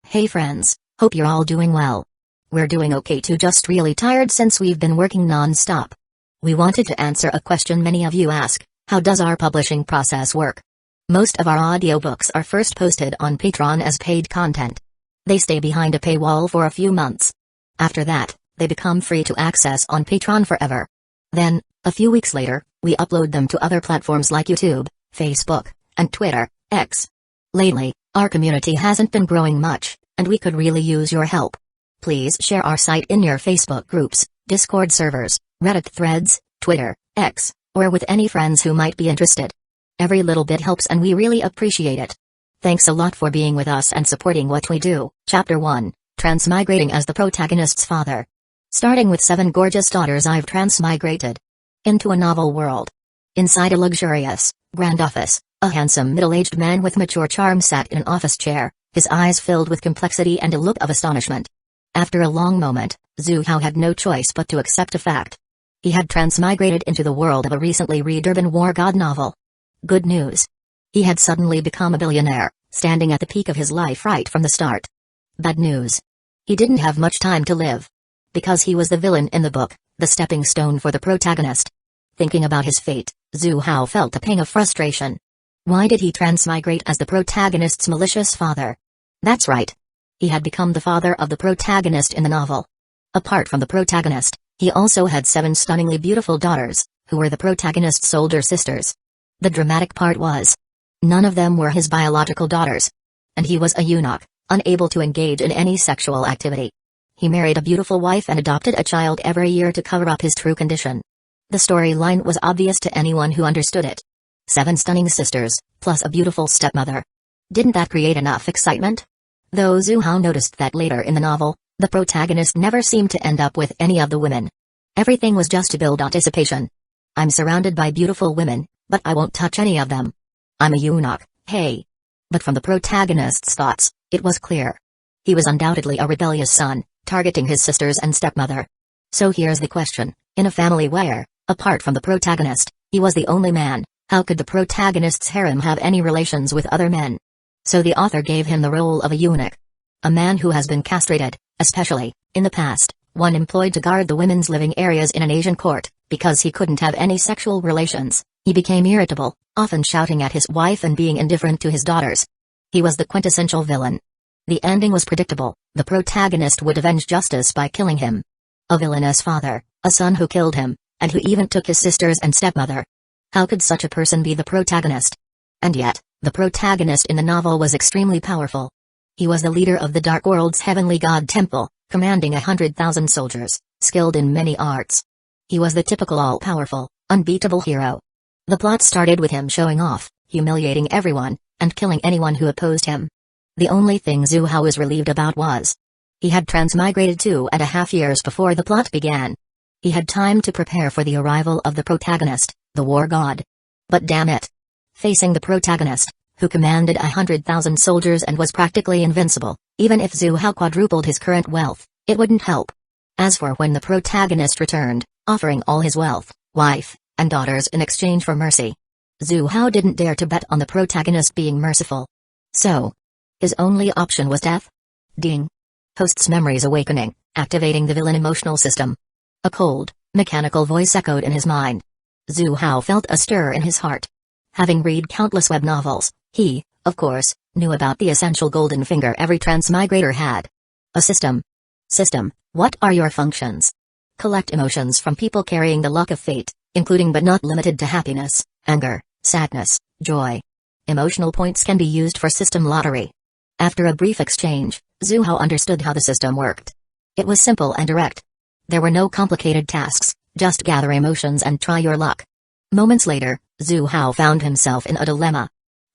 Hey friends, hope you're all doing well. We're doing okay too, just really tired since we've been working non-stop. We wanted to answer a question many of you ask: how does our publishing process work? Most of our audiobooks are first posted on Patreon as paid content. They stay behind a paywall for a few months. After that, they become free to access on Patreon forever. Then, a few weeks later, we upload them to other platforms like YouTube, Facebook, and Twitter, X. Lately, our community hasn't been growing much, and we could really use your help. Please share our site in your Facebook groups, Discord servers, Reddit threads, Twitter, X, or with any friends who might be interested. Every little bit helps and we really appreciate it. Thanks a lot for being with us and supporting what we do. Chapter 1, Transmigrating as the protagonist's father. Starting with 7 gorgeous daughters, I've transmigrated into a novel world. Inside a luxurious, grand office, a handsome middle-aged man with mature charm sat in an office chair, his eyes filled with complexity and a look of astonishment. After a long moment, Zhu Hao had no choice but to accept a fact. He had transmigrated into the world of a recently read urban war god novel. Good news. He had suddenly become a billionaire, standing at the peak of his life right from the start. Bad news. He didn't have much time to live. Because he was the villain in the book, the stepping stone for the protagonist. Thinking about his fate, Zhu Hao felt a pang of frustration. Why did he transmigrate as the protagonist's malicious father? That's right. He had become the father of the protagonist in the novel. Apart from the protagonist, he also had 7 stunningly beautiful daughters, who were the protagonist's older sisters. The dramatic part was, none of them were his biological daughters. And he was a eunuch, unable to engage in any sexual activity. He married a beautiful wife and adopted a child every year to cover up his true condition. The storyline was obvious to anyone who understood it. 7 stunning sisters, plus a beautiful stepmother. Didn't that create enough excitement? Though Zhu Hao noticed that later in the novel, the protagonist never seemed to end up with any of the women. Everything was just to build anticipation. I'm surrounded by beautiful women, but I won't touch any of them. I'm a eunuch, hey. But from the protagonist's thoughts, it was clear. He was undoubtedly a rebellious son, targeting his sisters and stepmother. So here's the question, in a family where, apart from the protagonist, he was the only man, how could the protagonist's harem have any relations with other men? So the author gave him the role of a eunuch. A man who has been castrated, especially, in the past, one employed to guard the women's living areas in an Asian court. Because he couldn't have any sexual relations, he became irritable, often shouting at his wife and being indifferent to his daughters. He was the quintessential villain. The ending was predictable, the protagonist would avenge justice by killing him. A villainous father, a son who killed him, and who even took his sisters and stepmother. How could such a person be the protagonist? And yet, the protagonist in the novel was extremely powerful. He was the leader of the Dark World's heavenly god temple, commanding 100,000 soldiers, skilled in many arts. He was the typical all-powerful, unbeatable hero. The plot started with him showing off, humiliating everyone, and killing anyone who opposed him. The only thing Zhu Hao was relieved about was, he had transmigrated 2.5 years before the plot began. He had time to prepare for the arrival of the protagonist, the war god. But damn it. Facing the protagonist, who commanded 100,000 soldiers and was practically invincible, even if Zhu Hao quadrupled his current wealth, it wouldn't help. As for when the protagonist returned, offering all his wealth, wife, and daughters in exchange for mercy, Zhu Hao didn't dare to bet on the protagonist being merciful. So, his only option was death? Ding. Host's memories awakening, activating the villain emotional system. A cold, mechanical voice echoed in his mind. Zhu Hao felt a stir in his heart. Having read countless web novels, he, of course, knew about the essential golden finger every transmigrator had. A system. System, what are your functions? Collect emotions from people carrying the luck of fate, including but not limited to happiness, anger, sadness, joy. Emotional points can be used for system lottery. After a brief exchange, Zhu Hao understood how the system worked. It was simple and direct. There were no complicated tasks, just gather emotions and try your luck. Moments later, Zhu Hao found himself in a dilemma.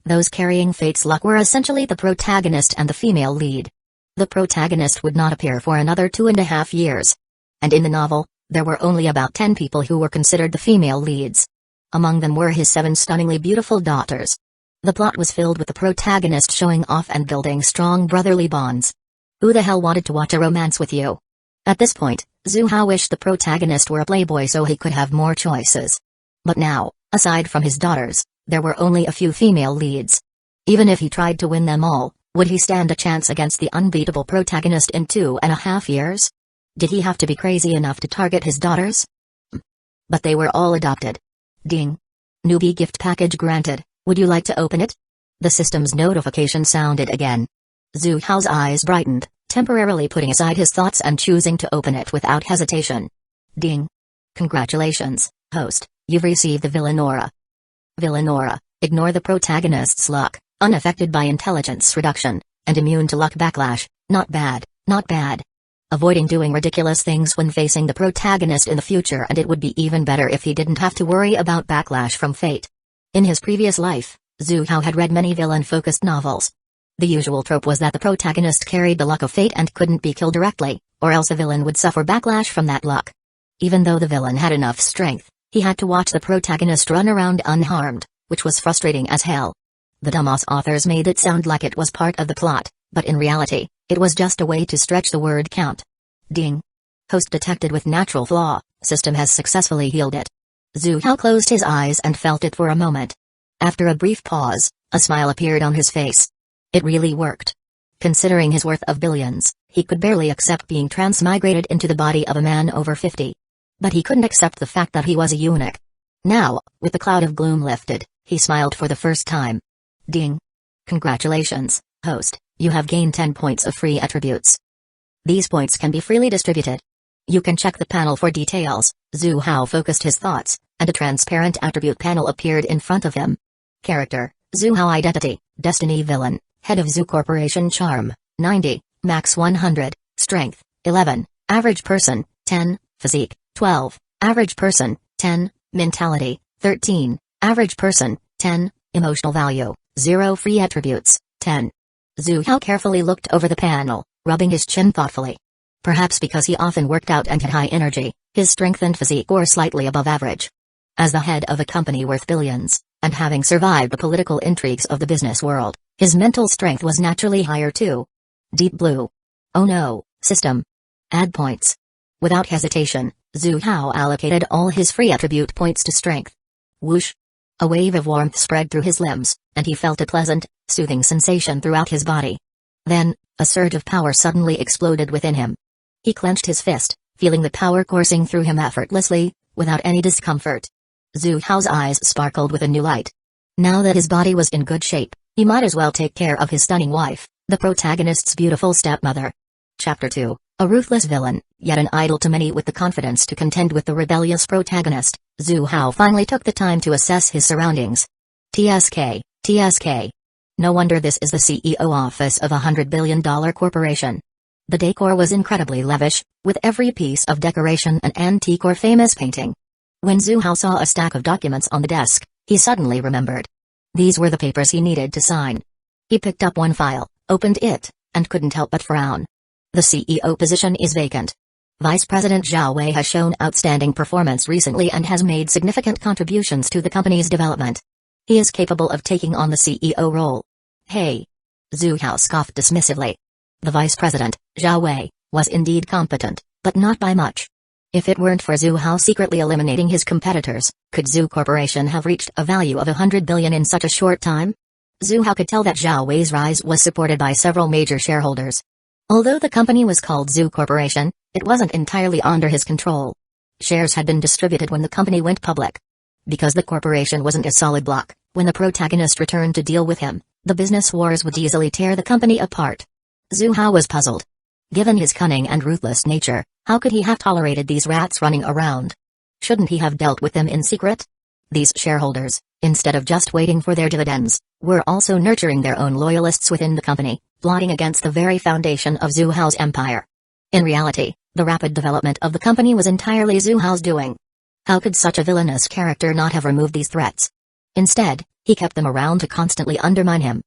Those carrying fate's luck were essentially the protagonist and the female lead. The protagonist would not appear for another 2.5 years. And in the novel, there were only about 10 people who were considered the female leads. Among them were his 7 stunningly beautiful daughters. The plot was filled with the protagonist showing off and building strong brotherly bonds. Who the hell wanted to watch a romance with you? At this point, Zhu Hao wished the protagonist were a playboy so he could have more choices. But now, aside from his daughters, there were only a few female leads. Even if he tried to win them all, Would he stand a chance against the unbeatable protagonist in 2.5 years? Did he have to be crazy enough to target his daughters? But they were all adopted. Ding. Newbie gift package granted, would you like to open it? The system's notification sounded again. Zhu Hao's eyes brightened, temporarily putting aside his thoughts and choosing to open it without hesitation. Ding. Congratulations, host, you've received the villain aura. Villain aura, ignore the protagonist's luck, unaffected by intelligence reduction, and immune to luck backlash, not bad, not bad. Avoiding doing ridiculous things when facing the protagonist in the future, and it would be even better if he didn't have to worry about backlash from fate. In his previous life, Zhu Hao had read many villain-focused novels. The usual trope was that the protagonist carried the luck of fate and couldn't be killed directly, or else a villain would suffer backlash from that luck. Even though the villain had enough strength, he had to watch the protagonist run around unharmed, which was frustrating as hell. The dumbass authors made it sound like it was part of the plot, but in reality, it was just a way to stretch the word count. Ding. Host detected with natural flaw, system has successfully healed it. Zhu Hao closed his eyes and felt it for a moment. After a brief pause, a smile appeared on his face. It really worked. Considering his worth of billions, he could barely accept being transmigrated into the body of a man over 50. But he couldn't accept the fact that he was a eunuch. Now, with the cloud of gloom lifted, he smiled for the first time. Ding. Congratulations, host, you have gained 10 points of free attributes. These points can be freely distributed. You can check the panel for details. Zhu Hao focused his thoughts, and a transparent attribute panel appeared in front of him. Character, Zhu Hao. Identity, Destiny Villain, Head of Zhu Corporation. Charm, 90, Max 100, Strength, 11, Average Person, 10, Physique, 12, Average Person, 10, Mentality, 13, Average Person, 10, Emotional Value, 0. Free Attributes, 10. Zhu Hao carefully looked over the panel, rubbing his chin thoughtfully. Perhaps because he often worked out and had high energy, his strength and physique were slightly above average. As the head of a company worth billions, and having survived the political intrigues of the business world, his mental strength was naturally higher too. Deep Blue. Oh no, system. Add points. Without hesitation, Zhu Hao allocated all his free attribute points to strength. Whoosh. A wave of warmth spread through his limbs, and he felt a pleasant, soothing sensation throughout his body. Then, a surge of power suddenly exploded within him. He clenched his fist, feeling the power coursing through him effortlessly, without any discomfort. Zhu Hao's eyes sparkled with a new light. Now that his body was in good shape, he might as well take care of his stunning wife, the protagonist's beautiful stepmother. Chapter 2, a ruthless villain, yet an idol to many with the confidence to contend with the rebellious protagonist. Zhu Hao finally took the time to assess his surroundings. TSK, TSK. No wonder this is the CEO office of $100 billion corporation. The decor was incredibly lavish, with every piece of decoration an antique or famous painting. When Zhu Hao saw a stack of documents on the desk, he suddenly remembered. These were the papers he needed to sign. He picked up one file, opened it, and couldn't help but frown. The CEO position is vacant. Vice President Zhao Wei has shown outstanding performance recently and has made significant contributions to the company's development. He is capable of taking on the CEO role. Hey! Zhu Hao scoffed dismissively. The Vice President, Zhao Wei, was indeed competent, but not by much. If it weren't for Zhu Hao secretly eliminating his competitors, could Zhu Corporation have reached a value of $100 billion in such a short time? Zhu Hao could tell that Zhao Wei's rise was supported by several major shareholders. Although the company was called Zhu Corporation, it wasn't entirely under his control. Shares had been distributed when the company went public. Because the corporation wasn't a solid block, when the protagonist returned to deal with him, the business wars would easily tear the company apart. Zhu Hao was puzzled. Given his cunning and ruthless nature, how could he have tolerated these rats running around? Shouldn't he have dealt with them in secret? These shareholders, instead of just waiting for their dividends, were also nurturing their own loyalists within the company, plotting against the very foundation of Zhu Hao's empire. In reality, the rapid development of the company was entirely Zhu Hao's doing. How could such a villainous character not have removed these threats? Instead, he kept them around to constantly undermine him.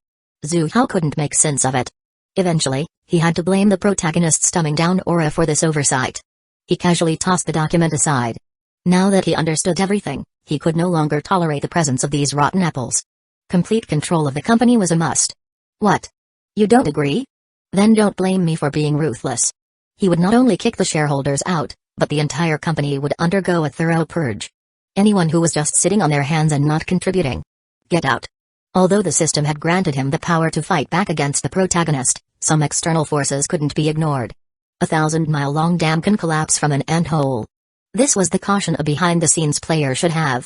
Zhu Hao couldn't make sense of it. Eventually, he had to blame the protagonist's dumbing down aura for this oversight. He casually tossed the document aside. Now that he understood everything, he could no longer tolerate the presence of these rotten apples. Complete control of the company was a must. What? You don't agree? Then don't blame me for being ruthless. He would not only kick the shareholders out, but the entire company would undergo a thorough purge. Anyone who was just sitting on their hands and not contributing. Get out. Although the system had granted him the power to fight back against the protagonist, some external forces couldn't be ignored. A 1,000-mile-long dam can collapse from an ant-hole. This was the caution a behind-the-scenes player should have.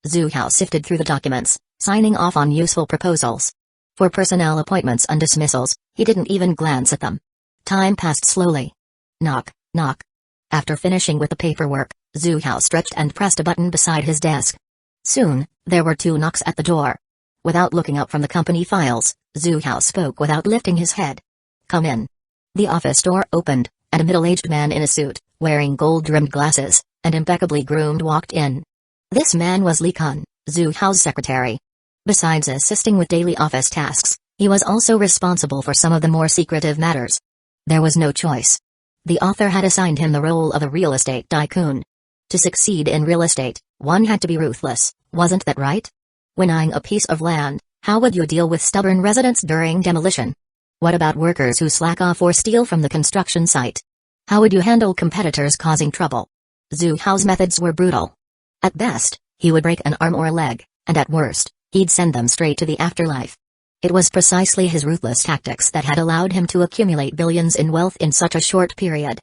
Xu Hao sifted through the documents, signing off on useful proposals. For personnel appointments and dismissals, he didn't even glance at them. Time passed slowly. Knock, knock. After finishing with the paperwork, Xu Hao stretched and pressed a button beside his desk. Soon, there were 2 knocks at the door. Without looking up from the company files, Xu Hao spoke without lifting his head. Come in. The office door opened, and a middle-aged man in a suit, wearing gold-rimmed glasses, and impeccably groomed walked in. This man was Li Kun, Xu Hao's secretary. Besides assisting with daily office tasks, he was also responsible for some of the more secretive matters. There was no choice. The author had assigned him the role of a real estate tycoon. To succeed in real estate, one had to be ruthless, wasn't that right? When eyeing a piece of land, how would you deal with stubborn residents during demolition? What about workers who slack off or steal from the construction site? How would you handle competitors causing trouble? Xu Hao's methods were brutal. At best, he would break an arm or leg, and at worst, he'd send them straight to the afterlife. It was precisely his ruthless tactics that had allowed him to accumulate billions in wealth in such a short period.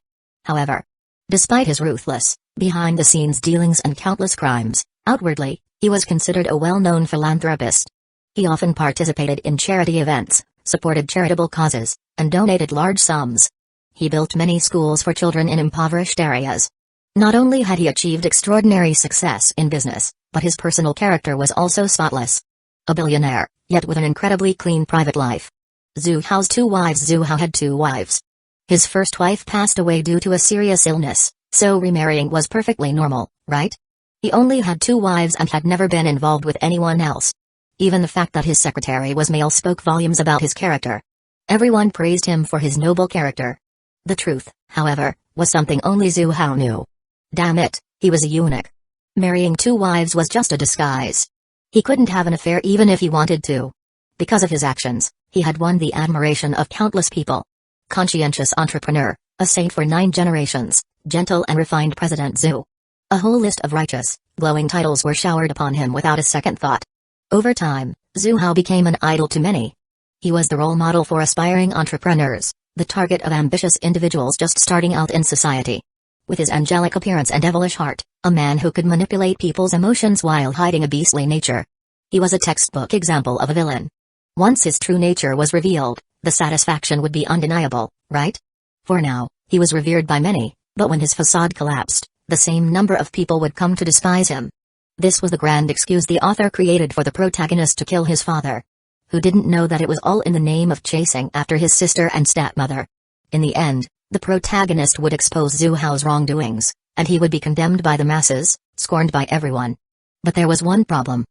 However, despite his ruthless, behind-the-scenes dealings and countless crimes, outwardly, he was considered a well-known philanthropist. He often participated in charity events, supported charitable causes, and donated large sums. He built many schools for children in impoverished areas. Not only had he achieved extraordinary success in business, but his personal character was also spotless. A billionaire, yet with an incredibly clean private life. Xu Hao's 2 wives. Xu Hao had 2 wives. His first wife passed away due to a serious illness, so remarrying was perfectly normal, right? He only had 2 wives and had never been involved with anyone else. Even the fact that his secretary was male spoke volumes about his character. Everyone praised him for his noble character. The truth, however, was something only Xu Hao knew. Damn it, he was a eunuch. Marrying 2 wives was just a disguise. He couldn't have an affair even if he wanted to. Because of his actions, he had won the admiration of countless people. Conscientious entrepreneur, a saint for 9 generations, gentle and refined President Xu. A whole list of righteous, glowing titles were showered upon him without a second thought. Over time, Xu Hao became an idol to many. He was the role model for aspiring entrepreneurs, the target of ambitious individuals just starting out in society. With his angelic appearance and devilish heart, a man who could manipulate people's emotions while hiding a beastly nature. He was a textbook example of a villain. Once his true nature was revealed, the satisfaction would be undeniable, right? For now, he was revered by many, but when his facade collapsed, the same number of people would come to despise him. This was the grand excuse the author created for the protagonist to kill his father. Who didn't know that it was all in the name of chasing after his sister and stepmother? In the end, the protagonist would expose Xu Hao's wrongdoings, and he would be condemned by the masses, scorned by everyone. But there was one problem.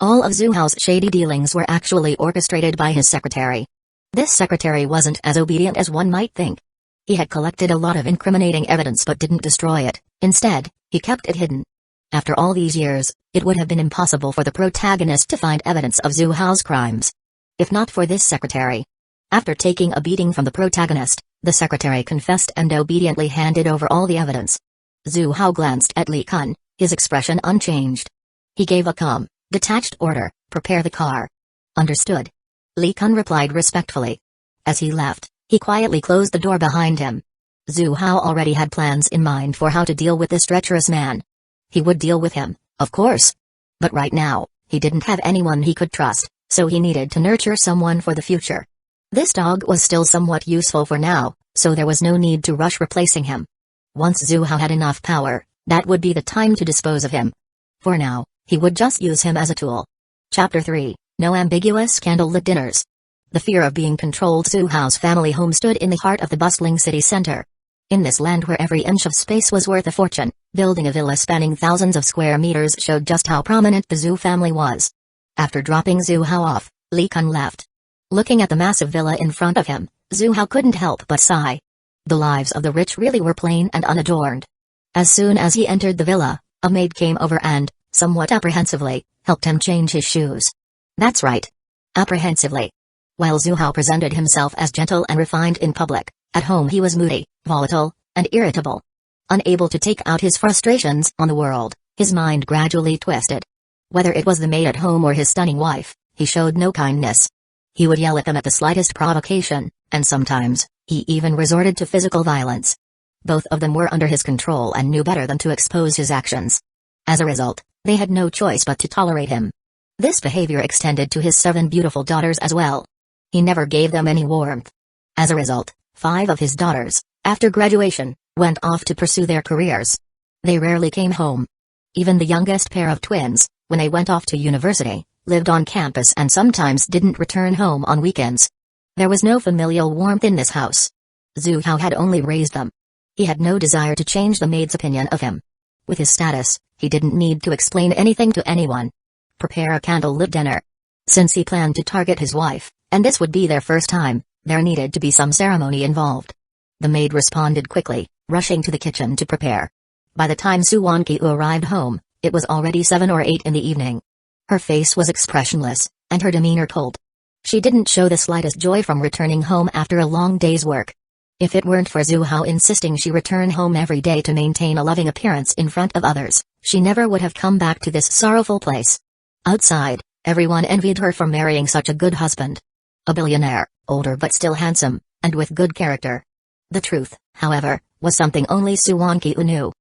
All of Xu Hao's shady dealings were actually orchestrated by his secretary. This secretary wasn't as obedient as one might think. He had collected a lot of incriminating evidence but didn't destroy it. Instead, he kept it hidden. After all these years, it would have been impossible for the protagonist to find evidence of Xu Hao's crimes. If not for this secretary. After taking a beating from the protagonist, the secretary confessed and obediently handed over all the evidence. Xu Hao glanced at Li Kun, his expression unchanged. He gave a calm, detached order, prepare the car. Understood. Li Kun replied respectfully. As he left, he quietly closed the door behind him. Xu Hao already had plans in mind for how to deal with this treacherous man. He would deal with him, of course. But right now, he didn't have anyone he could trust, so he needed to nurture someone for the future. This dog was still somewhat useful for now, so there was no need to rush replacing him. Once Xu Hao had enough power, that would be the time to dispose of him. For now, he would just use him as a tool. Chapter 3, No Ambiguous Candlelit Dinners. The fear of being controlled. Xu Hao's family home stood in the heart of the bustling city center. In this land where every inch of space was worth a fortune, building a villa spanning thousands of square meters showed just how prominent the Xu family was. After dropping Xu Hao off, Li Kun left. Looking at the massive villa in front of him, Xu Hao couldn't help but sigh. The lives of the rich really were plain and unadorned. As soon as he entered the villa, a maid came over and, somewhat apprehensively, helped him change his shoes. That's right. Apprehensively. While Xu Hao presented himself as gentle and refined in public, at home he was moody, volatile, and irritable. Unable to take out his frustrations on the world, his mind gradually twisted. Whether it was the maid at home or his stunning wife, He showed no kindness. He would yell at them at the slightest provocation, and sometimes, he even resorted to physical violence. Both of them were under his control and knew better than to expose his actions. As a result, they had no choice but to tolerate him. This behavior extended to his 7 beautiful daughters as well. He never gave them any warmth. As a result, 5 of his daughters, after graduation, went off to pursue their careers. They rarely came home. Even the youngest pair of twins, when they went off to university, lived on campus and sometimes didn't return home on weekends. There was no familial warmth in this house. Zhu Hao had only raised them. He had no desire to change the maid's opinion of him. With his status, he didn't need to explain anything to anyone. Prepare a candlelit dinner. Since he planned to target his wife, and this would be their first time, there needed to be some ceremony involved. The maid responded quickly, rushing to the kitchen to prepare. By the time Su Wanqiu arrived home, it was already 7 or 8 in the evening. Her face was expressionless, and her demeanor cold. She didn't show the slightest joy from returning home after a long day's work. If it weren't for Zhu Hao insisting she return home every day to maintain a loving appearance in front of others, she never would have come back to this sorrowful place. Outside, everyone envied her for marrying such a good husband. A billionaire, older but still handsome, and with good character. The truth, however, was something only Su Wanqiu knew.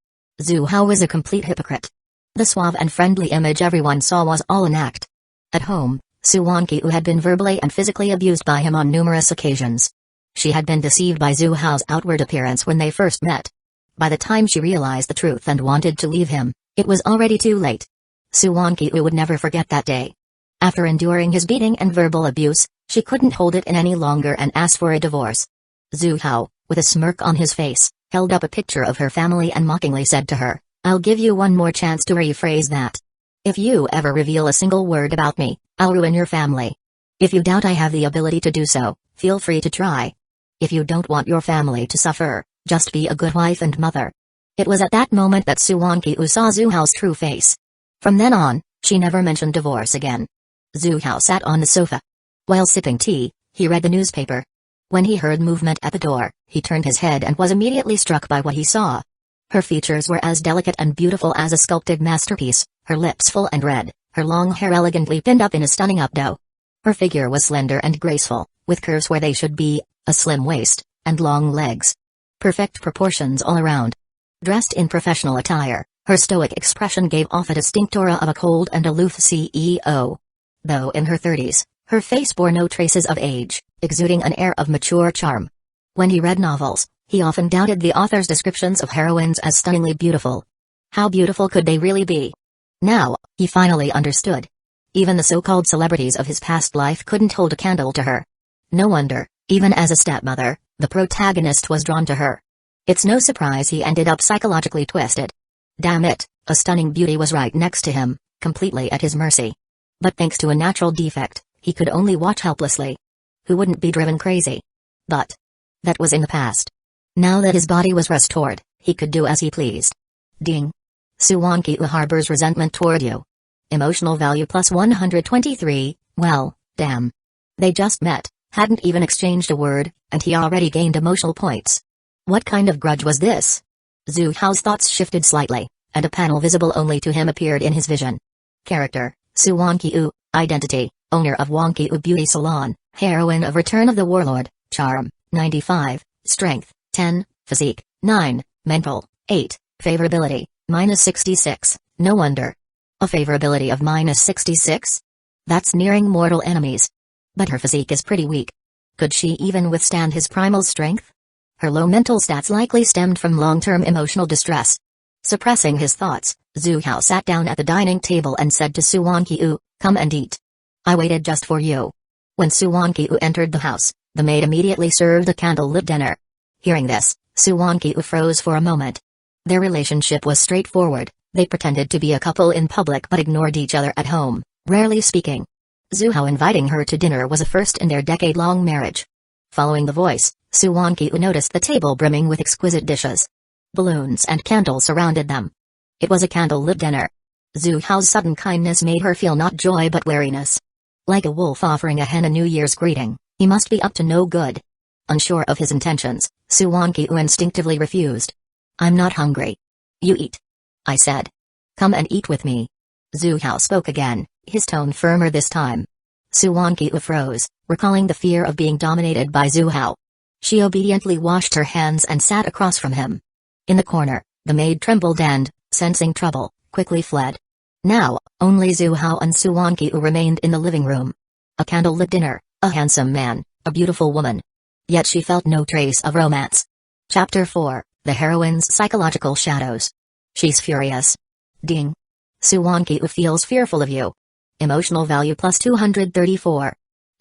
Zhu Hao was a complete hypocrite. The suave and friendly image everyone saw was all an act. At home, Su Wanqiu had been verbally and physically abused by him on numerous occasions. She had been deceived by Zhu Hao's outward appearance when they first met. By the time she realized the truth and wanted to leave him, it was already too late. Su Wanqiu would never forget that day. After enduring his beating and verbal abuse, she couldn't hold it in any longer and asked for a divorce. Zhu Hao, with a smirk on his face, held up a picture of her family and mockingly said to her, "I'll give you one more chance to rephrase that. If you ever reveal a single word about me, I'll ruin your family. If you doubt I have the ability to do so, feel free to try. If you don't want your family to suffer, just be a good wife and mother." It was at that moment that Su Wanqiu saw Zhu Hao's true face. From then on, she never mentioned divorce again. Zhu Hao sat on the sofa. While sipping tea, he read the newspaper. When he heard movement at the door, he turned his head and was immediately struck by what he saw. Her features were as delicate and beautiful as a sculpted masterpiece, her lips full and red, her long hair elegantly pinned up in a stunning updo. Her figure was slender and graceful, with curves where they should be, a slim waist, and long legs. Perfect proportions all around. Dressed in professional attire, her stoic expression gave off a distinct aura of a cold and aloof CEO. Though in her 30s, her face bore no traces of age, exuding an air of mature charm. When he read novels, he often doubted the author's descriptions of heroines as stunningly beautiful. How beautiful could they really be? Now, he finally understood. Even the so-called celebrities of his past life couldn't hold a candle to her. No wonder, even as a stepmother, the protagonist was drawn to her. It's no surprise he ended up psychologically twisted. Damn it, a stunning beauty was right next to him, completely at his mercy. But thanks to a natural defect, he could only watch helplessly. Who wouldn't be driven crazy? But that was in the past. Now that his body was restored, he could do as he pleased. Ding. Su Wanqiu harbors resentment toward you. Emotional value plus 123, well, damn. They just met, hadn't even exchanged a word, and he already gained emotional points. What kind of grudge was this? Zhu Hao's thoughts shifted slightly, and a panel visible only to him appeared in his vision. Character, Su Wanqiu, identity, owner of Wanqiu Beauty Salon, heroine of Return of the Warlord, charm, 95, strength, 10, physique, 9, mental, 8, favorability, -66, no wonder. A favorability of -66? That's nearing mortal enemies. But her physique is pretty weak. Could she even withstand his primal strength? Her low mental stats likely stemmed from long-term emotional distress. Suppressing his thoughts, Zhu Hao sat down at the dining table and said to Su Wanqiu, "Come and eat. I waited just for you." When Su Wanqiu entered the house, the maid immediately served a candle-lit dinner. Hearing this, Su Wanqiu froze for a moment. Their relationship was straightforward, they pretended to be a couple in public but ignored each other at home, rarely speaking. Zhu Hao inviting her to dinner was a first in their decade-long marriage. Following the voice, Su Wanqiu noticed the table brimming with exquisite dishes. Balloons and candles surrounded them. It was a candle-lit dinner. Zhu Hao's sudden kindness made her feel not joy but wariness. Like a wolf offering a hen a New Year's greeting, he must be up to no good. Unsure of his intentions, Su Wanqiu instinctively refused. "I'm not hungry." "You eat," I said. "Come and eat with me." Zhu Hao spoke again, his tone firmer this time. Suwankyu froze, recalling the fear of being dominated by Zhu Hao. She obediently washed her hands and sat across from him. In the corner, the maid trembled and, sensing trouble, quickly fled. Now, only Zhu Hao and Suwankyu remained in the living room. A candlelit dinner, a handsome man, a beautiful woman. Yet she felt no trace of romance. Chapter 4, The Heroine's Psychological Shadows. She's furious. Ding. Suwankyu feels fearful of you. Emotional value plus 234.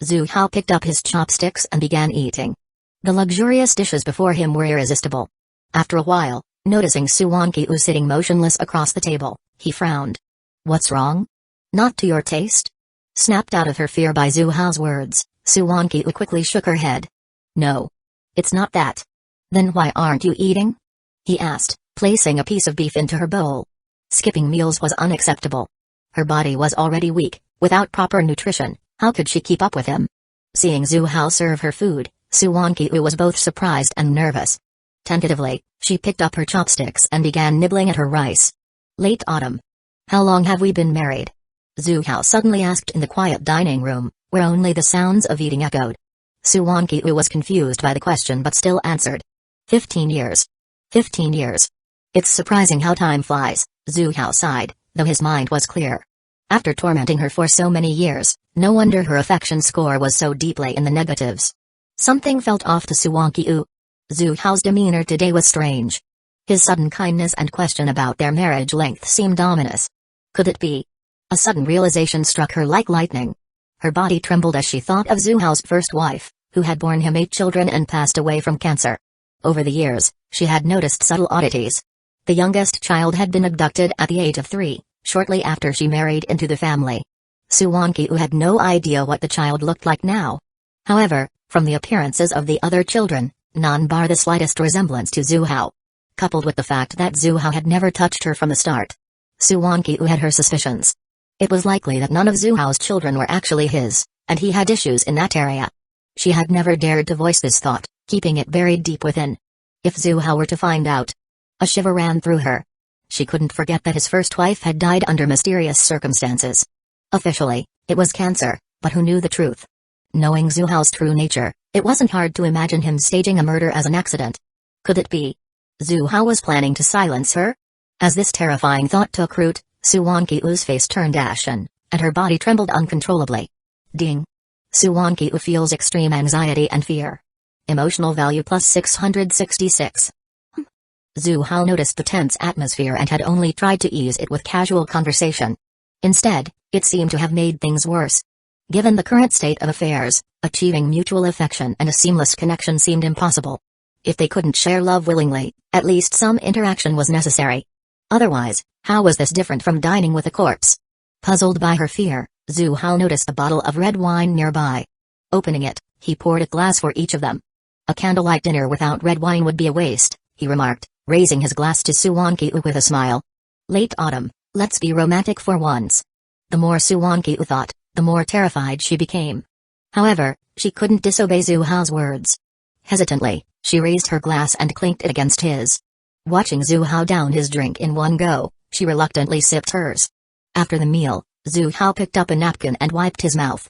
Zhu Hao picked up his chopsticks and began eating. The luxurious dishes before him were irresistible. After a while, noticing Suwankyu sitting motionless across the table, he frowned. What's wrong? Not to your taste? Snapped out of her fear by Zhu Hao's words, Suwankyu quickly shook her head. No. It's not that. Then why aren't you eating? He asked, placing a piece of beef into her bowl. Skipping meals was unacceptable. Her body was already weak, without proper nutrition, how could she keep up with him? Seeing Zhu Hao serve her food, Suwankyu was both surprised and nervous. Tentatively, she picked up her chopsticks and began nibbling at her rice. Late autumn. How long have we been married? Zhu Hao suddenly asked in the quiet dining room, where only the sounds of eating echoed. Suwankyu was confused by the question but still answered. 15 years. 15 years. It's surprising how time flies, Zhu Hao sighed, though his mind was clear. After tormenting her for so many years, no wonder her affection score was so deeply in the negatives. Something felt off to Suwankyu. Zhu Hao's demeanor today was strange. His sudden kindness and question about their marriage length seemed ominous. Could it be? A sudden realization struck her like lightning. Her body trembled as she thought of Zhu Hao's first wife, who had borne him 8 children and passed away from cancer. Over the years, she had noticed subtle oddities. The youngest child had been abducted at the age of 3, shortly after she married into the family. Suwankyu had no idea what the child looked like now. However, from the appearances of the other children, none bar the slightest resemblance to Zhu Hao. Coupled with the fact that Zhu Hao had never touched her from the start, Suwankyu had her suspicions. It was likely that none of Zhu Hao's children were actually his, and he had issues in that area. She had never dared to voice this thought, keeping it buried deep within. If Zhu Hao were to find out, a shiver ran through her. She couldn't forget that his first wife had died under mysterious circumstances. Officially, it was cancer, but who knew the truth? Knowing Zhu Hao's true nature, it wasn't hard to imagine him staging a murder as an accident. Could it be? Zhu Hao was planning to silence her? As this terrifying thought took root, Suwankyu's face turned ashen, and her body trembled uncontrollably. Ding. Suwankyu feels extreme anxiety and fear. Emotional value plus 666. Zhu Hao noticed the tense atmosphere and had only tried to ease it with casual conversation. Instead, it seemed to have made things worse. Given the current state of affairs, achieving mutual affection and a seamless connection seemed impossible. If they couldn't share love willingly, at least some interaction was necessary. Otherwise, how was this different from dining with a corpse? Puzzled by her fear, Zhu Hao noticed a bottle of red wine nearby. Opening it, he poured a glass for each of them. A candlelight dinner without red wine would be a waste, he remarked, raising his glass to Suwankyu with a smile. Late autumn, let's be romantic for once. The more Suwankyu thought, the more terrified she became. However, she couldn't disobey Zhu Hao's words. Hesitantly, she raised her glass and clinked it against his. Watching Zhu Hao down his drink in one go, she reluctantly sipped hers. After the meal, Zhu Hao picked up a napkin and wiped his mouth.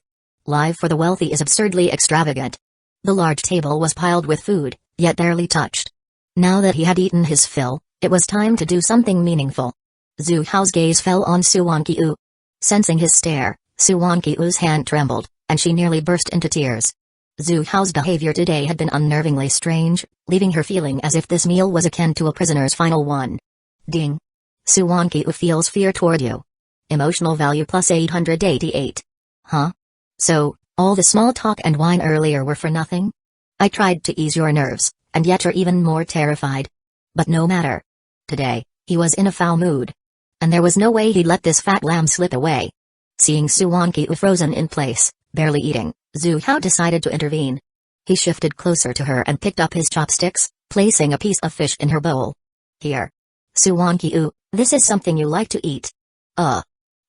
Life for the wealthy is absurdly extravagant. The large table was piled with food, yet barely touched. Now that he had eaten his fill, it was time to do something meaningful. Zhu Hao's gaze fell on Suwankyu. Sensing his stare, Suwankyu's hand trembled, and she nearly burst into tears. Zhu Hao's behavior today had been unnervingly strange, leaving her feeling as if this meal was akin to a prisoner's final one. Ding. Suwankyu feels fear toward you. Emotional value plus 888. Huh? So, all the small talk and wine earlier were for nothing? I tried to ease your nerves, and yet you're even more terrified. But no matter. Today, he was in a foul mood. And there was no way he'd let this fat lamb slip away. Seeing Suwankyu frozen in place, barely eating, Zhu Hao decided to intervene. He shifted closer to her and picked up his chopsticks, placing a piece of fish in her bowl. Here. Suwankyu, this is something you like to eat.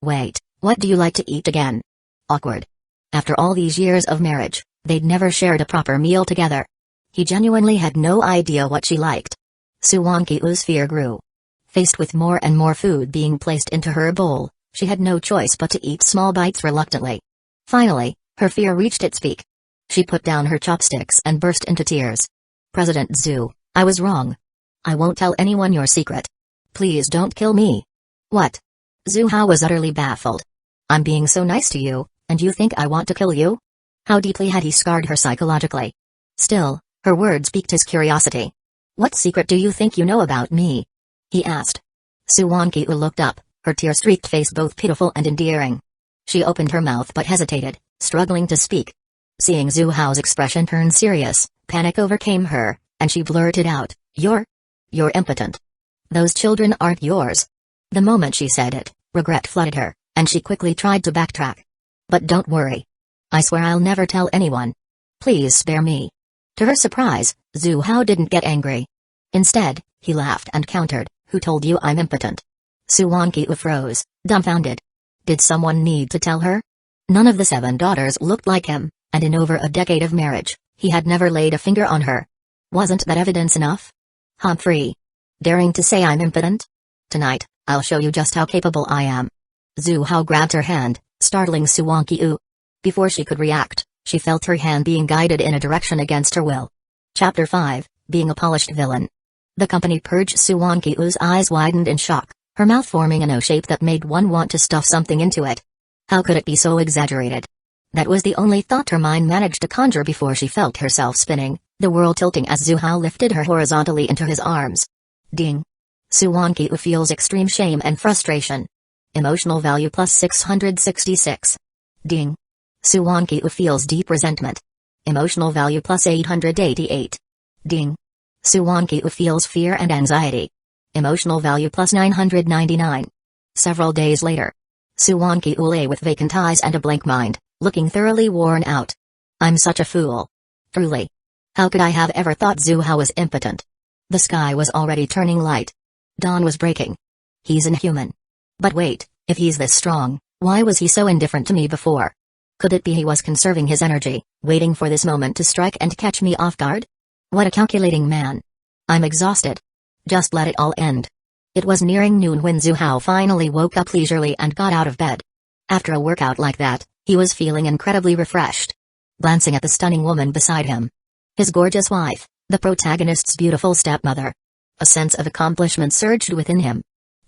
Wait, what do you like to eat again? Awkward. After all these years of marriage, they'd never shared a proper meal together. He genuinely had no idea what she liked. Suwankyu's fear grew. Faced with more and more food being placed into her bowl, she had no choice but to eat small bites reluctantly. Finally, Her fear reached its peak. She put down her chopsticks and burst into tears. President Xu, I was wrong. I won't tell anyone your secret. Please don't kill me. What? Xu Hao was utterly baffled. I'm being so nice to you, and you think I want to kill you? How deeply had he scarred her psychologically? Still, her words piqued his curiosity. What secret do you think you know about me? He asked. Mangekyō looked up, her tear-streaked face both pitiful and endearing. She opened her mouth but hesitated, struggling to speak. Seeing Xu Hao's expression turn serious, panic overcame her, and she blurted out, You're impotent. Those children aren't yours. The moment she said it, regret flooded her, and she quickly tried to backtrack. But don't worry. I swear I'll never tell anyone. Please spare me. To her surprise, Xu Hao didn't get angry. Instead, he laughed and countered, Who told you I'm impotent? Mangekyō froze, dumbfounded. Did someone need to tell her? None of the 7 daughters looked like him, and in over a decade of marriage, he had never laid a finger on her. Wasn't that evidence enough? Humphrey. Daring to say I'm impotent? Tonight, I'll show you just how capable I am. Xu Hao grabbed her hand, startling Mangekyō. Before she could react, she felt her hand being guided in a direction against her will. Chapter 5, Being a Polished Villain. The company purged. Mangekyō's eyes widened in shock, her mouth forming an O shape that made one want to stuff something into it. How could it be so exaggerated? That was the only thought her mind managed to conjure before she felt herself spinning, the world tilting as Xu Hao lifted her horizontally into his arms. Ding. Mangekyō feels extreme shame and frustration. Emotional value plus 666. Ding. Mangekyō feels deep resentment. Emotional value plus 888. Ding. Mangekyō feels fear and anxiety. Emotional value plus 999. Several days later. Mangekyō lay with vacant eyes and a blank mind, looking thoroughly worn out. I'm such a fool. Truly. How could I have ever thought Xu Hao was impotent? The sky was already turning light. Dawn was breaking. He's inhuman. But wait, if he's this strong, why was he so indifferent to me before? Could it be he was conserving his energy, waiting for this moment to strike and catch me off guard? What a calculating man. I'm exhausted. Just let it all end. It was nearing noon when Xu Hao finally woke up leisurely and got out of bed. After a workout like that, he was feeling incredibly refreshed. Glancing at the stunning woman beside him. His gorgeous wife, the protagonist's beautiful stepmother. A sense of accomplishment surged within him.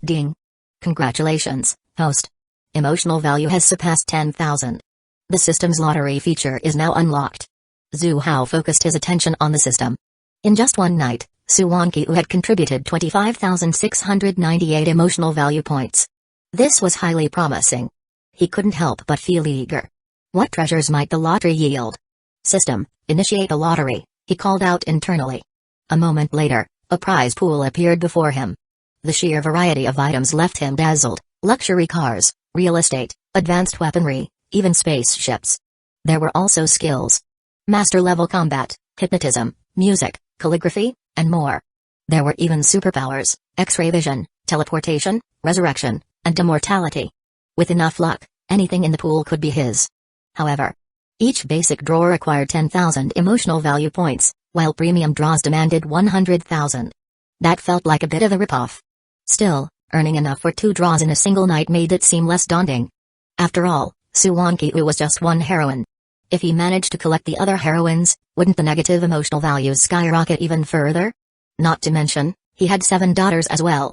Ding. Congratulations, host. Emotional value has surpassed 10,000. The system's lottery feature is now unlocked. Xu Hao focused his attention on the system. In just one night, Mangekyō had contributed 25,698 emotional value points. This was highly promising. He couldn't help but feel eager. What treasures might the lottery yield? System, initiate a lottery, he called out internally. A moment later, a prize pool appeared before him. The sheer variety of items left him dazzled: luxury cars, real estate, advanced weaponry, even spaceships. There were also skills. Master-level combat, hypnotism, music, calligraphy, and more. There were even superpowers: X-ray vision, teleportation, resurrection, and immortality. With enough luck, anything in the pool could be his. However, each basic draw required 10,000 emotional value points, while premium draws demanded 100,000. That felt like a bit of a ripoff. Still, earning enough for 2 draws in a single night made it seem less daunting. After all, Mangekyō was just one heroine. If he managed to collect the other heroines, wouldn't the negative emotional values skyrocket even further? Not to mention, he had 7 daughters as well.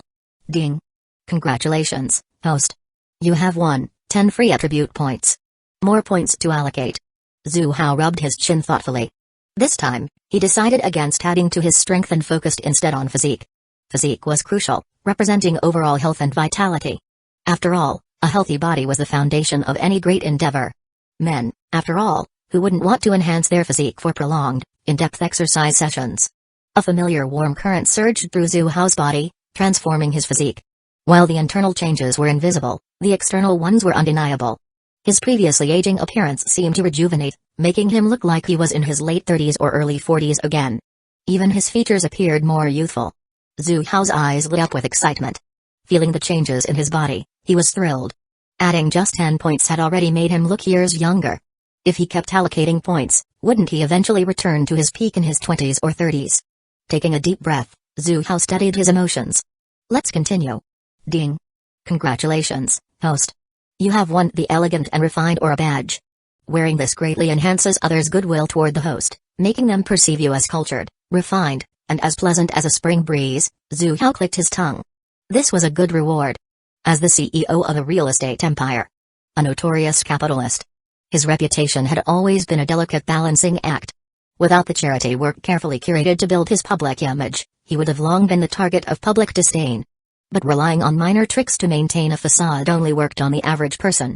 Ding. Congratulations, host. You have won 10 free attribute points. More points to allocate. Xu Hao rubbed his chin thoughtfully. This time, he decided against adding to his strength and focused instead on physique. Physique was crucial, representing overall health and vitality. After all, a healthy body was the foundation of any great endeavor. Men, after all, who wouldn't want to enhance their physique for prolonged, in-depth exercise sessions? A familiar warm current surged through Xu Hao's body, transforming his physique. While the internal changes were invisible, the external ones were undeniable. His previously aging appearance seemed to rejuvenate, making him look like he was in his late 30s or early 40s again. Even his features appeared more youthful. Xu Hao's eyes lit up with excitement. Feeling the changes in his body, he was thrilled. Adding just 10 points had already made him look years younger. If he kept allocating points, wouldn't he eventually return to his peak in his 20s or 30s? Taking a deep breath, Xu Hao studied his emotions. Let's continue. Ding. Congratulations, host. You have won the Elegant and Refined Aura badge. Wearing this greatly enhances others' goodwill toward the host, making them perceive you as cultured, refined, and as pleasant as a spring breeze. Zhu Hao clicked his tongue. This was a good reward. As the CEO of a real estate empire, a notorious capitalist, his reputation had always been a delicate balancing act. Without the charity work carefully curated to build his public image, he would have long been the target of public disdain. But relying on minor tricks to maintain a facade only worked on the average person.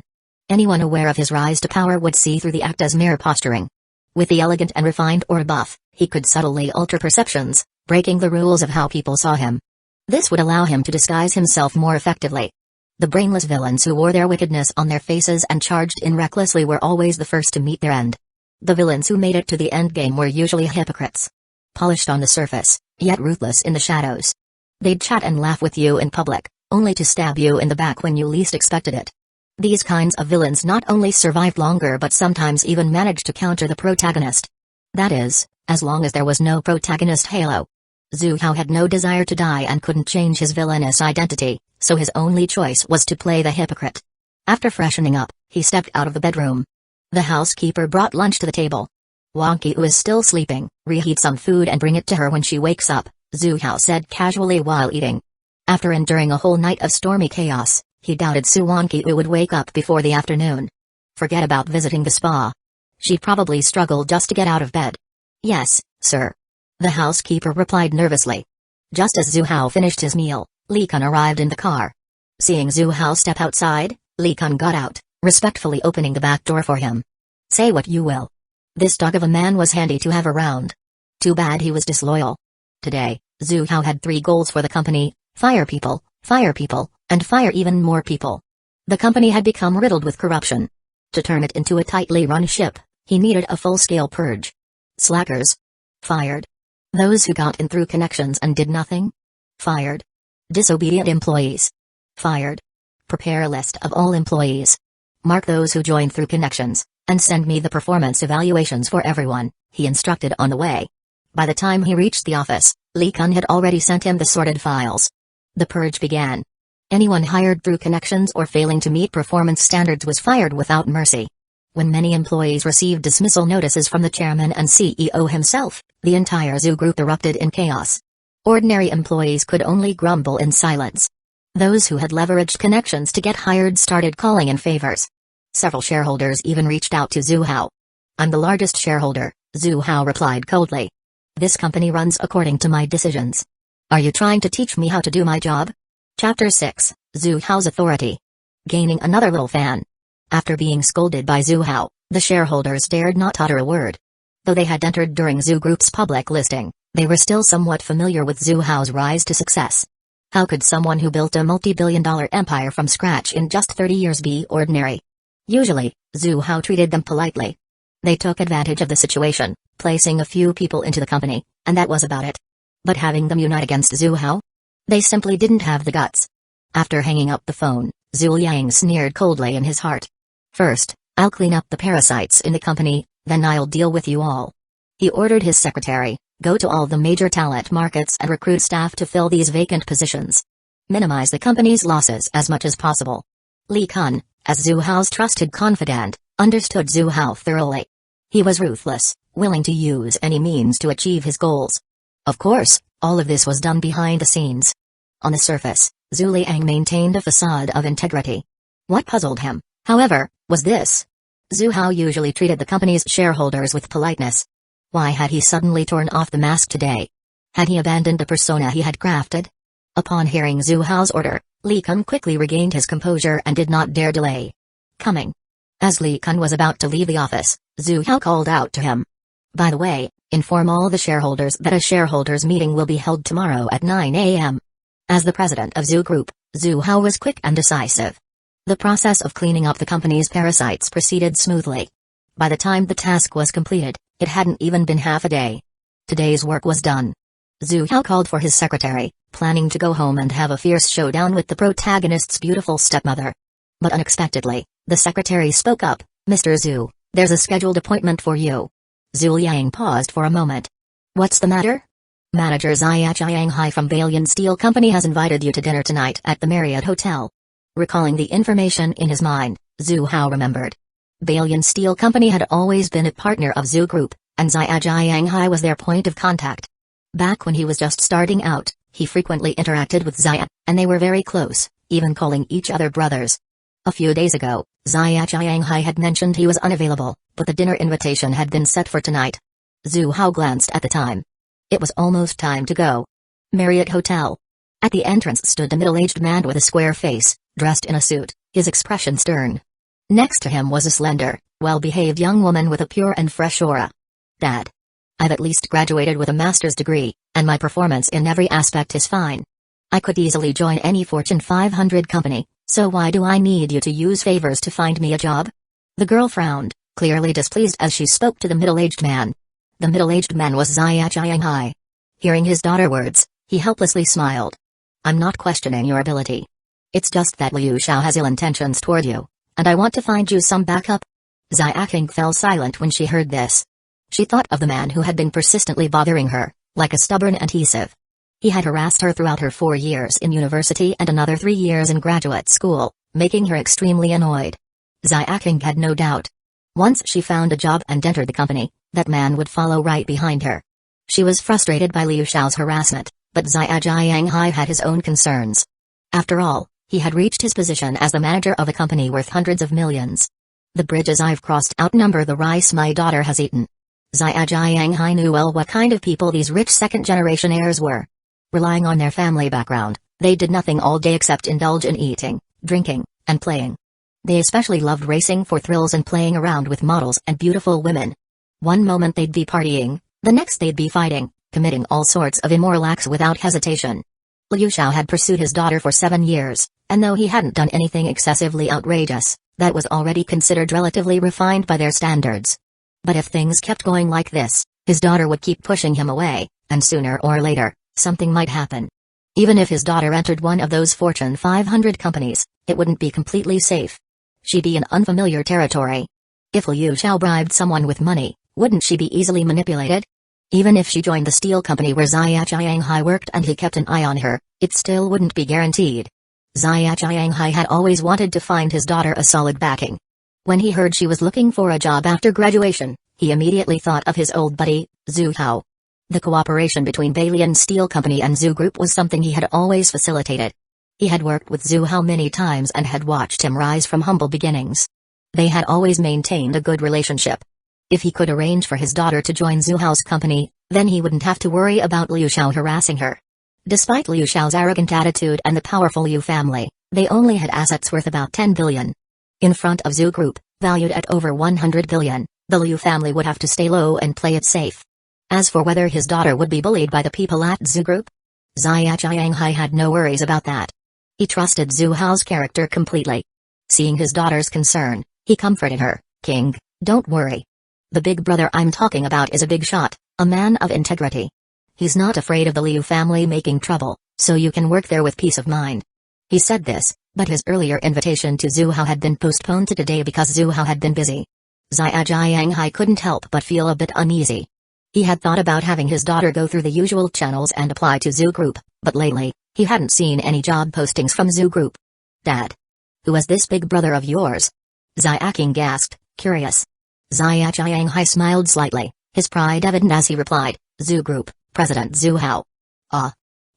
Anyone aware of his rise to power would see through the act as mere posturing. With the elegant and refined or buff, he could subtly alter perceptions, breaking the rules of how people saw him. This would allow him to disguise himself more effectively. The brainless villains who wore their wickedness on their faces and charged in recklessly were always the first to meet their end. The villains who made it to the endgame were usually hypocrites. Polished on the surface, yet ruthless in the shadows. They'd chat and laugh with you in public, only to stab you in the back when you least expected it. These kinds of villains not only survived longer but sometimes even managed to counter the protagonist. That is, as long as there was no protagonist halo. Zhu Hao had no desire to die and couldn't change his villainous identity, so his only choice was to play the hypocrite. After freshening up, he stepped out of the bedroom. The housekeeper brought lunch to the table. Wang, who is still sleeping, reheat some food and bring it to her when she wakes up, Zhu Hao said casually while eating. After enduring a whole night of stormy chaos, he doubted Wang would wake up before the afternoon. Forget about visiting the spa. She probably struggled just to get out of bed. Yes, sir. The housekeeper replied nervously. Just as Zhu Hao finished his meal, Li Kun arrived in the car. Seeing Zhu Hao step outside, Li Kun got out, respectfully opening the back door for him. Say what you will. This dog of a man was handy to have around. Too bad he was disloyal. Today, Zhu Hao had 3 goals for the company: fire people, and fire even more people. The company had become riddled with corruption. To turn it into a tightly run ship, he needed a full-scale purge. Slackers. Fired. Those who got in through connections and did nothing. Fired. Disobedient employees. Fired. Prepare a list of all employees. Mark those who joined through connections, and send me the performance evaluations for everyone, he instructed on the way. By the time he reached the office, Li Kun had already sent him the sorted files. The purge began. Anyone hired through connections or failing to meet performance standards was fired without mercy. When many employees received dismissal notices from the chairman and CEO himself, the entire Zhu group erupted in chaos. Ordinary employees could only grumble in silence. Those who had leveraged connections to get hired started calling in favors. Several shareholders even reached out to Zhu Hao. I'm the largest shareholder, Zhu Hao replied coldly. This company runs according to my decisions. Are you trying to teach me how to do my job? Chapter 6, Zhu Hao's Authority. Gaining another little fan. After being scolded by Zhu Hao, the shareholders dared not utter a word. Though they had entered during Zhu Group's public listing, they were still somewhat familiar with Zhu Hao's rise to success. How could someone who built a multi-billion-dollar empire from scratch in just 30 years be ordinary? Usually, Zhu Hao treated them politely. They took advantage of the situation, placing a few people into the company, and that was about it. But having them unite against Zhu Hao? They simply didn't have the guts. After hanging up the phone, Xuying sneered coldly in his heart. First, I'll clean up the parasites in the company, then I'll deal with you all. He ordered his secretary, go to all the major talent markets and recruit staff to fill these vacant positions. Minimize the company's losses as much as possible. Li Kun, as Zhu Hao's trusted confidant, understood Zhu Hao thoroughly. He was ruthless, willing to use any means to achieve his goals. Of course, all of this was done behind the scenes. On the surface, Xuying maintained a facade of integrity. What puzzled him, however, was this. Zhu Hao usually treated the company's shareholders with politeness. Why had he suddenly torn off the mask today? Had he abandoned the persona he had crafted? Upon hearing Zhu Hao's order, Li Kun quickly regained his composure and did not dare delay. Coming. As Li Kun was about to leave the office, Zhu Hao called out to him. By the way, inform all the shareholders that a shareholders meeting will be held tomorrow at 9 a.m. As the president of Zhu Group, Zhu Hao was quick and decisive. The process of cleaning up the company's parasites proceeded smoothly. By the time the task was completed, it hadn't even been half a day. Today's work was done. Zhu Hao called for his secretary, planning to go home and have a fierce showdown with the protagonist's beautiful stepmother. But unexpectedly, the secretary spoke up, Mr. Zhu, there's a scheduled appointment for you. Xuying paused for a moment. What's the matter? Manager Xuying from Valiant Steel Company has invited you to dinner tonight at the Marriott Hotel. Recalling the information in his mind, Zhu Hao remembered. Balian Steel Company had always been a partner of Zhu Group, and Xuying was their point of contact. Back when he was just starting out, he frequently interacted with Xia, and they were very close, even calling each other brothers. A few days ago, Xuying had mentioned he was unavailable, but the dinner invitation had been set for tonight. Zhu Hao glanced at the time. It was almost time to go. Marriott Hotel. At the entrance stood a middle-aged man with a square face, dressed in a suit, his expression stern. Next to him was a slender, well-behaved young woman with a pure and fresh aura. Dad. I've at least graduated with a master's degree, and my performance in every aspect is fine. I could easily join any Fortune 500 company, so why do I need you to use favors to find me a job? The girl frowned, clearly displeased as she spoke to the middle-aged man. The middle-aged man was Xuying. Hearing his daughter's words, he helplessly smiled. I'm not questioning your ability. It's just that Liu Xiao has ill intentions toward you, and I want to find you some backup. Xuying fell silent when she heard this. She thought of the man who had been persistently bothering her, like a stubborn adhesive. He had harassed her throughout her 4 years in university and another 3 years in graduate school, making her extremely annoyed. Xuying had no doubt. Once she found a job and entered the company, that man would follow right behind her. She was frustrated by Liu Xiao's harassment, but Xuying had his own concerns. After all, he had reached his position as the manager of a company worth hundreds of millions. The bridges I've crossed outnumber the rice my daughter has eaten. Xuying knew well what kind of people these rich second-generation heirs were. Relying on their family background, they did nothing all day except indulge in eating, drinking, and playing. They especially loved racing for thrills and playing around with models and beautiful women. One moment they'd be partying, the next they'd be fighting, committing all sorts of immoral acts without hesitation. Liu Xiao had pursued his daughter for 7 years, and though he hadn't done anything excessively outrageous, that was already considered relatively refined by their standards. But if things kept going like this, his daughter would keep pushing him away, and sooner or later, something might happen. Even if his daughter entered one of those Fortune 500 companies, it wouldn't be completely safe. She'd be in unfamiliar territory. If Liu Xiao bribed someone with money, wouldn't she be easily manipulated? Even if she joined the steel company where Xuying worked and he kept an eye on her, it still wouldn't be guaranteed. Xuying had always wanted to find his daughter a solid backing. When he heard she was looking for a job after graduation, he immediately thought of his old buddy, Zhu Hao. The cooperation between Balian Steel Company and Zhu Group was something he had always facilitated. He had worked with Zhu Hao many times and had watched him rise from humble beginnings. They had always maintained a good relationship. If he could arrange for his daughter to join Zhu Hao's company, then he wouldn't have to worry about Liu Xiao harassing her. Despite Liu Xiao's arrogant attitude and the powerful Liu family, they only had assets worth about 10 billion. In front of Zhu Group, valued at over 100 billion, the Liu family would have to stay low and play it safe. As for whether his daughter would be bullied by the people at Zhu Group, Xuying had no worries about that. He trusted Zhu Hao's character completely. Seeing his daughter's concern, he comforted her. King, don't worry. The big brother I'm talking about is a big shot, a man of integrity. He's not afraid of the Liu family making trouble, so you can work there with peace of mind. He said this, but his earlier invitation to Zhu Hao had been postponed to today because Zhu Hao had been busy. Xuying couldn't help but feel a bit uneasy. He had thought about having his daughter go through the usual channels and apply to Zhu Group, but lately, he hadn't seen any job postings from Zhu Group. Dad. Who is this big brother of yours? Xuying gasped, curious. Xuying smiled slightly, his pride evident as he replied, Zhu Group, President Zhu Hao. Ah.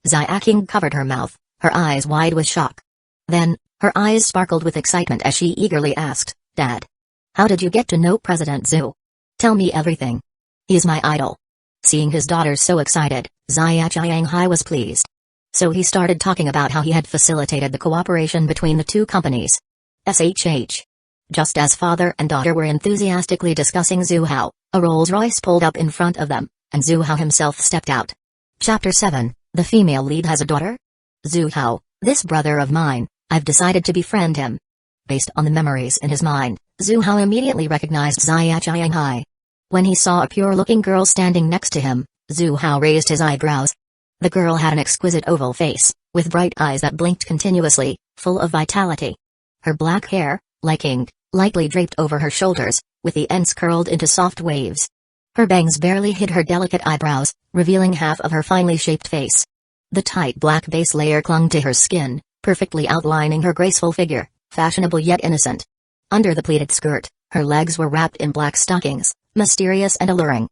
Xuying covered her mouth, her eyes wide with shock. Then, her eyes sparkled with excitement as she eagerly asked, Dad. How did you get to know President Zhu? Tell me everything. He's my idol. Seeing his daughter so excited, Xuying was pleased. So he started talking about how he had facilitated the cooperation between the two companies. SHH. Just as father and daughter were enthusiastically discussing Zhu Hao, a Rolls-Royce pulled up in front of them, and Zhu Hao himself stepped out. Chapter 7, The Female Lead Has a Daughter? Zhu Hao, this brother of mine, I've decided to befriend him. Based on the memories in his mind, Zhu Hao immediately recognized Xuying. When he saw a pure-looking girl standing next to him, Zhu Hao raised his eyebrows. The girl had an exquisite oval face, with bright eyes that blinked continuously, full of vitality. Her black hair, like ink, lightly draped over her shoulders, with the ends curled into soft waves. Her bangs barely hid her delicate eyebrows, revealing half of her finely shaped face. The tight black base layer clung to her skin, perfectly outlining her graceful figure, fashionable yet innocent. Under the pleated skirt, Her legs were wrapped in black stockings, mysterious and alluring.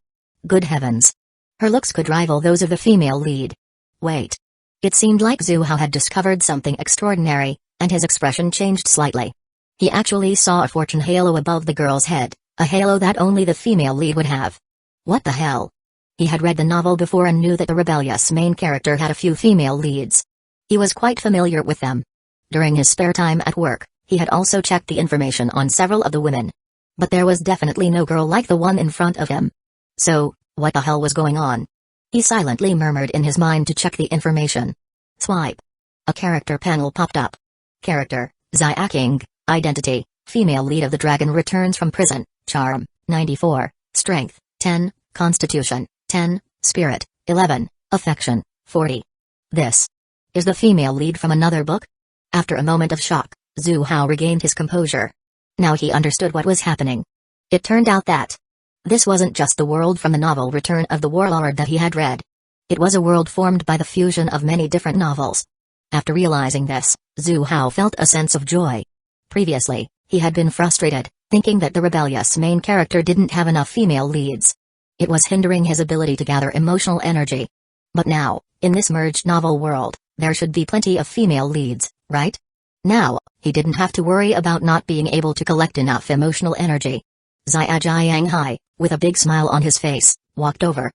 Good heavens. Her looks could rival those of the female lead. Wait. It seemed like Zhu Hao had discovered something extraordinary, and his expression changed slightly. He actually saw a fortune halo above the girl's head, a halo that only the female lead would have. What the hell? He had read the novel before and knew that the rebellious main character had a few female leads. He was quite familiar with them. During his spare time at work, he had also checked the information on several of the women. But there was definitely no girl like the one in front of him. So, what the hell was going on? He silently murmured in his mind to check the information. Swipe. A character panel popped up. Character, Xuying, identity, female lead of the dragon returns from prison, charm, 94, strength, 10, constitution, 10, spirit, 11, affection, 40. This is the female lead from another book? After a moment of shock, Zhu Hao regained his composure. Now he understood what was happening. It turned out that this wasn't just the world from the novel Return of the Warlord that he had read. It was a world formed by the fusion of many different novels. After realizing this, Zhu Hao felt a sense of joy. Previously, he had been frustrated, thinking that the rebellious main character didn't have enough female leads. It was hindering his ability to gather emotional energy. But now, in this merged novel world, there should be plenty of female leads, right? Now, he didn't have to worry about not being able to collect enough emotional energy. Xuying, with a big smile on his face, walked over.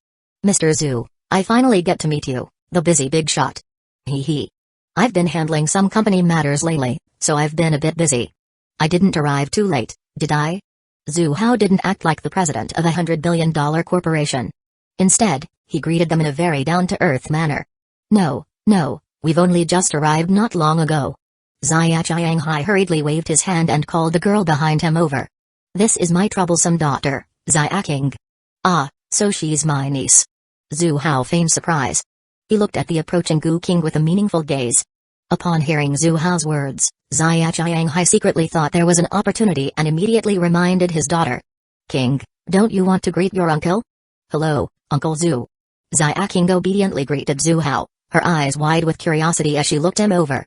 Mr. Zhu, I finally get to meet you, the busy big shot. Hee. I've been handling some company matters lately, so I've been a bit busy. I didn't arrive too late, did I? Zhu Hao didn't act like the president of $100 billion corporation. Instead, he greeted them in a very down-to-earth manner. No, we've only just arrived not long ago. Xuying hurriedly waved his hand and called the girl behind him over. This is my troublesome daughter, Xuying. Ah, so she's my niece. Zhu Hao feigned surprise. He looked at the approaching Gu King with a meaningful gaze. Upon hearing Zhu Hao's words, Xuying secretly thought there was an opportunity and immediately reminded his daughter. King, don't you want to greet your uncle? Hello, Uncle Zhu. Xuying obediently greeted Zhu Hao, her eyes wide with curiosity as she looked him over.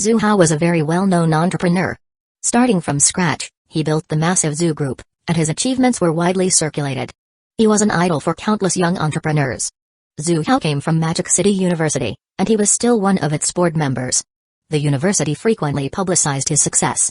Zhu Hao was a very well-known entrepreneur. Starting from scratch, he built the massive Zhu Group, and his achievements were widely circulated. He was an idol for countless young entrepreneurs. Zhu Hao came from Magic City University, and he was still one of its board members. The university frequently publicized his success.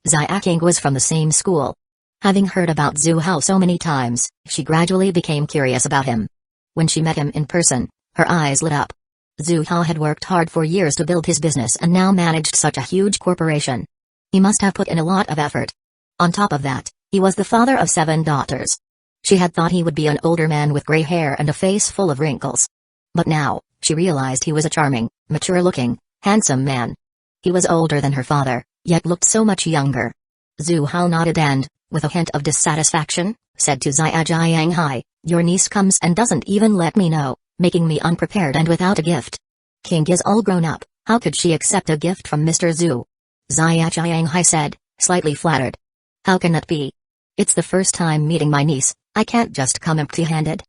Xuying was from the same school. Having heard about Zhu Hao so many times, she gradually became curious about him. When she met him in person, her eyes lit up. Zhu Hao had worked hard for years to build his business and now managed such a huge corporation. He must have put in a lot of effort. On top of that, he was the father of 7 daughters. She had thought he would be an older man with gray hair and a face full of wrinkles. But now, she realized he was a charming, mature-looking, handsome man. He was older than her father, yet looked so much younger. Zhu Hao nodded and, with a hint of dissatisfaction, said to Xuying, your niece comes and doesn't even let me know, making me unprepared and without a gift. King is all grown up, how could she accept a gift from Mr. Zhu? Xuying said, slightly flattered. How can that be? It's the first time meeting my niece, I can't just come empty-handed.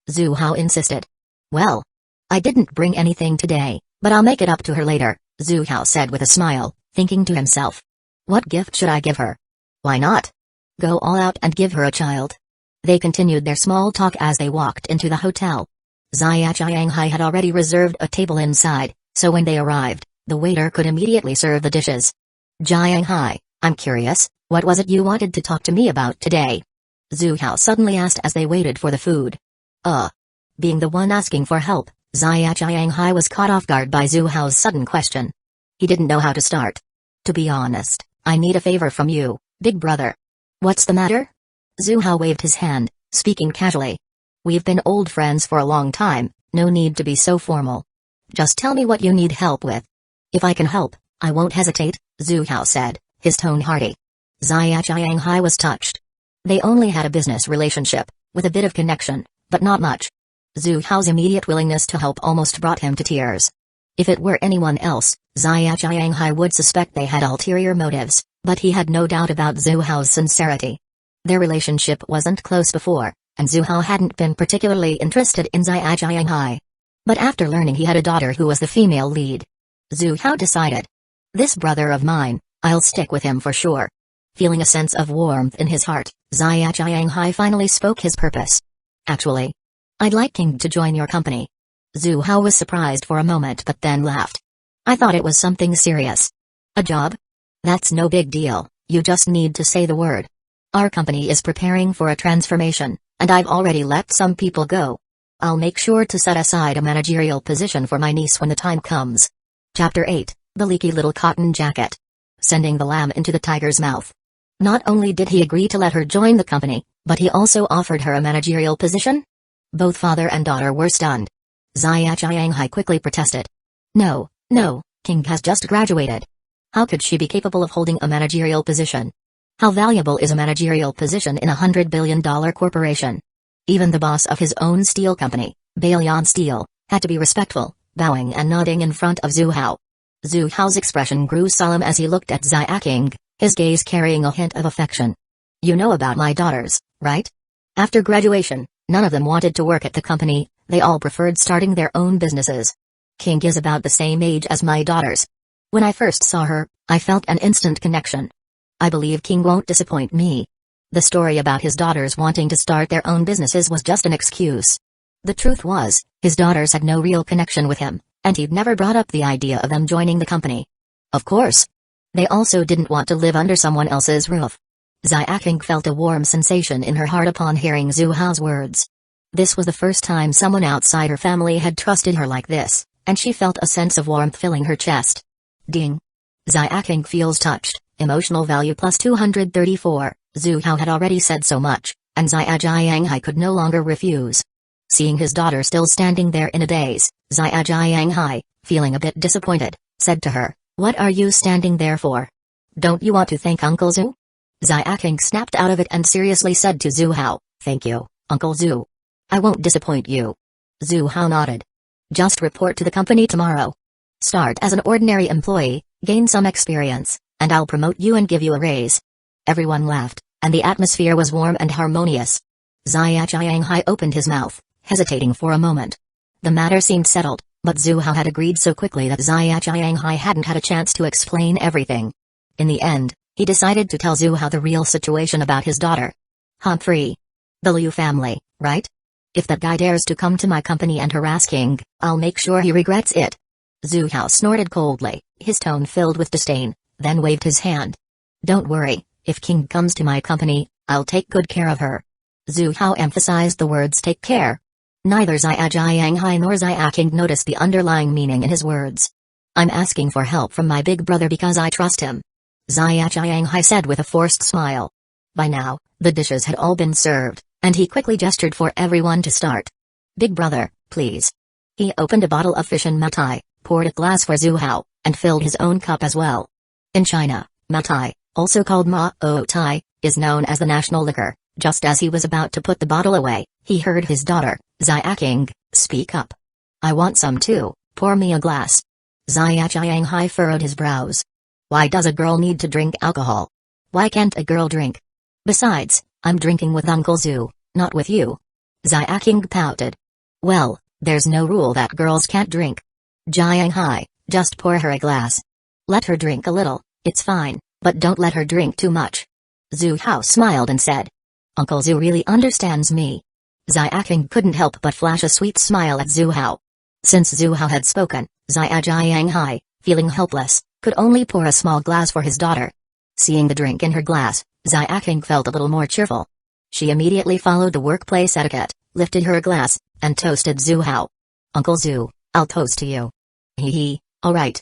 Zhu Hao insisted. Well, I didn't bring anything today, but I'll make it up to her later, Zhu Hao said with a smile, thinking to himself. What gift should I give her? Why not? Go all out and give her a child. They continued their small talk as they walked into the hotel. Xuying had already reserved a table inside, so when they arrived, the waiter could immediately serve the dishes. Xuying, I'm curious, what was it you wanted to talk to me about today? Zhu Hao suddenly asked as they waited for the food. Being the one asking for help, Xuying was caught off guard by Zhu Hao's sudden question. He didn't know how to start. To be honest, I need a favor from you, big brother. What's the matter? Zhu Hao waved his hand, speaking casually. We've been old friends for a long time, no need to be so formal. Just tell me what you need help with. If I can help, I won't hesitate, Zhu Hao said, his tone hearty. Xuying was touched. They only had a business relationship, with a bit of connection, but not much. Zhu Hao's immediate willingness to help almost brought him to tears. If it were anyone else, Xuying would suspect they had ulterior motives, but he had no doubt about Zhu Hao's sincerity. Their relationship wasn't close before, and Zhu Hao hadn't been particularly interested in Xuying. But after learning he had a daughter who was the female lead, Zhu Hao decided. This brother of mine, I'll stick with him for sure. Feeling a sense of warmth in his heart, Xuying finally spoke his purpose. Actually, I'd like King to join your company. Zhu Hao was surprised for a moment but then laughed. I thought it was something serious. A job? That's no big deal, you just need to say the word. Our company is preparing for a transformation, and I've already let some people go. I'll make sure to set aside a managerial position for my niece when the time comes. Chapter 8, The Leaky Little Cotton Jacket. Sending the lamb into the tiger's mouth. Not only did he agree to let her join the company, but he also offered her a managerial position? Both father and daughter were stunned. Xuying quickly protested. No, King has just graduated. How could she be capable of holding a managerial position? How valuable is a managerial position in $100 billion corporation? Even the boss of his own steel company, Bailion Steel, had to be respectful, bowing and nodding in front of Zhu Hao. Zhu Hao's expression grew solemn as he looked at Xuying, his gaze carrying a hint of affection. You know about my daughters, right? After graduation, none of them wanted to work at the company, they all preferred starting their own businesses. King is about the same age as my daughters. When I first saw her, I felt an instant connection. I believe King won't disappoint me. The story about his daughters wanting to start their own businesses was just an excuse. The truth was, his daughters had no real connection with him, and he'd never brought up the idea of them joining the company. Of course. They also didn't want to live under someone else's roof. Xuying felt a warm sensation in her heart upon hearing Zhu Hao's words. This was the first time someone outside her family had trusted her like this, and she felt a sense of warmth filling her chest. Ding. Xuying feels touched, emotional value plus 234, Zhu Hao had already said so much, and Xuying could no longer refuse. Seeing his daughter still standing there in a daze, Xuying, feeling a bit disappointed, said to her, What are you standing there for? Don't you want to thank Uncle Zhu? Xuying snapped out of it and seriously said to Zhu Hao, Thank you, Uncle Zhu. I won't disappoint you. Zhu Hao nodded. Just report to the company tomorrow. Start as an ordinary employee, gain some experience, and I'll promote you and give you a raise. Everyone laughed, and the atmosphere was warm and harmonious. Xuying opened his mouth, hesitating for a moment. The matter seemed settled, but Zhu Hao had agreed so quickly that Xuying hadn't had a chance to explain everything. In the end, he decided to tell Zhu Hao the real situation about his daughter. Humphrey. The Liu family, right? If that guy dares to come to my company and harass King, I'll make sure he regrets it. Zhu Hao snorted coldly, his tone filled with disdain, then waved his hand. Don't worry, if King comes to my company, I'll take good care of her. Zhu Hao emphasized the words take care. Neither Xuying nor Xuying noticed the underlying meaning in his words. I'm asking for help from my big brother because I trust him. Xuying said with a forced smile. By now, the dishes had all been served, and he quickly gestured for everyone to start. Big brother, please. He opened a bottle of fish and matai, poured a glass for Zhu Hao, and filled his own cup as well. In China, matai, also called ma-o-tai, is known as the national liquor. Just as he was about to put the bottle away, he heard his daughter, Xuying, speak up. I want some too, pour me a glass. Xuying furrowed his brows. Why does a girl need to drink alcohol? Why can't a girl drink? Besides, I'm drinking with Uncle Zhu, not with you. Xuying pouted. Well, there's no rule that girls can't drink. Xuying, just pour her a glass. Let her drink a little, it's fine, but don't let her drink too much. Zhu Hao smiled and said. Uncle Zhu really understands me. Xuying couldn't help but flash a sweet smile at Zhu Hao. Since Zhu Hao had spoken, Xuying, feeling helpless, could only pour a small glass for his daughter. Seeing the drink in her glass, Xuying felt a little more cheerful. She immediately followed the workplace etiquette, lifted her glass, and toasted Zhu Hao. Uncle Zhu, I'll toast to you. Hee, alright.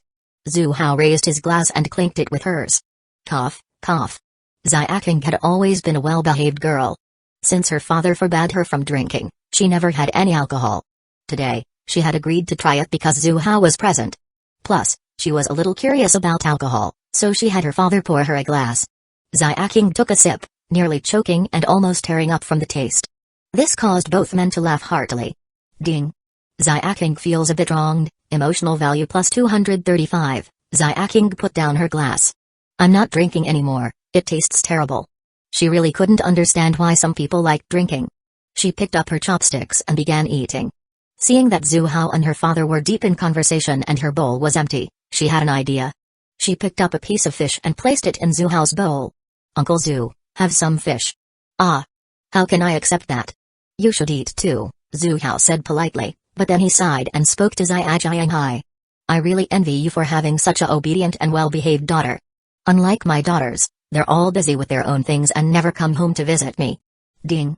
Zhu Hao raised his glass and clinked it with hers. Cough, cough. Xuying had always been a well-behaved girl. Since her father forbade her from drinking, she never had any alcohol. Today, she had agreed to try it because Zhu Hao was present. Plus, she was a little curious about alcohol, so she had her father pour her a glass. Xuying took a sip, nearly choking and almost tearing up from the taste. This caused both men to laugh heartily. Ding. Xuying feels a bit wronged, emotional value plus 235, Xuying put down her glass. I'm not drinking anymore, it tastes terrible. She really couldn't understand why some people liked drinking. She picked up her chopsticks and began eating. Seeing that Zhu Hao and her father were deep in conversation and her bowl was empty, she had an idea. She picked up a piece of fish and placed it in Zhu Hao's bowl. Uncle Zhu, have some fish. Ah. How can I accept that? You should eat too, Zhu Hao said politely, but then he sighed and spoke to Xuying. I really envy you for having such a obedient and well-behaved daughter. Unlike my daughters, they're all busy with their own things and never come home to visit me. Ding.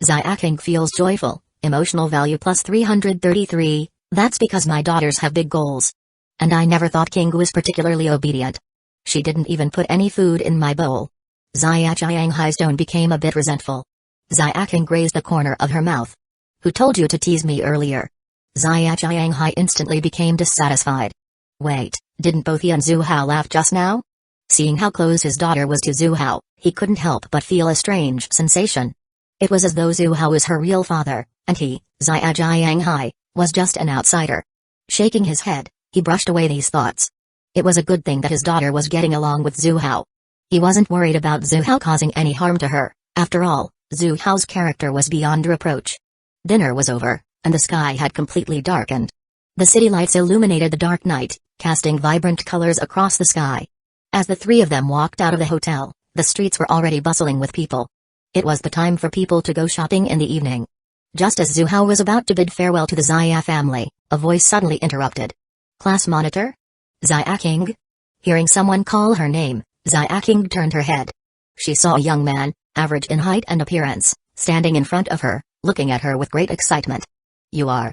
Xuying feels joyful, emotional value plus 333, that's because my daughters have big goals. And I never thought King was particularly obedient. She didn't even put any food in my bowl. Xuying's tone became a bit resentful. Xuying grazed the corner of her mouth. Who told you to tease me earlier? Xuying instantly became dissatisfied. Wait, didn't both he and Zhu Hao laugh just now? Seeing how close his daughter was to Zhu Hao, he couldn't help but feel a strange sensation. It was as though Zhu Hao was her real father, and he, Xuying, was just an outsider. Shaking his head, he brushed away these thoughts. It was a good thing that his daughter was getting along with Zhu Hao. He wasn't worried about Zhu Hao causing any harm to her. After all, Zhu Hao's character was beyond reproach. Dinner was over, and the sky had completely darkened. The city lights illuminated the dark night, casting vibrant colors across the sky. As the three of them walked out of the hotel, the streets were already bustling with people. It was the time for people to go shopping in the evening. Just as Zhu Hao was about to bid farewell to the Xia family, a voice suddenly interrupted. Class monitor? Xuying? Hearing someone call her name, Xuying turned her head. She saw a young man, average in height and appearance, standing in front of her, looking at her with great excitement. You are?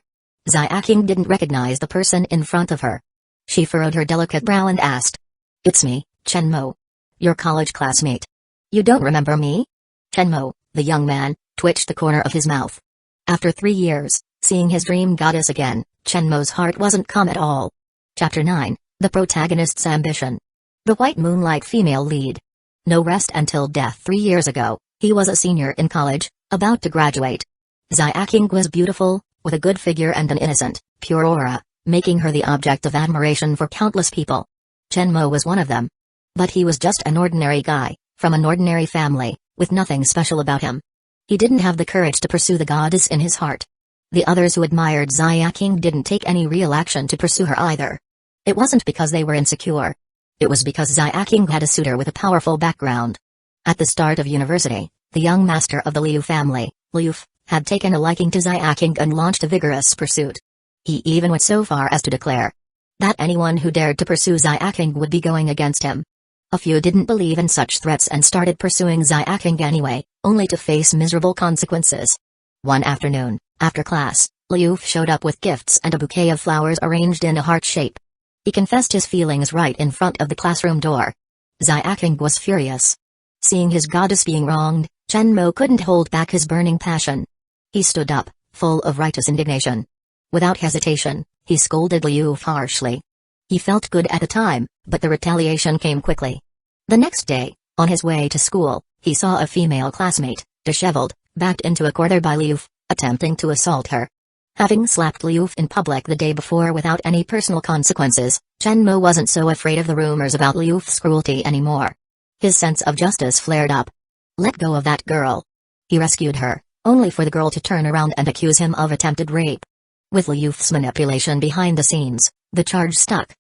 Xuying didn't recognize the person in front of her. She furrowed her delicate brow and asked. It's me, Chenmo. Your college classmate. You don't remember me? Chenmo, the young man, twitched the corner of his mouth. After 3 years, seeing his dream goddess again, Chenmo's heart wasn't calm at all. Chapter 9, The Protagonist's Ambition. The White Moonlight female lead. No rest until death 3 years ago, he was a senior in college, about to graduate. Xuying was beautiful, with a good figure and an innocent, pure aura, making her the object of admiration for countless people. Chenmo was one of them. But he was just an ordinary guy, from an ordinary family, with nothing special about him. He didn't have the courage to pursue the goddess in his heart. The others who admired Xuying didn't take any real action to pursue her either. It wasn't because they were insecure. It was because Xuying had a suitor with a powerful background. At the start of university, the young master of the Liu family, Liu, had taken a liking to Xuying and launched a vigorous pursuit. He even went so far as to declare that anyone who dared to pursue Xuying would be going against him. A few didn't believe in such threats and started pursuing Xuying anyway, only to face miserable consequences. One afternoon, after class, Liu showed up with gifts and a bouquet of flowers arranged in a heart shape. He confessed his feelings right in front of the classroom door. Xuying was furious. Seeing his goddess being wronged, Chenmo couldn't hold back his burning passion. He stood up, full of righteous indignation. Without hesitation, he scolded Liu harshly. He felt good at the time, but the retaliation came quickly. The next day, on his way to school, he saw a female classmate, disheveled, backed into a corner by Liu, attempting to assault her. Having slapped Liu in public the day before without any personal consequences, Chenmo wasn't so afraid of the rumors about Liu's cruelty anymore. His sense of justice flared up. Let go of that girl. He rescued her, only for the girl to turn around and accuse him of attempted rape. With Liu's manipulation behind the scenes, the charge stuck.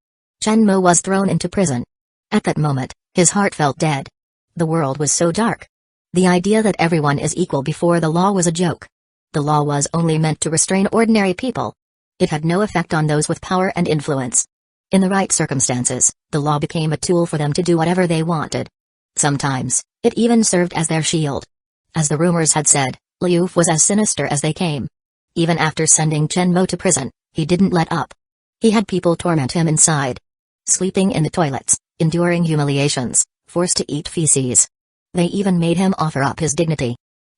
Chenmo was thrown into prison. At that moment, his heart felt dead. The world was so dark. The idea that everyone is equal before the law was a joke. The law was only meant to restrain ordinary people. It had no effect on those with power and influence. In the right circumstances, the law became a tool for them to do whatever they wanted. Sometimes, it even served as their shield. As the rumors had said, Liu was as sinister as they came. Even after sending Chenmo to prison, he didn't let up. He had people torment him inside. Sleeping in the toilets, enduring humiliations, forced to eat feces. They even made him offer up his dignity.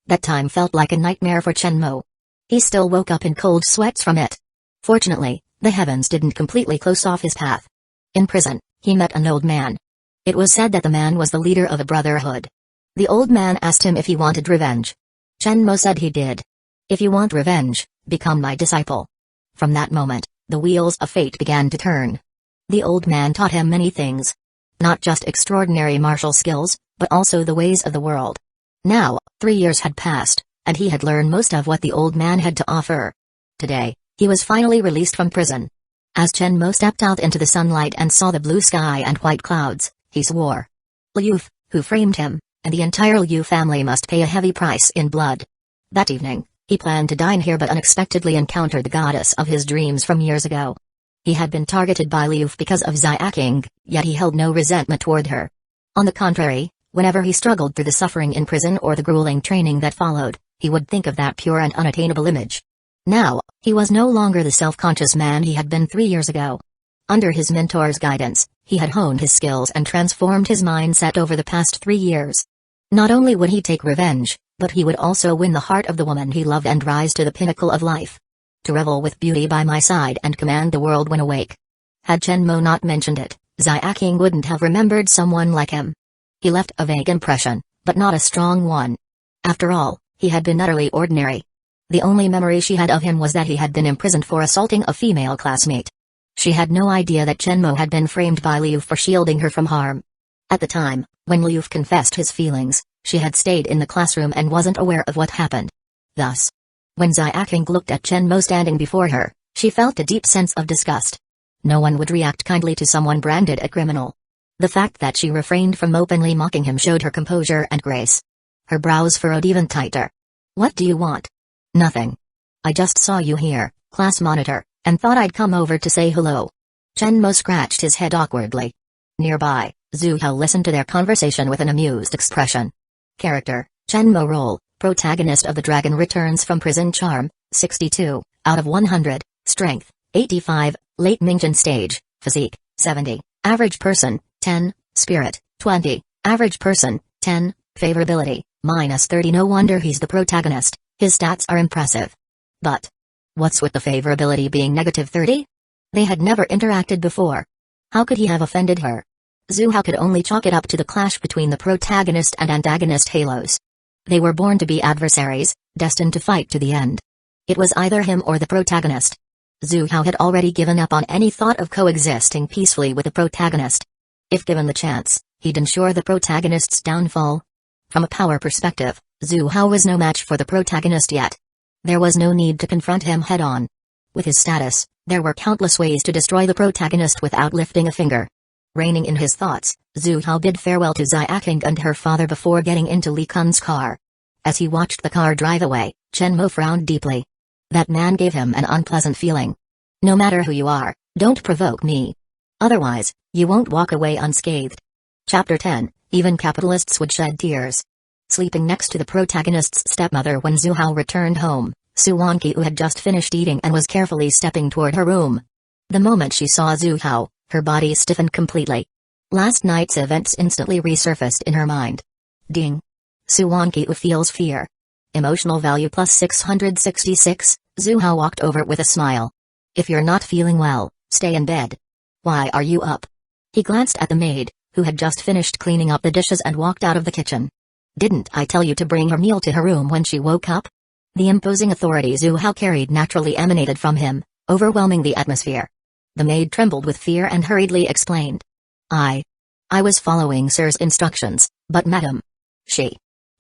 That time felt like a nightmare for Chenmo. He still woke up in cold sweats from it. Fortunately, the heavens didn't completely close off his path. In prison, he met an old man. It was said that the man was the leader of a brotherhood. The old man asked him if he wanted revenge. Chenmo said he did. If you want revenge, become my disciple. From that moment, the wheels of fate began to turn. The old man taught him many things. Not just extraordinary martial skills, but also the ways of the world. Now, 3 years had passed, and he had learned most of what the old man had to offer. Today, he was finally released from prison. As Chenmo stepped out into the sunlight and saw the blue sky and white clouds, he swore. Liu, who framed him, and the entire Liu family must pay a heavy price in blood. That evening, he planned to dine here but unexpectedly encountered the goddess of his dreams from years ago. He had been targeted by Liu because of Xuying, yet he held no resentment toward her. On the contrary, whenever he struggled through the suffering in prison or the grueling training that followed, he would think of that pure and unattainable image. Now, he was no longer the self-conscious man he had been 3 years ago. Under his mentor's guidance, he had honed his skills and transformed his mindset over the past 3 years. Not only would he take revenge, but he would also win the heart of the woman he loved and rise to the pinnacle of life. To revel with beauty by my side and command the world when awake. Had Shenmue not mentioned it, Xuying wouldn't have remembered someone like him. He left a vague impression, but not a strong one. After all, he had been utterly ordinary. The only memory she had of him was that he had been imprisoned for assaulting a female classmate. She had no idea that Shenmue had been framed by Liu for shielding her from harm. At the time, when Liu confessed his feelings, she had stayed in the classroom and wasn't aware of what happened. Thus, when Xuying looked at Shenmue standing before her, she felt a deep sense of disgust. No one would react kindly to someone branded a criminal. The fact that she refrained from openly mocking him showed her composure and grace. Her brows furrowed even tighter. "What do you want?" "Nothing. I just saw you here, class monitor, and thought I'd come over to say hello." Shenmue scratched his head awkwardly. Nearby, Xuying listened to their conversation with an amused expression. Character, Shenmue role, Protagonist of the Dragon returns from prison. Charm, 62, out of 100, Strength, 85, Late Mingyan stage, Physique, 70, Average person, 10, Spirit, 20, Average person, 10, Favorability, -30. No wonder he's the protagonist, his stats are impressive. But what's with the favorability being -30? They had never interacted before. How could he have offended her? Xuying could only chalk it up to the clash between the protagonist and antagonist halos. They were born to be adversaries, destined to fight to the end. It was either him or the protagonist. Xuying had already given up on any thought of coexisting peacefully with the protagonist. If given the chance, he'd ensure the protagonist's downfall. From a power perspective, Xuying was no match for the protagonist yet. There was no need to confront him head-on. With his status, there were countless ways to destroy the protagonist without lifting a finger. Reining in his thoughts, Xuying bid farewell to Xuying and her father before getting into Li Kun's car. As he watched the car drive away, Shenmue frowned deeply. That man gave him an unpleasant feeling. No matter who you are, don't provoke me. Otherwise, you won't walk away unscathed. Chapter 10, even capitalists would shed tears. Sleeping next to the protagonist's stepmother when Xuying returned home, Suwankyu had just finished eating and was carefully stepping toward her room. The moment she saw Xuying, her body stiffened completely. Last night's events instantly resurfaced in her mind. Ding. Suwankyu feels fear. Emotional value plus 666, Xuying walked over with a smile. If you're not feeling well, stay in bed. Why are you up? He glanced at the maid, who had just finished cleaning up the dishes and walked out of the kitchen. Didn't I tell you to bring her meal to her room when she woke up? The imposing authority Xuying carried naturally emanated from him, overwhelming the atmosphere. The maid trembled with fear and hurriedly explained. I was following sir's instructions, but madam.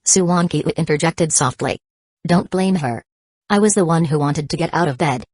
Suwankyu interjected softly. Don't blame her. I was the one who wanted to get out of bed.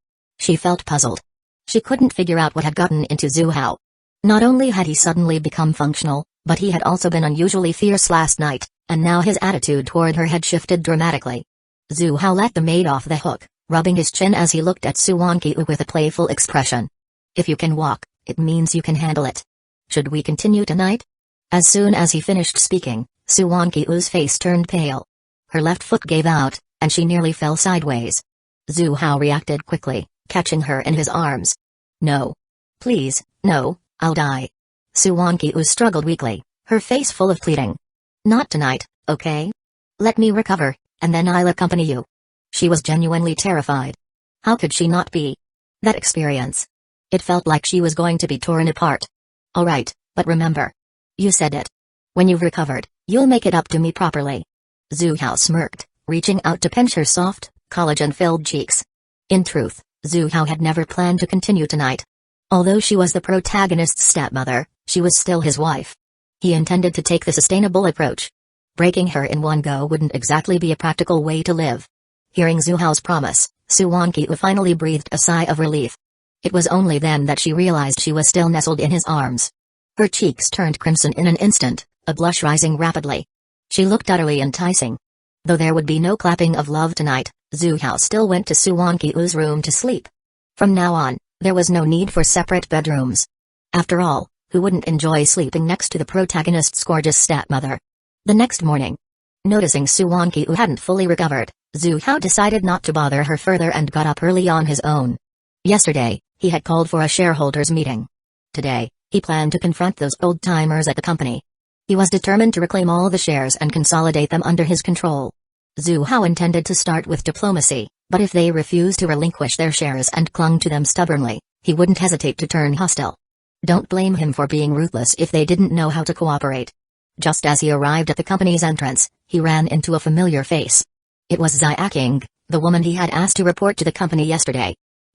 She felt puzzled. She couldn't figure out what had gotten into Xuying. Not only had he suddenly become functional, but he had also been unusually fierce last night, and now his attitude toward her had shifted dramatically. Xuying let the maid off the hook, rubbing his chin as he looked at Suwankyu with a playful expression. If you can walk, it means you can handle it. Should we continue tonight? As soon as he finished speaking, Suwankyu's face turned pale. Her left foot gave out, and she nearly fell sideways. Xuying reacted quickly, catching her in his arms. No. Please, no, I'll die. Suwankyu struggled weakly, her face full of pleading. Not tonight, okay? Let me recover, and then I'll accompany you. She was genuinely terrified. How could she not be? That experience. It felt like she was going to be torn apart. All right, but remember. You said it. When you've recovered, you'll make it up to me properly. Xuying smirked, reaching out to pinch her soft, collagen-filled cheeks. In truth, Xuying had never planned to continue tonight. Although she was the protagonist's stepmother, she was still his wife. He intended to take the sustainable approach. Breaking her in one go wouldn't exactly be a practical way to live. Hearing Xuying's promise, Suwankyu finally breathed a sigh of relief. It was only then that she realized she was still nestled in his arms. Her cheeks turned crimson in an instant, a blush rising rapidly. She looked utterly enticing. Though there would be no clapping of love tonight, Zhu Hao still went to Su Wanqiu's room to sleep. From now on, there was no need for separate bedrooms. After all, who wouldn't enjoy sleeping next to the protagonist's gorgeous stepmother? The next morning, noticing Su Wanqiu hadn't fully recovered, Zhu Hao decided not to bother her further and got up early on his own. Yesterday, he had called for a shareholders' meeting. Today, he planned to confront those old-timers at the company. He was determined to reclaim all the shares and consolidate them under his control. Zhu Hao intended to start with diplomacy, but if they refused to relinquish their shares and clung to them stubbornly, he wouldn't hesitate to turn hostile. Don't blame him for being ruthless if they didn't know how to cooperate. Just as he arrived at the company's entrance, he ran into a familiar face. It was Xuying, the woman he had asked to report to the company yesterday.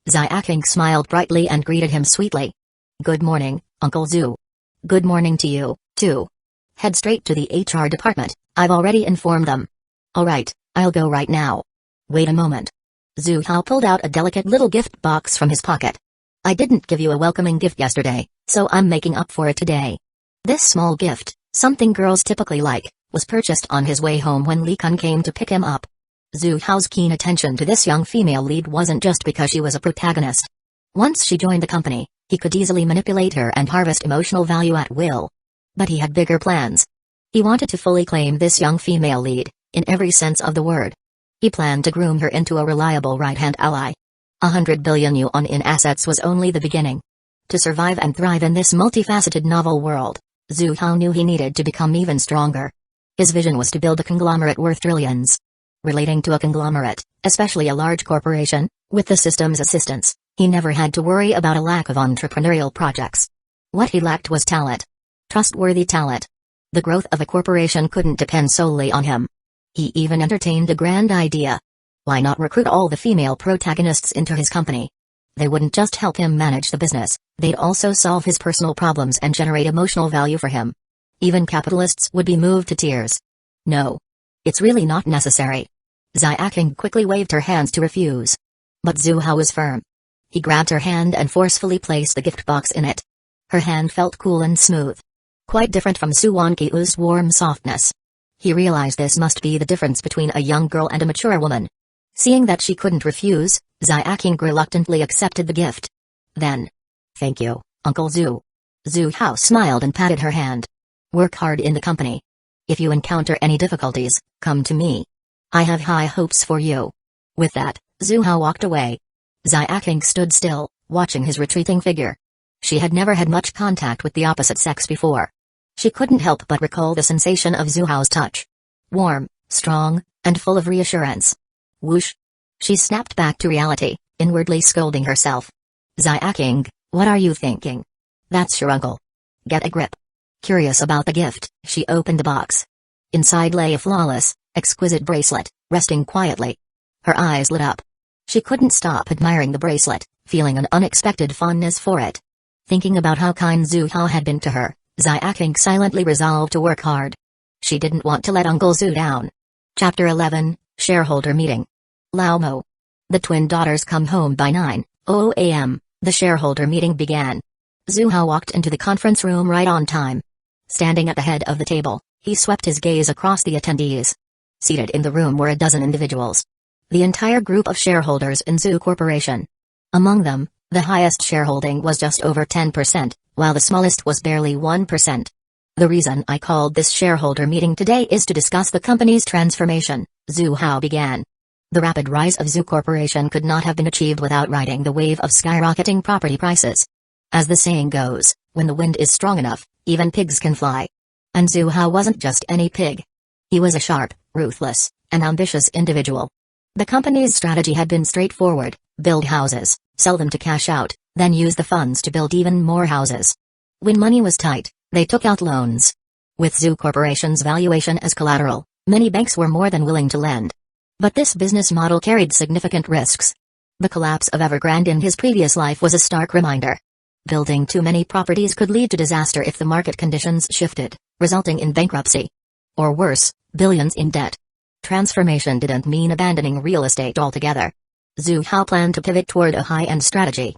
Xuying smiled brightly and greeted him sweetly. "Good morning, Uncle Zhu." "Good morning to you, too. Head straight to the HR department, I've already informed them." "Alright, I'll go right now." "Wait a moment." Zhu Hao pulled out a delicate little gift box from his pocket. "I didn't give you a welcoming gift yesterday, so I'm making up for it today." This small gift, something girls typically like, was purchased on his way home when Li Kun came to pick him up. Zhu Hao's keen attention to this young female lead wasn't just because she was a protagonist. Once she joined the company, he could easily manipulate her and harvest emotional value at will. But he had bigger plans. He wanted to fully claim this young female lead, in every sense of the word. He planned to groom her into a reliable right-hand ally. 100 billion yuan in assets was only the beginning. To survive and thrive in this multifaceted novel world, Zhu Hao knew he needed to become even stronger. His vision was to build a conglomerate worth trillions. Relating to a conglomerate, especially a large corporation, with the system's assistance, he never had to worry about a lack of entrepreneurial projects. What he lacked was talent. Trustworthy talent. The growth of a corporation couldn't depend solely on him. He even entertained a grand idea. Why not recruit all the female protagonists into his company? They wouldn't just help him manage the business, they'd also solve his personal problems and generate emotional value for him. Even capitalists would be moved to tears. "No. It's really not necessary." Xuying quickly waved her hands to refuse. But Zhu Hao was firm. He grabbed her hand and forcefully placed the gift box in it. Her hand felt cool and smooth. Quite different from Su Wanqiu's warm softness. He realized this must be the difference between a young girl and a mature woman. Seeing that she couldn't refuse, Xuying reluctantly accepted the gift. Then, "Thank you, Uncle Zhu." Zhu Hao smiled and patted her hand. "Work hard in the company. If you encounter any difficulties, come to me. I have high hopes for you." With that, Zhu Hao walked away. Xuying stood still, watching his retreating figure. She had never had much contact with the opposite sex before. She couldn't help but recall the sensation of Zhu Hao's touch. Warm, strong, and full of reassurance. Whoosh! She snapped back to reality, inwardly scolding herself. "Xuying, what are you thinking? That's your uncle. Get a grip." Curious about the gift, she opened the box. Inside lay a flawless, exquisite bracelet, resting quietly. Her eyes lit up. She couldn't stop admiring the bracelet, feeling an unexpected fondness for it. Thinking about how kind Zhu Hao had been to her, Xuying silently resolved to work hard. She didn't want to let Uncle Zhu down. Chapter 11, Shareholder Meeting. Lao Mo. The twin daughters come home by 9:00 a.m., the shareholder meeting began. Zhu Hao walked into the conference room right on time. Standing at the head of the table, he swept his gaze across the attendees. Seated in the room were a dozen individuals. The entire group of shareholders in Zhu Corporation. Among them, the highest shareholding was just over 10%, while the smallest was barely 1%. "The reason I called this shareholder meeting today is to discuss the company's transformation," Zhu Hao began. The rapid rise of Zhu Corporation could not have been achieved without riding the wave of skyrocketing property prices. As the saying goes, when the wind is strong enough, even pigs can fly. And Zhu Hao wasn't just any pig. He was a sharp, ruthless, and ambitious individual. The company's strategy had been straightforward: build houses, sell them to cash out, then use the funds to build even more houses. When money was tight, they took out loans. With Zhu Corporation's valuation as collateral, many banks were more than willing to lend. But this business model carried significant risks. The collapse of Evergrande in his previous life was a stark reminder. Building too many properties could lead to disaster if the market conditions shifted, resulting in bankruptcy. Or worse, billions in debt. Transformation didn't mean abandoning real estate altogether. Zhu Hao planned to pivot toward a high-end strategy.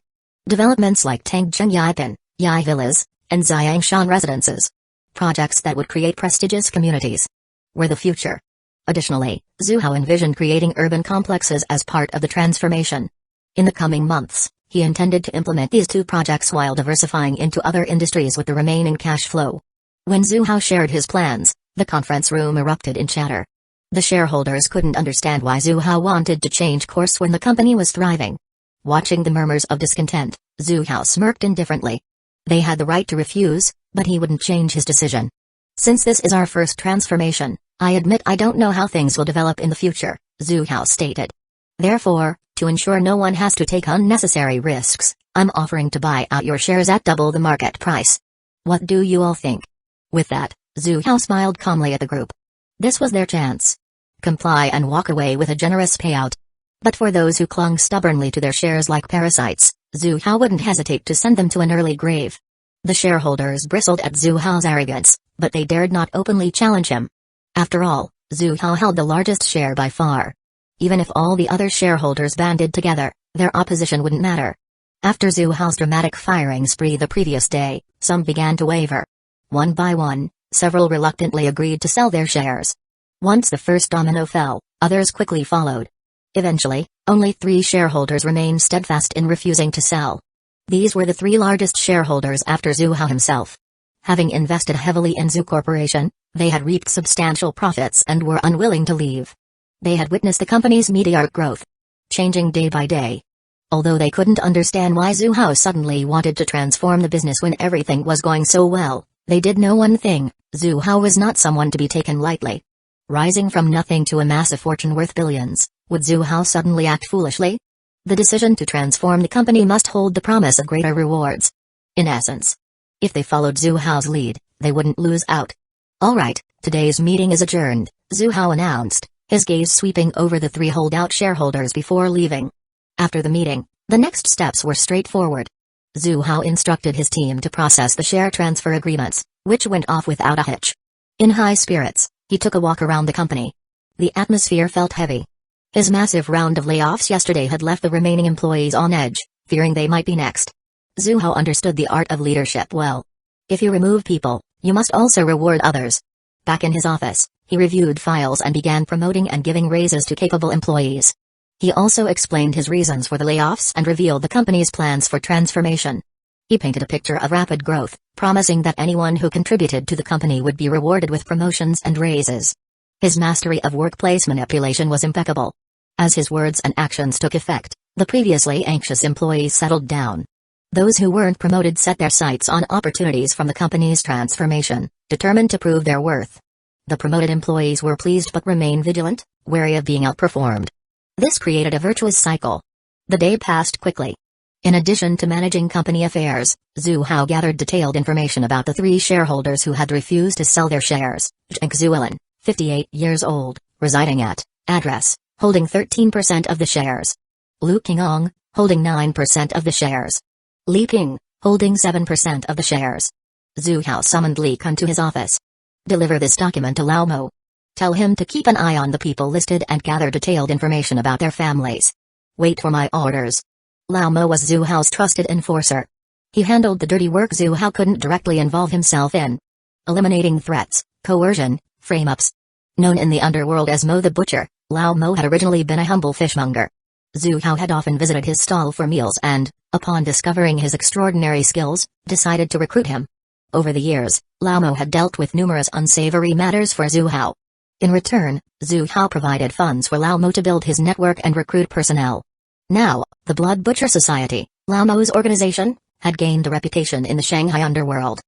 Developments like Tangcheng Yaipin, Yai Villas, and Xiangshan residences. Projects that would create prestigious communities. were the future. Additionally, Zhu Hao envisioned creating urban complexes as part of the transformation. In the coming months, he intended to implement these two projects while diversifying into other industries with the remaining cash flow. When Zhu Hao shared his plans, the conference room erupted in chatter. The shareholders couldn't understand why Zhu Hao wanted to change course when the company was thriving. Watching the murmurs of discontent, Zhu Hao smirked indifferently. They had the right to refuse, but he wouldn't change his decision. Since this is our first transformation, I admit I don't know how things will develop in the future, Zhu Hao stated. Therefore, to ensure no one has to take unnecessary risks, I'm offering to buy out your shares at double the market price. What do you all think? With that, Zhu Hao smiled calmly at the group. This was their chance. Comply and walk away with a generous payout. But for those who clung stubbornly to their shares like parasites, Zhu Hao wouldn't hesitate to send them to an early grave. The shareholders bristled at Zhu Hao's arrogance, but they dared not openly challenge him. After all, Zhu Hao held the largest share by far. Even if all the other shareholders banded together, their opposition wouldn't matter. After Zhu Hao's dramatic firing spree the previous day, some began to waver. One by one, several reluctantly agreed to sell their shares. Once the first domino fell, others quickly followed. Eventually, only 3 shareholders remained steadfast in refusing to sell. These were the 3 largest shareholders after Zhu Hao himself. Having invested heavily in Zhu Corporation, they had reaped substantial profits and were unwilling to leave. They had witnessed the company's meteoric growth, changing day by day. Although they couldn't understand why Zhu Hao suddenly wanted to transform the business when everything was going so well, they did know one thing: Zhu Hao was not someone to be taken lightly. Rising from nothing to a massive fortune worth billions, would Zhu Hao suddenly act foolishly? The decision to transform the company must hold the promise of greater rewards. In essence, if they followed Zhu Hao's lead, they wouldn't lose out. Alright, today's meeting is adjourned, Zhu Hao announced, his gaze sweeping over the 3 holdout shareholders before leaving. After the meeting, the next steps were straightforward. Zhu Hao instructed his team to process the share transfer agreements, which went off without a hitch. In high spirits, he took a walk around the company. The atmosphere felt heavy. His massive round of layoffs yesterday had left the remaining employees on edge, fearing they might be next. Zhu Hao understood the art of leadership well. If you remove people, you must also reward others. Back in his office, he reviewed files and began promoting and giving raises to capable employees. He also explained his reasons for the layoffs and revealed the company's plans for transformation. He painted a picture of rapid growth, promising that anyone who contributed to the company would be rewarded with promotions and raises. His mastery of workplace manipulation was impeccable. As his words and actions took effect, the previously anxious employees settled down. Those who weren't promoted set their sights on opportunities from the company's transformation, determined to prove their worth. The promoted employees were pleased but remained vigilant, wary of being outperformed. This created a virtuous cycle. The day passed quickly. In addition to managing company affairs, Zhu Hao gathered detailed information about the 3 shareholders who had refused to sell their shares. Xuying, 58 years old, residing at, address, holding 13% of the shares. Lu Qingong, holding 9% of the shares. Li Ping, holding 7% of the shares. Zhu Hao summoned Li Kun to his office. Deliver this document to Lao Mo. Tell him to keep an eye on the people listed and gather detailed information about their families. Wait for my orders. Lao Mo was Zhu Hao's trusted enforcer. He handled the dirty work Zhu Hao couldn't directly involve himself in. Eliminating threats, coercion, frame-ups. Known in the underworld as Mo the Butcher, Lao Mo had originally been a humble fishmonger. Zhu Hao had often visited his stall for meals and, upon discovering his extraordinary skills, decided to recruit him. Over the years, Lao Mo had dealt with numerous unsavory matters for Zhu Hao. In return, Zhu Hao provided funds for Lao Mo to build his network and recruit personnel. Now, the Blood Butcher Society, Lao Mo's organization, had gained a reputation in the Shanghai underworld.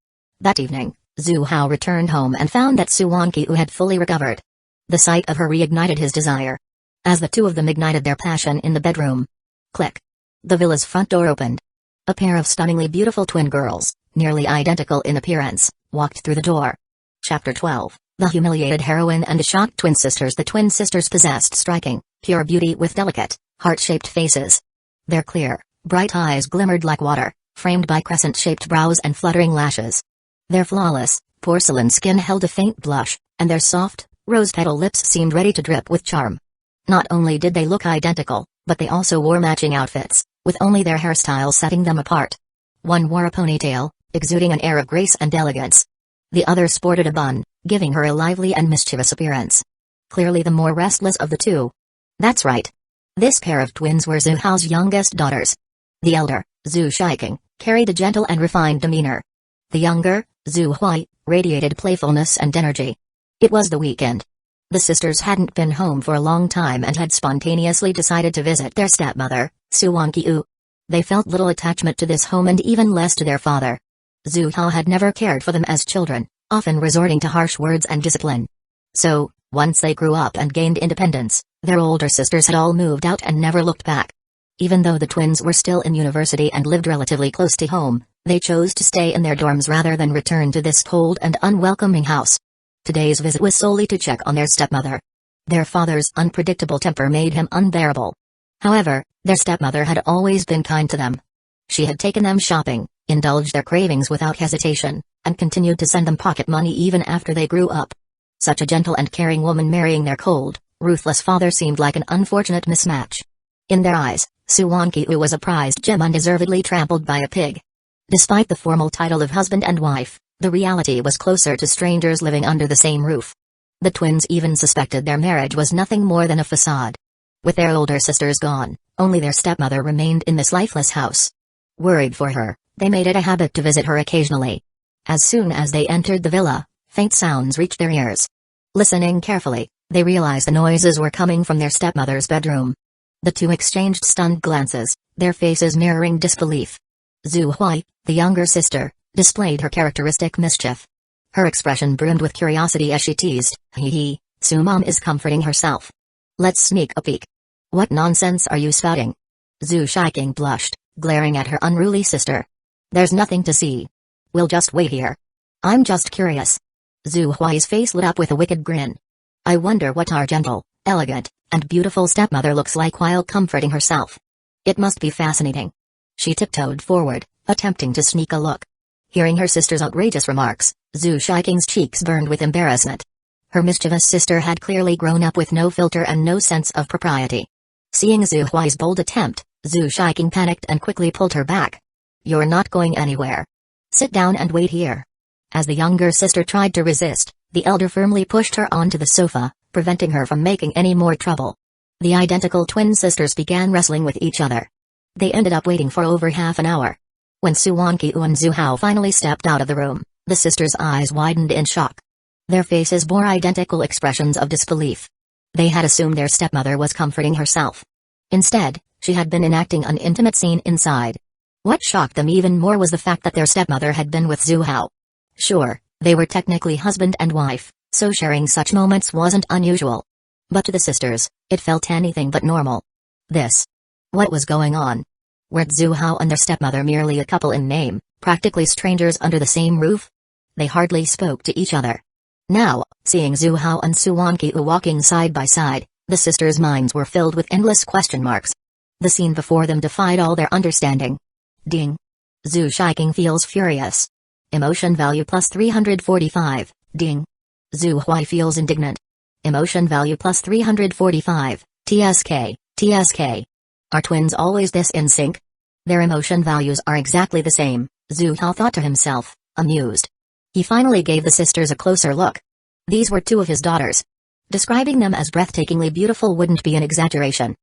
That evening, Zhu Hao returned home and found that Su Wanqiu had fully recovered. The sight of her reignited his desire. As the two of them ignited their passion in the bedroom. Click. The villa's front door opened. A pair of stunningly beautiful twin girls, nearly identical in appearance, walked through the door. Chapter 12, The Humiliated Heroine and the Shocked Twin Sisters. The twin sisters possessed striking, pure beauty with delicate, heart-shaped faces. Their clear, bright eyes glimmered like water, framed by crescent-shaped brows and fluttering lashes. Their flawless, porcelain skin held a faint blush, and their soft, rose-petal lips seemed ready to drip with charm. Not only did they look identical, but they also wore matching outfits, with only their hairstyles setting them apart. One wore a ponytail, exuding an air of grace and elegance. The other sported a bun, giving her a lively and mischievous appearance. Clearly the more restless of the two. That's right. This pair of twins were Zhu Hao's youngest daughters. The elder, Zhu Shixing, carried a gentle and refined demeanor. The younger, Zhu Hui, radiated playfulness and energy. It was the weekend. The sisters hadn't been home for a long time and had spontaneously decided to visit their stepmother, Mangekyō. They felt little attachment to this home and even less to their father. Zhu Hao had never cared for them as children, often resorting to harsh words and discipline. So, once they grew up and gained independence, their older sisters had all moved out and never looked back. Even though the twins were still in university and lived relatively close to home, they chose to stay in their dorms rather than return to this cold and unwelcoming house. Today's visit was solely to check on their stepmother. Their father's unpredictable temper made him unbearable. However, their stepmother had always been kind to them. She had taken them shopping, indulged their cravings without hesitation, and continued to send them pocket money even after they grew up. Such a gentle and caring woman marrying their cold, ruthless father seemed like an unfortunate mismatch. In their eyes, Mangekyō was a prized gem undeservedly trampled by a pig. Despite the formal title of husband and wife, the reality was closer to strangers living under the same roof. The twins even suspected their marriage was nothing more than a facade. With their older sisters gone, only their stepmother remained in this lifeless house. Worried for her, they made it a habit to visit her occasionally. As soon as they entered the villa, faint sounds reached their ears. Listening carefully, they realized the noises were coming from their stepmother's bedroom. The two exchanged stunned glances, their faces mirroring disbelief. Zhu Hui, the younger sister, displayed her characteristic mischief. Her expression brimmed with curiosity as she teased, "Hee hee, Su Mom is comforting herself. Let's sneak a peek." "What nonsense are you spouting?" Zhu Shixing blushed, glaring at her unruly sister. "There's nothing to see. We'll just wait here. I'm just curious." Zhu Hui's face lit up with a wicked grin. "I wonder what our gentle, elegant, and beautiful stepmother looks like while comforting herself. It must be fascinating." She tiptoed forward, attempting to sneak a look. Hearing her sister's outrageous remarks, Zhu Shixing's cheeks burned with embarrassment. Her mischievous sister had clearly grown up with no filter and no sense of propriety. Seeing Zhu Hui's bold attempt, Zhu Shixing panicked and quickly pulled her back. "You're not going anywhere. Sit down and wait here." As the younger sister tried to resist, the elder firmly pushed her onto the sofa, preventing her from making any more trouble. The identical twin sisters began wrestling with each other. They ended up waiting for over half an hour. When Mangekyō and Zhu Hao finally stepped out of the room, the sisters' eyes widened in shock. Their faces bore identical expressions of disbelief. They had assumed their stepmother was comforting herself. Instead, she had been enacting an intimate scene inside. What shocked them even more was the fact that their stepmother had been with Zhu Hao. Sure, they were technically husband and wife, so sharing such moments wasn't unusual. But to the sisters, it felt anything but normal. What was going on? Were Zhu Hao and their stepmother merely a couple in name, practically strangers under the same roof? They hardly spoke to each other. Now, seeing Zhu Hao and Mangekyō walking side by side, the sisters' minds were filled with endless question marks. The scene before them defied all their understanding. Ding. Zhu Shixing feels furious. Emotion value plus 345, ding. Zhu Hui feels indignant. Emotion value plus 345, TSK. Are twins always this in sync? Their emotion values are exactly the same, Zhu Hao thought to himself, amused. He finally gave the sisters a closer look. These were two of his daughters. Describing them as breathtakingly beautiful wouldn't be an exaggeration.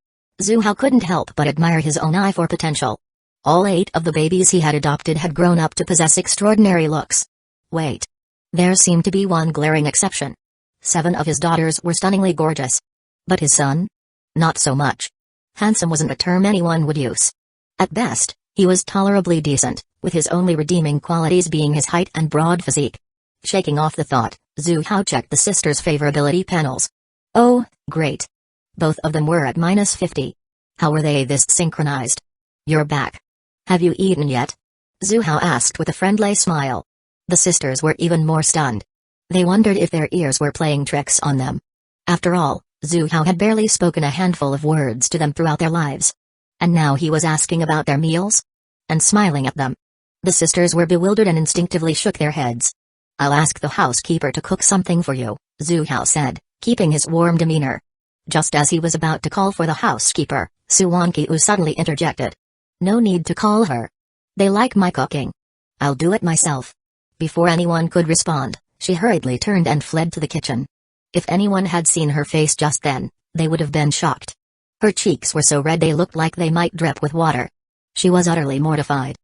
Zhu Hao couldn't help but admire his own eye for potential. All 8 of the babies he had adopted had grown up to possess extraordinary looks. Wait. There seemed to be one glaring exception. 7 of his daughters were stunningly gorgeous. But his son? Not so much. Handsome wasn't a term anyone would use. At best, he was tolerably decent, with his only redeeming qualities being his height and broad physique. Shaking off the thought, Zhu Hao checked the sisters' favorability panels. Oh, great. Both of them were at -50. How were they this synchronized? You're back. Have you eaten yet? Zhu Hao asked with a friendly smile. The sisters were even more stunned. They wondered if their ears were playing tricks on them. After all, Zhu Hao had barely spoken a handful of words to them throughout their lives. And now he was asking about their meals? And smiling at them. The sisters were bewildered and instinctively shook their heads. I'll ask the housekeeper to cook something for you, Zhu Hao said, keeping his warm demeanor. Just as he was about to call for the housekeeper, Mangekyō suddenly interjected. No need to call her. They like my cooking. I'll do it myself. Before anyone could respond, she hurriedly turned and fled to the kitchen. If anyone had seen her face just then, they would have been shocked. Her cheeks were so red they looked like they might drip with water. She was utterly mortified.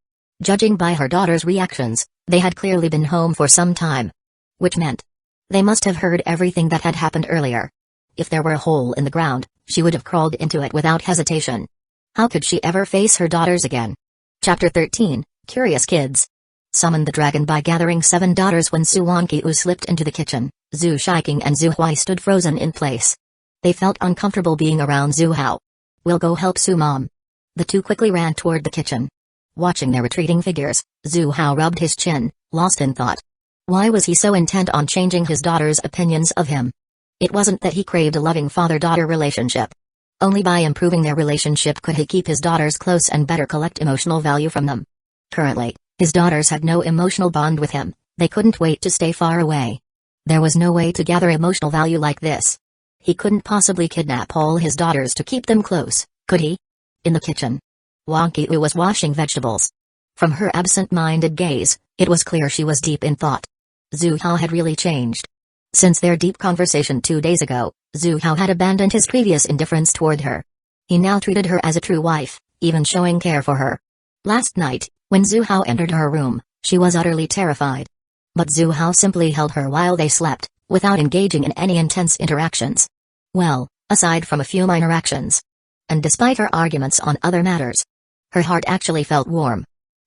Judging by her daughter's reactions, they had clearly been home for some time. Which meant they must have heard everything that had happened earlier. If there were a hole in the ground, she would have crawled into it without hesitation. How could she ever face her daughters again? Chapter 13, Curious Kids. Summon the dragon by gathering 7 daughters. When Suwankyu slipped into the kitchen, Xuying and Xuhui stood frozen in place. They felt uncomfortable being around Xuhao. "We'll go help Su Mom." The two quickly ran toward the kitchen. Watching their retreating figures, Xuhao rubbed his chin, lost in thought. Why was he so intent on changing his daughter's opinions of him? It wasn't that he craved a loving father-daughter relationship. Only by improving their relationship could he keep his daughters close and better collect emotional value from them. Currently, his daughters had no emotional bond with him. They couldn't wait to stay far away. There was no way to gather emotional value like this. He couldn't possibly kidnap all his daughters to keep them close, could he? In the kitchen, Wangqiu was washing vegetables. From her absent-minded gaze, it was clear she was deep in thought. Xuhao had really changed. Since their deep conversation 2 days ago, Xuhao had abandoned his previous indifference toward her. He now treated her as a true wife, even showing care for her. Last night, when Xuhao entered her room, she was utterly terrified. But Xuhao simply held her while they slept, without engaging in any intense interactions. Well, aside from a few minor actions. And despite her arguments on other matters, her heart actually felt warm.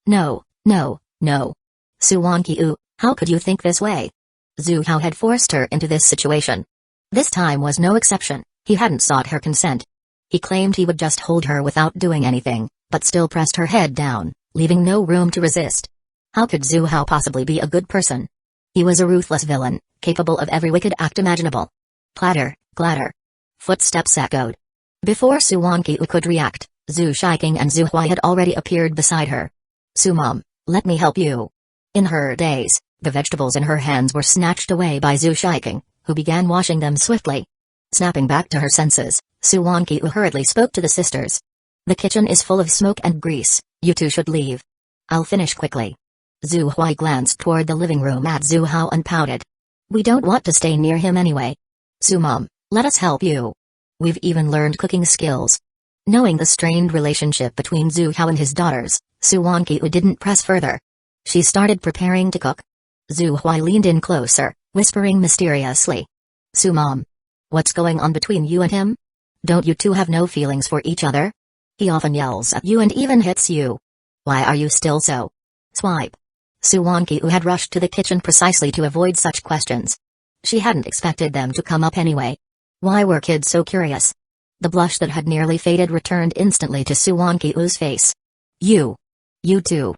No, no, no. Suwankyu, how could you think this way? Xuhao had forced her into this situation. This time was no exception. He hadn't sought her consent. He claimed he would just hold her without doing anything, but still pressed her head down, leaving no room to resist. How could Xuhao possibly be a good person? He was a ruthless villain, capable of every wicked act imaginable. Clatter, clatter. Footsteps echoed. Before Suwankyu could react, Xuying and Xuhui had already appeared beside her. "Su Mom, let me help you." In her daze, the vegetables in her hands were snatched away by Xuying, who began washing them swiftly. Snapping back to her senses, Suwankyu hurriedly spoke to the sisters. "The kitchen is full of smoke and grease, you two should leave. I'll finish quickly." Xuhui glanced toward the living room at Xuhao and pouted. "We don't want to stay near him anyway. Su Mom, let us help you. We've even learned cooking skills." Knowing the strained relationship between Xuhao and his daughters, Suwankyu didn't press further. She started preparing to cook. Xuhui leaned in closer, whispering mysteriously. "Su Mom, what's going on between you and him? Don't you two have no feelings for each other? He often yells at you and even hits you. Why are you still so?" Swipe. Suwankyu had rushed to the kitchen precisely to avoid such questions. She hadn't expected them to come up anyway. Why were kids so curious? The blush that had nearly faded returned instantly to Suwankyu's face. You too."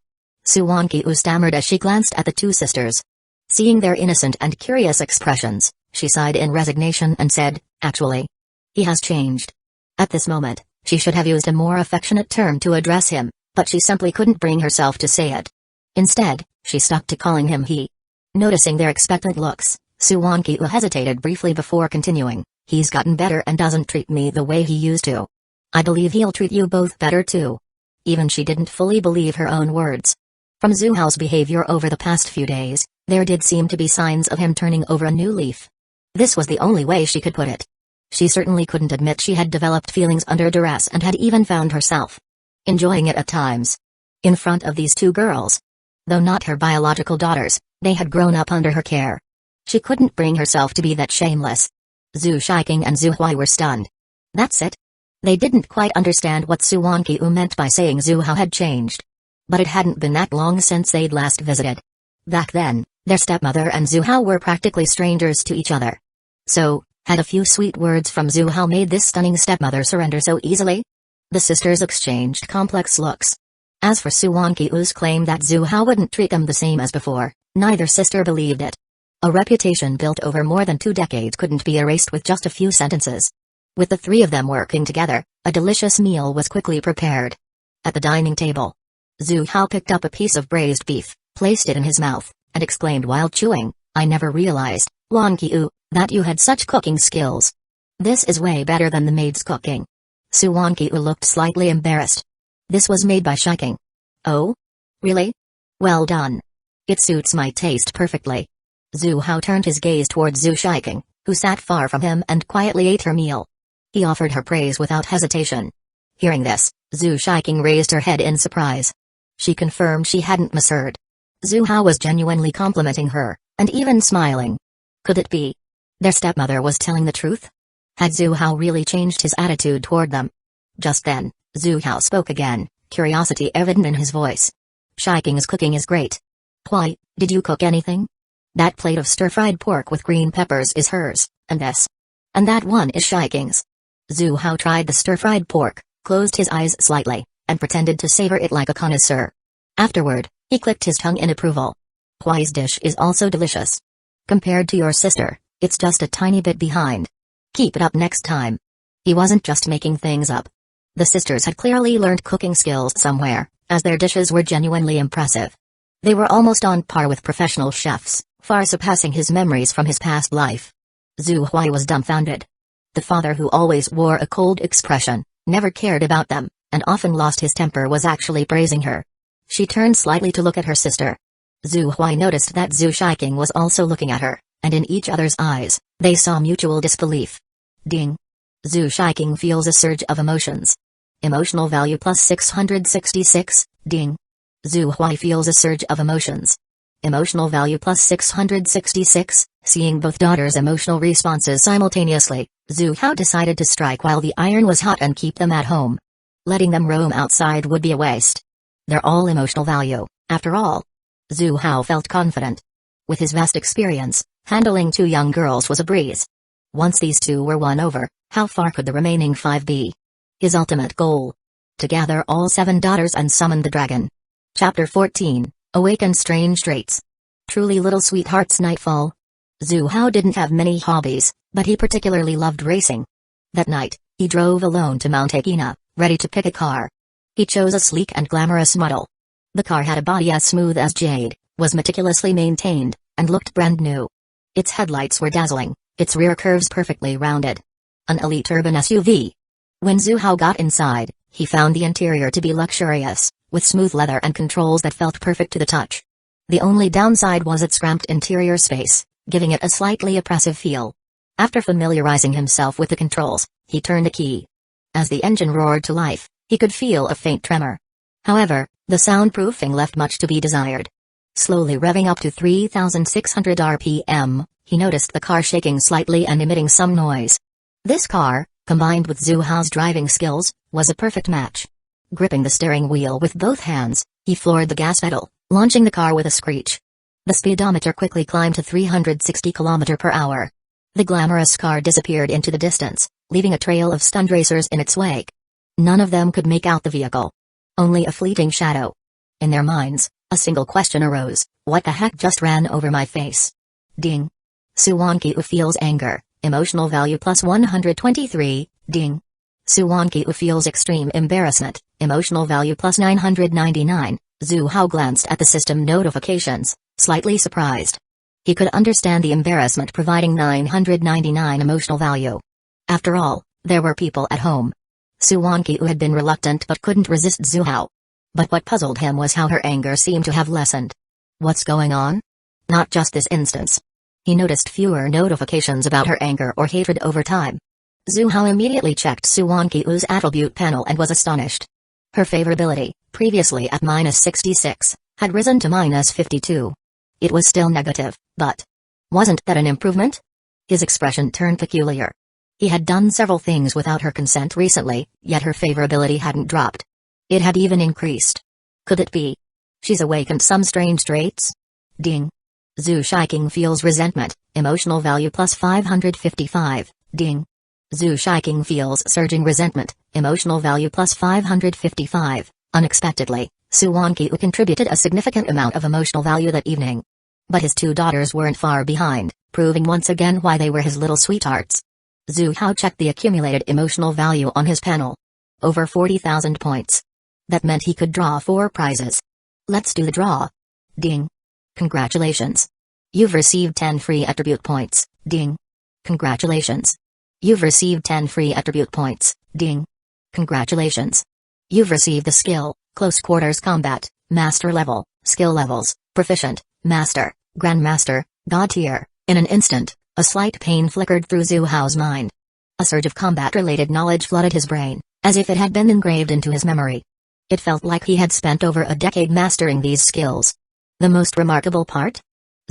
Suwankyu stammered as she glanced at the two sisters. Seeing their innocent and curious expressions, she sighed in resignation and said, "Actually, he has changed." At this moment, she should have used a more affectionate term to address him, but she simply couldn't bring herself to say it. Instead, she stuck to calling him he. Noticing their expectant looks, Suwankyu hesitated briefly before continuing. "He's gotten better and doesn't treat me the way he used to. I believe he'll treat you both better too." Even she didn't fully believe her own words. From Xuhao's behavior over the past few days, there did seem to be signs of him turning over a new leaf. This was the only way she could put it. She certainly couldn't admit she had developed feelings under duress and had even found herself enjoying it at times. In front of these two girls. Though not her biological daughters, they had grown up under her care. She couldn't bring herself to be that shameless. Xuying and Xuhui were stunned. That's it? They didn't quite understand what Suwankyu meant by saying Xuhao had changed. But it hadn't been that long since they'd last visited. Back then, their stepmother and Xuhao were practically strangers to each other. So, had a few sweet words from Xuhao made this stunning stepmother surrender so easily? The sisters exchanged complex looks. As for Suwankyu's claim that Xuhao wouldn't treat them the same as before, neither sister believed it. A reputation built over more than 2 decades couldn't be erased with just a few sentences. With the three of them working together, a delicious meal was quickly prepared. At the dining table, Xuhao picked up a piece of braised beef, placed it in his mouth, and exclaimed while chewing, "I never realized, Wangqiu, that you had such cooking skills. This is way better than the maid's cooking." Suwankyu looked slightly embarrassed. "This was made by Xuying." "Oh? Really? Well done." It suits my taste perfectly. Zhu Hao turned his gaze toward Xuying, who sat far from him and quietly ate her meal. He offered her praise without hesitation. Hearing this, Xuying raised her head in surprise. She confirmed she hadn't misheard. Zhu Hao was genuinely complimenting her, and even smiling. Could it be their stepmother was telling the truth? Had Zhu Hao really changed his attitude toward them? Just then, Zhu Hao spoke again, curiosity evident in his voice. Shiking's cooking is great. Why, did you cook anything? That plate of stir-fried pork with green peppers is hers, and this. And that one is Shiking's. Zhu Hao tried the stir-fried pork, closed his eyes slightly, and pretended to savor it like a connoisseur. Afterward, he clicked his tongue in approval. Huai's dish is also delicious. Compared to your sister, it's just a tiny bit behind. Keep it up next time. He wasn't just making things up. The sisters had clearly learned cooking skills somewhere, as their dishes were genuinely impressive. They were almost on par with professional chefs, far surpassing his memories from his past life. Zhu Huai was dumbfounded. The father who always wore a cold expression, never cared about them, and often lost his temper was actually praising her. She turned slightly to look at her sister. Zhu Huai noticed that Xuying was also looking at her, and in each other's eyes, they saw mutual disbelief. Ding. Xuying feels a surge of emotions. Emotional value plus 666, ding. Zhu Huai feels a surge of emotions. Emotional value plus 666, seeing both daughters' emotional responses simultaneously, Zhu Hao decided to strike while the iron was hot and keep them at home. Letting them roam outside would be a waste. They're all emotional value, after all. Zhu Hao felt confident. With his vast experience, handling 2 young girls was a breeze. Once these 2 were won over, how far could the remaining 5 be? His ultimate goal. To gather all 7 daughters and summon the dragon. Chapter 14, Awaken Strange Traits. Truly Little Sweetheart's Nightfall. Zhu Hao didn't have many hobbies, but he particularly loved racing. That night, he drove alone to Mount Akina, ready to pick a car. He chose a sleek and glamorous model. The car had a body as smooth as jade, was meticulously maintained, and looked brand new. Its headlights were dazzling, its rear curves perfectly rounded. An elite urban SUV. When Zhu Hao got inside, he found the interior to be luxurious, with smooth leather and controls that felt perfect to the touch. The only downside was its cramped interior space, giving it a slightly oppressive feel. After familiarizing himself with the controls, he turned a key. As the engine roared to life, he could feel a faint tremor. However, the soundproofing left much to be desired. Slowly revving up to 3,600 RPM, he noticed the car shaking slightly and emitting some noise. This car, combined with Zhu Hao's driving skills, was a perfect match. Gripping the steering wheel with both hands, he floored the gas pedal, launching the car with a screech. The speedometer quickly climbed to 360 km per hour. The glamorous car disappeared into the distance, leaving a trail of stunned racers in its wake. None of them could make out the vehicle. Only a fleeting shadow. In their minds, a single question arose: what the heck just ran over my face? Ding. Suwankyu feels anger, emotional value plus 123, ding. Suwankyu feels extreme embarrassment, emotional value plus 999. Zhu Hao glanced at the system notifications, slightly surprised. He could understand the embarrassment providing 999 emotional value. After all, there were people at home. Suwankyu had been reluctant but couldn't resist Zhu Hao. But what puzzled him was how her anger seemed to have lessened. What's going on? Not just this instance. He noticed fewer notifications about her anger or hatred over time. Zhu Hao immediately checked Suwankyu's attribute panel and was astonished. Her favorability, previously at -66, had risen to -52. It was still negative, but wasn't that an improvement? His expression turned peculiar. He had done several things without her consent recently, yet her favorability hadn't dropped. It had even increased. Could it be she's awakened some strange traits? Ding. Xuying feels resentment, emotional value plus 555, ding. Xuying feels surging resentment, emotional value plus 555. Unexpectedly, Suwankyu contributed a significant amount of emotional value that evening. But his 2 daughters weren't far behind, proving once again why they were his little sweethearts. Zhu Hao checked the accumulated emotional value on his panel. Over 40,000 points. That meant he could draw 4 prizes. Let's do the draw. Ding. Congratulations. You've received 10 free attribute points, ding. Congratulations. You've received 10 free attribute points, ding. Congratulations. You've received the skill, Close Quarters Combat, Master Level, Skill Levels, Proficient, Master, Grandmaster, God tier. In an instant, a slight pain flickered through Zhu Hao's mind. A surge of combat-related knowledge flooded his brain, as if it had been engraved into his memory. It felt like he had spent over a decade mastering these skills. The most remarkable part?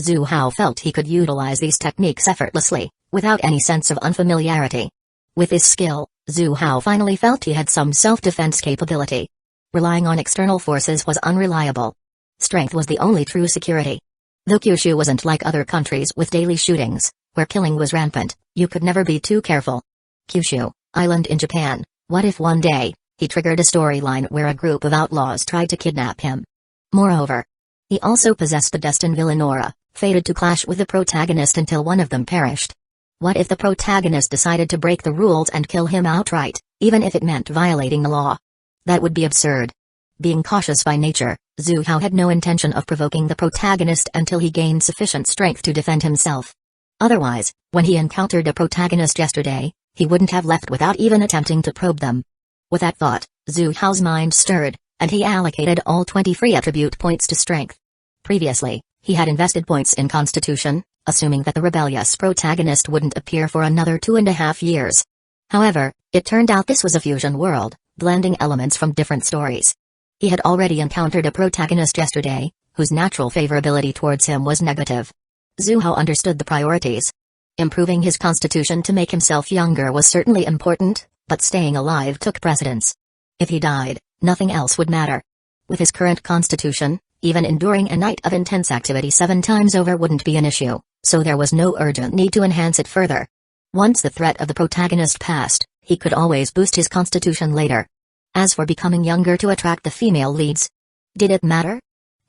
Zhu Hao felt he could utilize these techniques effortlessly, without any sense of unfamiliarity. With his skill, Zhu Hao finally felt he had some self-defense capability. Relying on external forces was unreliable. Strength was the only true security. Though Kyushu wasn't like other countries with daily shootings, where killing was rampant, you could never be too careful. Kyushu, island in Japan. What if one day, he triggered a storyline where a group of outlaws tried to kidnap him? Moreover, he also possessed the destined villain aura, fated to clash with the protagonist until one of them perished. What if the protagonist decided to break the rules and kill him outright, even if it meant violating the law? That would be absurd. Being cautious by nature, Zhu Hao had no intention of provoking the protagonist until he gained sufficient strength to defend himself. Otherwise, when he encountered a protagonist yesterday, he wouldn't have left without even attempting to probe them. With that thought, Zhu Hao's mind stirred, and he allocated all 20 free attribute points to strength. Previously, he had invested points in Constitution, assuming that the rebellious protagonist wouldn't appear for another 2.5 years. However, it turned out this was a fusion world, blending elements from different stories. He had already encountered a protagonist yesterday, whose natural favorability towards him was negative. Zhu Hao understood the priorities. Improving his constitution to make himself younger was certainly important, but staying alive took precedence. If he died, nothing else would matter. With his current constitution, even enduring a night of intense activity 7 times over wouldn't be an issue, so there was no urgent need to enhance it further. Once the threat of the protagonist passed, he could always boost his constitution later. As for becoming younger to attract the female leads, did it matter?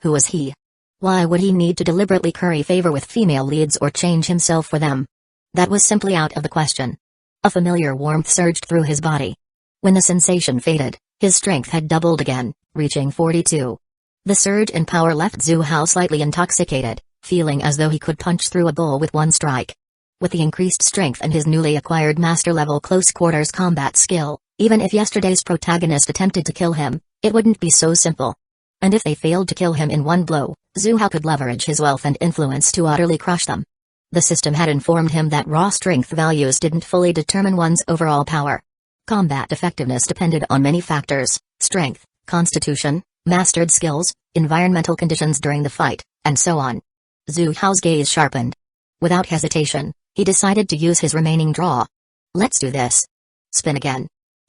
Who was he? Why would he need to deliberately curry favor with female leads or change himself for them? That was simply out of the question. A familiar warmth surged through his body. When the sensation faded, his strength had doubled again, reaching 42. The surge in power left Zhu Hao slightly intoxicated, feeling as though he could punch through a bull with one strike. With the increased strength and his newly acquired master-level close-quarters combat skill, even if yesterday's protagonist attempted to kill him, it wouldn't be so simple. And if they failed to kill him in one blow, Zhu Hao could leverage his wealth and influence to utterly crush them. The system had informed him that raw strength values didn't fully determine one's overall power. Combat effectiveness depended on many factors: strength, constitution, mastered skills, environmental conditions during the fight, and so on. Zhu Hao's gaze sharpened. Without hesitation, he decided to use his remaining draw. Let's do this. Spin again.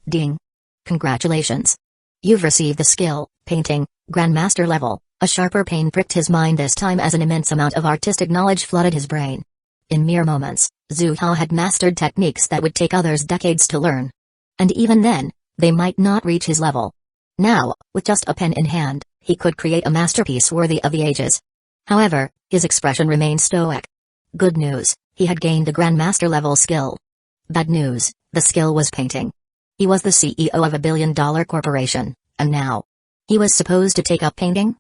Ding. Congratulations. You've received the skill, painting, Grandmaster level. A sharper pain pricked his mind this time as an immense amount of artistic knowledge flooded his brain. In mere moments, Zhu Hao had mastered techniques that would take others decades to learn. And even then, they might not reach his level. Now, with just a pen in hand, he could create a masterpiece worthy of the ages. However, his expression remained stoic. Good news, he had gained a Grandmaster level skill. Bad news, the skill was painting. He was the CEO of a billion-dollar corporation, and now he was supposed to take up painting?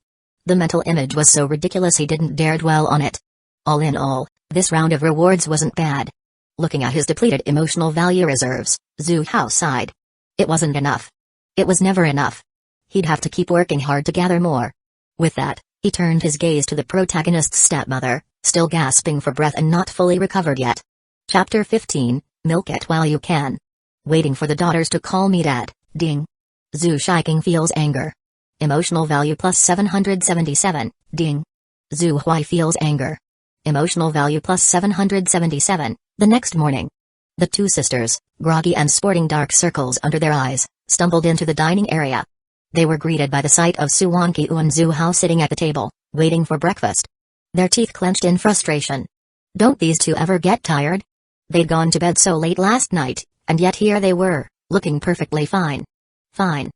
The mental image was so ridiculous he didn't dare dwell on it. All in all, this round of rewards wasn't bad. Looking at his depleted emotional value reserves, Zhu Hao sighed. It wasn't enough. It was never enough. He'd have to keep working hard to gather more. With that, he turned his gaze to the protagonist's stepmother, still gasping for breath and not fully recovered yet. Chapter 15, Milk it while you can. Waiting for the daughters to call me dad, ding. Zhu Shixing feels anger. Emotional value plus 777, ding. Zhu Hui feels anger. Emotional value plus 777, the next morning. The two sisters, groggy and sporting dark circles under their eyes, stumbled into the dining area. They were greeted by the sight of Su Wanqiu and Zhu Hao sitting at the table, waiting for breakfast. Their teeth clenched in frustration. Don't these two ever get tired? They'd gone to bed so late last night, and yet here they were, looking perfectly fine. Fine.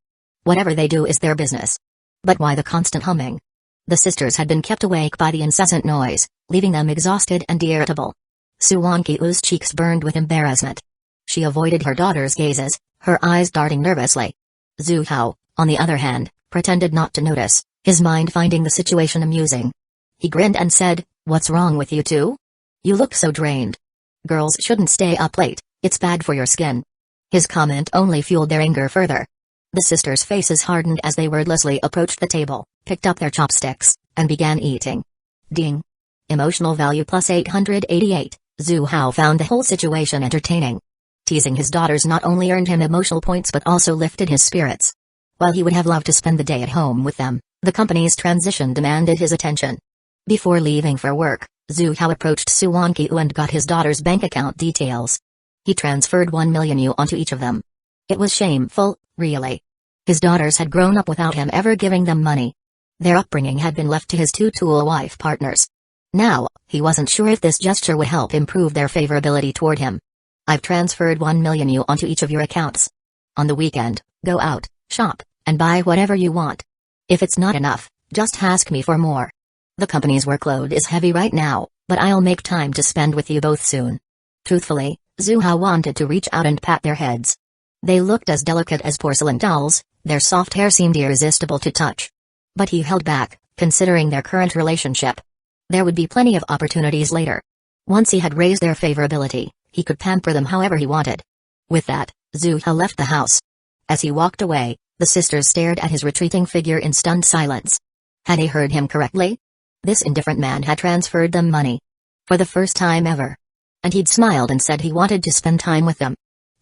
Whatever they do is their business. But why the constant humming? The sisters had been kept awake by the incessant noise, leaving them exhausted and irritable. Su Wanqiu's cheeks burned with embarrassment. She avoided her daughter's gazes, her eyes darting nervously. Zhu Hao, on the other hand, pretended not to notice, his mind finding the situation amusing. He grinned and said, "What's wrong with you two? You look so drained. Girls shouldn't stay up late, it's bad for your skin." His comment only fueled their anger further. The sisters' faces hardened as they wordlessly approached the table, picked up their chopsticks, and began eating. Ding. Emotional value plus 888. Zhu Hao found the whole situation entertaining. Teasing his daughters not only earned him emotional points but also lifted his spirits. While he would have loved to spend the day at home with them, the company's transition demanded his attention. Before leaving for work, Zhu Hao approached Su Wanqiu and got his daughter's bank account details. He transferred 1 million yuan onto each of them. It was shameful, really. His daughters had grown up without him ever giving them money. Their upbringing had been left to his two tool wife partners. Now, he wasn't sure if this gesture would help improve their favorability toward him. I've transferred 1 million yuan onto each of your accounts. On the weekend, go out, shop, and buy whatever you want. If it's not enough, just ask me for more. The company's workload is heavy right now, but I'll make time to spend with you both soon. Truthfully, Zhu Hao wanted to reach out and pat their heads. They looked as delicate as porcelain dolls, their soft hair seemed irresistible to touch. But he held back, considering their current relationship. There would be plenty of opportunities later. Once he had raised their favorability, he could pamper them however he wanted. With that, Zhu Hao left the house. As he walked away, the sisters stared at his retreating figure in stunned silence. Had they heard him correctly? This indifferent man had transferred them money. For the first time ever. And he'd smiled and said he wanted to spend time with them.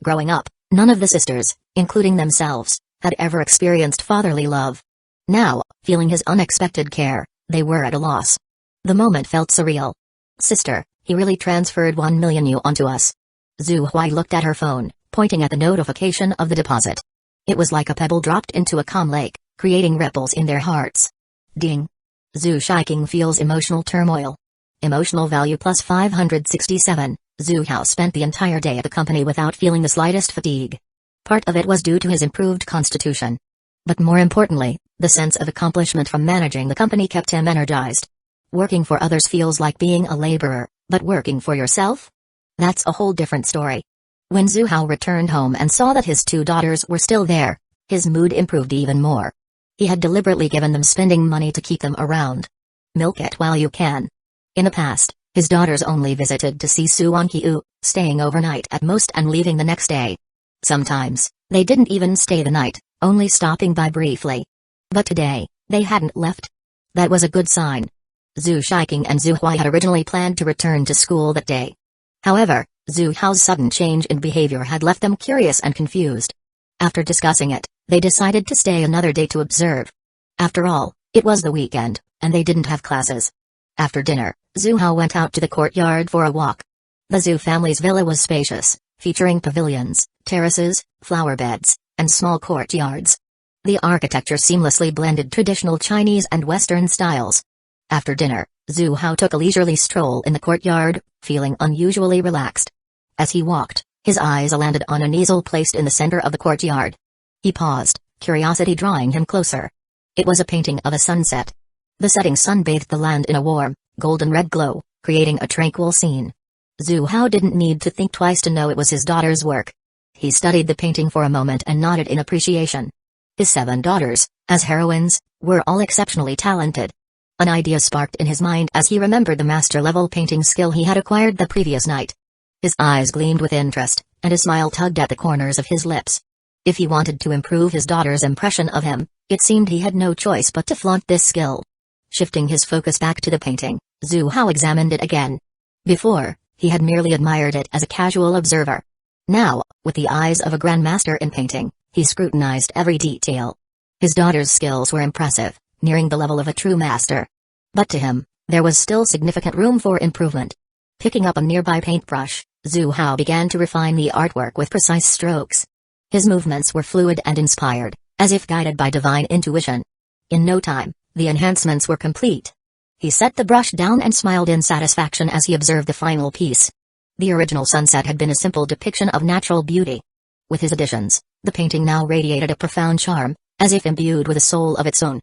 Growing up, none of the sisters, including themselves, had ever experienced fatherly love. Now, feeling his unexpected care, they were at a loss. The moment felt surreal. Sister, he really transferred 1 million yuan onto us. Zhu Hui looked at her phone, pointing at the notification of the deposit. It was like a pebble dropped into a calm lake, creating ripples in their hearts. Ding. Zhu Shaiking feels emotional turmoil. Emotional value plus 567. Zhu Hao spent the entire day at the company without feeling the slightest fatigue. Part of it was due to his improved constitution. But more importantly, the sense of accomplishment from managing the company kept him energized. Working for others feels like being a laborer, but working for yourself? That's a whole different story. When Zhu Hao returned home and saw that his two daughters were still there, his mood improved even more. He had deliberately given them spending money to keep them around. Milk it while you can. In the past, his daughters only visited to see Su Wanqiu, staying overnight at most and leaving the next day. Sometimes, they didn't even stay the night, only stopping by briefly. But today, they hadn't left. That was a good sign. Zhu Shaiking and Zhu Hui had originally planned to return to school that day. However, Zhu Hao's sudden change in behavior had left them curious and confused. After discussing it, they decided to stay another day to observe. After all, it was the weekend, and they didn't have classes. After dinner, Zhu Hao went out to the courtyard for a walk. The Zhu family's villa was spacious, featuring pavilions, terraces, flower beds, and small courtyards. The architecture seamlessly blended traditional Chinese and Western styles. After dinner, Zhu Hao took a leisurely stroll in the courtyard, feeling unusually relaxed. As he walked, his eyes landed on an easel placed in the center of the courtyard. He paused, curiosity drawing him closer. It was a painting of a sunset. The setting sun bathed the land in a warm, golden-red glow, creating a tranquil scene. Zhu Hao didn't need to think twice to know it was his daughter's work. He studied the painting for a moment and nodded in appreciation. His 7 daughters, as heroines, were all exceptionally talented. An idea sparked in his mind as he remembered the master-level painting skill he had acquired the previous night. His eyes gleamed with interest, and a smile tugged at the corners of his lips. If he wanted to improve his daughter's impression of him, it seemed he had no choice but to flaunt this skill. Shifting his focus back to the painting, Zhu Hao examined it again. Before, he had merely admired it as a casual observer. Now, with the eyes of a grandmaster in painting, he scrutinized every detail. His daughter's skills were impressive, nearing the level of a true master. But to him, there was still significant room for improvement. Picking up a nearby paintbrush, Zhu Hao began to refine the artwork with precise strokes. His movements were fluid and inspired, as if guided by divine intuition. In no time, the enhancements were complete. He set the brush down and smiled in satisfaction as he observed the final piece. The original sunset had been a simple depiction of natural beauty. With his additions, the painting now radiated a profound charm, as if imbued with a soul of its own.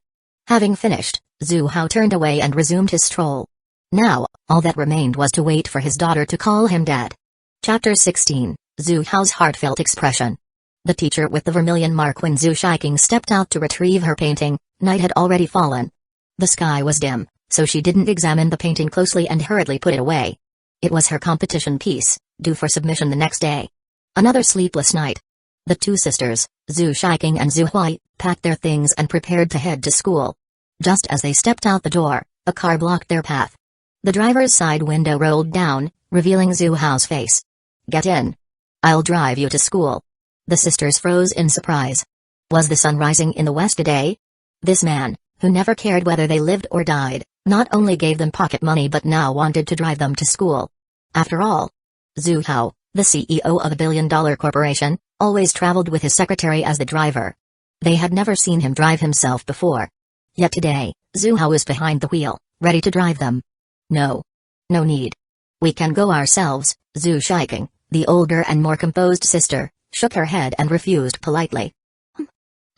Having finished, Zhu Hao turned away and resumed his stroll. Now, all that remained was to wait for his daughter to call him dad. Chapter 16, Zhu Hao's heartfelt expression. The teacher with the vermilion mark. When Zhu Shaiking stepped out to retrieve her painting, night had already fallen. The sky was dim, so she didn't examine the painting closely and hurriedly put it away. It was her competition piece, due for submission the next day. Another sleepless night. The two sisters, Zhu Shaiking and Zhu Hui, packed their things and prepared to head to school. Just as they stepped out the door, A car blocked their path. The driver's side window rolled down, revealing Zhu Hao's face. "Get in. I'll drive you to school." The sisters froze in surprise. Was the sun rising in the west today? This man, who never cared whether they lived or died, not only gave them pocket money but now wanted to drive them to school. After all, Zhu Hao, the CEO of a billion-dollar corporation, always traveled with his secretary as the driver. They had never seen him drive himself before. Yet today, Zhu Hao was behind the wheel, ready to drive them. No. No need. We can go ourselves. Zhu Shixing, the older and more composed sister, shook her head and refused politely.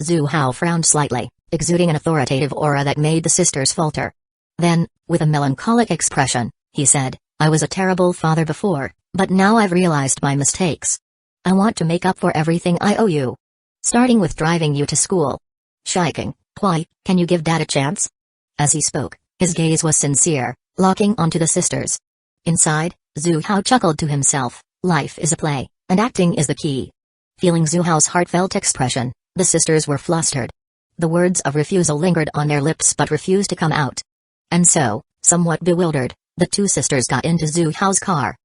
Zhu Hao frowned slightly, exuding an authoritative aura that made the sisters falter. Then, with a melancholic expression, he said, "I was a terrible father before, but now I've realized my mistakes. I want to make up for everything I owe you. Starting with driving you to school. Shixing, why, can you give Dad a chance?" As he spoke, his gaze was sincere, locking onto the sisters. Inside, Zhu Hao chuckled to himself, life is a play, and acting is the key. Feeling Zhu Hao's heartfelt expression, the sisters were flustered. The words of refusal lingered on their lips but refused to come out. And so, somewhat bewildered, the two sisters got into Zhu Hao's car.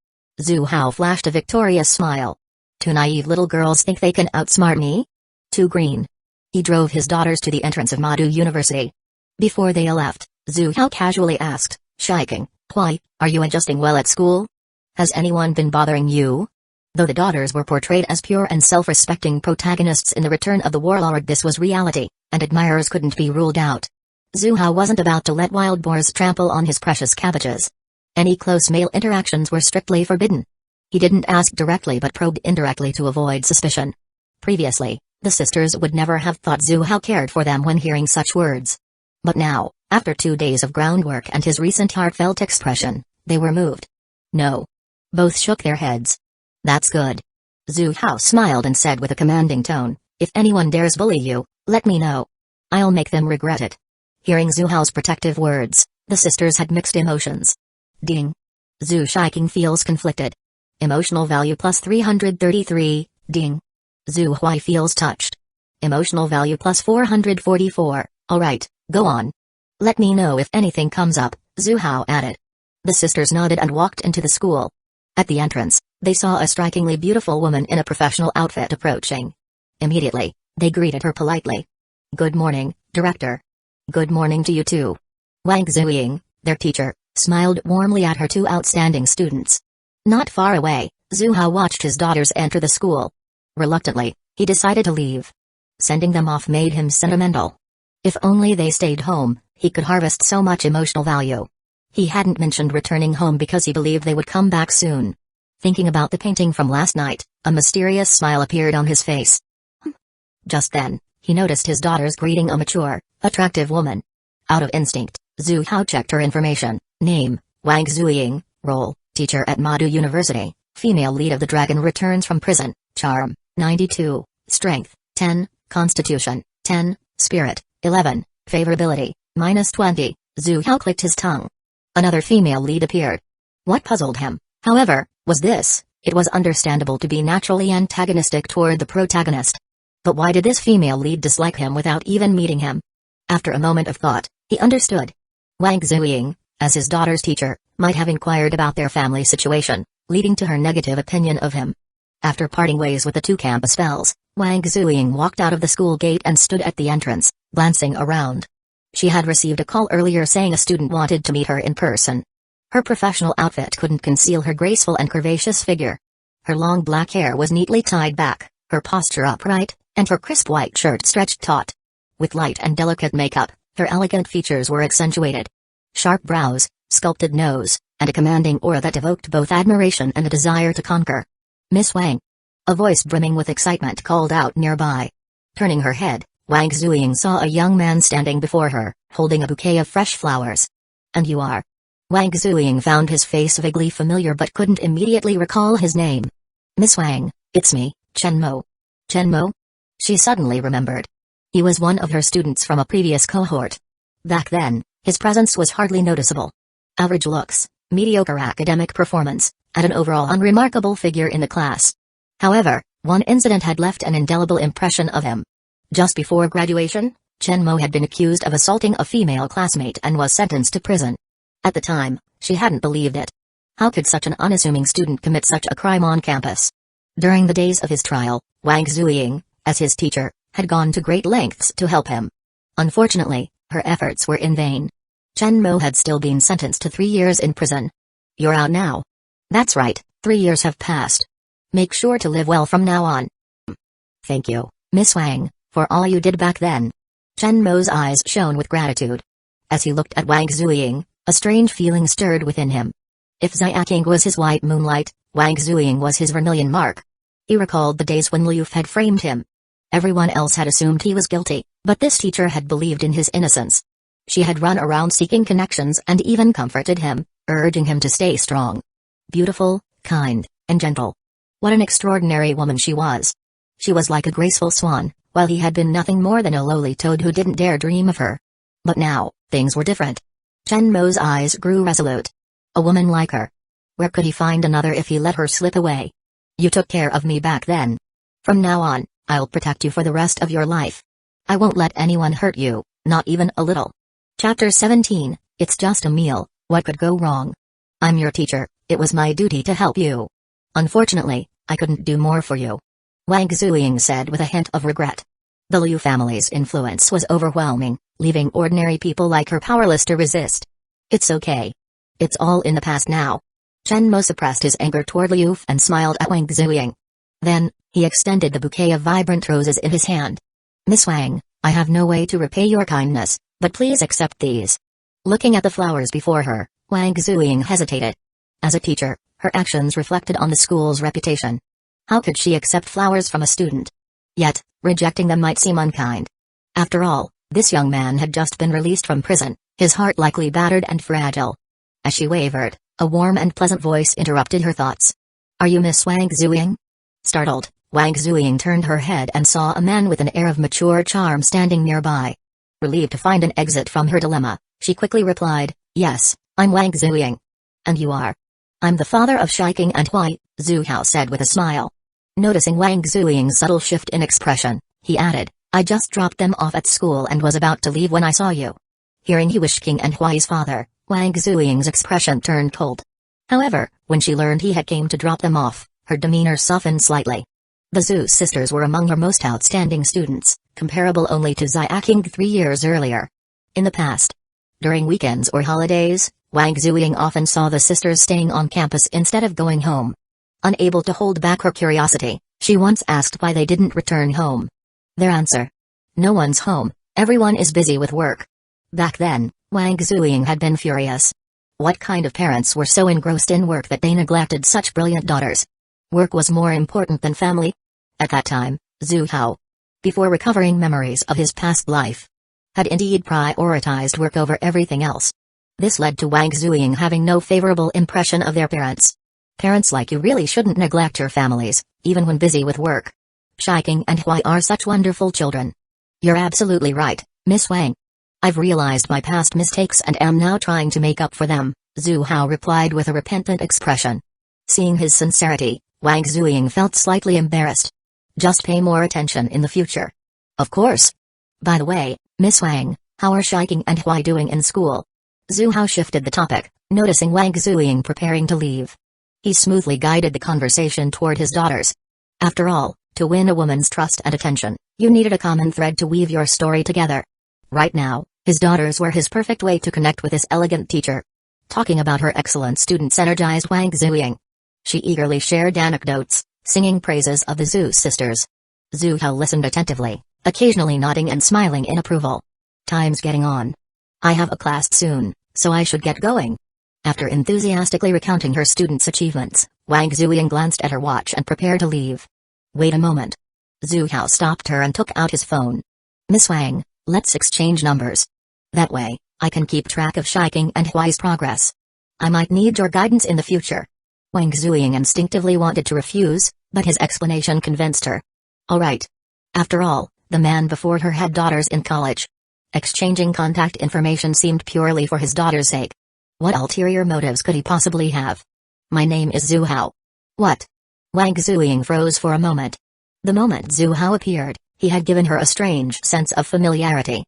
Zhu Hao flashed a victorious smile. "Two naive little girls think they can outsmart me? Too green." He drove his daughters to the entrance of Mundo University. Before they left, Zhu Hao casually asked, "Shixing, why, are you adjusting well at school? Has anyone been bothering you?" Though the daughters were portrayed as pure and self-respecting protagonists in The Return of the Warlord, this was reality, and admirers couldn't be ruled out. Zhu Hao wasn't about to let wild boars trample on his precious cabbages. Any close male interactions were strictly forbidden. He didn't ask directly but probed indirectly to avoid suspicion. Previously, the sisters would never have thought Zhu Hao cared for them when hearing such words. But now, after 2 days of groundwork and his recent heartfelt expression, they were moved. No. Both shook their heads. "That's good." Zhu Hao smiled and said with a commanding tone, "If anyone dares bully you, let me know. I'll make them regret it." Hearing Zhu Hao's protective words, the sisters had mixed emotions. Ding. Zhu Shixing feels conflicted. Emotional value plus 333, ding. Zhu Hui feels touched. Emotional value plus 444, alright, go on. "Let me know if anything comes up," Zhu Hao added. The sisters nodded and walked into the school. At the entrance, they saw a strikingly beautiful woman in a professional outfit approaching. Immediately, they greeted her politely. "Good morning, Director." "Good morning to you too." Wang Xuying, their teacher, smiled warmly at her two outstanding students. Not far away, Zhu Hao watched his daughters enter the school. Reluctantly, he decided to leave. Sending them off made him sentimental. If only they stayed home, he could harvest so much emotional value. He hadn't mentioned returning home because he believed they would come back soon. Thinking about the painting from last night, a mysterious smile appeared on his face. Just then, he noticed his daughters greeting a mature, attractive woman. Out of instinct, Zhu Hao checked her information. Name, Wang Xuying, role, teacher at Mundo University, female lead of the dragon returns from prison, charm, 92, strength, 10, constitution, 10, spirit, 11, favorability, -20. Zhu Hao clicked his tongue. Another female lead appeared. What puzzled him, however, was this: it was understandable to be naturally antagonistic toward the protagonist. But why did this female lead dislike him without even meeting him? After a moment of thought, he understood. Wang Xuying, as his daughter's teacher, might have inquired about their family situation, leading to her negative opinion of him. After parting ways with the two campus belles, Wang Xuying walked out of the school gate and stood at the entrance, glancing around. She had received a call earlier saying a student wanted to meet her in person. Her professional outfit couldn't conceal her graceful and curvaceous figure. Her long black hair was neatly tied back, her posture upright, and her crisp white shirt stretched taut. With light and delicate makeup, her elegant features were accentuated. Sharp brows, sculpted nose, and a commanding aura that evoked both admiration and a desire to conquer. "Miss Wang." A voice brimming with excitement called out nearby. Turning her head, Wang Xuying saw a young man standing before her, holding a bouquet of fresh flowers. "And you are?" Wang Xuying found his face vaguely familiar but couldn't immediately recall his name. "Miss Wang, it's me, Chen Mo." "Chen Mo?" She suddenly remembered. He was one of her students from a previous cohort. Back then, his presence was hardly noticeable. Average looks, mediocre academic performance, and an overall unremarkable figure in the class. However, one incident had left an indelible impression of him. Just before graduation, Chen Mo had been accused of assaulting a female classmate and was sentenced to prison. At the time, she hadn't believed it. How could such an unassuming student commit such a crime on campus? During the days of his trial, Wang Xuying, as his teacher, had gone to great lengths to help him. Unfortunately, her efforts were in vain. Chen Mo had still been sentenced to 3 years in prison. You're out now. That's right, 3 years have passed. Make sure to live well from now on. Thank you, Miss Wang, for all you did back then. Chen Mo's eyes shone with gratitude. As he looked at Wang Xuying, a strange feeling stirred within him. If Xuying was his white moonlight, Wang Xuying was his vermilion mark. He recalled the days when Liu had framed him. Everyone else had assumed he was guilty, but this teacher had believed in his innocence. She had run around seeking connections and even comforted him, urging him to stay strong. Beautiful, kind, and gentle. What an extraordinary woman she was. She was like a graceful swan, while he had been nothing more than a lowly toad who didn't dare dream of her. But now, things were different. Chen Mo's eyes grew resolute. A woman like her. Where could he find another if he let her slip away? You took care of me back then. From now on, I'll protect you for the rest of your life. I won't let anyone hurt you, not even a little. Chapter 17, It's Just a Meal, What Could Go Wrong? I'm your teacher, it was my duty to help you. Unfortunately, I couldn't do more for you. Wang Xuying said with a hint of regret. The Liu family's influence was overwhelming, leaving ordinary people like her powerless to resist. It's okay. It's all in the past now. Chen Mo suppressed his anger toward Liu and smiled at Wang Xuying. Then, he extended the bouquet of vibrant roses in his hand. Miss Wang, I have no way to repay your kindness, but please accept these. Looking at the flowers before her, Wang Xuying hesitated. As a teacher, her actions reflected on the school's reputation. How could she accept flowers from a student? Yet, rejecting them might seem unkind. After all, this young man had just been released from prison, his heart likely battered and fragile. As she wavered, a warm and pleasant voice interrupted her thoughts. Are you Miss Wang Xuying? Startled, Wang Xuying turned her head and saw a man with an air of mature charm standing nearby. Relieved to find an exit from her dilemma, she quickly replied, Yes, I'm Wang Xuying. And you are? I'm the father of Xuying and Hui, Zhu Hao said with a smile. Noticing Wang Xuying's subtle shift in expression, he added, I just dropped them off at school and was about to leave when I saw you. Hearing he was Xuying and Hui's father, Wang Xuying's expression turned cold. However, when she learned he had came to drop them off, her demeanor softened slightly. The Zhu sisters were among her most outstanding students, comparable only to Xuying 3 years earlier. In the past, during weekends or holidays, Wang Xuying often saw the sisters staying on campus instead of going home. Unable to hold back her curiosity, she once asked why they didn't return home. Their answer? No one's home, everyone is busy with work. Back then, Wang Xuying had been furious. What kind of parents were so engrossed in work that they neglected such brilliant daughters? Work was more important than family? At that time, Zhu Hao, before recovering memories of his past life, had indeed prioritized work over everything else. This led to Wang Xuying having no favorable impression of their parents. Parents like you really shouldn't neglect your families, even when busy with work. Xuying and Hui are such wonderful children. You're absolutely right, Miss Wang. I've realized my past mistakes and am now trying to make up for them, Zhu Hao replied with a repentant expression. Seeing his sincerity, Wang Xuying felt slightly embarrassed. Just pay more attention in the future. Of course. By the way, Miss Wang, how are Xuying and Hui doing in school? Zhu Hao shifted the topic, noticing Wang Xuying preparing to leave. He smoothly guided the conversation toward his daughters. After all, to win a woman's trust and attention, you needed a common thread to weave your story together. Right now, his daughters were his perfect way to connect with his elegant teacher. Talking about her excellent students energized Wang Xuying. She eagerly shared anecdotes, singing praises of the Zhu sisters. Zhu Hao listened attentively, occasionally nodding and smiling in approval. Time's getting on. I have a class soon, so I should get going. After enthusiastically recounting her students' achievements, Wang Xuying glanced at her watch and prepared to leave. Wait a moment. Zhu Hao stopped her and took out his phone. Miss Wang, let's exchange numbers. That way, I can keep track of Xuying and Hui's progress. I might need your guidance in the future. Wang Xuying instinctively wanted to refuse, but his explanation convinced her. All right. After all, the man before her had daughters in college. Exchanging contact information seemed purely for his daughter's sake. What ulterior motives could he possibly have? My name is Zhu Hao. What? Wang Xuying froze for a moment. The moment Zhu Hao appeared, he had given her a strange sense of familiarity.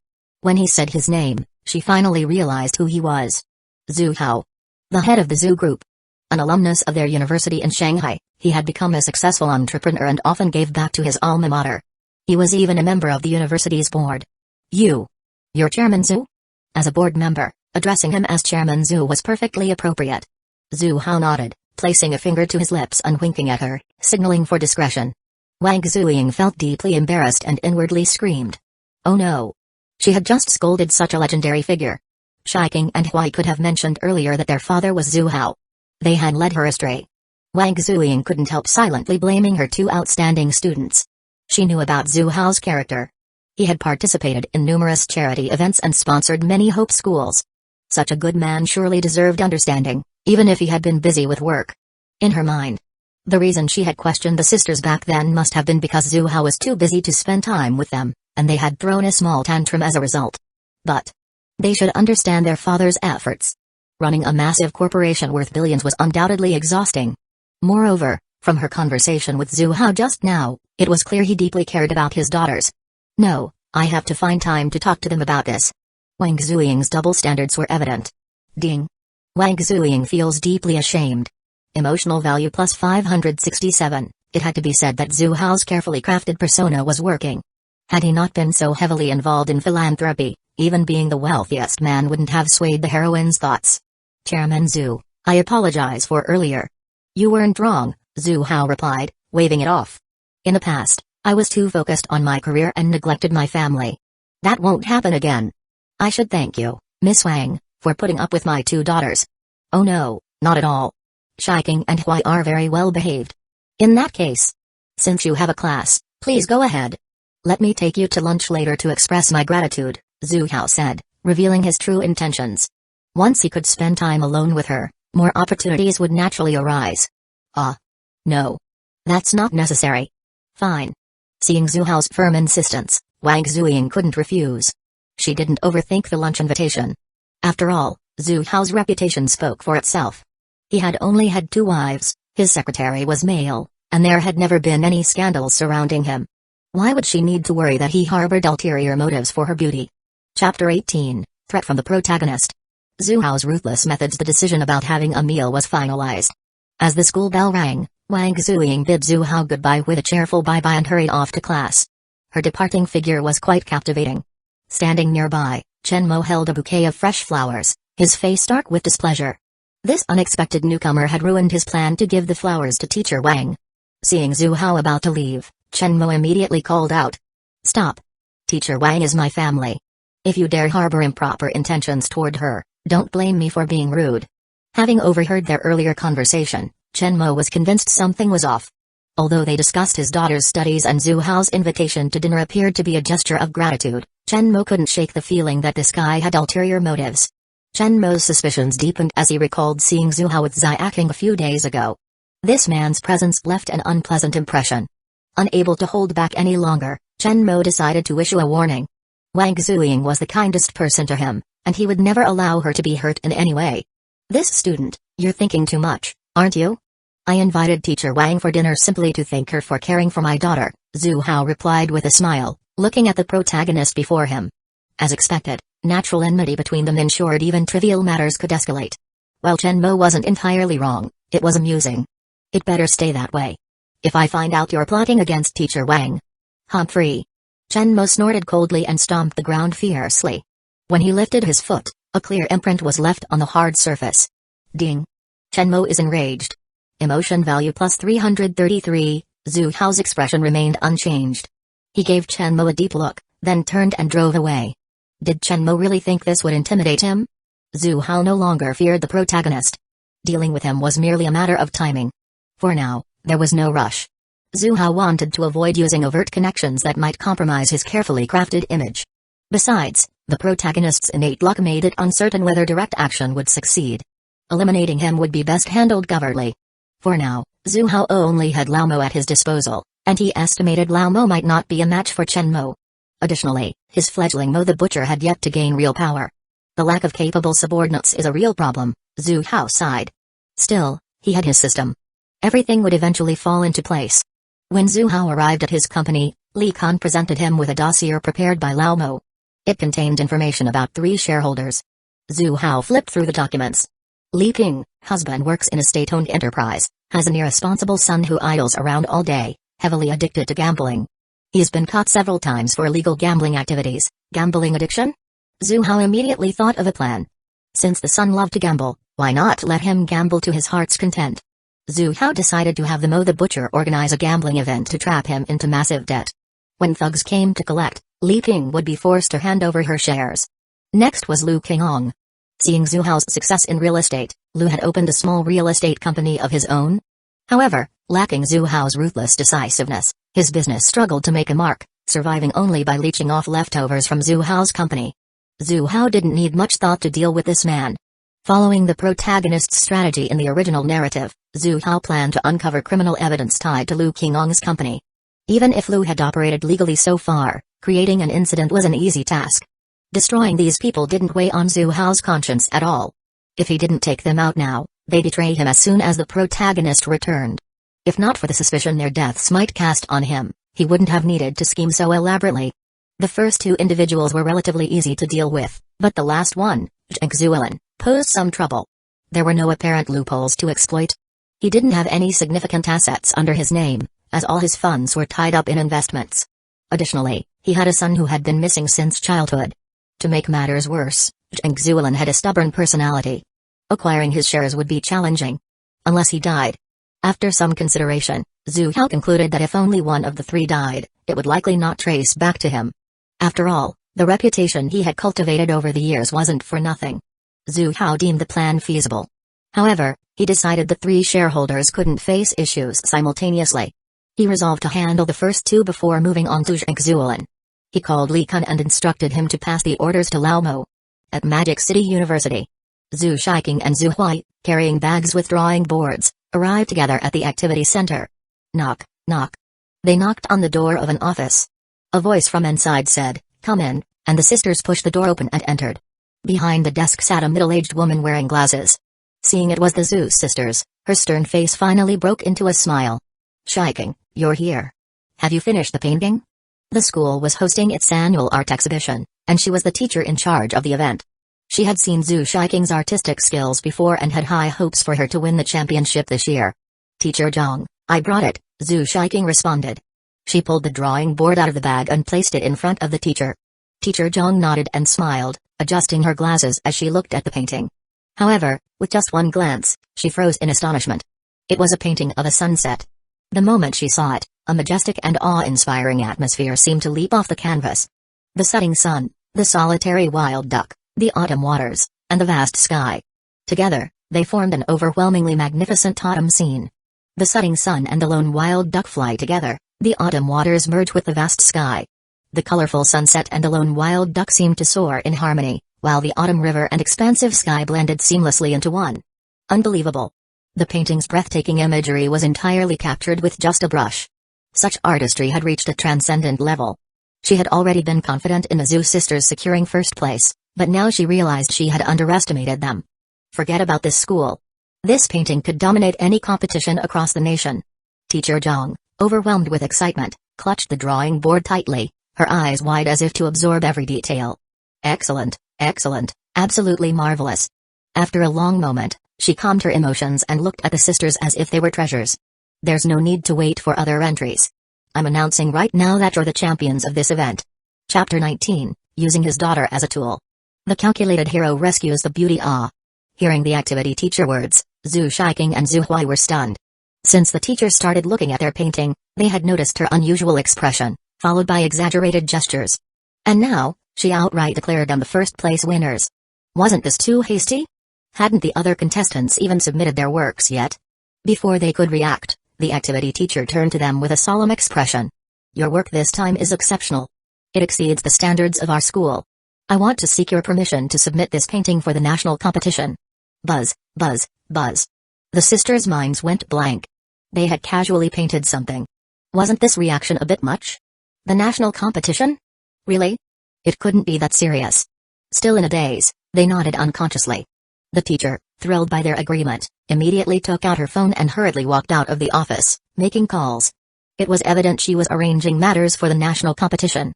When he said his name, she finally realized who he was. Zhu Hao. The head of the Zhu Group. An alumnus of their university in Shanghai, he had become a successful entrepreneur and often gave back to his alma mater. He was even a member of the university's board. You're Chairman Zhu? As a board member, addressing him as Chairman Zhu was perfectly appropriate. Zhu Hao nodded, placing a finger to his lips and winking at her, signaling for discretion. Wang Xuying felt deeply embarrassed and inwardly screamed. Oh no! She had just scolded such a legendary figure. Shaiking and Hui could have mentioned earlier that their father was Zhu Hao. They had led her astray. Wang Xuying couldn't help silently blaming her two outstanding students. She knew about Zhu Hao's character. He had participated in numerous charity events and sponsored many hope schools. Such a good man surely deserved understanding, even if he had been busy with work. In her mind, the reason she had questioned the sisters back then must have been because Zhu Hao was too busy to spend time with them, and they had thrown a small tantrum as a result. But they should understand their father's efforts. Running a massive corporation worth billions was undoubtedly exhausting. Moreover, from her conversation with Zhu Hao just now, it was clear he deeply cared about his daughters. No, I have to find time to talk to them about this. Wang Xuying's double standards were evident. Ding. Wang Xuying feels deeply ashamed. Emotional value plus 567, it had to be said that Zhu Hao's carefully crafted persona was working. Had he not been so heavily involved in philanthropy, even being the wealthiest man wouldn't have swayed the heroine's thoughts. Chairman Zhu, I apologize for earlier. You weren't wrong, Zhu Hao replied, waving it off. In the past, I was too focused on my career and neglected my family. That won't happen again. I should thank you, Miss Wang, for putting up with my two daughters. Oh no, not at all. Shaiking and Hui are very well behaved. In that case, since you have a class, please go ahead. Let me take you to lunch later to express my gratitude, Zhu Hao said, revealing his true intentions. Once he could spend time alone with her, more opportunities would naturally arise. No. That's not necessary. Fine. Seeing Zhu Hao's firm insistence, Wang Xuying couldn't refuse. She didn't overthink the lunch invitation. After all, Zhu Hao's reputation spoke for itself. He had only had 2 wives, his secretary was male, and there had never been any scandals surrounding him. Why would she need to worry that he harbored ulterior motives for her beauty? Chapter 18, Threat from the Protagonist. Zhu Hao's ruthless methods. The decision about having a meal was finalized. As the school bell rang, Wang Xuying bid Zhu Hao goodbye with a cheerful bye-bye and hurried off to class. Her departing figure was quite captivating. Standing nearby, Chen Mo held a bouquet of fresh flowers, his face dark with displeasure. This unexpected newcomer had ruined his plan to give the flowers to teacher Wang. Seeing Zhu Hao about to leave, Chen Mo immediately called out. Stop. Teacher Wang is my family. If you dare harbor improper intentions toward her, don't blame me for being rude. Having overheard their earlier conversation, Chen Mo was convinced something was off. Although they discussed his daughter's studies and Zhu Hao's invitation to dinner appeared to be a gesture of gratitude, Chen Mo couldn't shake the feeling that this guy had ulterior motives. Chen Mo's suspicions deepened as he recalled seeing Zhu Hao with Xuying a few days ago. This man's presence left an unpleasant impression. Unable to hold back any longer, Chen Mo decided to issue a warning. Wang Xuying was the kindest person to him, and he would never allow her to be hurt in any way. This student, you're thinking too much, aren't you? I invited teacher Wang for dinner simply to thank her for caring for my daughter, Zhu Hao replied with a smile, looking at the protagonist before him. As expected, natural enmity between them ensured even trivial matters could escalate. While Chen Mo wasn't entirely wrong, it was amusing. It better stay that way. If I find out you're plotting against teacher Wang. Humphrey. Chen Mo snorted coldly and stomped the ground fiercely. When he lifted his foot, a clear imprint was left on the hard surface. Ding. Chen Mo is enraged. Emotion value plus 333, Zhu Hao's expression remained unchanged. He gave Chen Mo a deep look, then turned and drove away. Did Chen Mo really think this would intimidate him? Zhu Hao no longer feared the protagonist. Dealing with him was merely a matter of timing. For now, there was no rush. Zhu Hao wanted to avoid using overt connections that might compromise his carefully crafted image. Besides, the protagonist's innate luck made it uncertain whether direct action would succeed. Eliminating him would be best handled covertly. For now, Zhu Hao only had Lao Mo at his disposal, and he estimated Lao Mo might not be a match for Chen Mo. Additionally, his fledgling Mo the Butcher had yet to gain real power. The lack of capable subordinates is a real problem, Zhu Hao sighed. Still, he had his system. Everything would eventually fall into place. When Zhu Hao arrived at his company, Li Kan presented him with a dossier prepared by Lao Mo. It contained information about 3 shareholders. Zhu Hao flipped through the documents. Li Ping, husband, works in a state-owned enterprise, has an irresponsible son who idles around all day, heavily addicted to gambling. He's been caught several times for illegal gambling activities. Gambling addiction? Zhu Hao immediately thought of a plan. Since the son loved to gamble, why not let him gamble to his heart's content? Zhu Hao decided to have the Mo the Butcher organize a gambling event to trap him into massive debt. When thugs came to collect, Li Ping would be forced to hand over her shares. Next was Lu Qingong. Seeing Zhu Hao's success in real estate, Lu had opened a small real estate company of his own. However, lacking Zhu Hao's ruthless decisiveness, his business struggled to make a mark, surviving only by leeching off leftovers from Zhu Hao's company. Zhu Hao didn't need much thought to deal with this man. Following the protagonist's strategy in the original narrative, Zhu Hao planned to uncover criminal evidence tied to Lu Qingong's company. Even if Lu had operated legally so far, creating an incident was an easy task. Destroying these people didn't weigh on Zhu Hao's conscience at all. If he didn't take them out now, they'd betray him as soon as the protagonist returned. If not for the suspicion their deaths might cast on him, he wouldn't have needed to scheme so elaborately. The first 2 individuals were relatively easy to deal with, but the last one, Xuying, posed some trouble. There were no apparent loopholes to exploit. He didn't have any significant assets under his name, as all his funds were tied up in investments. Additionally, he had a son who had been missing since childhood. To make matters worse, Xuying had a stubborn personality. Acquiring his shares would be challenging. Unless he died. After some consideration, Zhu Hao concluded that if only one of the 3 died, it would likely not trace back to him. After all, the reputation he had cultivated over the years wasn't for nothing. Zhu Hao deemed the plan feasible. However, he decided the 3 shareholders couldn't face issues simultaneously. He resolved to handle the first 2 before moving on to Xuying. He called Li Kun and instructed him to pass the orders to Lao Mo. At Magic City University, Zhu Shaiking and Zhu Hui, carrying bags with drawing boards, arrived together at the activity center. Knock, knock. They knocked on the door of an office. A voice from inside said, "Come in," and the sisters pushed the door open and entered. Behind the desk sat a middle-aged woman wearing glasses. Seeing it was the Zhu sisters, her stern face finally broke into a smile. "Shaiking, you're here. Have you finished the painting?" The school was hosting its annual art exhibition, and she was the teacher in charge of the event. She had seen Zhu Shaiking's artistic skills before and had high hopes for her to win the championship this year. "Teacher Zhang, I brought it," Zhu Shaiking responded. She pulled the drawing board out of the bag and placed it in front of the teacher. Teacher Zhang nodded and smiled, adjusting her glasses as she looked at the painting. However, with just one glance, she froze in astonishment. It was a painting of a sunset. The moment she saw it, a majestic and awe-inspiring atmosphere seemed to leap off the canvas. The setting sun, the solitary wild duck, the autumn waters, and the vast sky. Together, they formed an overwhelmingly magnificent autumn scene. The setting sun and the lone wild duck fly together, the autumn waters merge with the vast sky. The colorful sunset and the lone wild duck seemed to soar in harmony, while the autumn river and expansive sky blended seamlessly into one. Unbelievable. The painting's breathtaking imagery was entirely captured with just a brush. Such artistry had reached a transcendent level. She had already been confident in the Zhu sisters securing first place, but now she realized she had underestimated them. Forget about this school. This painting could dominate any competition across the nation. Teacher Zhang, overwhelmed with excitement, clutched the drawing board tightly, her eyes wide as if to absorb every detail. Excellent, excellent, absolutely marvelous. After a long moment, she calmed her emotions and looked at the sisters as if they were treasures. There's no need to wait for other entries. I'm announcing right now that you're the champions of this event. Chapter 19, Using his daughter as a tool. The calculated hero rescues the beauty. Hearing the activity teacher words, Zhu Shaiking and Zhu Hui were stunned. Since the teacher started looking at their painting, they had noticed her unusual expression, followed by exaggerated gestures. And now, she outright declared them the first-place winners. Wasn't this too hasty? Hadn't the other contestants even submitted their works yet? Before they could react, the activity teacher turned to them with a solemn expression. Your work this time is exceptional. It exceeds the standards of our school. I want to seek your permission to submit this painting for the national competition. Buzz, buzz, buzz. The sisters' minds went blank. They had casually painted something. Wasn't this reaction a bit much? The national competition? Really? It couldn't be that serious. Still in a daze, they nodded unconsciously. The teacher, thrilled by their agreement, immediately took out her phone and hurriedly walked out of the office, making calls. It was evident she was arranging matters for the national competition.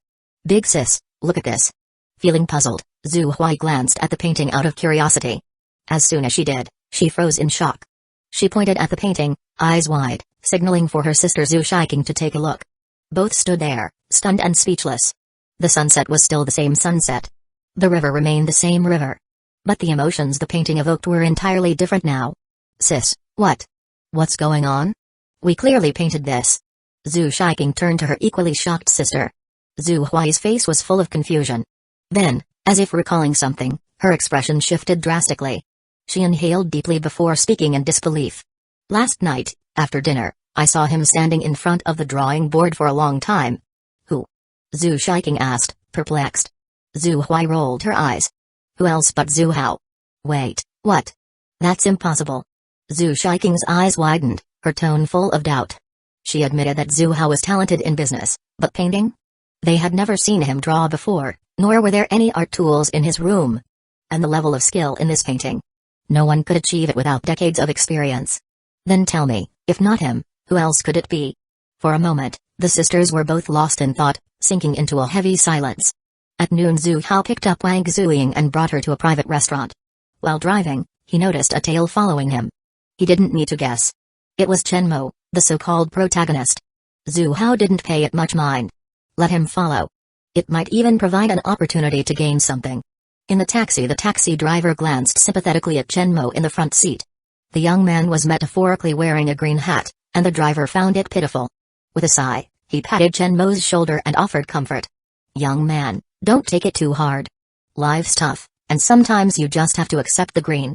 Big sis, look at this. Feeling puzzled, Zhu Hui glanced at the painting out of curiosity. As soon as she did, she froze in shock. She pointed at the painting, eyes wide, signaling for her sister Zhu Shiking to take a look. Both stood there, stunned and speechless. The sunset was still the same sunset. The river remained the same river. But the emotions the painting evoked were entirely different now. Sis, what? What's going on? We clearly painted this. Zhu Shiking turned to her equally shocked sister. Zhu Hui's face was full of confusion. Then, as if recalling something, her expression shifted drastically. She inhaled deeply before speaking in disbelief. Last night, after dinner, I saw him standing in front of the drawing board for a long time. Who? Zhu Shiking asked, perplexed. Zhu Hui rolled her eyes. Who else but Zhu Hao? Wait, what? That's impossible. Zhu Shiking's eyes widened, her tone full of doubt. She admitted that Zhu Hao was talented in business, but painting? They had never seen him draw before, nor were there any art tools in his room. And the level of skill in this painting. No one could achieve it without decades of experience. Then tell me, if not him, who else could it be? For a moment, the sisters were both lost in thought, sinking into a heavy silence. At noon Zhu Hao picked up Wang Xuying and brought her to a private restaurant. While driving, he noticed a tail following him. He didn't need to guess. It was Chenmo, the so-called protagonist. Zhu Hao didn't pay it much mind. Let him follow. It might even provide an opportunity to gain something. In the taxi driver glanced sympathetically at Chenmo in the front seat. The young man was metaphorically wearing a green hat, and the driver found it pitiful. With a sigh, he patted Chenmo's shoulder and offered comfort. Young man, don't take it too hard. Life's tough, and sometimes you just have to accept the green.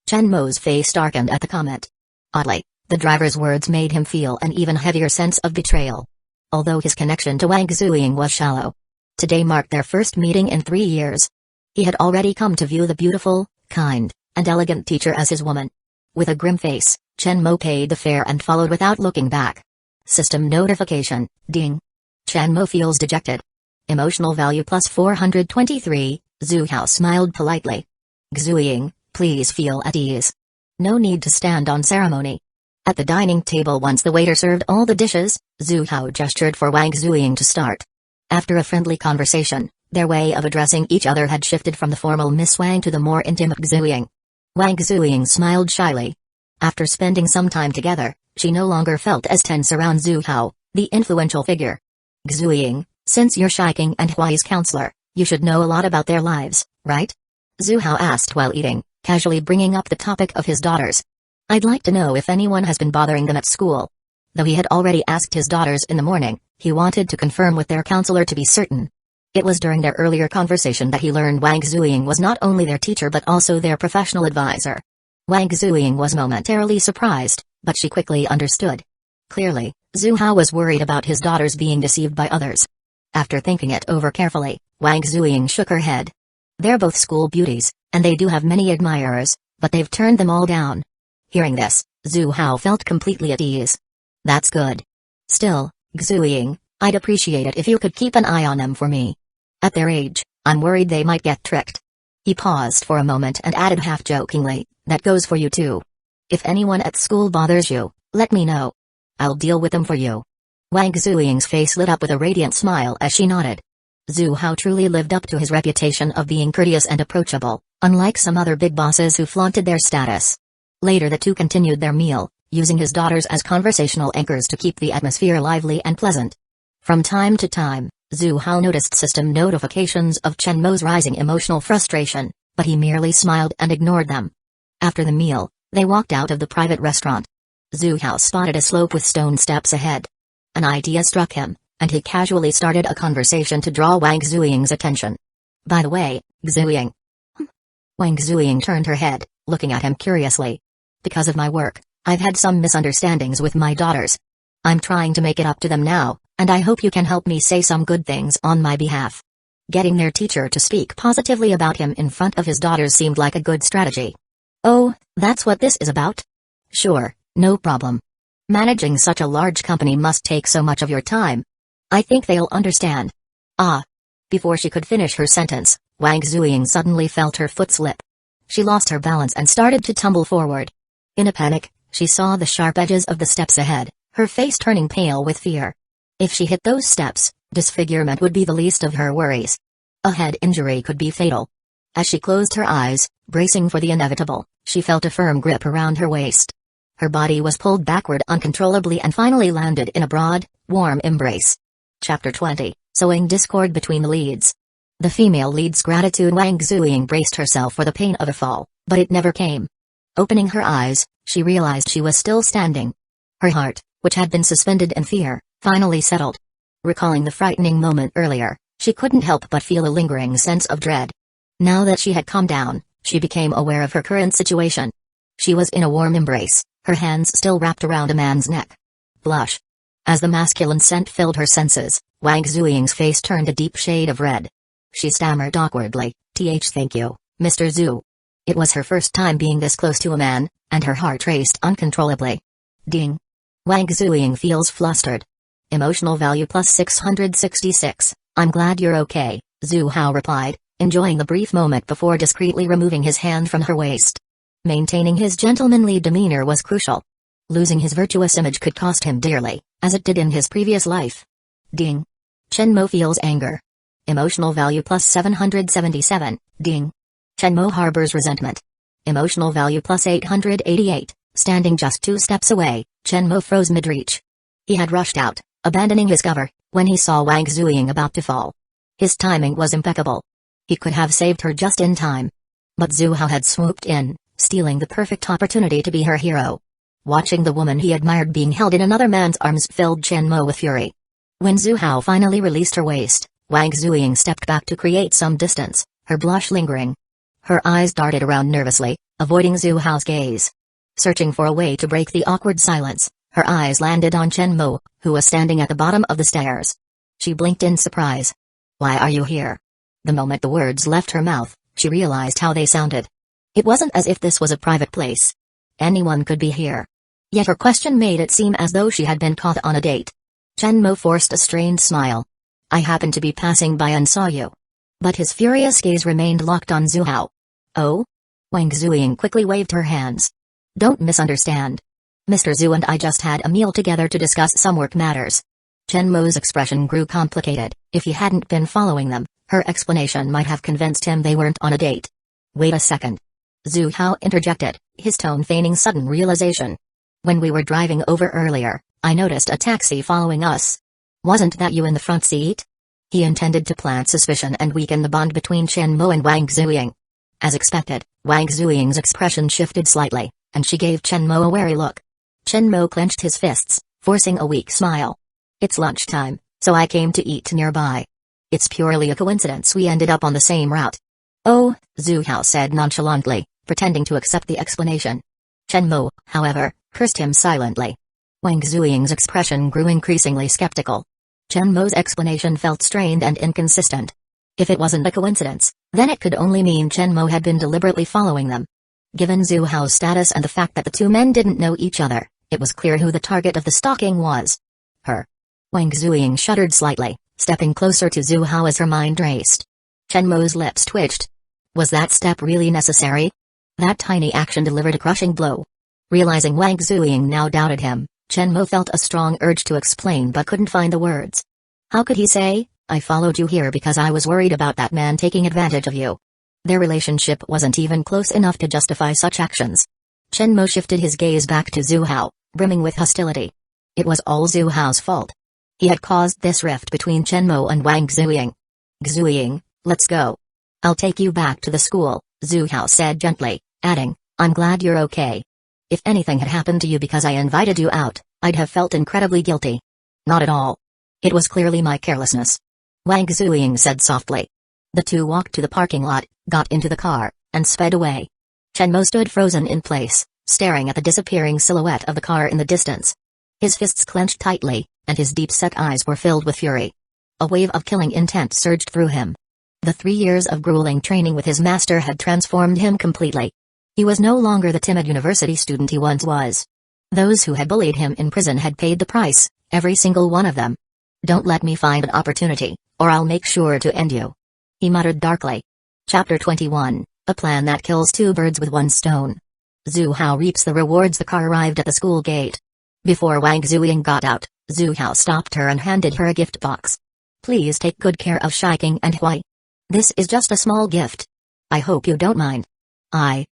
Chenmo's face darkened at the comment. Oddly, the driver's words made him feel an even heavier sense of betrayal. Although his connection to Wang Xuying was shallow. Today marked their first meeting in 3 years. He had already come to view the beautiful, kind, and elegant teacher as his woman. With a grim face, Chenmo paid the fare and followed without looking back. System notification, ding. Chenmo feels dejected. Emotional value plus 423, Zhu Hao smiled politely. Xuying, please feel at ease. No need to stand on ceremony. At the dining table once the waiter served all the dishes, Zhu Hao gestured for Wang Xuying to start. After a friendly conversation, their way of addressing each other had shifted from the formal Miss Wang to the more intimate Xuying. Wang Xuying smiled shyly. After spending some time together, she no longer felt as tense around Zhu Hao, the influential figure. Xuying, since you're Shiking and Hui's counselor, you should know a lot about their lives, right? Zhu Hao asked while eating, casually bringing up the topic of his daughters. I'd like to know if anyone has been bothering them at school. Though he had already asked his daughters in the morning, he wanted to confirm with their counselor to be certain. It was during their earlier conversation that he learned Wang Xuying was not only their teacher but also their professional advisor. Wang Xuying was momentarily surprised, but she quickly understood. Clearly, Zhu Hao was worried about his daughters being deceived by others. After thinking it over carefully, Wang Xuying shook her head. They're both school beauties, and they do have many admirers, but they've turned them all down. Hearing this, Zhu Hao felt completely at ease. That's good. Still, Xuying, I'd appreciate it if you could keep an eye on them for me. At their age, I'm worried they might get tricked. He paused for a moment and added half-jokingly, that goes for you too. If anyone at school bothers you, let me know. I'll deal with them for you. Wang Xuying's face lit up with a radiant smile as she nodded. Zhu Hao truly lived up to his reputation of being courteous and approachable, unlike some other big bosses who flaunted their status. Later the two continued their meal, using his daughters as conversational anchors to keep the atmosphere lively and pleasant. From time to time, Zhu Hao noticed system notifications of Chenmo's rising emotional frustration, but he merely smiled and ignored them. After the meal, they walked out of the private restaurant. Zhu Hao spotted a slope with stone steps ahead. An idea struck him, and he casually started a conversation to draw Wang Xuying's attention. By the way, Xuying. Wang Xuying turned her head, looking at him curiously. Because of my work, I've had some misunderstandings with my daughters. I'm trying to make it up to them now, and I hope you can help me say some good things on my behalf. Getting their teacher to speak positively about him in front of his daughters seemed like a good strategy. Oh, that's what this is about? Sure, no problem. Managing such a large company must take so much of your time. I think they'll understand. Ah. Before she could finish her sentence, Wang Xuying suddenly felt her foot slip. She lost her balance and started to tumble forward. In a panic, she saw the sharp edges of the steps ahead, her face turning pale with fear. If she hit those steps, disfigurement would be the least of her worries. A head injury could be fatal. As she closed her eyes, bracing for the inevitable, she felt a firm grip around her waist. Her body was pulled backward uncontrollably and finally landed in a broad, warm embrace. Chapter 20, Sowing Discord Between the Leads. The female lead's gratitude. Wang Xuying braced herself for the pain of a fall, but it never came. Opening her eyes, she realized she was still standing. Her heart, which had been suspended in fear, finally settled. Recalling the frightening moment earlier, she couldn't help but feel a lingering sense of dread. Now that she had calmed down, she became aware of her current situation. She was in a warm embrace, her hands still wrapped around a man's neck. Blush. As the masculine scent filled her senses, Wang Xuying's face turned a deep shade of red. She stammered awkwardly, Thank you, Mr. Zhu. It was her first time being this close to a man, and her heart raced uncontrollably. Ding. Wang Xuying feels flustered. Emotional value plus 666. I'm glad you're okay, Zhu Hao replied, enjoying the brief moment before discreetly removing his hand from her waist. Maintaining his gentlemanly demeanor was crucial. Losing his virtuous image could cost him dearly, as it did in his previous life. Ding. Chenmo feels anger. Emotional value plus 777, ding. Chenmo harbors resentment. Emotional value plus 888, standing just 2 steps away, Chenmo froze mid-reach. He had rushed out, abandoning his cover, when he saw Wang Xuying about to fall. His timing was impeccable. He could have saved her just in time. But Zhu Hao had swooped in, stealing the perfect opportunity to be her hero. Watching the woman he admired being held in another man's arms filled Chenmo with fury. When Zhu Hao finally released her waist, Wang Xuying stepped back to create some distance, her blush lingering. Her eyes darted around nervously, avoiding Zhu Hao's gaze. Searching for a way to break the awkward silence, her eyes landed on Chenmo, who was standing at the bottom of the stairs. She blinked in surprise. Why are you here? The moment the words left her mouth, she realized how they sounded. It wasn't as if this was a private place. Anyone could be here. Yet her question made it seem as though she had been caught on a date. Chenmo forced a strained smile. I happened to be passing by and saw you. But his furious gaze remained locked on Zhu Hao. Oh? Wang Xuying quickly waved her hands. Don't misunderstand. Mr. Zhu and I just had a meal together to discuss some work matters. Chenmo's expression grew complicated. If he hadn't been following them, her explanation might have convinced him they weren't on a date. Wait a second. Zhu Hao interjected, his tone feigning sudden realization. When we were driving over earlier, I noticed a taxi following us. Wasn't that you in the front seat? He intended to plant suspicion and weaken the bond between Chenmo and Wang Xuying. As expected, Wang Xuying's expression shifted slightly, and she gave Chenmo a wary look. Chenmo clenched his fists, forcing a weak smile. It's lunchtime, so I came to eat nearby. It's purely a coincidence we ended up on the same route. Oh, Zhu Hao said nonchalantly, pretending to accept the explanation. Chenmo, however, cursed him silently. Wang Xuying's expression grew increasingly skeptical. Chenmo's explanation felt strained and inconsistent. If it wasn't a coincidence, then it could only mean Chenmo had been deliberately following them. Given Zhu Hao's status and the fact that the two men didn't know each other, it was clear who the target of the stalking was. Her. Wang Xuying shuddered slightly, stepping closer to Zhu Hao as her mind raced. Chenmo's lips twitched. Was that step really necessary? That tiny action delivered a crushing blow. Realizing Wang Xuying now doubted him, Chenmo felt a strong urge to explain but couldn't find the words. How could he say, I followed you here because I was worried about that man taking advantage of you? Their relationship wasn't even close enough to justify such actions. Chenmo shifted his gaze back to Zhu Hao, brimming with hostility. It was all Zhu Hao's fault. He had caused this rift between Chenmo and Wang Xuying. Xuying, let's go. I'll take you back to the school, Zhu Hao said gently, adding, I'm glad you're okay. If anything had happened to you because I invited you out, I'd have felt incredibly guilty. Not at all. It was clearly my carelessness. Wang Xuying said softly. The two walked to the parking lot, got into the car, and sped away. Chenmo stood frozen in place, staring at the disappearing silhouette of the car in the distance. His fists clenched tightly, and his deep-set eyes were filled with fury. A wave of killing intent surged through him. The 3 years of grueling training with his master had transformed him completely. He was no longer the timid university student he once was. Those who had bullied him in prison had paid the price, every single one of them. Don't let me find an opportunity, or I'll make sure to end you. He muttered darkly. Chapter 21, A Plan That Kills Two Birds with One Stone. Zhu Hao reaps the rewards. The car arrived at the school gate. Before Wang Xuying got out, Zhu Hao stopped her and handed her a gift box. Please take good care of Shaiking and Hui. This is just a small gift. I hope you don't mind. I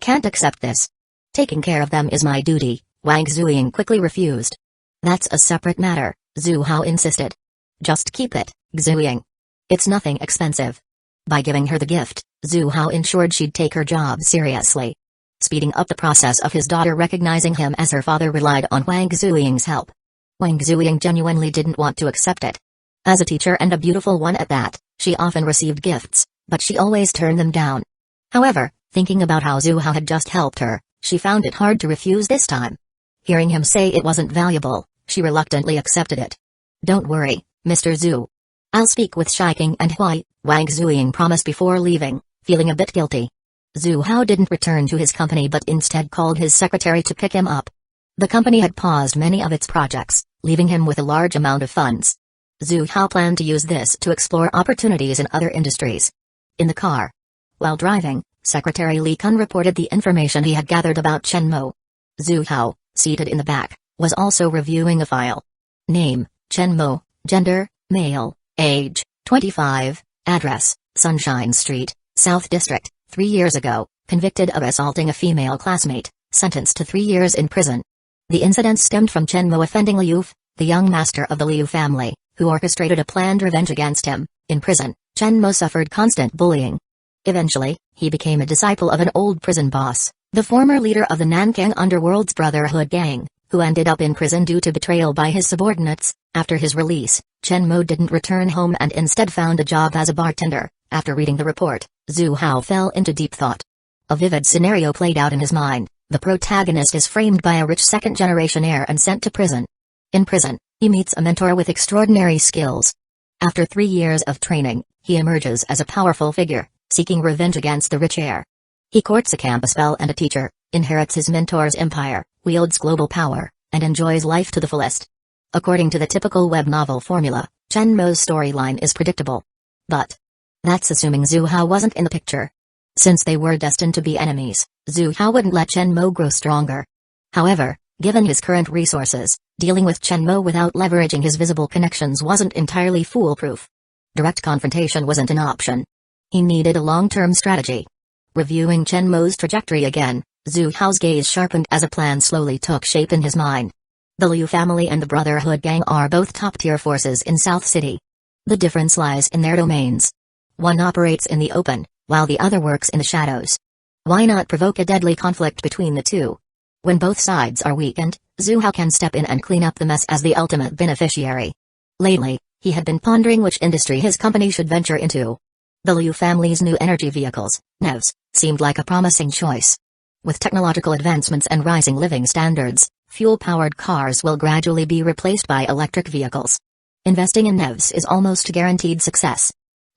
can't accept this. Taking care of them is my duty, Wang Xuying quickly refused. That's a separate matter, Zhu Hao insisted. Just keep it, Xuying. It's nothing expensive. By giving her the gift, Zhu Hao ensured she'd take her job seriously. Speeding up the process of his daughter recognizing him as her father relied on Wang Xuying's help. Wang Xuying genuinely didn't want to accept it. As a teacher and a beautiful one at that, she often received gifts, but she always turned them down. However, thinking about how Zhu Hao had just helped her, she found it hard to refuse this time. Hearing him say it wasn't valuable, she reluctantly accepted it. Don't worry, Mr. Zhu. I'll speak with Xuying and Hui, Wang Xuying promised before leaving, feeling a bit guilty. Zhu Hao didn't return to his company but instead called his secretary to pick him up. The company had paused many of its projects, leaving him with a large amount of funds. Zhu Hao planned to use this to explore opportunities in other industries. In the car. While driving, Secretary Li Kun reported the information he had gathered about Chen Mo. Zhu Hao, seated in the back, was also reviewing a file. Name, Chen Mo, gender, male, age, 25, address, Sunshine Street, South District, 3 years ago, convicted of assaulting a female classmate, sentenced to 3 years in prison. The incident stemmed from Chen Mo offending Liu, the young master of the Liu family, who orchestrated a planned revenge against him. In prison, Chen Mo suffered constant bullying. Eventually, he became a disciple of an old prison boss, the former leader of the Nanking Underworld's Brotherhood gang, who ended up in prison due to betrayal by his subordinates. After his release, Chen Mo didn't return home and instead found a job as a bartender. After reading the report, Zhu Hao fell into deep thought. A vivid scenario played out in his mind. The protagonist is framed by a rich second-generation heir and sent to prison. In prison, he meets a mentor with extraordinary skills. After 3 years of training, he emerges as a powerful figure, seeking revenge against the rich heir. He courts a campus belle and a teacher, inherits his mentor's empire, wields global power, and enjoys life to the fullest. According to the typical web novel formula, Chen Mo's storyline is predictable. But that's assuming Zhu Hao wasn't in the picture. Since they were destined to be enemies, Zhu Hao wouldn't let Chen Mo grow stronger. However, given his current resources, dealing with Chen Mo without leveraging his visible connections wasn't entirely foolproof. Direct confrontation wasn't an option. He needed a long-term strategy. Reviewing Chen Mo's trajectory again, Zhu Hao's gaze sharpened as a plan slowly took shape in his mind. The Liu family and the Brotherhood gang are both top-tier forces in South City. The difference lies in their domains. One operates in the open, while the other works in the shadows. Why not provoke a deadly conflict between the two? When both sides are weakened, Zhu Hao can step in and clean up the mess as the ultimate beneficiary. Lately, he had been pondering which industry his company should venture into. The Liu family's new energy vehicles, NEVs, seemed like a promising choice. With technological advancements and rising living standards, fuel-powered cars will gradually be replaced by electric vehicles. Investing in NEVs is almost guaranteed success.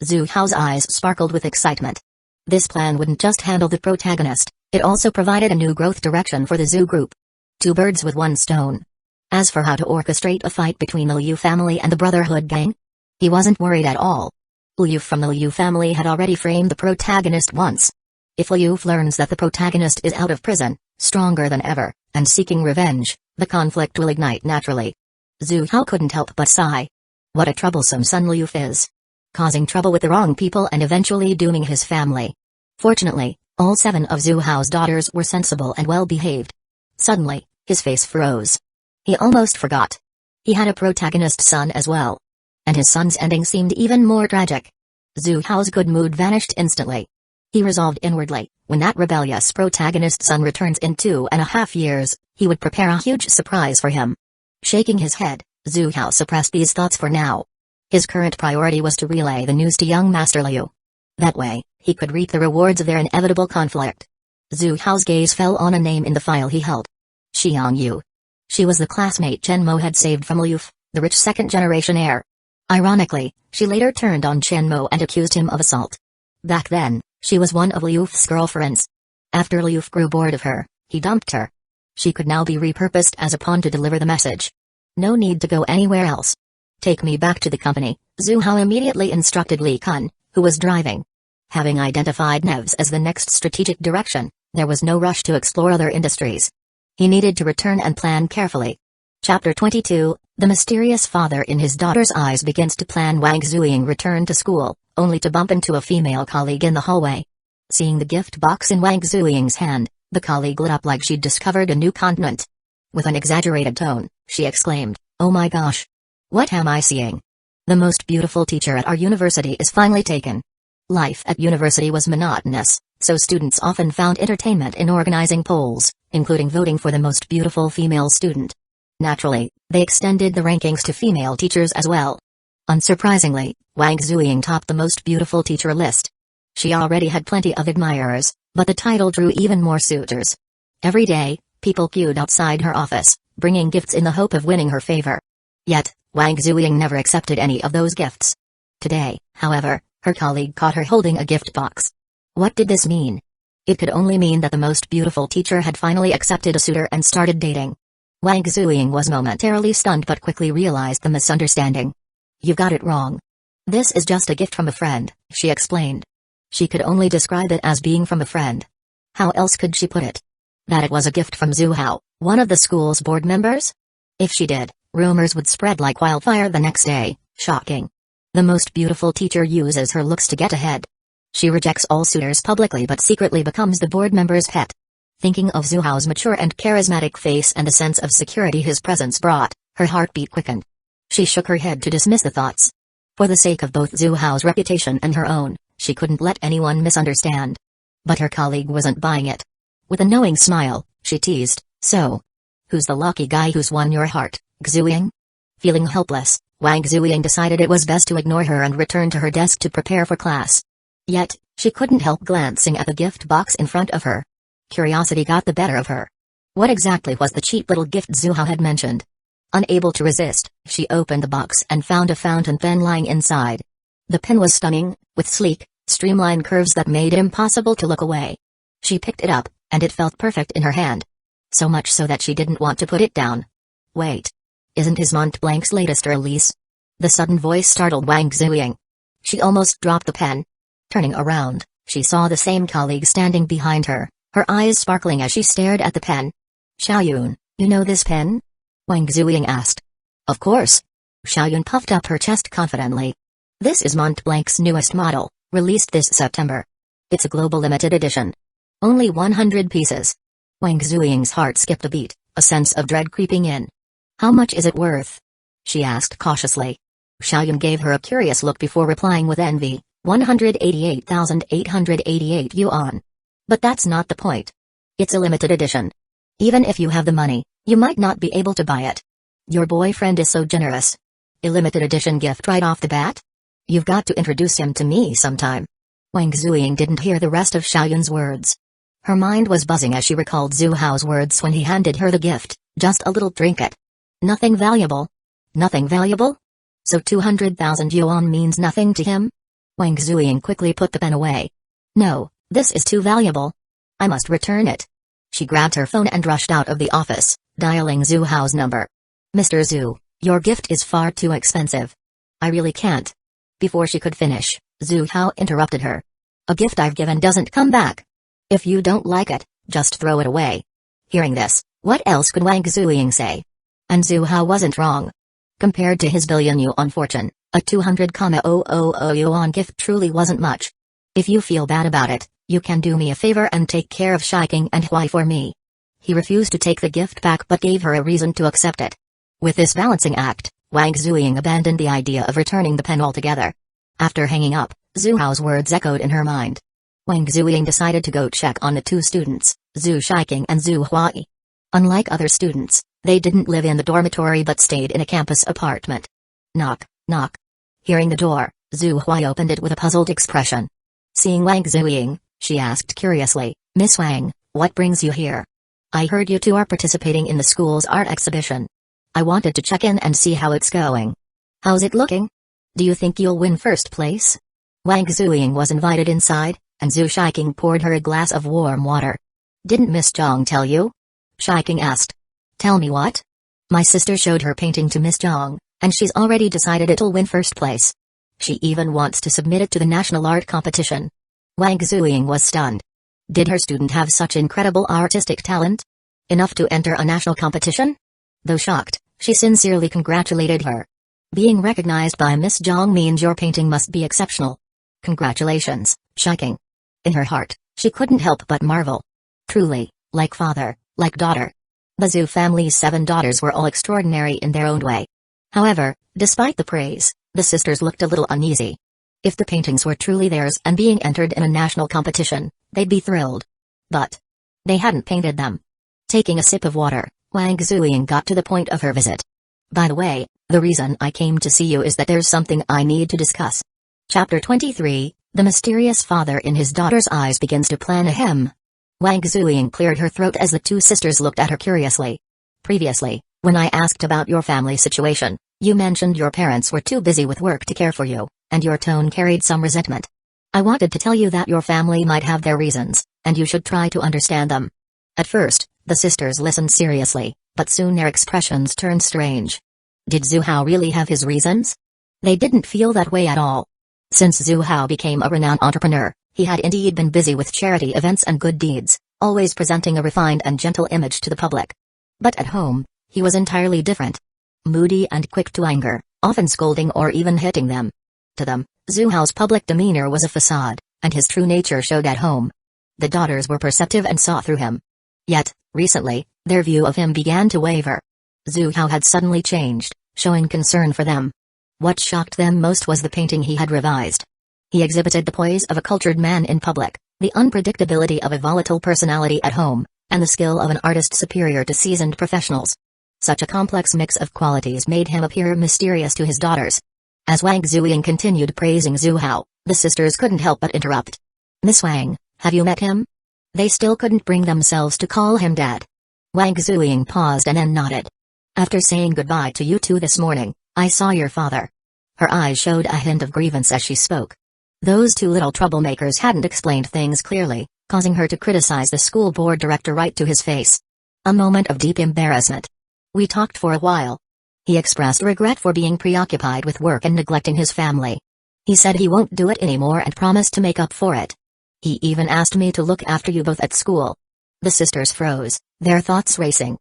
Zhu Hao's eyes sparkled with excitement. This plan wouldn't just handle the protagonist, it also provided a new growth direction for the Zhu group. 2 birds with 1 stone. As for how to orchestrate a fight between the Liu family and the Brotherhood gang, he wasn't worried at all. Liu from the Liu family had already framed the protagonist once. If Liu learns that the protagonist is out of prison, stronger than ever, and seeking revenge, the conflict will ignite naturally. Zhu Hao couldn't help but sigh. What a troublesome son Liu is. Causing trouble with the wrong people and eventually dooming his family. Fortunately, all 7 of Zhu Hao's daughters were sensible and well-behaved. Suddenly, his face froze. He almost forgot. He had a protagonist son as well. And his son's ending seemed even more tragic. Zhu Hao's good mood vanished instantly. He resolved inwardly, when that rebellious protagonist son returns in 2.5 years, he would prepare a huge surprise for him. Shaking his head, Zhu Hao suppressed these thoughts for now. His current priority was to relay the news to young Master Liu. That way, he could reap the rewards of their inevitable conflict. Zhu Hao's gaze fell on a name in the file he held. Xiang Yu. She was the classmate Chen Mo had saved from Liu, the rich second-generation heir. Ironically, she later turned on Chen Mo and accused him of assault. Back then, she was one of Liu's girlfriends. After Liu grew bored of her, he dumped her. She could now be repurposed as a pawn to deliver the message. No need to go anywhere else. Take me back to the company, Zhu Hao immediately instructed Li Kun, who was driving. Having identified NEVs as the next strategic direction, there was no rush to explore other industries. He needed to return and plan carefully. Chapter 22, The mysterious father in his daughter's eyes begins to plan Wang Xuying returned to school, only to bump into a female colleague in the hallway. Seeing the gift box in Wang Xuying's hand, the colleague lit up like she'd discovered a new continent. With an exaggerated tone, she exclaimed, "Oh my gosh! What am I seeing? The most beautiful teacher at our university is finally taken." Life at university was monotonous, so students often found entertainment in organizing polls, including voting for the most beautiful female student. Naturally, they extended the rankings to female teachers as well. Unsurprisingly, Wang Xuying topped the most beautiful teacher list. She already had plenty of admirers, but the title drew even more suitors. Every day, people queued outside her office, bringing gifts in the hope of winning her favor. Yet, Wang Xuying never accepted any of those gifts. Today, however, her colleague caught her holding a gift box. What did this mean? It could only mean that the most beautiful teacher had finally accepted a suitor and started dating. Wang Xuying was momentarily stunned but quickly realized the misunderstanding. "You got it wrong. This is just a gift from a friend," she explained. She could only describe it as being from a friend. How else could she put it? That it was a gift from Zhu Hao, one of the school's board members? If she did, rumors would spread like wildfire the next day. Shocking. The most beautiful teacher uses her looks to get ahead. She rejects all suitors publicly but secretly becomes the board member's pet. Thinking of Zhu Hao's mature and charismatic face and the sense of security his presence brought, her heartbeat quickened. She shook her head to dismiss the thoughts. For the sake of both Zhu Hao's reputation and her own, she couldn't let anyone misunderstand. But her colleague wasn't buying it. With a knowing smile, she teased, "So, who's the lucky guy who's won your heart, Xuying?" Feeling helpless, Wang Xuying decided it was best to ignore her and return to her desk to prepare for class. Yet, she couldn't help glancing at the gift box in front of her. Curiosity got the better of her. What exactly was the cheap little gift Zhu Hao had mentioned? Unable to resist, she opened the box and found a fountain pen lying inside. The pen was stunning, with sleek, streamlined curves that made it impossible to look away. She picked it up, and it felt perfect in her hand. So much so that she didn't want to put it down. "Wait. Isn't his Mont Blanc's latest release?" The sudden voice startled Wang Xuying. She almost dropped the pen. Turning around, she saw the same colleague standing behind her, her eyes sparkling as she stared at the pen. "Xiaoyun, you know this pen?" Wang Xuying asked. "Of course." Xiaoyun puffed up her chest confidently. "This is Mont Blanc's newest model, released this September. It's a global limited edition. Only 100 pieces." Wang Xuying's heart skipped a beat, a sense of dread creeping in. "How much is it worth?" she asked cautiously. Xiaoyun gave her a curious look before replying with envy, 188,888 yuan. "But that's not the point. It's a limited edition. Even if you have the money, you might not be able to buy it. Your boyfriend is so generous. A limited edition gift right off the bat? You've got to introduce him to me sometime." Wang Xuying didn't hear the rest of Xiaoyun's words. Her mind was buzzing as she recalled Zhu Hao's words when he handed her the gift, "Just a little trinket. Nothing valuable." Nothing valuable? So 200,000 yuan means nothing to him? Wang Xuying quickly put the pen away. "No, this is too valuable. I must return it." She grabbed her phone and rushed out of the office, dialing Zhu Hao's number. "Mr. Zhu, your gift is far too expensive. I really can't." Before she could finish, Zhu Hao interrupted her. "A gift I've given doesn't come back. If you don't like it, just throw it away." Hearing this, what else could Wang Xuying say? And Zhu Hao wasn't wrong. Compared to his billion yuan fortune, a 200,000 yuan gift truly wasn't much. "If you feel bad about it, you can do me a favor and take care of Shaiking and Hui for me." He refused to take the gift back but gave her a reason to accept it. With this balancing act, Wang Xuying abandoned the idea of returning the pen altogether. After hanging up, Zhu Hao's words echoed in her mind. Wang Xuying decided to go check on the two students, Zhu Shaiking and Zhu Hui. Unlike other students, they didn't live in the dormitory but stayed in a campus apartment. Knock, knock. Hearing the door, Zhu Hui opened it with a puzzled expression. Seeing Wang Xuying, she asked curiously, "Miss Wang, what brings you here?" "I heard you two are participating in the school's art exhibition. I wanted to check in and see how it's going." "How's it looking? Do you think you'll win first place?" Wang Xuying was invited inside, and Zhu Shaiking poured her a glass of warm water. "Didn't Miss Zhang tell you?" Shaiking asked. "Tell me what?" "My sister showed her painting to Miss Zhang, and she's already decided it'll win first place. She even wants to submit it to the national art competition." Wang Xuying was stunned. Did her student have such incredible artistic talent? Enough to enter a national competition? Though shocked, she sincerely congratulated her. "Being recognized by Miss Zhang means your painting must be exceptional." Congratulations, Xuying. In her heart, she couldn't help but marvel. Truly, like father, like daughter. The Xu family's 7 daughters were all extraordinary in their own way. However, despite the praise, the sisters looked a little uneasy. If the paintings were truly theirs and being entered in a national competition, they'd be thrilled. But they hadn't painted them. Taking a sip of water, Wang Xuying got to the point of her visit. By the way, the reason I came to see you is that there's something I need to discuss. Chapter 23, the mysterious father in his daughter's eyes begins to plan ahem. Wang Xuying cleared her throat as the 2 sisters looked at her curiously. Previously, when I asked about your family situation, you mentioned your parents were too busy with work to care for you, and your tone carried some resentment. I wanted to tell you that your family might have their reasons, and you should try to understand them. At first, the sisters listened seriously, but soon their expressions turned strange. Did Xu Hao really have his reasons? They didn't feel that way at all. Since Xu Hao became a renowned entrepreneur, he had indeed been busy with charity events and good deeds, always presenting a refined and gentle image to the public. But at home, he was entirely different. Moody and quick to anger, often scolding or even hitting them. To them, Xu Hao's public demeanor was a facade, and his true nature showed at home. The daughters were perceptive and saw through him. Yet, recently, their view of him began to waver. Xu Hao had suddenly changed, showing concern for them. What shocked them most was the painting he had revised. He exhibited the poise of a cultured man in public, the unpredictability of a volatile personality at home, and the skill of an artist superior to seasoned professionals. Such a complex mix of qualities made him appear mysterious to his daughters. As Wang Xuying continued praising Xu Hao, the sisters couldn't help but interrupt. Miss Wang, have you met him? They still couldn't bring themselves to call him dad. Wang Xuying paused and then nodded. After saying goodbye to you 2 this morning, I saw your father. Her eyes showed a hint of grievance as she spoke. Those 2 little troublemakers hadn't explained things clearly, causing her to criticize the school board director right to his face. A moment of deep embarrassment. We talked for a while. He expressed regret for being preoccupied with work and neglecting his family. He said he won't do it anymore and promised to make up for it. He even asked me to look after you both at school. The sisters froze, their thoughts racing.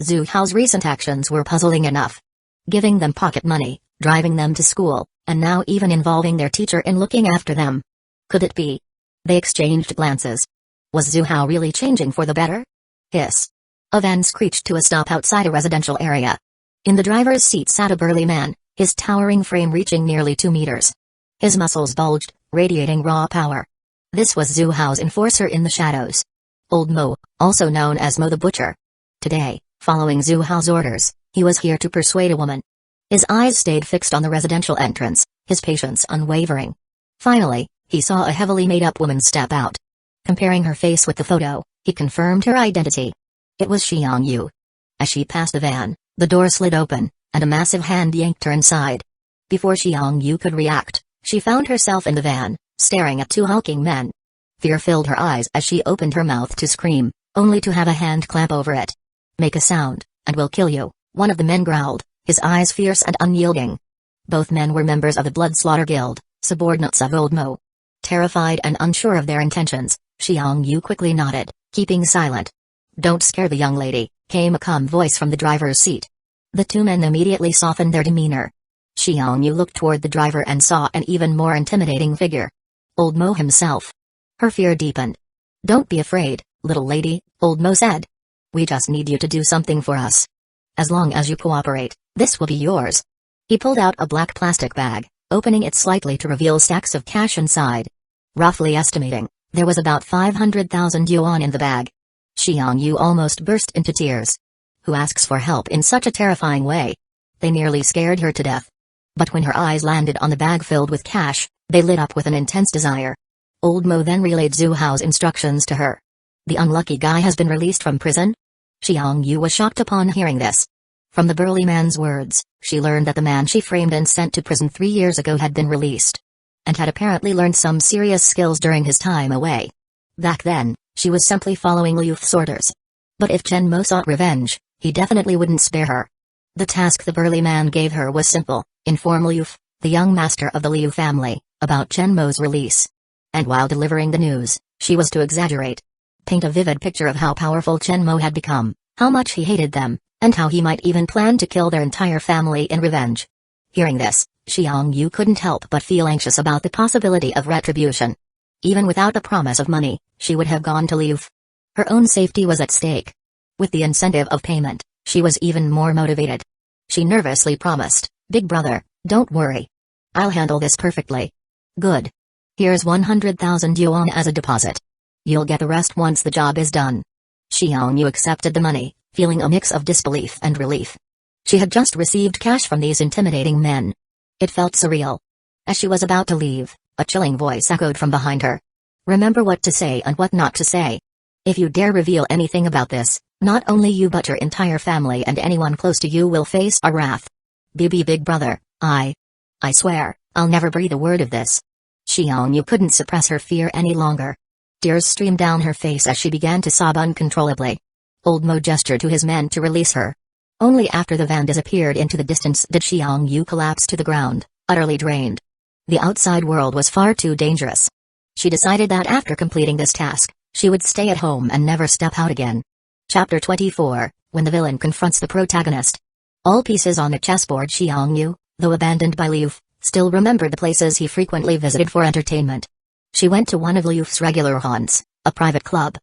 Xu Hao's recent actions were puzzling enough. Giving them pocket money, driving them to school, and now even involving their teacher in looking after them. Could it be? They exchanged glances. Was Xu Hao really changing for the better? Hiss. A van screeched to a stop outside a residential area. In the driver's seat sat a burly man, his towering frame reaching nearly 2 meters. His muscles bulged, radiating raw power. This was Xu Hao's enforcer in the shadows. Old Mo, also known as Mo the Butcher. Today, following Xu Hao's orders, he was here to persuade a woman. His eyes stayed fixed on the residential entrance, his patience unwavering. Finally, he saw a heavily made-up woman step out. Comparing her face with the photo, he confirmed her identity. It was Xiang. As she passed the van, the door slid open, and a massive hand yanked her inside. Before Xiang could react, she found herself in the van, staring at 2 hulking men. Fear filled her eyes as she opened her mouth to scream, only to have a hand clamp over it. Make a sound, and we'll kill you, one of the men growled, his eyes fierce and unyielding. Both men were members of the Blood Slaughter Guild, subordinates of Old Mo. Terrified and unsure of their intentions, Xiang quickly nodded, keeping silent. Don't scare the young lady, came a calm voice from the driver's seat. The 2 men immediately softened their demeanor. Xiang looked toward the driver and saw an even more intimidating figure. Old Mo himself. Her fear deepened. Don't be afraid, little lady, Old Mo said. We just need you to do something for us. As long as you cooperate, this will be yours. He pulled out a black plastic bag, opening it slightly to reveal stacks of cash inside. Roughly estimating, there was about 500,000 yuan in the bag. Xiang almost burst into tears. Who asks for help in such a terrifying way? They nearly scared her to death. But when her eyes landed on the bag filled with cash, they lit up with an intense desire. Old Mo then relayed Xu Hao's instructions to her. The unlucky guy has been released from prison? Xiang was shocked upon hearing this. From the burly man's words, she learned that the man she framed and sent to prison 3 years ago had been released. And had apparently learned some serious skills during his time away. Back then, she was simply following Liu's orders. But if Chen Mo sought revenge, he definitely wouldn't spare her. The task the burly man gave her was simple: inform Liu, the young master of the Liu family, about Chen Mo's release. And while delivering the news, she was to exaggerate. Paint a vivid picture of how powerful Chen Mo had become, how much he hated them, and how he might even plan to kill their entire family in revenge. Hearing this, Yu couldn't help but feel anxious about the possibility of retribution. Even without the promise of money, she would have gone to Liu. Her own safety was at stake. With the incentive of payment, she was even more motivated. She nervously promised, "Big brother, don't worry. I'll handle this perfectly." "Good. Here's 100,000 yuan as a deposit. You'll get the rest once the job is done." Yu accepted the money, feeling a mix of disbelief and relief. She had just received cash from these intimidating men. It felt surreal. As she was about to leave, a chilling voice echoed from behind her. "Remember what to say and what not to say. If you dare reveal anything about this, not only you but your entire family and anyone close to you will face our wrath. Big brother, I swear, I'll never breathe a word of this." Yu couldn't suppress her fear any longer. Tears streamed down her face as she began to sob uncontrollably. Old Mo gestured to his men to release her. Only after the van disappeared into the distance did Yu collapse to the ground, utterly drained. The outside world was far too dangerous. She decided that after completing this task, she would stay at home and never step out again. Chapter 24, When the Villain Confronts the Protagonist. All pieces on the chessboard. Yu, though abandoned by Liu, still remembered the places he frequently visited for entertainment. She went to one of Liu's regular haunts, a private club.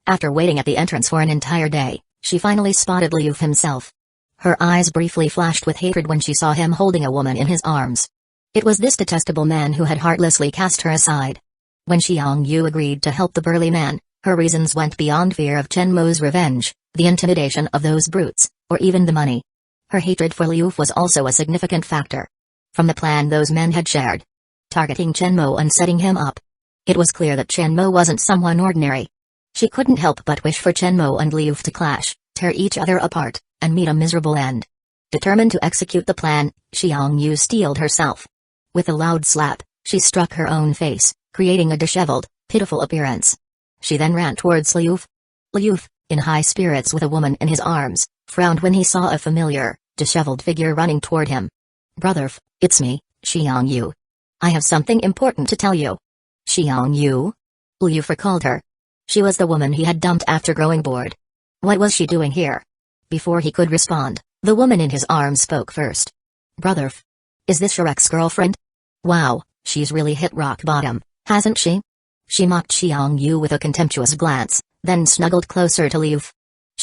After waiting at the entrance for an entire day, she finally spotted Liu himself. Her eyes briefly flashed with hatred when she saw him holding a woman in his arms. It was this detestable man who had heartlessly cast her aside. When Yu agreed to help the burly man, her reasons went beyond fear of Mo's revenge, the intimidation of those brutes, or even the money. Her hatred for Liu was also a significant factor. From the plan those men had shared, targeting Mo and setting him up, it was clear that Mo wasn't someone ordinary. She couldn't help but wish for Mo and Liu to clash, tear each other apart, and meet a miserable end. Determined to execute the plan, Yu steeled herself. With a loud slap, she struck her own face, creating a disheveled, pitiful appearance. She then ran towards Liu. Liu, in high spirits with a woman in his arms, frowned when he saw a familiar, disheveled figure running toward him. "Brother, it's me, Yu. I have something important to tell you." "Yu?" Liu recalled her. She was the woman he had dumped after growing bored. What was she doing here? Before he could respond, the woman in his arms spoke first. "Brother, is this your ex-girlfriend? Wow, she's really hit rock bottom, hasn't she?" She mocked Yu with a contemptuous glance, then snuggled closer to Liu.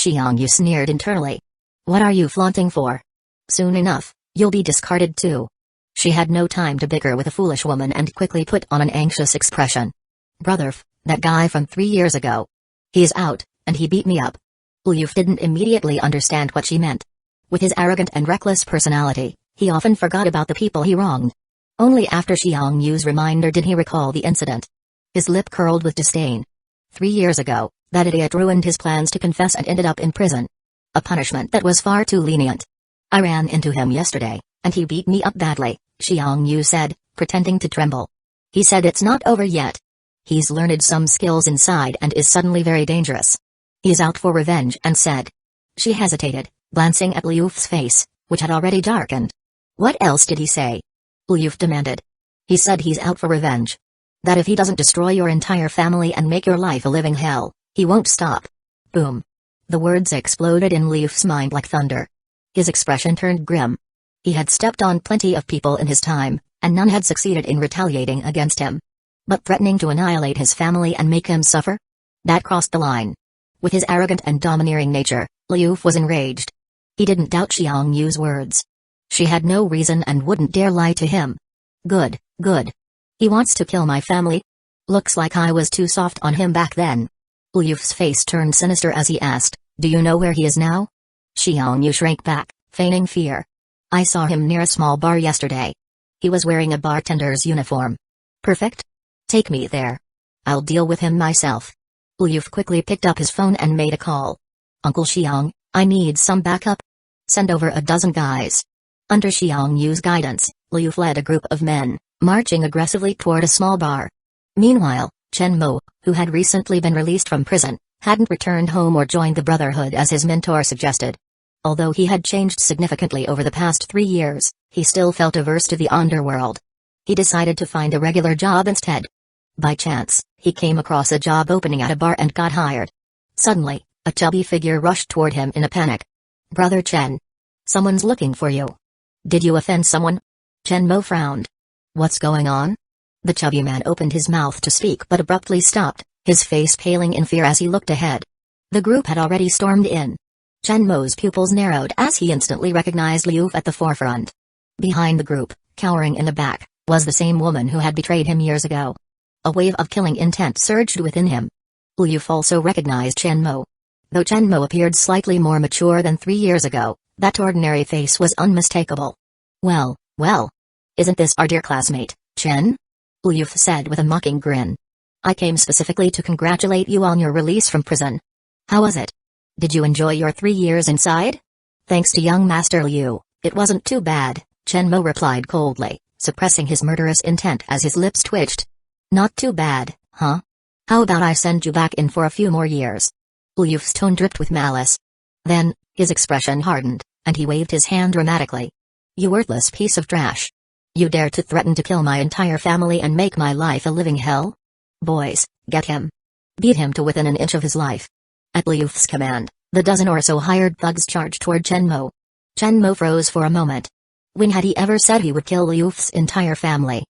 Yu sneered internally. "What are you flaunting for? Soon enough, you'll be discarded too." She had no time to bicker with a foolish woman and quickly put on an anxious expression. "Brother, that guy from 3 years ago. He's out, and he beat me up." Liu didn't immediately understand what she meant. With his arrogant and reckless personality, he often forgot about the people he wronged. Only after Yu's reminder did he recall the incident. His lip curled with disdain. 3 years ago, that idiot ruined his plans to confess and ended up in prison. A punishment that was far too lenient. "I ran into him yesterday, and he beat me up badly," Yu said, pretending to tremble. "He said it's not over yet. He's learned some skills inside and is suddenly very dangerous. He's out for revenge and said." She hesitated, glancing at Liu's face, which had already darkened. "What else did he say?" Liu demanded. "He said he's out for revenge. That if he doesn't destroy your entire family and make your life a living hell, he won't stop." Boom. The words exploded in Liu's mind like thunder. His expression turned grim. He had stepped on plenty of people in his time, and none had succeeded in retaliating against him. But threatening to annihilate his family and make him suffer? That crossed the line. With his arrogant and domineering nature, Liu was enraged. He didn't doubt Yu's words. She had no reason and wouldn't dare lie to him. Good. He wants to kill my family? Looks like I was too soft on him back then." Liu's face turned sinister as he asked, "Do you know where he is now?" Yu shrank back, feigning fear. "I saw him near a small bar yesterday. He was wearing a bartender's uniform." "Perfect. Take me there. I'll deal with him myself." Liu quickly picked up his phone and made a call. "Uncle Xuying, I need some backup. Send over a dozen guys." Under Yu's guidance, Liu led a group of men, marching aggressively toward a small bar. Meanwhile, Mo, who had recently been released from prison, hadn't returned home or joined the Brotherhood as his mentor suggested. Although he had changed significantly over the past 3 years, he still felt averse to the underworld. He decided to find a regular job instead. By chance, he came across a job opening at a bar and got hired. Suddenly, a chubby figure rushed toward him in a panic. "Brother Chen. Someone's looking for you. Did you offend someone?" Chen Mo frowned. What's going on? The chubby man opened his mouth to speak but abruptly stopped, his face paling in fear as he looked ahead. The group had already stormed in. Chen Mo's pupils narrowed as he instantly recognized Liu at the forefront. Behind the group, cowering in the back, was the same woman who had betrayed him years ago. A wave of killing intent surged within him. Liu also recognized Chen Mo. Though Chen Mo appeared slightly more mature than 3 years ago, that ordinary face was unmistakable. Well, isn't this our dear classmate, Chen? Liu said with a mocking grin. I came specifically to congratulate you on your release from prison. How was it? Did you enjoy your 3 years inside? Thanks to young Master Liu, it wasn't too bad, Chen Mo replied coldly, suppressing his murderous intent as his lips twitched. Not too bad, huh? How about I send you back in for a few more years? Liu's tone dripped with malice. Then, his expression hardened, and he waved his hand dramatically. You worthless piece of trash. You dare to threaten to kill my entire family and make my life a living hell? Boys, get him. Beat him to within an inch of his life. At Liu's command, the dozen or so hired thugs charged toward Chen Mo. Chen Mo froze for a moment. When had he ever said he would kill Liu's entire family?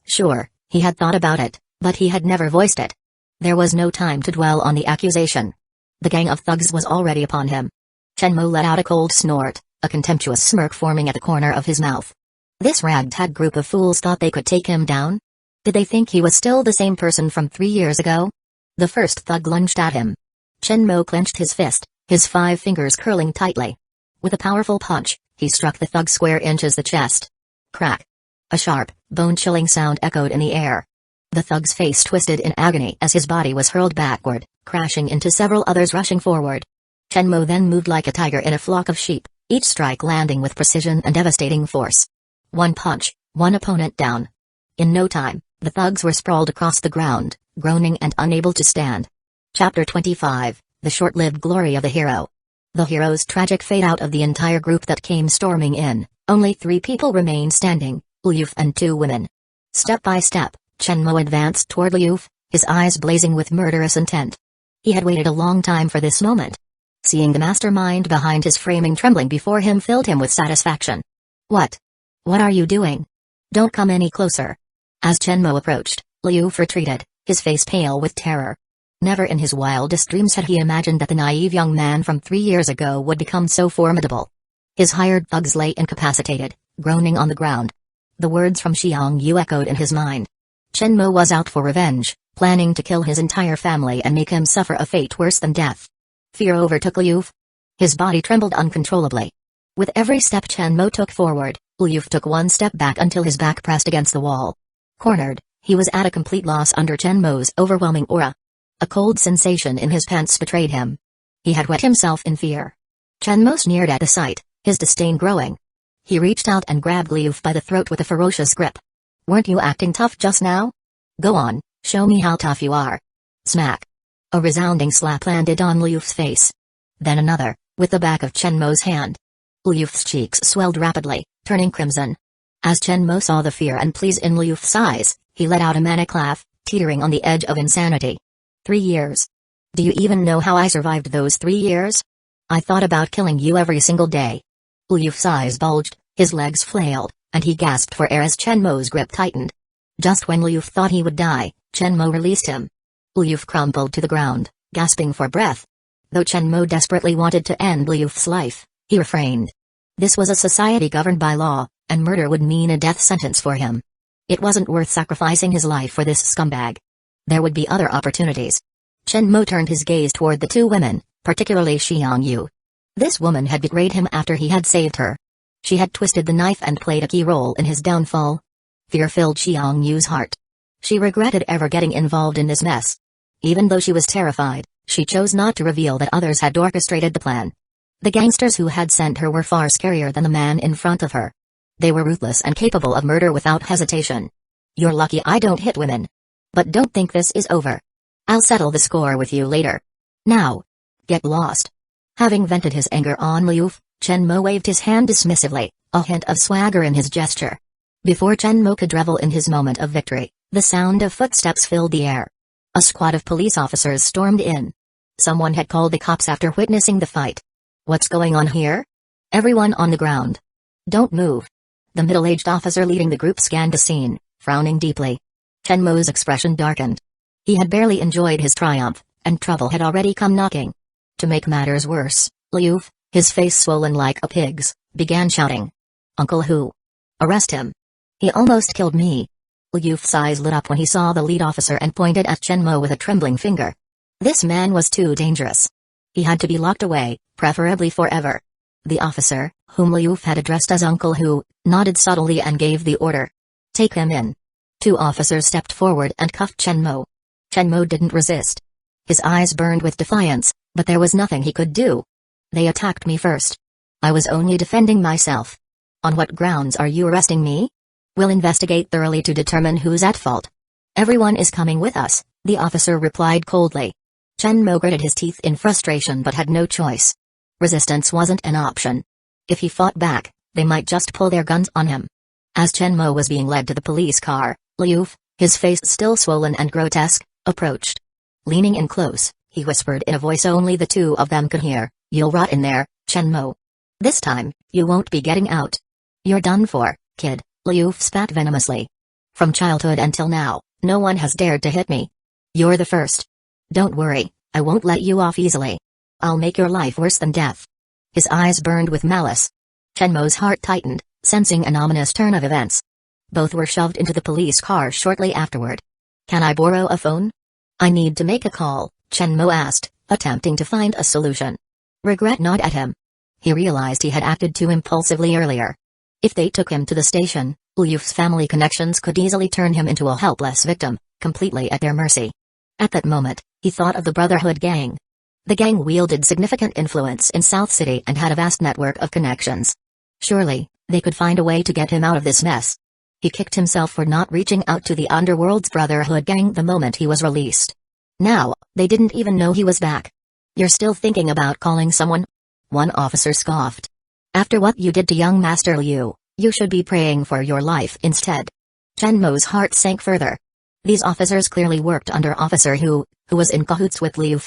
Sure, he had thought about it, but he had never voiced it. There was no time to dwell on the accusation. The gang of thugs was already upon him. Chen Mo let out a cold snort, a contemptuous smirk forming at the corner of his mouth. This ragtag group of fools thought they could take him down? Did they think he was still the same person from 3 years ago? The first thug lunged at him. Chen Mo clenched his fist, his 5 fingers curling tightly. With a powerful punch, he struck the thug square inches the chest. Crack! A sharp, bone-chilling sound echoed in the air. The thug's face twisted in agony as his body was hurled backward, crashing into several others rushing forward. Chen Mo then moved like a tiger in a flock of sheep, each strike landing with precision and devastating force. One punch, one opponent down. In no time, the thugs were sprawled across the ground, groaning and unable to stand. Chapter 25, The Short-Lived Glory of the Hero. The hero's tragic fate. Out of the entire group that came storming in, only 3 people remained standing, Liu and 2 women. Step by step, Chen Mo advanced toward Liu, his eyes blazing with murderous intent. He had waited a long time for this moment. Seeing the mastermind behind his framing trembling before him filled him with satisfaction. What are you doing? Don't come any closer. As Chen Mo approached, Liu retreated, his face pale with terror. Never in his wildest dreams had he imagined that the naive young man from 3 years ago would become so formidable. His hired thugs lay incapacitated, groaning on the ground. The words from Xiang echoed in his mind. Chen Mo was out for revenge, planning to kill his entire family and make him suffer a fate worse than death. Fear overtook Liu. His body trembled uncontrollably. With every step Chen Mo took forward, Liu took 1 step back until his back pressed against the wall. Cornered, he was at a complete loss under Chen Mo's overwhelming aura. A cold sensation in his pants betrayed him. He had wet himself in fear. Chen Mo sneered at the sight, his disdain growing. He reached out and grabbed Liu by the throat with a ferocious grip. Weren't you acting tough just now? Go on, show me how tough you are. Smack. A resounding slap landed on Liu's face. Then another, with the back of Chen Mo's hand. Liu's cheeks swelled rapidly, turning crimson. As Chen Mo saw the fear and pleas in Liu's eyes, he let out a manic laugh, teetering on the edge of insanity. 3 years. Do you even know how I survived those 3 years? I thought about killing you every single day. Liu's eyes bulged, his legs flailed, and he gasped for air as Chen Mo's grip tightened. Just when Liu thought he would die, Chen Mo released him. Liu crumpled to the ground, gasping for breath. Though Chen Mo desperately wanted to end Liu's life, he refrained. This was a society governed by law, and murder would mean a death sentence for him. It wasn't worth sacrificing his life for this scumbag. There would be other opportunities. Chen Mo turned his gaze toward the 2 women, particularly Xiang. This woman had betrayed him after he had saved her. She had twisted the knife and played a key role in his downfall. Fear filled Xiang's heart. She regretted ever getting involved in this mess. Even though she was terrified, she chose not to reveal that others had orchestrated the plan. The gangsters who had sent her were far scarier than the man in front of her. They were ruthless and capable of murder without hesitation. You're lucky I don't hit women. But don't think this is over. I'll settle the score with you later. Now, get lost. Having vented his anger on Liu, Chen Mo waved his hand dismissively, a hint of swagger in his gesture. Before Chen Mo could revel in his moment of victory, the sound of footsteps filled the air. A squad of police officers stormed in. Someone had called the cops after witnessing the fight. What's going on here? Everyone on the ground. Don't move. The middle-aged officer leading the group scanned the scene, frowning deeply. Chenmo's expression darkened. He had barely enjoyed his triumph, and trouble had already come knocking. To make matters worse, Liu, his face swollen like a pig's, began shouting. "Uncle Hu! Arrest him! He almost killed me!" Liu's eyes lit up when he saw the lead officer and pointed at Chenmo with a trembling finger. This man was too dangerous. He had to be locked away, preferably forever. The officer, whom Liu had addressed as Uncle Hu, nodded subtly and gave the order. "Take him in." Two officers stepped forward and cuffed Chenmo. Chenmo didn't resist. His eyes burned with defiance, but there was nothing he could do. "They attacked me first. I was only defending myself." "On what grounds are you arresting me?" "We'll investigate thoroughly to determine who's at fault." "Everyone is coming with us," the officer replied coldly. Chenmo gritted his teeth in frustration but had no choice. Resistance wasn't an option. If he fought back, they might just pull their guns on him. As Chenmo was being led to the police car, Liu, his face still swollen and grotesque, approached. Leaning in close, he whispered in a voice only the two of them could hear, "You'll rot in there, Chenmo. This time, you won't be getting out. You're done for, kid," Liu spat venomously. "From childhood until now, no one has dared to hit me. You're the first. Don't worry, I won't let you off easily. I'll make your life worse than death." His eyes burned with malice. Chenmo's heart tightened, sensing an ominous turn of events. Both were shoved into the police car shortly afterward. "Can I borrow a phone?" "I need to make a call," Chenmo asked, attempting to find a solution. Regret gnawed at him. He realized he had acted too impulsively earlier. If they took him to the station, Liu's family connections could easily turn him into a helpless victim, completely at their mercy. At that moment, he thought of the Brotherhood gang. The gang wielded significant influence in South City and had a vast network of connections. Surely, they could find a way to get him out of this mess. He kicked himself for not reaching out to the Underworld's Brotherhood gang the moment he was released. Now, they didn't even know he was back. "You're still thinking about calling someone?" one officer scoffed. "After what you did to young Master Liu, you should be praying for your life instead." Chenmo's heart sank further. These officers clearly worked under Officer Hu was in cahoots with Liu.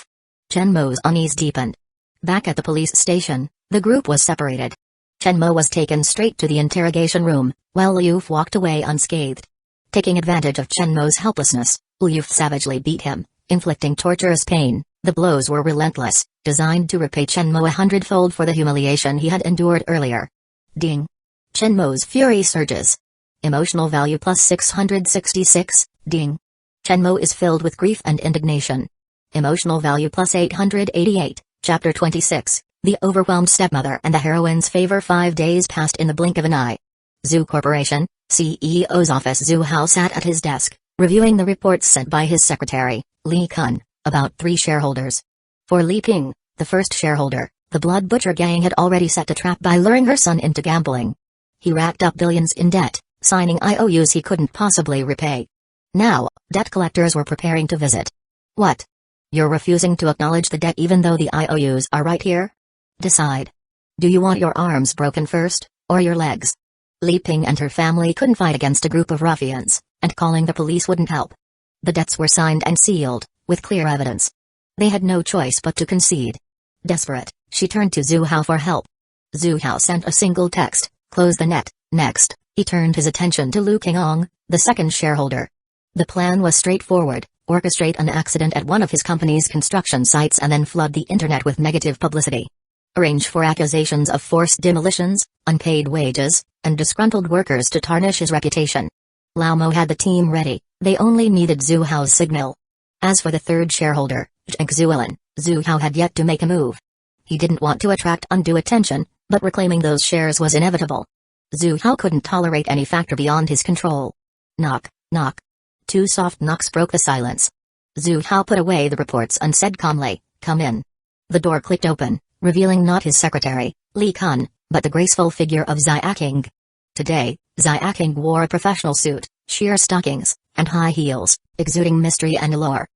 Chenmo's unease deepened. Back at the police station, the group was separated. Chenmo was taken straight to the interrogation room, while Liu walked away unscathed. Taking advantage of Chenmo's helplessness, Liu savagely beat him, inflicting torturous pain. The blows were relentless, designed to repay Chenmo 100-fold for the humiliation he had endured earlier. Ding! Chenmo's fury surges. Emotional value plus 666, ding. Chenmo is filled with grief and indignation. Emotional value plus 888, Chapter 26, The Overwhelmed Stepmother and the Heroine's Favor. 5 days passed in the blink of an eye. Zhu Corporation, CEO's office. Zhu Hao sat at his desk, reviewing the reports sent by his secretary, Li Kun, about 3 shareholders. For Li Ping, the first shareholder, the Blood Butcher gang had already set a trap by luring her son into gambling. He racked up billions in debt, signing IOUs he couldn't possibly repay. Now, debt collectors were preparing to visit. "What? You're refusing to acknowledge the debt even though the IOUs are right here? Decide. Do you want your arms broken first, or your legs?" Li Ping and her family couldn't fight against a group of ruffians, and calling the police wouldn't help. The debts were signed and sealed, with clear evidence. They had no choice but to concede. Desperate, she turned to Zhu Hao for help. Zhu Hao sent a single text, "Close the net." Next, he turned his attention to Lu Qingong, the second shareholder. The plan was straightforward: orchestrate an accident at one of his company's construction sites and then flood the internet with negative publicity. Arrange for accusations of forced demolitions, unpaid wages, and disgruntled workers to tarnish his reputation. Lao Mo had the team ready, they only needed Zhu Hao's signal. As for the third shareholder, Zheng Zuelin, Zhu Hao had yet to make a move. He didn't want to attract undue attention, but reclaiming those shares was inevitable. Zhu Hao couldn't tolerate any factor beyond his control. Knock, knock. 2 soft knocks broke the silence. Zhu Hao put away the reports and said calmly, "Come in." The door clicked open, revealing not his secretary, Li Kun, but the graceful figure of Xuying. Today, Xuying wore a professional suit, sheer stockings, and high heels, exuding mystery and allure.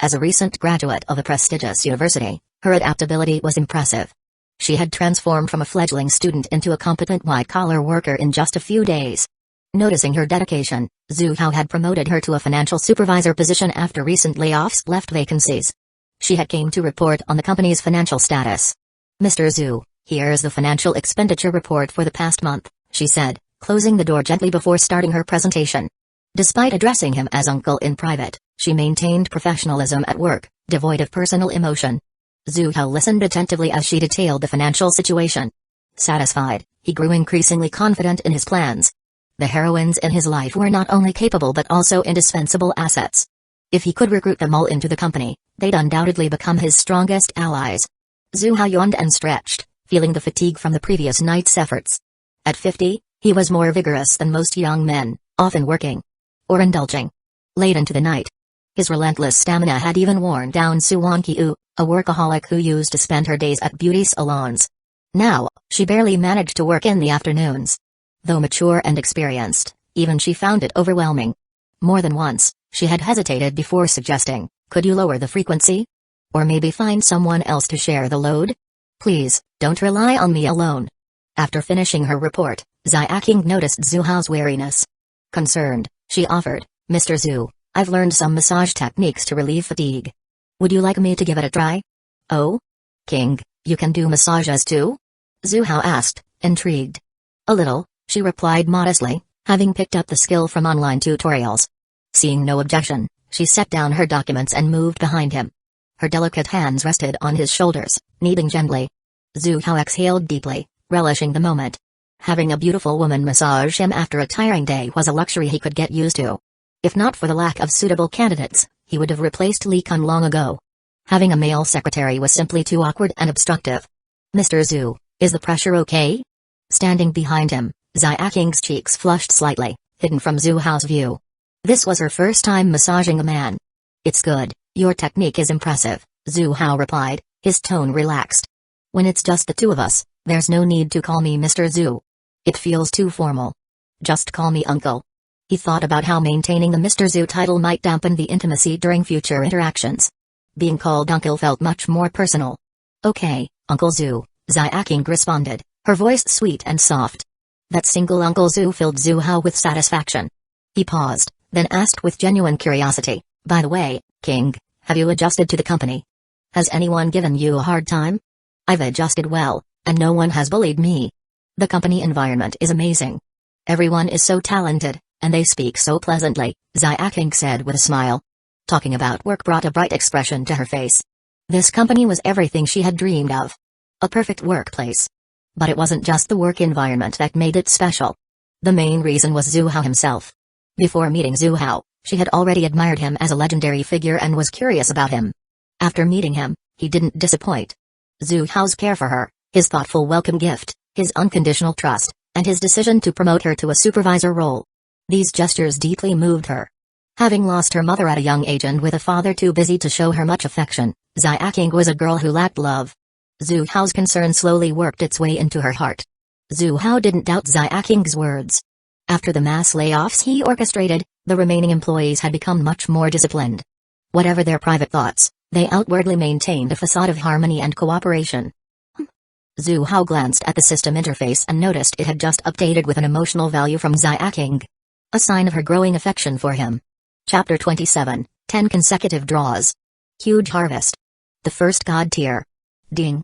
As a recent graduate of a prestigious university, her adaptability was impressive. She had transformed from a fledgling student into a competent white-collar worker in just a few days. Noticing her dedication, Zhu Hao had promoted her to a financial supervisor position after recent layoffs left vacancies. She had came to report on the company's financial status. "Mr. Zhu, here's the financial expenditure report for the past month," she said, closing the door gently before starting her presentation. Despite addressing him as uncle in private, she maintained professionalism at work, devoid of personal emotion. Zhu Hao listened attentively as she detailed the financial situation. Satisfied, he grew increasingly confident in his plans. The heroines in his life were not only capable but also indispensable assets. If he could recruit them all into the company, they'd undoubtedly become his strongest allies. Zhu Hao yawned and stretched, feeling the fatigue from the previous night's efforts. At 50, he was more vigorous than most young men, often working or indulging late into the night. His relentless stamina had even worn down Su Wanqiu, a workaholic who used to spend her days at beauty salons. Now, she barely managed to work in the afternoons. Though mature and experienced, even she found it overwhelming. More than once, she had hesitated before suggesting, "Could you lower the frequency? Or maybe find someone else to share the load? Please, don't rely on me alone." After finishing her report, Xuying noticed Zhu Hao's wariness. Concerned, she offered, "Mr. Zhu, I've learned some massage techniques to relieve fatigue. Would you like me to give it a try?" "Oh? King, you can do massages too?" Zhu Hao asked, intrigued. "A little," she replied modestly, having picked up the skill from online tutorials. Seeing no objection, she set down her documents and moved behind him. Her delicate hands rested on his shoulders, kneading gently. Zhu Hao exhaled deeply, relishing the moment. Having a beautiful woman massage him after a tiring day was a luxury he could get used to. If not for the lack of suitable candidates, he would have replaced Li Kun long ago. Having a male secretary was simply too awkward and obstructive. "Mr. Zhu, is the pressure okay?" Standing behind him, Xuying's cheeks flushed slightly, hidden from Zhu Hao's view. This was her first time massaging a man. "It's good, your technique is impressive," Zhu Hao replied, his tone relaxed. "When it's just the two of us, there's no need to call me Mr. Zhu. It feels too formal. Just call me uncle." He thought about how maintaining the Mr. Zhu title might dampen the intimacy during future interactions. Being called uncle felt much more personal. "Okay, Uncle Zhu," Xuying responded, her voice sweet and soft. That single Uncle Zhu filled Zhu Hao with satisfaction. He paused, then asked with genuine curiosity, "By the way, King, have you adjusted to the company? Has anyone given you a hard time?" "I've adjusted well, and no one has bullied me. The company environment is amazing. Everyone is so talented, and they speak so pleasantly," Xuying said with a smile. Talking about work brought a bright expression to her face. This company was everything she had dreamed of. A perfect workplace. But it wasn't just the work environment that made it special. The main reason was Zhu Hao himself. Before meeting Zhu Hao, she had already admired him as a legendary figure and was curious about him. After meeting him, he didn't disappoint. Zhu Hao's care for her, his thoughtful welcome gift, his unconditional trust, and his decision to promote her to a supervisor role. These gestures deeply moved her. Having lost her mother at a young age and with a father too busy to show her much affection, Xuying was a girl who lacked love. Zhu Hao's concern slowly worked its way into her heart. Zhu Hao didn't doubt Xuying's words. After the mass layoffs he orchestrated, the remaining employees had become much more disciplined. Whatever their private thoughts, they outwardly maintained a facade of harmony and cooperation. Zhu Hao glanced at the system interface and noticed it had just updated with an emotional value from Xuying. A sign of her growing affection for him. Chapter 27, 10 consecutive draws. Huge harvest. The first god tier. Ding.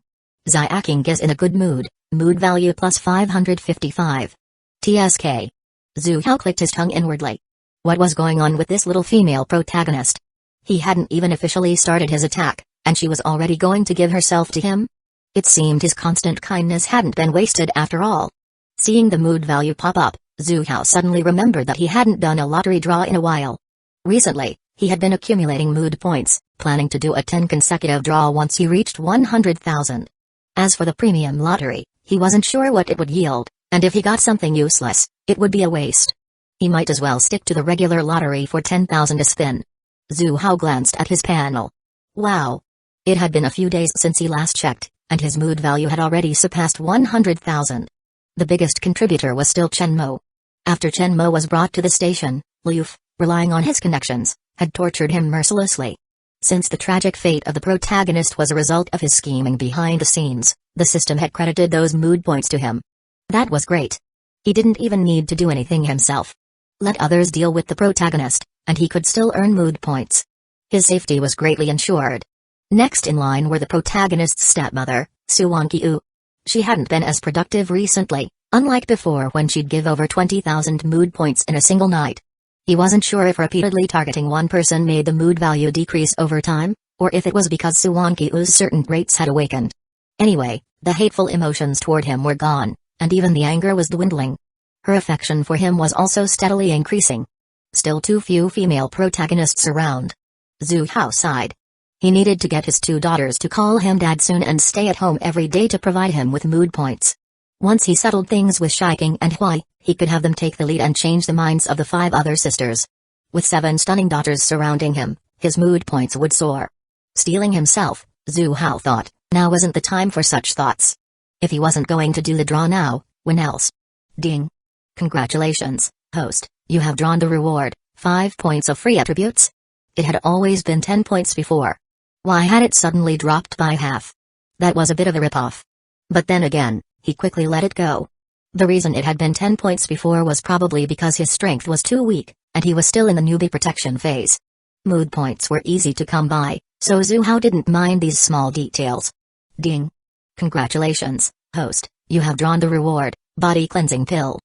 Xuying is in a good mood, mood value plus 555. TSK. Zhu Hao clicked his tongue inwardly. What was going on with this little female protagonist? He hadn't even officially started his attack, and she was already going to give herself to him? It seemed his constant kindness hadn't been wasted after all. Seeing the mood value pop up, Zhu Hao suddenly remembered that he hadn't done a lottery draw in a while. Recently, he had been accumulating mood points, planning to do a 10 consecutive draw once he reached 100,000. As for the premium lottery, he wasn't sure what it would yield, and if he got something useless, it would be a waste. He might as well stick to the regular lottery for 10,000 a spin. Zhu Hao glanced at his panel. Wow! It had been a few days since he last checked, and his mood value had already surpassed 100,000. The biggest contributor was still Chen Mo. After Chen Mo was brought to the station, Liu, relying on his connections, had tortured him mercilessly. Since the tragic fate of the protagonist was a result of his scheming behind the scenes, the system had credited those mood points to him. That was great. He didn't even need to do anything himself. Let others deal with the protagonist, and he could still earn mood points. His safety was greatly ensured. Next in line were the protagonist's stepmother, Su Wanqiu. She hadn't been as productive recently, Unlike before when she'd give over 20,000 mood points in a single night. He wasn't sure if repeatedly targeting one person made the mood value decrease over time, or if it was because Suwankyu's certain traits had awakened. Anyway, the hateful emotions toward him were gone, and even the anger was dwindling. Her affection for him was also steadily increasing. Still too few female protagonists around. Zhu Hao sighed. He needed to get his 2 daughters to call him dad soon and stay at home every day to provide him with mood points. Once he settled things with Xuying and Hui, he could have them take the lead and change the minds of the 5 other sisters. With 7 stunning daughters surrounding him, his mood points would soar. Stealing himself, Zhu Hao thought, now wasn't the time for such thoughts. If he wasn't going to do the draw now, when else? Ding. Congratulations, host, you have drawn the reward, 5 points of free attributes. It had always been 10 points before. Why had it suddenly dropped by half? That was a bit of a ripoff. But then again, he quickly let it go. The reason it had been 10 points before was probably because his strength was too weak, and he was still in the newbie protection phase. Mood points were easy to come by, so Zhu Hao didn't mind these small details. Ding. Congratulations, host, you have drawn the reward, body cleansing pill.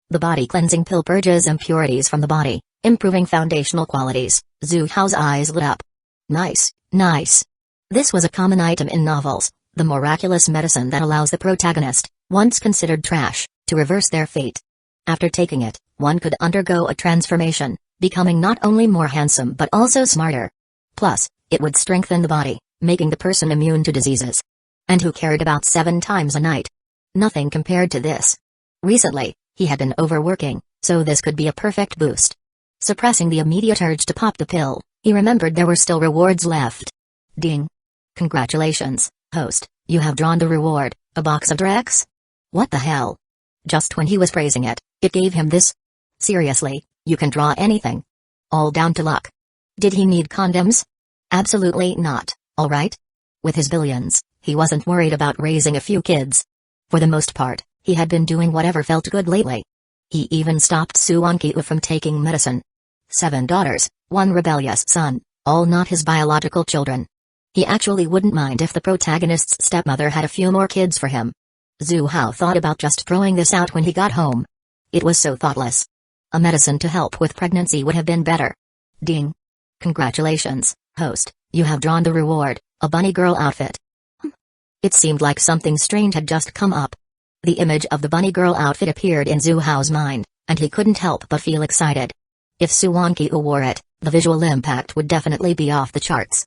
The body cleansing pill purges impurities from the body, improving foundational qualities. Zhu Hao's eyes lit up. Nice, nice. This was a common item in novels, the miraculous medicine that allows the protagonist, once considered trash, to reverse their fate. After taking it, one could undergo a transformation, becoming not only more handsome but also smarter. Plus, it would strengthen the body, making the person immune to diseases. And who cared about 7 times a night? Nothing compared to this. Recently, he had been overworking, so this could be a perfect boost. Suppressing the immediate urge to pop the pill, he remembered there were still rewards left. Ding. Congratulations, host, you have drawn the reward, a box of Drex? What the hell? Just when he was praising it, it gave him this? Seriously, you can draw anything. All down to luck. Did he need condoms? Absolutely not, alright? With his billions, he wasn't worried about raising a few kids. For the most part, he had been doing whatever felt good lately. He even stopped Suwankyū from taking medicine. 7 daughters, 1 rebellious son, all not his biological children. He actually wouldn't mind if the protagonist's stepmother had a few more kids for him. Zhu Hao thought about just throwing this out when he got home. It was so thoughtless. A medicine to help with pregnancy would have been better. Ding. Congratulations, host, you have drawn the reward, a bunny girl outfit. It seemed like something strange had just come up. The image of the bunny girl outfit appeared in Zhu Hao's mind, and he couldn't help but feel excited. If Suwankyū wore it, the visual impact would definitely be off the charts.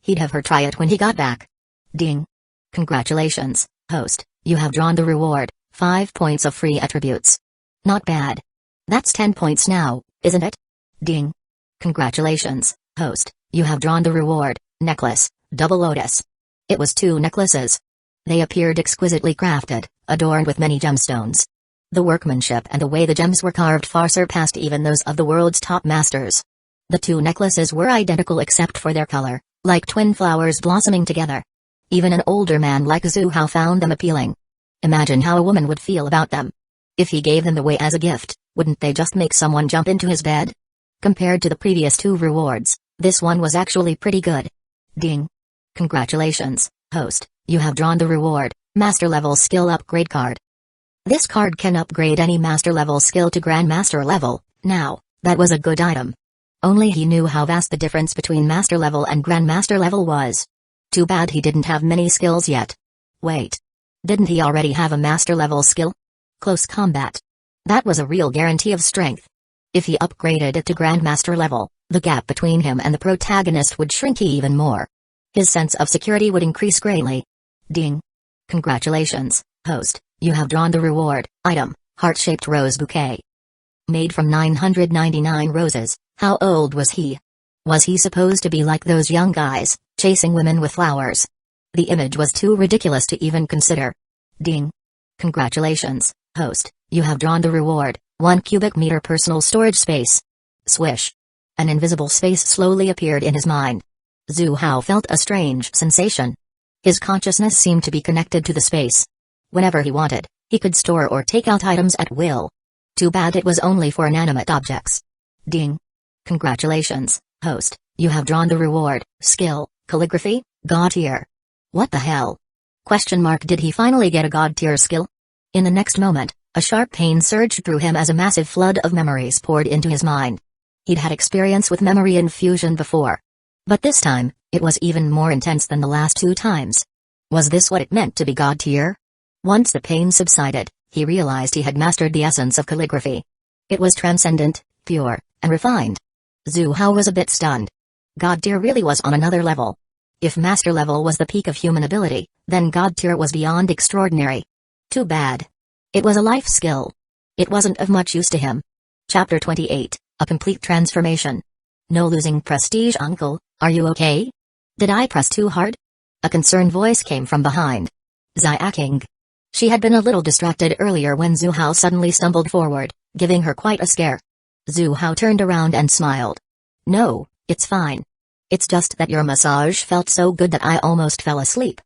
He'd have her try it when he got back. Ding. Congratulations, host, you have drawn the reward, 5 points of free attributes. Not bad. That's 10 points now, isn't it? Ding. Congratulations, host, you have drawn the reward, necklace, double lotus. It was 2 necklaces. They appeared exquisitely crafted, adorned with many gemstones. The workmanship and the way the gems were carved far surpassed even those of the world's top masters. The 2 necklaces were identical except for their color, like twin flowers blossoming together. Even an older man like Zhu Hao found them appealing. Imagine how a woman would feel about them. If he gave them away as a gift, wouldn't they just make someone jump into his bed? Compared to the previous 2 rewards, this one was actually pretty good. Ding. Congratulations, host, you have drawn the reward, Master Level Skill Upgrade card. This card can upgrade any Master Level skill to Grandmaster level. Now, that was a good item. Only he knew how vast the difference between Master Level and Grandmaster level was. Too bad he didn't have many skills yet. Wait. Didn't he already have a Master Level skill? Close combat. That was a real guarantee of strength. If he upgraded it to Grandmaster level, the gap between him and the protagonist would shrink even more. His sense of security would increase greatly. Ding. Congratulations, host, you have drawn the reward, item, heart-shaped rose bouquet. Made from 999 roses, how old was he? Was he supposed to be like those young guys, chasing women with flowers? The image was too ridiculous to even consider. Ding. Congratulations, host, you have drawn the reward, 1 cubic meter personal storage space. Swish. An invisible space slowly appeared in his mind. Zhu Hao felt a strange sensation. His consciousness seemed to be connected to the space. Whenever he wanted, he could store or take out items at will. Too bad it was only for inanimate objects. Ding. Congratulations, host, you have drawn the reward, skill, calligraphy, God tier. What the hell? Question mark. Did he finally get a God tier skill? In the next moment, a sharp pain surged through him as a massive flood of memories poured into his mind. He'd had experience with memory infusion before. But this time, it was even more intense than the last 2 times. Was this what it meant to be God tier? Once the pain subsided, he realized he had mastered the essence of calligraphy. It was transcendent, pure, and refined. Zhu Hao was a bit stunned. God tier really was on another level. If master level was the peak of human ability, then God tier was beyond extraordinary. Too bad. It was a life skill. It wasn't of much use to him. Chapter 28, A Complete Transformation. No losing prestige, uncle, are you okay? Did I press too hard? A concerned voice came from behind. Xuying. She had been a little distracted earlier when Zhu Hao suddenly stumbled forward, giving her quite a scare. Zhu Hao turned around and smiled. No, it's fine. It's just that your massage felt so good that I almost fell asleep.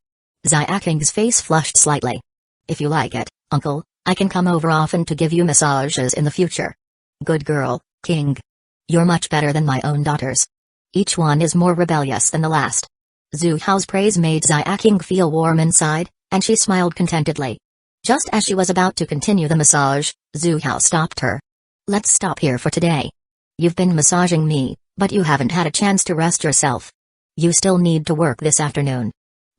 Xuying's face flushed slightly. If you like it, uncle, I can come over often to give you massages in the future. Good girl, King. You're much better than my own daughters. Each one is more rebellious than the last. Zhu Hao's praise made Xuying feel warm inside, and she smiled contentedly. Just as she was about to continue the massage, Zhu Hao stopped her. Let's stop here for today. You've been massaging me, but you haven't had a chance to rest yourself. You still need to work this afternoon.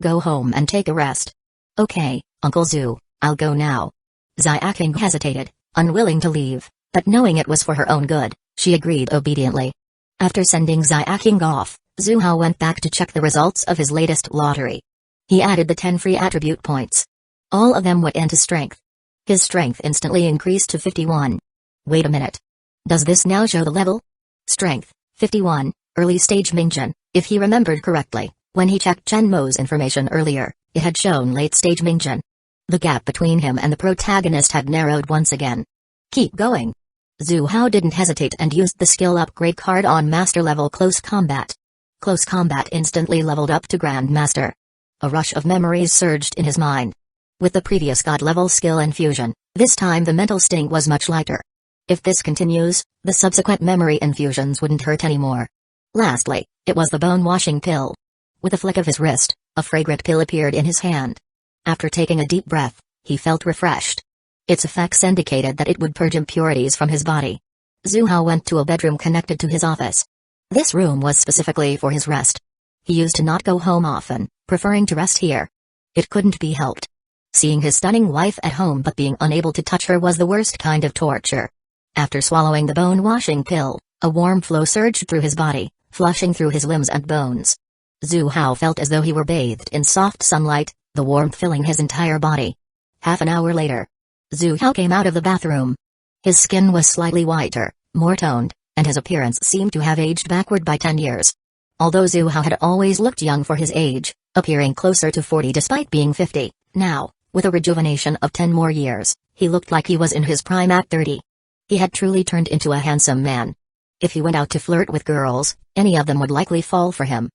Go home and take a rest. Okay, Uncle Zhu, I'll go now. Xuying hesitated, unwilling to leave, but knowing it was for her own good, she agreed obediently. After sending Xuying off, Zhu Hao went back to check the results of his latest lottery. He added the 10 free attribute points. All of them went into strength. His strength instantly increased to 51. Wait a minute. Does this now show the level? Strength, 51, early stage Mingjin. If he remembered correctly, when he checked Chen Mo's information earlier, it had shown late stage Mingjin. The gap between him and the protagonist had narrowed once again. Keep going. Zhu Hao didn't hesitate and used the skill upgrade card on master level Close Combat. Close Combat instantly leveled up to Grand Master. A rush of memories surged in his mind. With the previous god level skill infusion, this time the mental sting was much lighter. If this continues, the subsequent memory infusions wouldn't hurt anymore. Lastly, it was the bone-washing pill. With a flick of his wrist, a fragrant pill appeared in his hand. After taking a deep breath, he felt refreshed. Its effects indicated that it would purge impurities from his body. Zhu Hao went to a bedroom connected to his office. This room was specifically for his rest. He used to not go home often, preferring to rest here. It couldn't be helped. Seeing his stunning wife at home but being unable to touch her was the worst kind of torture. After swallowing the bone-washing pill, a warm flow surged through his body, flushing through his limbs and bones. Zhu Hao felt as though he were bathed in soft sunlight, the warmth filling his entire body. Half an hour later, Zhu Hao came out of the bathroom. His skin was slightly whiter, more toned, and his appearance seemed to have aged backward by 10 years. Although Zhu Hao had always looked young for his age, appearing closer to 40 despite being 50, now, with a rejuvenation of 10 more years, he looked like he was in his prime at 30. He had truly turned into a handsome man. If he went out to flirt with girls, any of them would likely fall for him.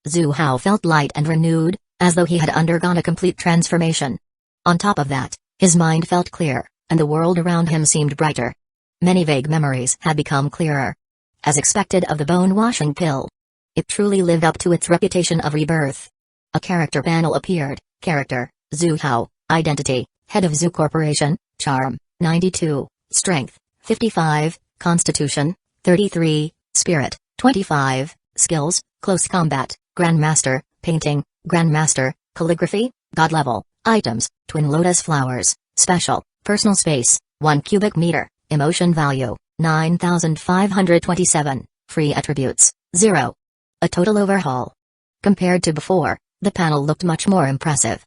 Zhu Hao felt light and renewed, as though he had undergone a complete transformation. On top of that, his mind felt clear, and the world around him seemed brighter. Many vague memories had become clearer. As expected of the bone-washing pill, it truly lived up to its reputation of rebirth. A character panel appeared. Character, Zhu Hao. Identity, Head of Zhu Corporation. Charm, 92. Strength, 55. Constitution, 33. Spirit, 25. Skills, Close Combat, Grandmaster, Painting, Grandmaster, Calligraphy, God Level. Items, Twin Lotus Flowers. Special, Personal Space, 1 cubic meter. Emotion Value, 9,527. Free Attributes, 0. A total overhaul. Compared to before, the panel looked much more impressive.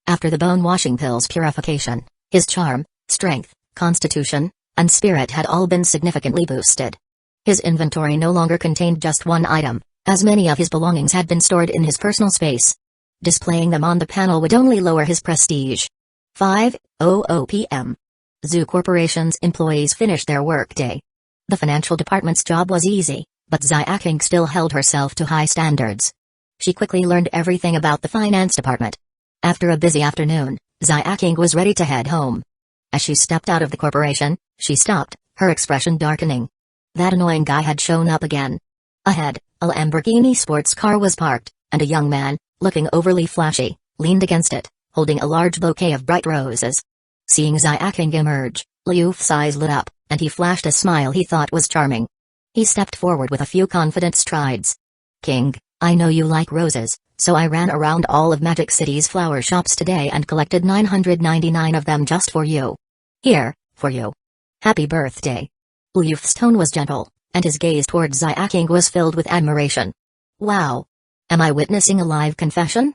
After the bone-washing pill's purification, his charm, strength, constitution, and spirit had all been significantly boosted. His inventory no longer contained just one item, as many of his belongings had been stored in his personal space. Displaying them on the panel would only lower his prestige. 5:00 p.m. Zhu Corporation's employees finished their workday. The financial department's job was easy, but Xuying still held herself to high standards. She quickly learned everything about the finance department. After a busy afternoon, Xuying was ready to head home. As she stepped out of the corporation, she stopped, her expression darkening. That annoying guy had shown up again. Ahead, a Lamborghini sports car was parked, and a young man, looking overly flashy, leaned against it, holding a large bouquet of bright roses. Seeing Xuying emerge, Liu's eyes lit up, and he flashed a smile he thought was charming. He stepped forward with a few confident strides. King, I know you like roses, so I ran around all of Magic City's flower shops today and collected 999 of them just for you. Here, for you. Happy birthday. Liu's tone was gentle, and his gaze towards Xuying was filled with admiration. Wow. Am I witnessing a live confession?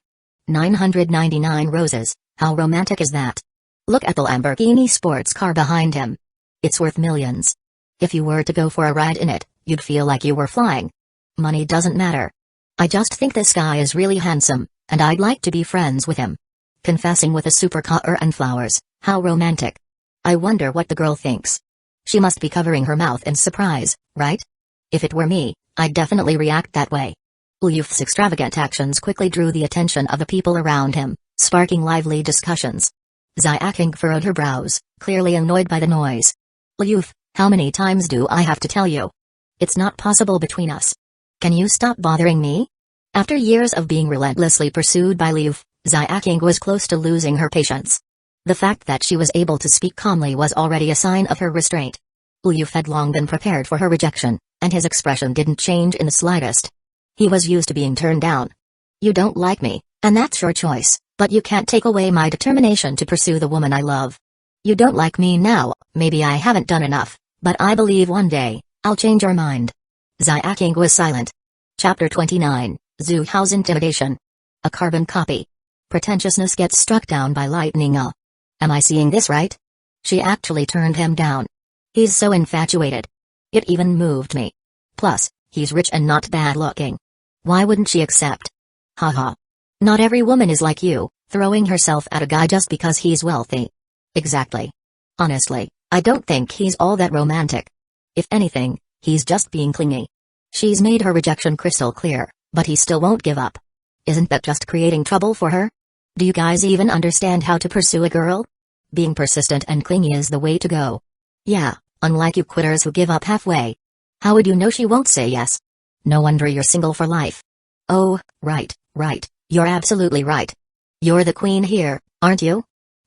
999 roses, how romantic is that? Look at the Lamborghini sports car behind him. It's worth millions. If you were to go for a ride in it, you'd feel like you were flying. Money doesn't matter. I just think this guy is really handsome, and I'd like to be friends with him. Confessing with a supercar and flowers, how romantic. I wonder what the girl thinks. She must be covering her mouth in surprise, right? If it were me, I'd definitely react that way. Liu's extravagant actions quickly drew the attention of the people around him, sparking lively discussions. Xuying furrowed her brows, clearly annoyed by the noise. Liu, how many times do I have to tell you? It's not possible between us. Can you stop bothering me? After years of being relentlessly pursued by Liu, Xuying was close to losing her patience. The fact that she was able to speak calmly was already a sign of her restraint. Liu had long been prepared for her rejection, and his expression didn't change in the slightest. He was used to being turned down. You don't like me, and that's your choice, but you can't take away my determination to pursue the woman I love. You don't like me now, maybe I haven't done enough, but I believe one day, I'll change your mind. Xuying was silent. Chapter 29, Zhuhao's Intimidation. A carbon copy. Pretentiousness gets struck down by lightning. Am I seeing this right? She actually turned him down. He's so infatuated. It even moved me. Plus, he's rich and not bad looking. Why wouldn't she accept? Haha. Not every woman is like you, throwing herself at a guy just because he's wealthy. Exactly. Honestly, I don't think he's all that romantic. If anything, he's just being clingy. She's made her rejection crystal clear, but he still won't give up. Isn't that just creating trouble for her? Do you guys even understand how to pursue a girl? Being persistent and clingy is the way to go. Yeah, unlike you quitters who give up halfway. How would you know she won't say yes? No wonder you're single for life. Oh, right, you're absolutely right. You're the queen here, aren't you?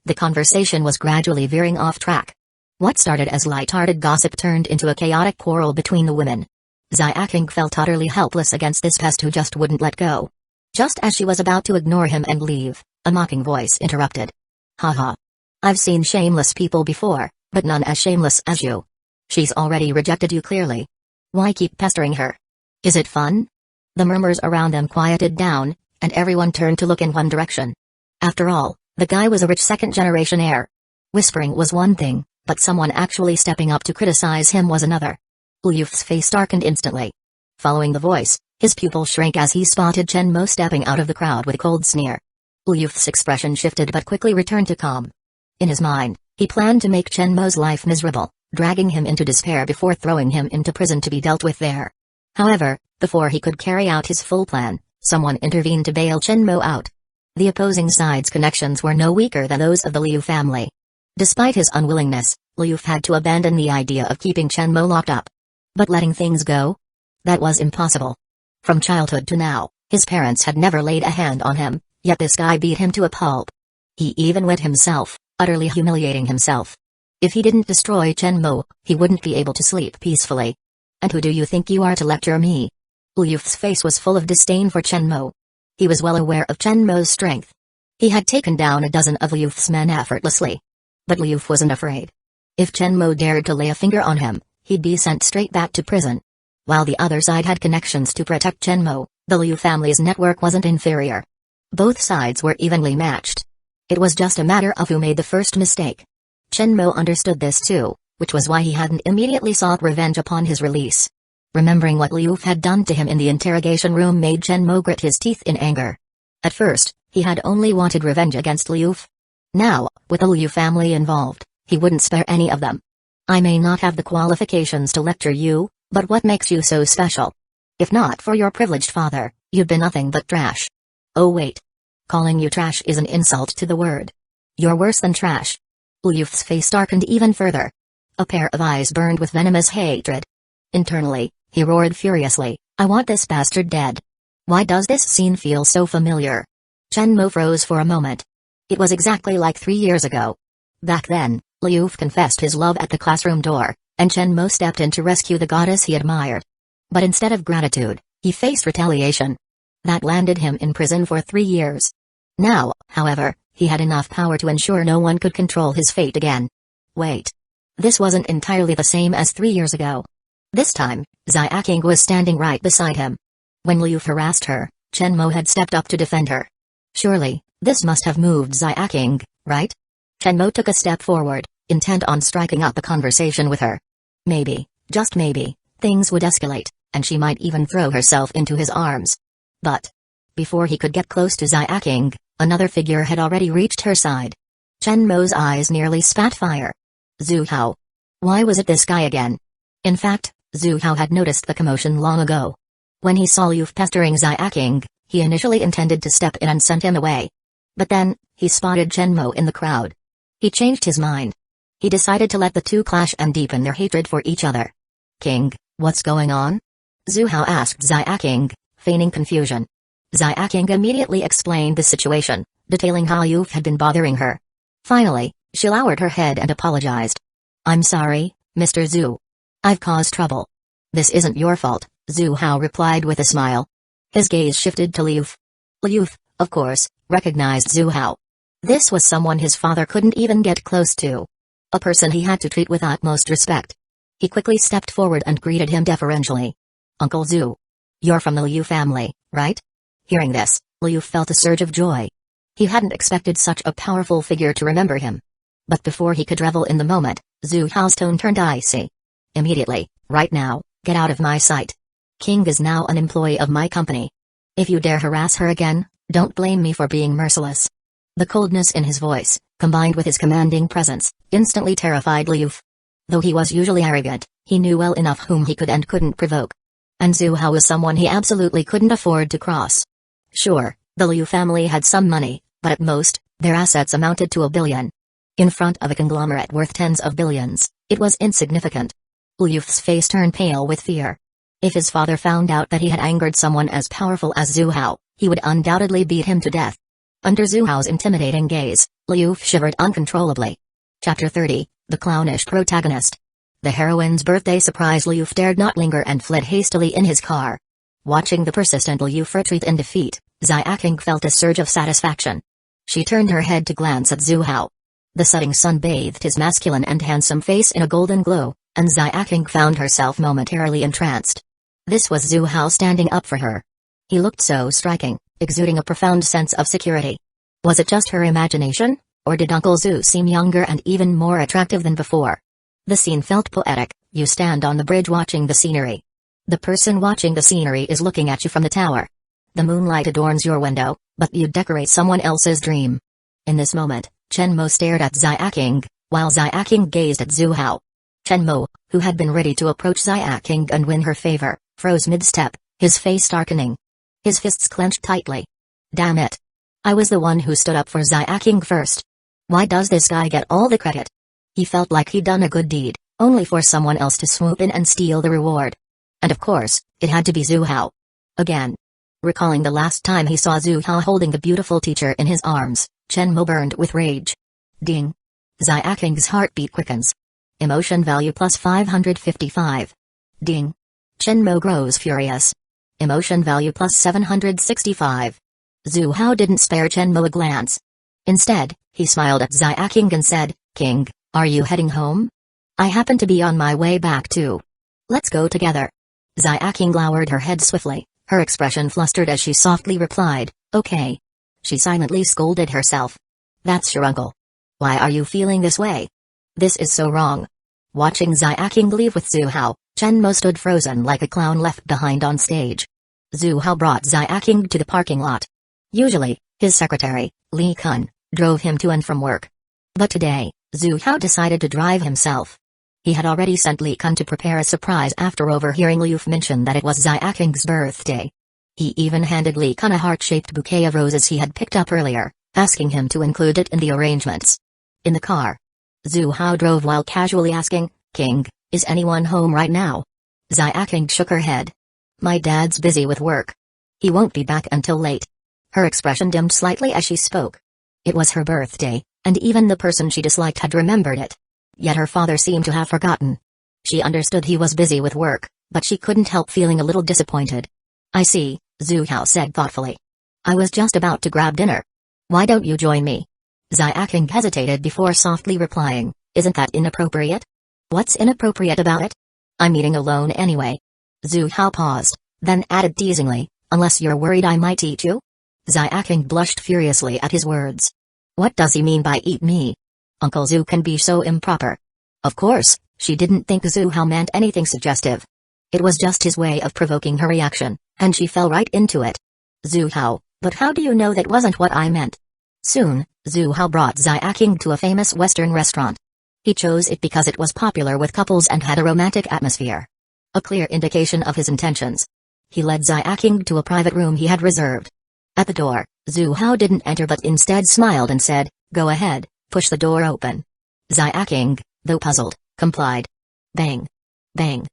The conversation was gradually veering off track. What started as light-hearted gossip turned into a chaotic quarrel between the women. Xuying felt utterly helpless against this pest who just wouldn't let go. Just as she was about to ignore him and leave, a mocking voice interrupted. Haha. I've seen shameless people before, but none as shameless as you. She's already rejected you clearly. Why keep pestering her? Is it fun? The murmurs around them quieted down, and everyone turned to look in one direction. After all, the guy was a rich second-generation heir. Whispering was one thing, but someone actually stepping up to criticize him was another. Liu's face darkened instantly. Following the voice, his pupil shrank as he spotted Shenmue stepping out of the crowd with a cold sneer. Liu's expression shifted but quickly returned to calm. In his mind, he planned to make Shenmue's life miserable, dragging him into despair before throwing him into prison to be dealt with there. However, before he could carry out his full plan, someone intervened to bail Shenmue out. The opposing sides' connections were no weaker than those of the Liu family. Despite his unwillingness, Liu had to abandon the idea of keeping Shenmue locked up. But letting things go? That was impossible. From childhood to now, his parents had never laid a hand on him, yet this guy beat him to a pulp. He even wet himself, utterly humiliating himself. If he didn't destroy Shenmue, he wouldn't be able to sleep peacefully. And who do you think you are to lecture me? Liu's face was full of disdain for Shenmue. He was well aware of Shenmue's strength. He had taken down a dozen of Liu's men effortlessly. But Liu wasn't afraid. If Shenmue dared to lay a finger on him, he'd be sent straight back to prison. While the other side had connections to protect Shenmue, the Liu family's network wasn't inferior. Both sides were evenly matched. It was just a matter of who made the first mistake. Shenmue understood this too, which was why he hadn't immediately sought revenge upon his release. Remembering what Liu had done to him in the interrogation room made Shenmue grit his teeth in anger. At first, he had only wanted revenge against Liu. Now, with the Liu family involved, he wouldn't spare any of them. I may not have the qualifications to lecture you, but what makes you so special? If not for your privileged father, you'd be nothing but trash. Oh wait. Calling you trash is an insult to the word. You're worse than trash. Liu's face darkened even further. A pair of eyes burned with venomous hatred. Internally, he roared furiously, I want this bastard dead. Why does this scene feel so familiar? Shenmue froze for a moment. It was exactly like 3 years ago. Back then, Liu confessed his love at the classroom door, and Chen Mo stepped in to rescue the goddess he admired. But instead of gratitude, he faced retaliation. That landed him in prison for 3 years. Now, however, he had enough power to ensure no one could control his fate again. Wait. This wasn't entirely the same as 3 years ago. This time, Xuying was standing right beside him. When Liu harassed her, Chen Mo had stepped up to defend her. Surely, this must have moved Xuying, right? Chen Mo took a step forward, intent on striking up a conversation with her. Maybe, just maybe, things would escalate, and she might even throw herself into his arms. But before he could get close to Xuying, another figure had already reached her side. Chen Mo's eyes nearly spat fire. Zhu Hao. Why was it this guy again? In fact, Zhu Hao had noticed the commotion long ago. When he saw Liu pestering Xuying, he initially intended to step in and send him away. But then, he spotted Chen Mo in the crowd. He changed his mind. He decided to let the two clash and deepen their hatred for each other. King, what's going on? Zhu Hao asked Xuying, feigning confusion. Xuying immediately explained the situation, detailing how Liu had been bothering her. Finally, she lowered her head and apologized. I'm sorry, Mr. Zhu. I've caused trouble. This isn't your fault, Zhu Hao replied with a smile. His gaze shifted to Liu. Liu, of course, recognized Zhu Hao. This was someone his father couldn't even get close to. A person he had to treat with utmost respect. He quickly stepped forward and greeted him deferentially. Uncle Zhu. You're from the Liu family, right? Hearing this, Liu felt a surge of joy. He hadn't expected such a powerful figure to remember him. But before he could revel in the moment, Zhu Hao's tone turned icy. Immediately, right now, get out of my sight. King is now an employee of my company. If you dare harass her again, don't blame me for being merciless. The coldness in his voice, combined with his commanding presence, instantly terrified Liu. Though he was usually arrogant, he knew well enough whom he could and couldn't provoke. And Zhu Hao was someone he absolutely couldn't afford to cross. Sure, the Liu family had some money, but at most, their assets amounted to $1 billion. In front of a conglomerate worth tens of billions, it was insignificant. Liu's face turned pale with fear. If his father found out that he had angered someone as powerful as Zhu Hao, he would undoubtedly beat him to death. Under Zhu Hao's intimidating gaze, Liu shivered uncontrollably. Chapter 30, The Clownish Protagonist. The heroine's birthday surprise. Liu dared not linger and fled hastily in his car. Watching the persistent Liu retreat in defeat, Xuying felt a surge of satisfaction. She turned her head to glance at Zhu Hao. The setting sun bathed his masculine and handsome face in a golden glow, and Xuying found herself momentarily entranced. This was Zhu Hao standing up for her. He looked so striking, exuding a profound sense of security. Was it just her imagination, or did Uncle Zhu seem younger and even more attractive than before? The scene felt poetic. You stand on the bridge watching the scenery. The person watching the scenery is looking at you from the tower. The moonlight adorns your window, but you decorate someone else's dream. In this moment, Chen Mo stared at Xuying, while Xuying gazed at Zhu Hao. Chen Mo, who had been ready to approach Xuying and win her favor, froze mid-step, his face darkening. His fists clenched tightly. Damn it. I was the one who stood up for Xuying first. Why does this guy get all the credit? He felt like he'd done a good deed, only for someone else to swoop in and steal the reward. And of course, it had to be Zhu Hao. Again. Recalling the last time he saw Zhu Hao holding the beautiful teacher in his arms, Chen Mo burned with rage. Ding. Xuying's heartbeat quickens. Emotion value plus 555. Ding. Chen Mo grows furious. Emotion value plus 765. Zhu Hao didn't spare Chen Mo a glance. Instead, he smiled at Xuying and said, King, are you heading home? I happen to be on my way back too. Let's go together. Xuying lowered her head swiftly, her expression flustered as she softly replied, okay. She silently scolded herself. That's your uncle. Why are you feeling this way? This is so wrong. Watching Xuying leave with Zhu Hao, Chen Mo stood frozen like a clown left behind on stage. Zhu Hao brought Xuying to the parking lot. Usually, his secretary, Li Kun, drove him to and from work. But today, Zhu Hao decided to drive himself. He had already sent Li Kun to prepare a surprise after overhearing Liu mention that it was Xuying's birthday. He even handed Li Kun a heart-shaped bouquet of roses he had picked up earlier, asking him to include it in the arrangements. In the car, Zhu Hao drove while casually asking, King, is anyone home right now? Xuying shook her head. My dad's busy with work. He won't be back until late. Her expression dimmed slightly as she spoke. It was her birthday, And even the person she disliked had remembered it. Yet her father seemed to have forgotten. She understood he was busy with work, but she couldn't help feeling a little disappointed. I see, Xuying said thoughtfully. I was just about to grab dinner. Why don't you join me? Xuying hesitated before softly replying, isn't that inappropriate? What's inappropriate about it? I'm eating alone anyway. Xuying paused, then added teasingly, unless you're worried I might eat you? Xuying blushed furiously at his words. What does he mean by eat me? Uncle Xu can be so improper. Of course, she didn't think Xuying meant anything suggestive. It was just his way of provoking her reaction, and she fell right into it. Xuying, but how do you know that wasn't what I meant? Soon, Xuying brought Xuying to a famous Western restaurant. He chose it because it was popular with couples and had a romantic atmosphere. A clear indication of his intentions. He led Xuying to a private room he had reserved. At the door, Xuying didn't enter but instead smiled and said, "Go ahead, push the door open." Xuying, though puzzled, complied. Bang. Bang.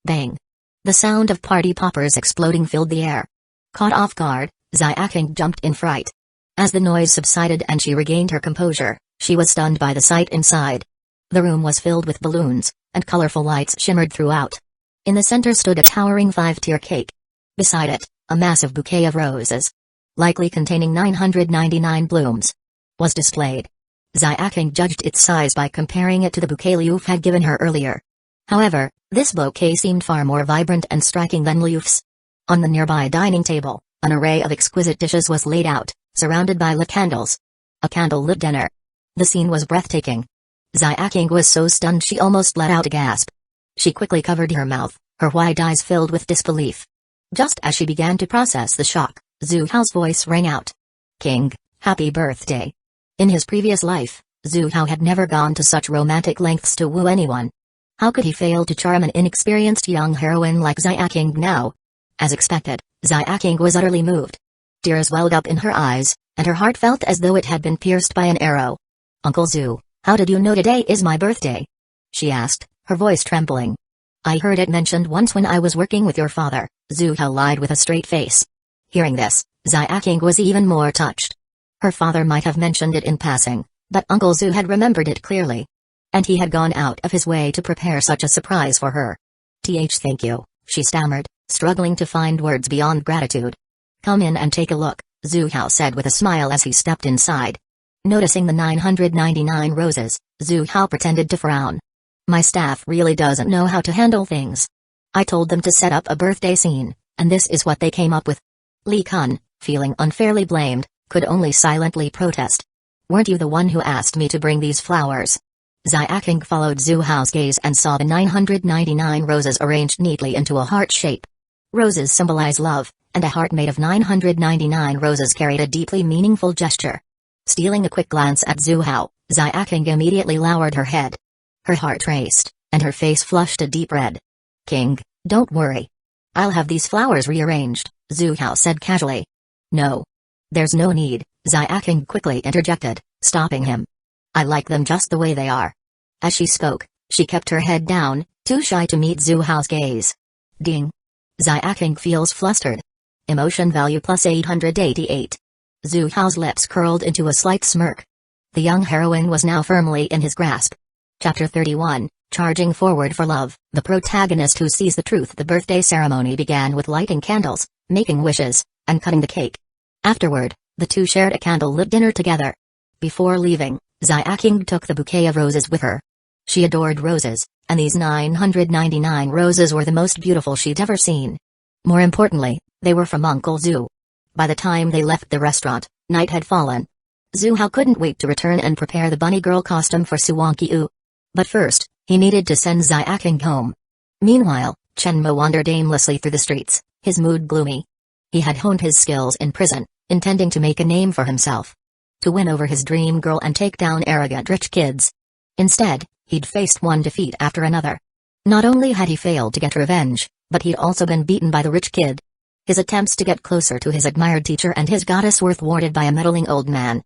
Bang. The sound of party poppers exploding filled the air. Caught off guard, Xuying jumped in fright. As the noise subsided and she regained her composure, she was stunned by the sight inside. The room was filled with balloons, and colorful lights shimmered throughout. In the center stood a towering 5-tier cake. Beside it, a massive bouquet of roses, likely containing 999 blooms, was displayed. Xuying judged its size by comparing it to the bouquet Liu had given her earlier. However, this bouquet seemed far more vibrant and striking than Liu's. On the nearby dining table, an array of exquisite dishes was laid out, surrounded by lit candles. A candle-lit dinner. The scene was breathtaking. Xuying was so stunned she almost let out a gasp. She quickly covered her mouth, her wide eyes filled with disbelief. Just as she began to process the shock, Xuying's voice rang out. "King, happy birthday." In his previous life, Xuying had never gone to such romantic lengths to woo anyone. How could he fail to charm an inexperienced young heroine like Xuying now? As expected, Xuying was utterly moved. Tears welled up in her eyes, and her heart felt as though it had been pierced by an arrow. "Uncle Xu, how did you know today is my birthday?" she asked, her voice trembling. "I heard it mentioned once when I was working with your father," Xuying lied with a straight face. Hearing this, Xuying was even more touched. Her father might have mentioned it in passing, but Uncle Xu had remembered it clearly. And he had gone out of his way to prepare such a surprise for her. Thank you," she stammered, struggling to find words beyond gratitude. "Come in and take a look," Xuying said with a smile as he stepped inside. Noticing the 999 roses, Xuying pretended to frown. "My staff really doesn't know how to handle things. I told them to set up a birthday scene, and this is what they came up with." Li Kun, feeling unfairly blamed, could only silently protest. "Weren't you the one who asked me to bring these flowers?" Xuying followed Xuying's gaze and saw the 999 roses arranged neatly into a heart shape. Roses symbolize love, and a heart made of 999 roses carried a deeply meaningful gesture. Stealing a quick glance at Xuying immediately lowered her head. Her heart raced, and her face flushed a deep red. "King, don't worry. I'll have these flowers rearranged," Xuying said casually. "No. There's no need," Xuying quickly interjected, stopping him. "I like them just the way they are." As she spoke, she kept her head down, too shy to meet Xuying's gaze. Ding. Xuying feels flustered. Emotion value plus 888. Xuying's lips curled into a slight smirk. The young heroine was now firmly in his grasp. Chapter 31, Charging Forward for Love. The protagonist who sees the truth. The birthday ceremony began with lighting candles, making wishes, and cutting the cake. Afterward, the two shared a candle-lit dinner together. Before leaving, Xuying took the bouquet of roses with her. She adored roses, and these 999 roses were the most beautiful she'd ever seen. More importantly, they were from Uncle Xu. By the time they left the restaurant, night had fallen. Xuying couldn't wait to return and prepare the bunny girl costume for Suwankyu. But first, he needed to send Xuying home. Meanwhile, Shenmu wandered aimlessly through the streets, his mood gloomy. He had honed his skills in prison, intending to make a name for himself. To win over his dream girl and take down arrogant rich kids. Instead, he'd faced one defeat after another. Not only had he failed to get revenge, but he'd also been beaten by the rich kid. His attempts to get closer to his admired teacher and his goddess were thwarted by a meddling old man.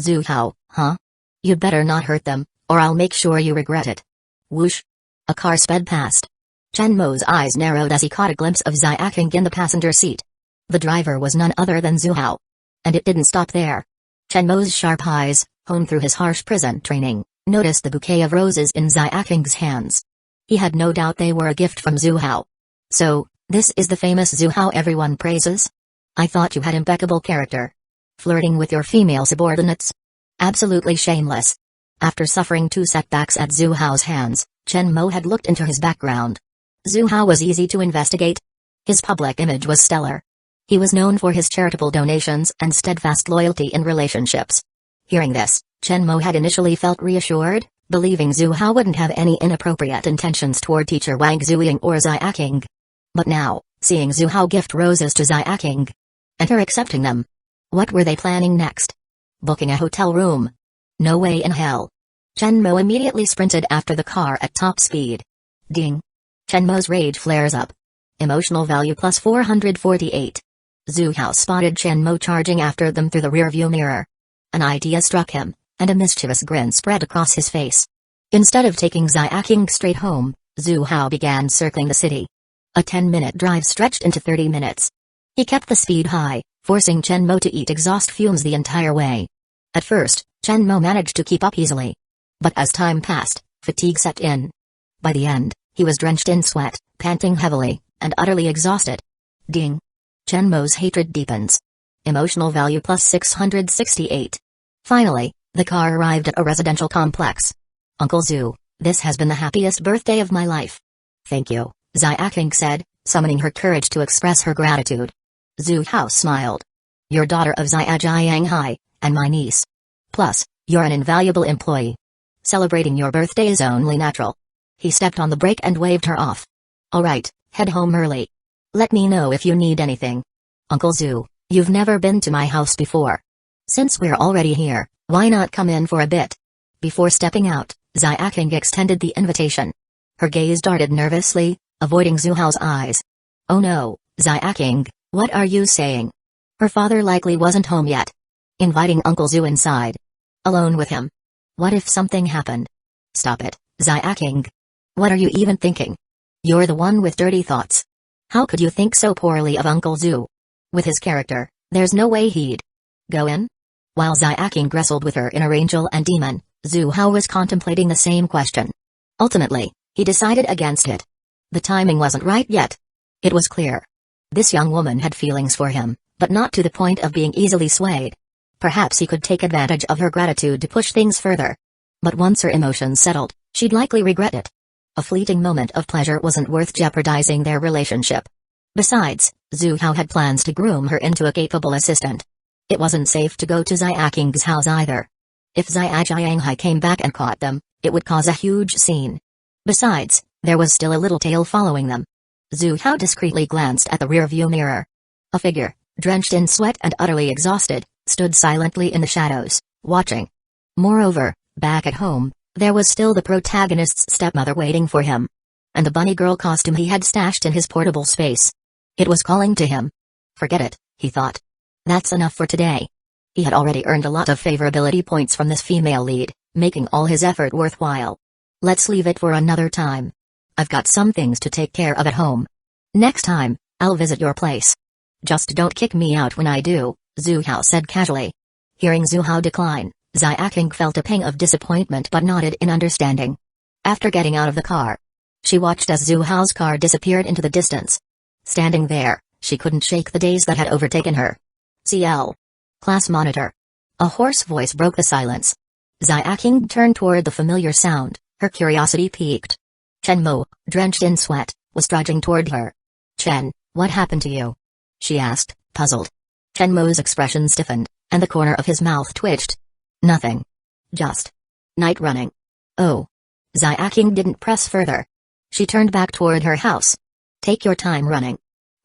"Xuying, huh? You'd better not hurt them, or I'll make sure you regret it." Whoosh! A car sped past. Shenmu's eyes narrowed as he caught a glimpse of Xuying in the passenger seat. The driver was none other than Xuying. And it didn't stop there. Shenmu's sharp eyes, honed through his harsh prison training, noticed the bouquet of roses in Xuying's hands. He had no doubt they were a gift from Zhu Hao. So, this is the famous Zhu Hao everyone praises? I thought you had impeccable character. Flirting with your female subordinates? Absolutely shameless. After suffering 2 setbacks at Zhu Hao's hands, Chen Mo had looked into his background. Zhu Hao was easy to investigate. His public image was stellar. He was known for his charitable donations and steadfast loyalty in relationships. Hearing this, Chen Mo had initially felt reassured, believing Zhu Hao wouldn't have any inappropriate intentions toward teacher Wang Xuying or Xuying. But now, seeing Zhu Hao gift roses to Xuying, and her accepting them. What were they planning next? Booking a hotel room? No way in hell. Chen Mo immediately sprinted after the car at top speed. Ding. Chen Mo's rage flares up. Emotional value plus 448. Zhu Hao spotted Chen Mo charging after them through the rearview mirror. An idea struck him, and a mischievous grin spread across his face. Instead of taking Xuying straight home, Zhu Hao began circling the city. A 10-minute drive stretched into 30 minutes. He kept the speed high, forcing Chen Mo to eat exhaust fumes the entire way. At first, Chen Mo managed to keep up easily. But as time passed, fatigue set in. By the end, he was drenched in sweat, panting heavily, and utterly exhausted. Ding. Chen Mo's hatred deepens. Emotional value plus 668. Finally, the car arrived at a residential complex. Uncle Zhu, this has been the happiest birthday of my life. Thank you, Xuying said, summoning her courage to express her gratitude. Zhu Hao smiled. Your daughter of Xuying, and my niece. Plus, you're an invaluable employee. Celebrating your birthday is only natural. He stepped on the brake and waved her off. Alright, head home early. Let me know if you need anything. Uncle Zhu, you've never been to my house before. Since we're already here, why not come in for a bit? Before stepping out, Xuying extended the invitation. Her gaze darted nervously, avoiding Zhu Hao's eyes. Oh no, Xuying, what are you saying? Her father likely wasn't home yet. Inviting Uncle Zhu inside. Alone with him. What if something happened? Stop it, Xuying. What are you even thinking? You're the one with dirty thoughts. How could you think so poorly of Uncle Zhu? With his character, there's no way he'd go in? While Xuying wrestled with her inner angel and demon, Zhu Hao was contemplating the same question. Ultimately, he decided against it. The timing wasn't right yet. It was clear. This young woman had feelings for him, but not to the point of being easily swayed. Perhaps he could take advantage of her gratitude to push things further. But once her emotions settled, she'd likely regret it. A fleeting moment of pleasure wasn't worth jeopardizing their relationship. Besides, Zhu Hao had plans to groom her into a capable assistant. It wasn't safe to go to Xuying's house either. If Xuying came back and caught them, it would cause a huge scene. Besides, there was still a little tail following them. Zhu Hao discreetly glanced at the rearview mirror. A figure, drenched in sweat and utterly exhausted, stood silently in the shadows, watching. Moreover, back at home, there was still the protagonist's stepmother waiting for him. And the bunny girl costume he had stashed in his portable space. It was calling to him. Forget it, he thought. That's enough for today. He had already earned a lot of favorability points from this female lead, making all his effort worthwhile. Let's leave it for another time. I've got some things to take care of at home. Next time, I'll visit your place. Just don't kick me out when I do, Zhu Hao said casually. Hearing Zhu Hao decline, Xuying felt a pang of disappointment but nodded in understanding. After getting out of the car, she watched as Zhu Hao's car disappeared into the distance. Standing there, she couldn't shake the daze that had overtaken her. CL. Class monitor. A hoarse voice broke the silence. Xuying turned toward the familiar sound, her curiosity piqued. Chen Mo, drenched in sweat, was trudging toward her. Chen, what happened to you? She asked, puzzled. Chen Mo's expression stiffened, and the corner of his mouth twitched. Nothing. Just night running. Oh. Xuying didn't press further. She turned back toward her house. Take your time running.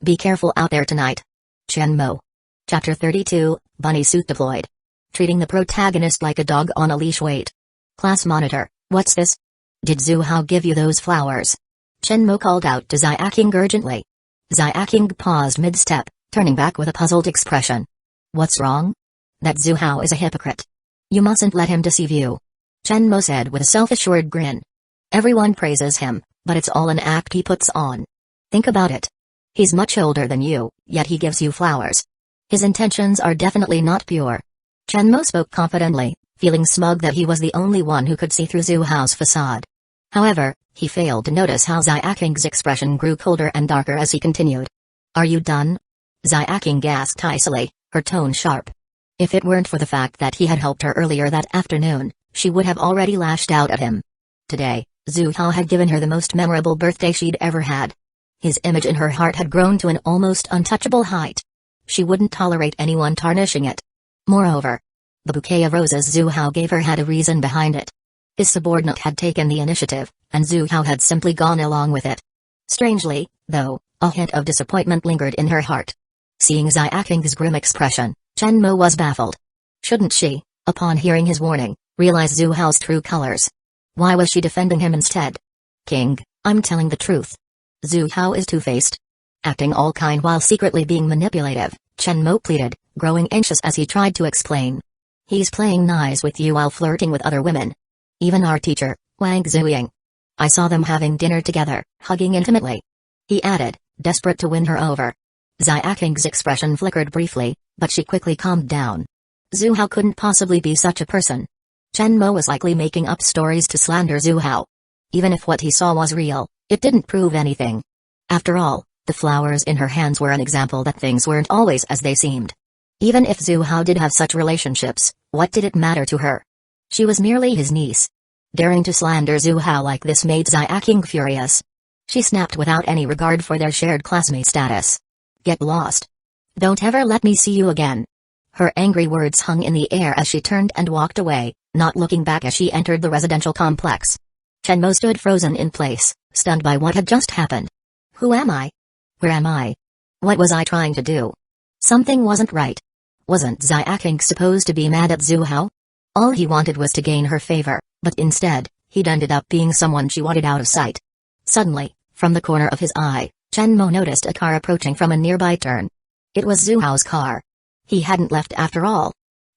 Be careful out there tonight. Chen Mo. Chapter 32, Bunny Suit Deployed. Treating the protagonist like a dog on a leash. Wait. Class monitor, what's this? Did Zhu Hao give you those flowers? Chen Mo called out to Xuying urgently. Xuying paused mid-step, turning back with a puzzled expression. What's wrong? That Zhu Hao is a hypocrite. You mustn't let him deceive you. Chen Mo said with a self-assured grin. Everyone praises him, but it's all an act he puts on. Think about it. He's much older than you, yet he gives you flowers. His intentions are definitely not pure. Chen Mo spoke confidently, feeling smug that he was the only one who could see through Zhu Hao's facade. However, he failed to notice how Xuying's expression grew colder and darker as he continued. "Are you done?" Xuying asked icily, her tone sharp. If it weren't for the fact that he had helped her earlier that afternoon, she would have already lashed out at him. Today, Zhu Hao had given her the most memorable birthday she'd ever had. His image in her heart had grown to an almost untouchable height. She wouldn't tolerate anyone tarnishing it. Moreover, the bouquet of roses Zhu Hao gave her had a reason behind it. His subordinate had taken the initiative, and Zhu Hao had simply gone along with it. Strangely, though, a hint of disappointment lingered in her heart. Seeing Xuying's grim expression, Chen Mo was baffled. Shouldn't she, upon hearing his warning, realize Zhu Hao's true colors? Why was she defending him instead? "King, I'm telling the truth. Zhu Hao is two-faced." Acting all kind while secretly being manipulative, Chen Mo pleaded, growing anxious as he tried to explain. "He's playing nice with you while flirting with other women. Even our teacher, Wang Xuying. I saw them having dinner together, hugging intimately," he added, desperate to win her over. Xuying's expression flickered briefly, but she quickly calmed down. Zhu Hao couldn't possibly be such a person. Chen Mo was likely making up stories to slander Zhu Hao. Even if what he saw was real, it didn't prove anything. After all, the flowers in her hands were an example that things weren't always as they seemed. Even if Zhu Hao did have such relationships, what did it matter to her? She was merely his niece. Daring to slander Zhu Hao like this made Xuying furious. She snapped without any regard for their shared classmate status. "Get lost. Don't ever let me see you again." Her angry words hung in the air as she turned and walked away, not looking back as she entered the residential complex. Chen Mo stood frozen in place, stunned by what had just happened. Who am I? Where am I? What was I trying to do? Something wasn't right. Wasn't Xuying supposed to be mad at Zhu Hao? All he wanted was to gain her favor, but instead, he'd ended up being someone she wanted out of sight. Suddenly, from the corner of his eye, Chen Mo noticed a car approaching from a nearby turn. It was Zhu Hao's car. He hadn't left after all.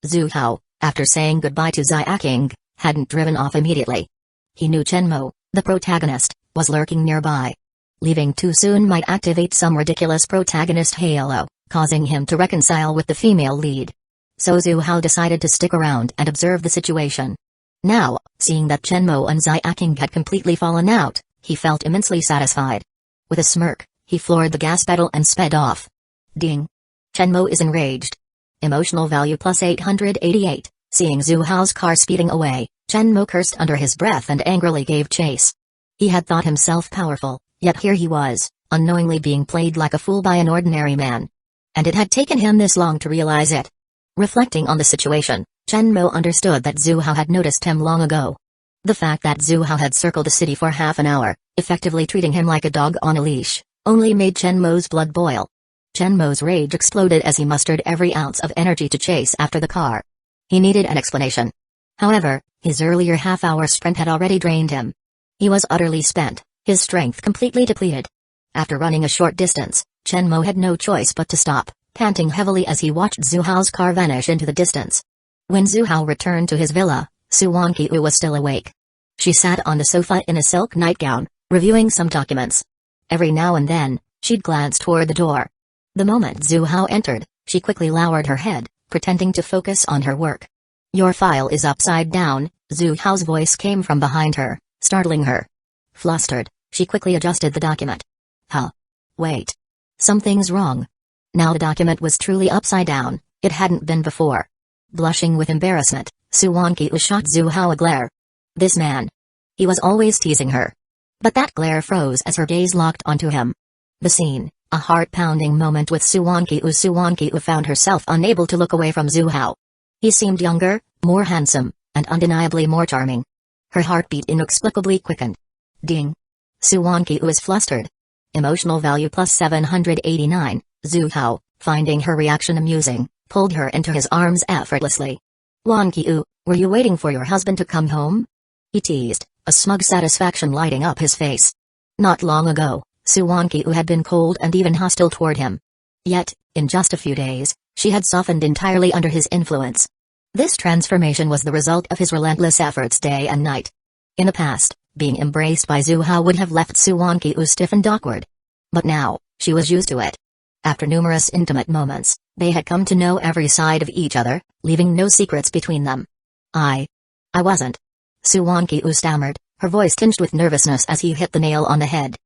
Zhu Hao, after saying goodbye to Xuying, hadn't driven off immediately. He knew Chen Mo, the protagonist, was lurking nearby. Leaving too soon might activate some ridiculous protagonist halo, causing him to reconcile with the female lead. So Zhu Hao decided to stick around and observe the situation. Now, seeing that Chen Mo and Xuying had completely fallen out, he felt immensely satisfied. With a smirk, he floored the gas pedal and sped off. Ding! Chen Mo is enraged. Emotional value plus 888. Seeing Zhu Hao's car speeding away, Chen Mo cursed under his breath and angrily gave chase. He had thought himself powerful, yet here he was, unknowingly being played like a fool by an ordinary man. And it had taken him this long to realize it. Reflecting on the situation, Chen Mo understood that Zhu Hao had noticed him long ago. The fact that Zhu Hao had circled the city for half an hour, effectively treating him like a dog on a leash, only made Chen Mo's blood boil. Chen Mo's rage exploded as he mustered every ounce of energy to chase after the car. He needed an explanation. However, his earlier half-hour sprint had already drained him. He was utterly spent, his strength completely depleted. After running a short distance, Chen Mo had no choice but to stop, panting heavily as he watched Zhu Hao's car vanish into the distance. When Zhu Hao returned to his villa, Mangekyō was still awake. She sat on the sofa in a silk nightgown, reviewing some documents. Every now and then, she'd glance toward the door. The moment Zhu Hao entered, she quickly lowered her head, pretending to focus on her work. "Your file is upside down," Zhu Hao's voice came from behind her, startling her. Flustered, she quickly adjusted the document. Huh. Wait. Something's wrong. Now the document was truly upside down, it hadn't been before. Blushing with embarrassment, Mangekyō shot Zhu Hao a glare. This man. He was always teasing her. But that glare froze as her gaze locked onto him. The scene, a heart-pounding moment with Mangekyō. Mangekyō found herself unable to look away from Zhu Hao. He seemed younger, more handsome, and undeniably more charming. Her heartbeat inexplicably quickened. Ding. Mangekyō was flustered. Emotional value plus 789, Zhu Hao, finding her reaction amusing, pulled her into his arms effortlessly. "Mangekyō, were you waiting for your husband to come home?" he teased, a smug satisfaction lighting up his face. Not long ago, Mangekyō had been cold and even hostile toward him. Yet, in just a few days, she had softened entirely under his influence. This transformation was the result of his relentless efforts day and night. In the past, being embraced by Zhu Hao would have left Mangekyō stiff and awkward. But now, she was used to it. After numerous intimate moments, they had come to know every side of each other, leaving no secrets between them. I wasn't. Suwankyu stammered, her voice tinged with nervousness as he hit the nail on the head.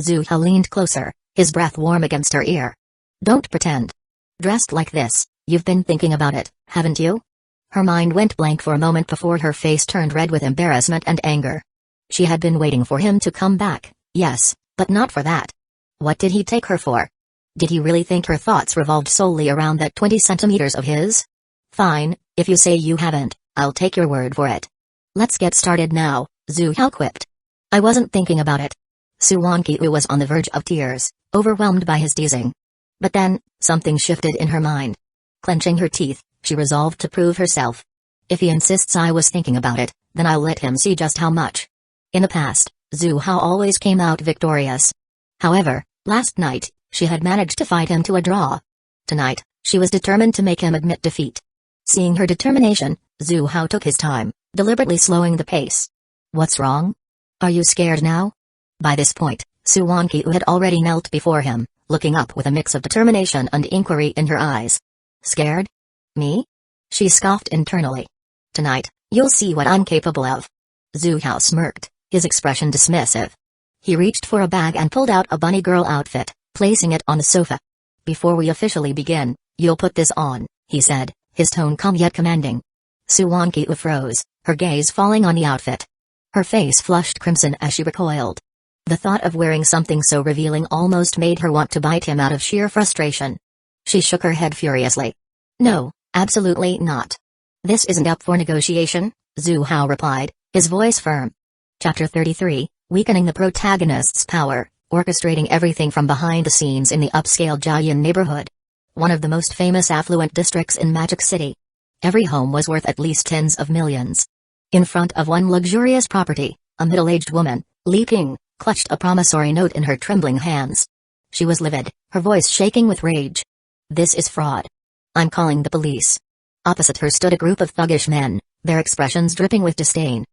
Zuha leaned closer, his breath warm against her ear. Don't pretend. Dressed like this, you've been thinking about it, haven't you? Her mind went blank for a moment before her face turned red with embarrassment and anger. She had been waiting for him to come back, yes, but not for that. What did he take her for? Did he really think her thoughts revolved solely around that 20 centimeters of his? Fine, if you say you haven't, I'll take your word for it. Let's get started now, Zuhao quipped. I wasn't thinking about it. Suwankyu was on the verge of tears, overwhelmed by his teasing. But then, something shifted in her mind. Clenching her teeth, she resolved to prove herself. If he insists I was thinking about it, then I'll let him see just how much. In the past, Zuhao always came out victorious. However, last night, she had managed to fight him to a draw. Tonight, she was determined to make him admit defeat. Seeing her determination, Zuhao took his time, deliberately slowing the pace. What's wrong? Are you scared now? By this point, Suwankyu had already knelt before him, looking up with a mix of determination and inquiry in her eyes. Scared? Me? She scoffed internally. Tonight, you'll see what I'm capable of. Zuhao smirked, his expression dismissive. He reached for a bag and pulled out a bunny girl outfit, placing it on the sofa. Before we officially begin, you'll put this on, he said, his tone calm yet commanding. Suwankyu froze, her gaze falling on the outfit. Her face flushed crimson as she recoiled. The thought of wearing something so revealing almost made her want to bite him out of sheer frustration. She shook her head furiously. No, absolutely not. This isn't up for negotiation, Zuhao replied, his voice firm. Chapter 33, Weakening the Protagonist's Power, orchestrating everything from behind the scenes in the upscale Jiayin neighborhood. One of the most famous affluent districts in Magic City. Every home was worth at least tens of millions. In front of one luxurious property, a middle-aged woman, Li Ping, clutched a promissory note in her trembling hands. She was livid, her voice shaking with rage. This is fraud. I'm calling the police. Opposite her stood a group of thuggish men, their expressions dripping with disdain.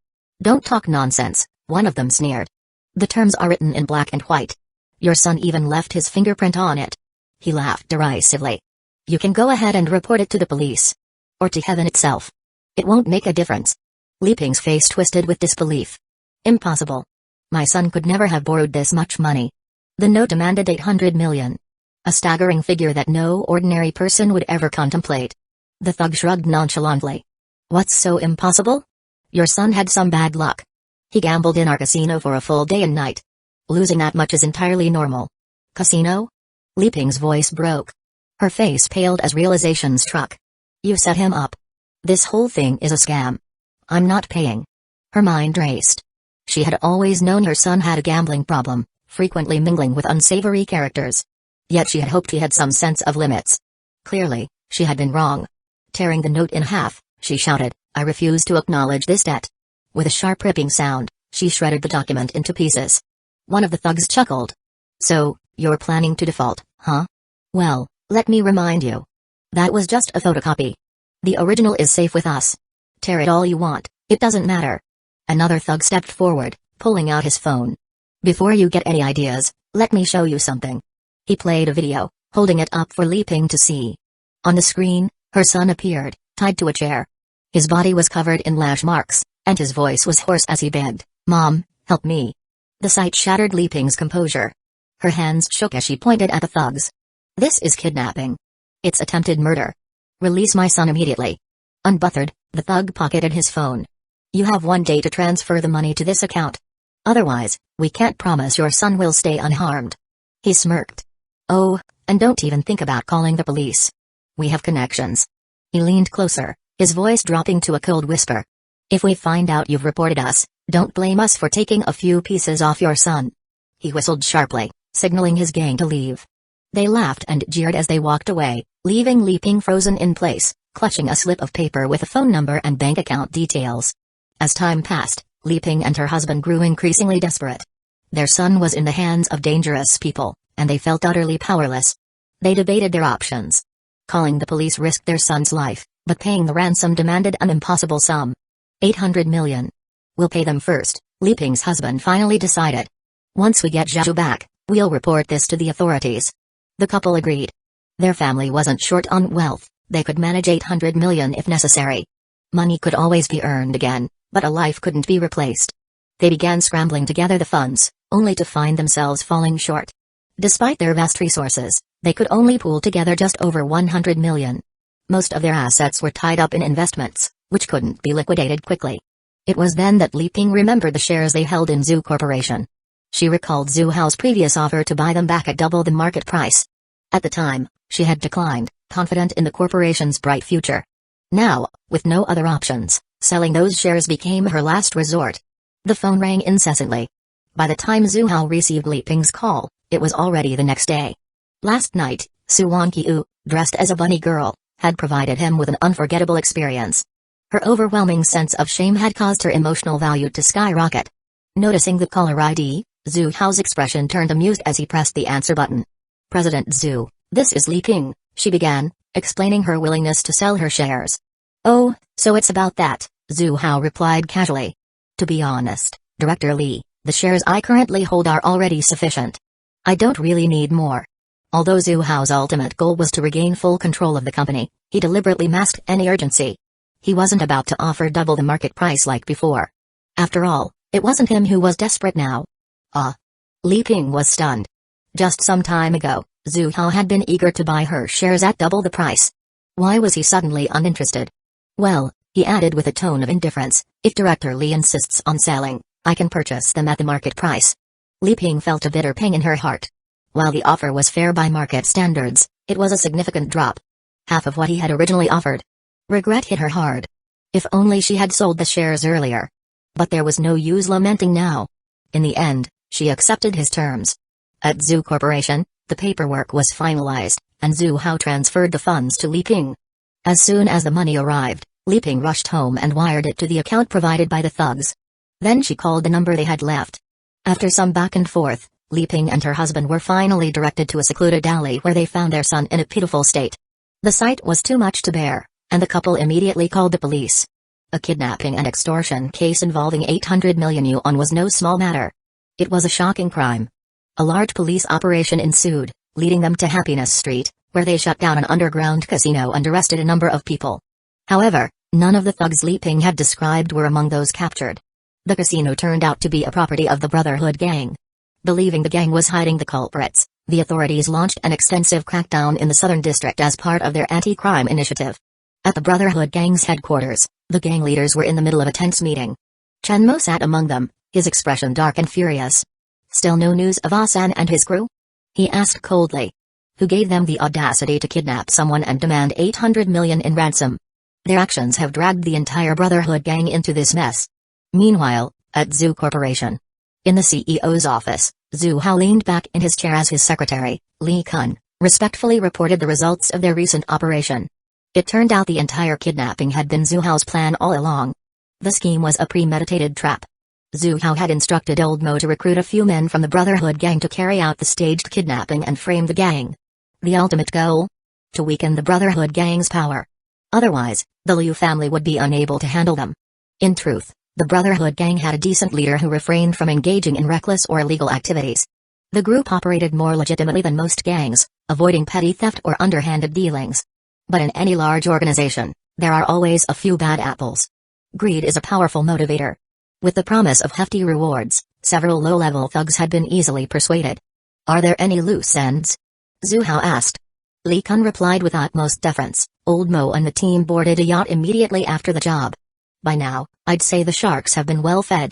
Don't talk nonsense, one of them sneered. The terms are written in black and white. Your son even left his fingerprint on it. He laughed derisively. You can go ahead and report it to the police. Or to heaven itself. It won't make a difference. Li Ping's face twisted with disbelief. Impossible. My son could never have borrowed this much money. The note demanded 800 million. A staggering figure that no ordinary person would ever contemplate. The thug shrugged nonchalantly. What's so impossible? Your son had some bad luck. He gambled in our casino for a full day and night. Losing that much is entirely normal. Casino? Li Ping's voice broke. Her face paled as realization struck. You set him up. This whole thing is a scam. I'm not paying. Her mind raced. She had always known her son had a gambling problem, frequently mingling with unsavory characters. Yet she had hoped he had some sense of limits. Clearly, she had been wrong. Tearing the note in half, she shouted, I refuse to acknowledge this debt. With a sharp ripping sound, she shredded the document into pieces. One of the thugs chuckled. So, you're planning to default, huh? Well, let me remind you. That was just a photocopy. The original is safe with us. Tear it all you want, it doesn't matter. Another thug stepped forward, pulling out his phone. Before you get any ideas, let me show you something. He played a video, holding it up for Li Ping to see. On the screen, her son appeared, tied to a chair. His body was covered in lash marks, and his voice was hoarse as he begged, Mom, help me. The sight shattered Li Ping's composure. Her hands shook as she pointed at the thugs. This is kidnapping. It's attempted murder. Release my son immediately. Unbothered, the thug pocketed his phone. You have 1 day to transfer the money to this account. Otherwise, we can't promise your son will stay unharmed. He smirked. Oh, and don't even think about calling the police. We have connections. He leaned closer, his voice dropping to a cold whisper. If we find out you've reported us, don't blame us for taking a few pieces off your son. He whistled sharply, signaling his gang to leave. They laughed and jeered as they walked away, leaving Li Ping frozen in place, clutching a slip of paper with a phone number and bank account details. As time passed, Li Ping and her husband grew increasingly desperate. Their son was in the hands of dangerous people, and they felt utterly powerless. They debated their options. Calling the police risked their son's life, but paying the ransom demanded an impossible sum. 800 million. We'll pay them first, Li Ping's husband finally decided. Once we get Zhao back, we'll report this to the authorities. The couple agreed. Their family wasn't short on wealth, they could manage 800 million if necessary. Money could always be earned again, but a life couldn't be replaced. They began scrambling to gather the funds, only to find themselves falling short. Despite their vast resources, they could only pool together just over 100 million. Most of their assets were tied up in investments, which couldn't be liquidated quickly. It was then that Li Ping remembered the shares they held in Zhu Corporation. She recalled Zhu Hao's previous offer to buy them back at double the market price. At the time, she had declined, confident in the corporation's bright future. Now, with no other options, selling those shares became her last resort. The phone rang incessantly. By the time Zhu Hao received Li Ping's call, it was already the next day. Last night, Su Wanqiu, dressed as a bunny girl, had provided him with an unforgettable experience. Her overwhelming sense of shame had caused her emotional value to skyrocket. Noticing the caller ID, Zhu Hao's expression turned amused as he pressed the answer button. President Zhu, this is Li Ping, she began, explaining her willingness to sell her shares. Oh, so it's about that, Zhu Hao replied casually. To be honest, Director Li, the shares I currently hold are already sufficient. I don't really need more. Although Zhu Hao's ultimate goal was to regain full control of the company, he deliberately masked any urgency. He wasn't about to offer double the market price like before. After all, it wasn't him who was desperate now. Li Ping was stunned. Just some time ago, Zhu Hao had been eager to buy her shares at double the price. Why was he suddenly uninterested? Well, he added with a tone of indifference, if Director Li insists on selling, I can purchase them at the market price. Li Ping felt a bitter pang in her heart. While the offer was fair by market standards, it was a significant drop. Half of what he had originally offered. Regret hit her hard. If only she had sold the shares earlier. But there was no use lamenting now. In the end, she accepted his terms. At Zhu Corporation, the paperwork was finalized, and Zhu Hao transferred the funds to Li Ping. As soon as the money arrived, Li Ping rushed home and wired it to the account provided by the thugs. Then she called the number they had left. After some back and forth, Li Ping and her husband were finally directed to a secluded alley where they found their son in a pitiful state. The sight was too much to bear, and the couple immediately called the police. A kidnapping and extortion case involving 800 million yuan was no small matter. It was a shocking crime. A large police operation ensued, leading them to Happiness Street, where they shut down an underground casino and arrested a number of people. However, none of the thugs Li Ping had described were among those captured. The casino turned out to be a property of the Brotherhood gang. Believing the gang was hiding the culprits, the authorities launched an extensive crackdown in the Southern District as part of their anti-crime initiative. At the Brotherhood gang's headquarters, the gang leaders were in the middle of a tense meeting. Chen Mo sat among them, his expression dark and furious. Still no news of Asan and his crew? He asked coldly. Who gave them the audacity to kidnap someone and demand 800 million in ransom? Their actions have dragged the entire Brotherhood gang into this mess. Meanwhile, at Zhu Corporation. In the CEO's office, Zhu Hao leaned back in his chair as his secretary, Li Kun, respectfully reported the results of their recent operation. It turned out the entire kidnapping had been Zhu Hao's plan all along. The scheme was a premeditated trap. Zhu Hao had instructed Old Mo to recruit a few men from the Brotherhood gang to carry out the staged kidnapping and frame the gang. The ultimate goal? To weaken the Brotherhood gang's power. Otherwise, the Liu family would be unable to handle them. In truth, the Brotherhood gang had a decent leader who refrained from engaging in reckless or illegal activities. The group operated more legitimately than most gangs, avoiding petty theft or underhanded dealings. But in any large organization, there are always a few bad apples. Greed is a powerful motivator. With the promise of hefty rewards, several low-level thugs had been easily persuaded. Are there any loose ends? Zhu Hao asked. Li Kun replied with utmost deference, Old Mo and the team boarded a yacht immediately after the job. By now, I'd say the sharks have been well fed.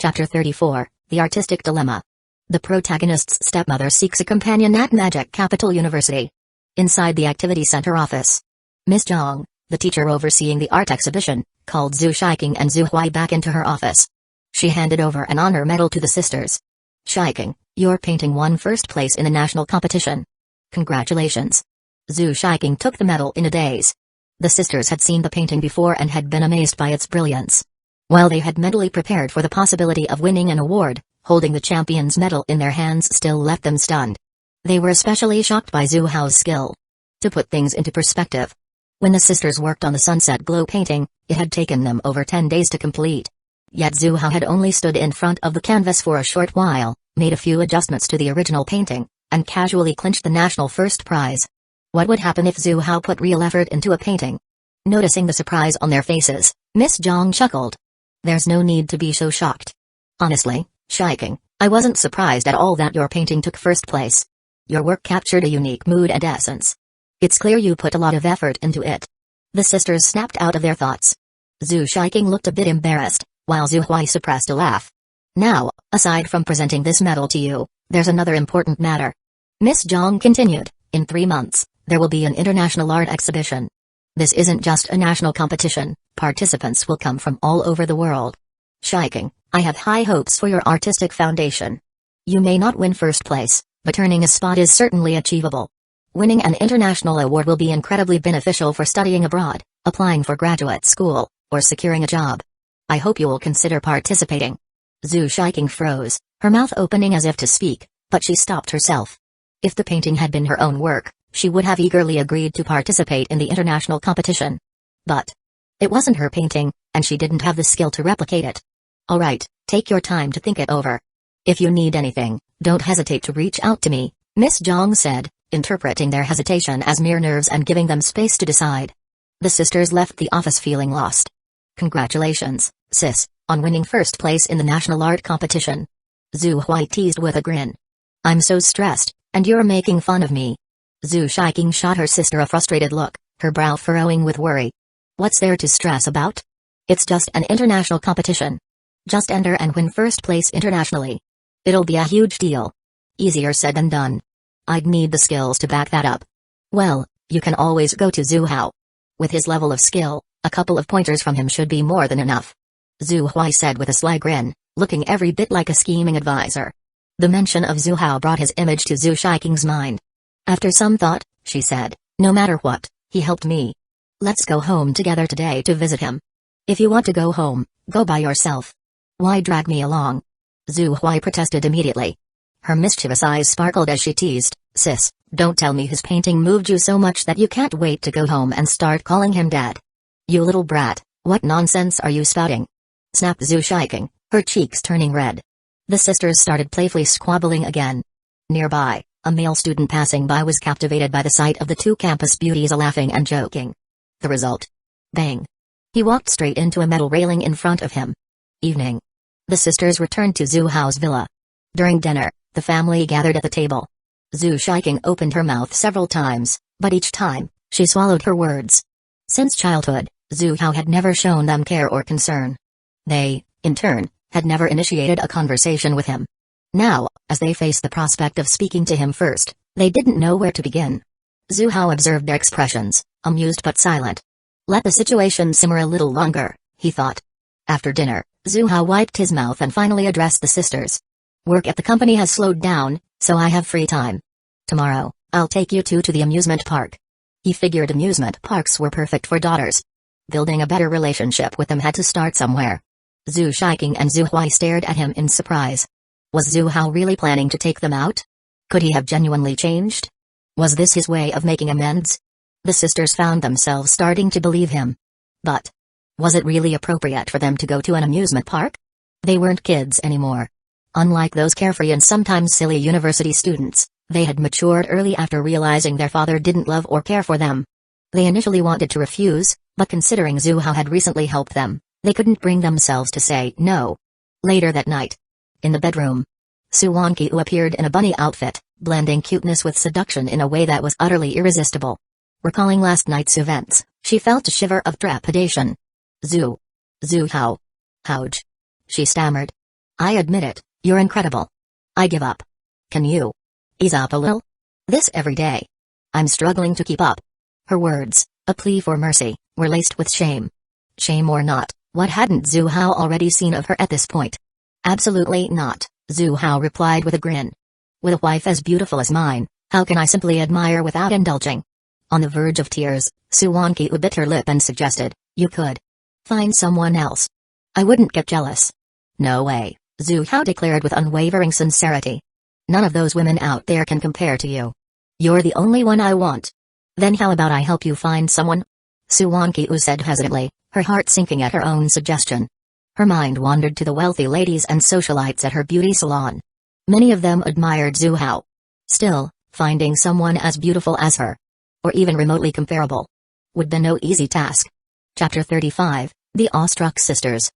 Chapter 34, The Artistic Dilemma. The protagonist's stepmother seeks a companion at Magic Capital University. Inside the activity center office. Miss Zhang, the teacher overseeing the art exhibition, called Zhu Shiking and Zhu Hui back into her office. She handed over an honor medal to the sisters. Shiking, your painting won first place in the national competition. Congratulations. Zhu Shiking took the medal in a daze. The sisters had seen the painting before and had been amazed by its brilliance. While they had mentally prepared for the possibility of winning an award, holding the champion's medal in their hands still left them stunned. They were especially shocked by Zhu Hao's skill. To put things into perspective, when the sisters worked on the Sunset Glow painting, it had taken them over 10 days to complete. Yet Zhu Hao had only stood in front of the canvas for a short while, made a few adjustments to the original painting, and casually clinched the national first prize. What would happen if Zhu Hao put real effort into a painting? Noticing the surprise on their faces, Miss Zhang chuckled. There's no need to be so shocked. Honestly, Xuying, I wasn't surprised at all that your painting took first place. Your work captured a unique mood and essence. It's clear you put a lot of effort into it. The sisters snapped out of their thoughts. Xuying looked a bit embarrassed, while Zhu Hui suppressed a laugh. Now, aside from presenting this medal to you, there's another important matter. Miss Zhang continued, in 3 months, there will be an international art exhibition. This isn't just a national competition, participants will come from all over the world. Xuying, I have high hopes for your artistic foundation. You may not win first place, but earning a spot is certainly achievable. Winning an international award will be incredibly beneficial for studying abroad, applying for graduate school, or securing a job. I hope you will consider participating. Xuying froze, her mouth opening as if to speak, but she stopped herself. If the painting had been her own work, she would have eagerly agreed to participate in the international competition. But it wasn't her painting, and she didn't have the skill to replicate it. Alright, take your time to think it over. If you need anything, don't hesitate to reach out to me, Miss Zhang said, interpreting their hesitation as mere nerves and giving them space to decide. The sisters left the office feeling lost. Congratulations, sis, on winning first place in the national art competition. Zhu Hui teased with a grin. I'm so stressed, and you're making fun of me. Xuying shot her sister a frustrated look, her brow furrowing with worry. What's there to stress about? It's just an international competition. Just enter and win first place internationally. It'll be a huge deal. Easier said than done. I'd need the skills to back that up. Well, you can always go to Zhu Hao. With his level of skill, a couple of pointers from him should be more than enough. Zhu Hui said with a sly grin, looking every bit like a scheming advisor. The mention of Zhu Hao brought his image to Xuying's mind. After some thought, she said, no matter what, he helped me. Let's go home together today to visit him. If you want to go home, go by yourself. Why drag me along? Zhu Hui protested immediately. Her mischievous eyes sparkled as she teased, sis, don't tell me his painting moved you so much that you can't wait to go home and start calling him dad. You little brat, what nonsense are you spouting? Snapped Xuying, her cheeks turning red. The sisters started playfully squabbling again. Nearby, a male student passing by was captivated by the sight of the two campus beauties laughing and joking. The result? Bang. He walked straight into a metal railing in front of him. Evening. The sisters returned to Zhu Hao's villa. During dinner, the family gathered at the table. Xuying opened her mouth several times, but each time, she swallowed her words. Since childhood, Zhu Hao had never shown them care or concern. They, in turn, had never initiated a conversation with him. Now, as they faced the prospect of speaking to him first, they didn't know where to begin. Zhu Hao observed their expressions, amused but silent. Let the situation simmer a little longer, he thought. After dinner, Zhu Hao wiped his mouth and finally addressed the sisters. Work at the company has slowed down, so I have free time. Tomorrow, I'll take you two to the amusement park. He figured amusement parks were perfect for daughters. Building a better relationship with them had to start somewhere. Xuying and Zhu Hui stared at him in surprise. Was Zhu Hao really planning to take them out? Could he have genuinely changed? Was this his way of making amends? The sisters found themselves starting to believe him. But was it really appropriate for them to go to an amusement park? They weren't kids anymore. Unlike those carefree and sometimes silly university students, they had matured early after realizing their father didn't love or care for them. They initially wanted to refuse, but considering Zhu Hao had recently helped them, they couldn't bring themselves to say no. Later that night, in the bedroom, Mangekyō appeared in a bunny outfit, blending cuteness with seduction in a way that was utterly irresistible. Recalling last night's events, she felt a shiver of trepidation. Zhu Hao. How'd? She stammered. I admit it, you're incredible. I give up. Can you ease up a little? This every day. I'm struggling to keep up. Her words, a plea for mercy, were laced with shame. Shame or not, what hadn't Zhu Hao already seen of her at this point? Absolutely not, Zhu Hao replied with a grin. With a wife as beautiful as mine, how can I simply admire without indulging? On the verge of tears, Mangekyō bit her lip and suggested, you could find someone else. I wouldn't get jealous. No way, Zhu Hao declared with unwavering sincerity. None of those women out there can compare to you. You're the only one I want. Then how about I help you find someone? Mangekyō said hesitantly, her heart sinking at her own suggestion. Her mind wandered to the wealthy ladies and socialites at her beauty salon. Many of them admired Zhu Hao. Still, finding someone as beautiful as her, or even remotely comparable, would be no easy task. Chapter 35, The Awestruck Sisters.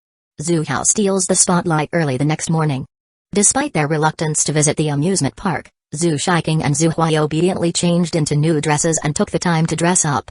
Zhu Hao steals the spotlight early the next morning. Despite their reluctance to visit the amusement park, Zhu Shaiking and Zhu Huai obediently changed into new dresses and took the time to dress up.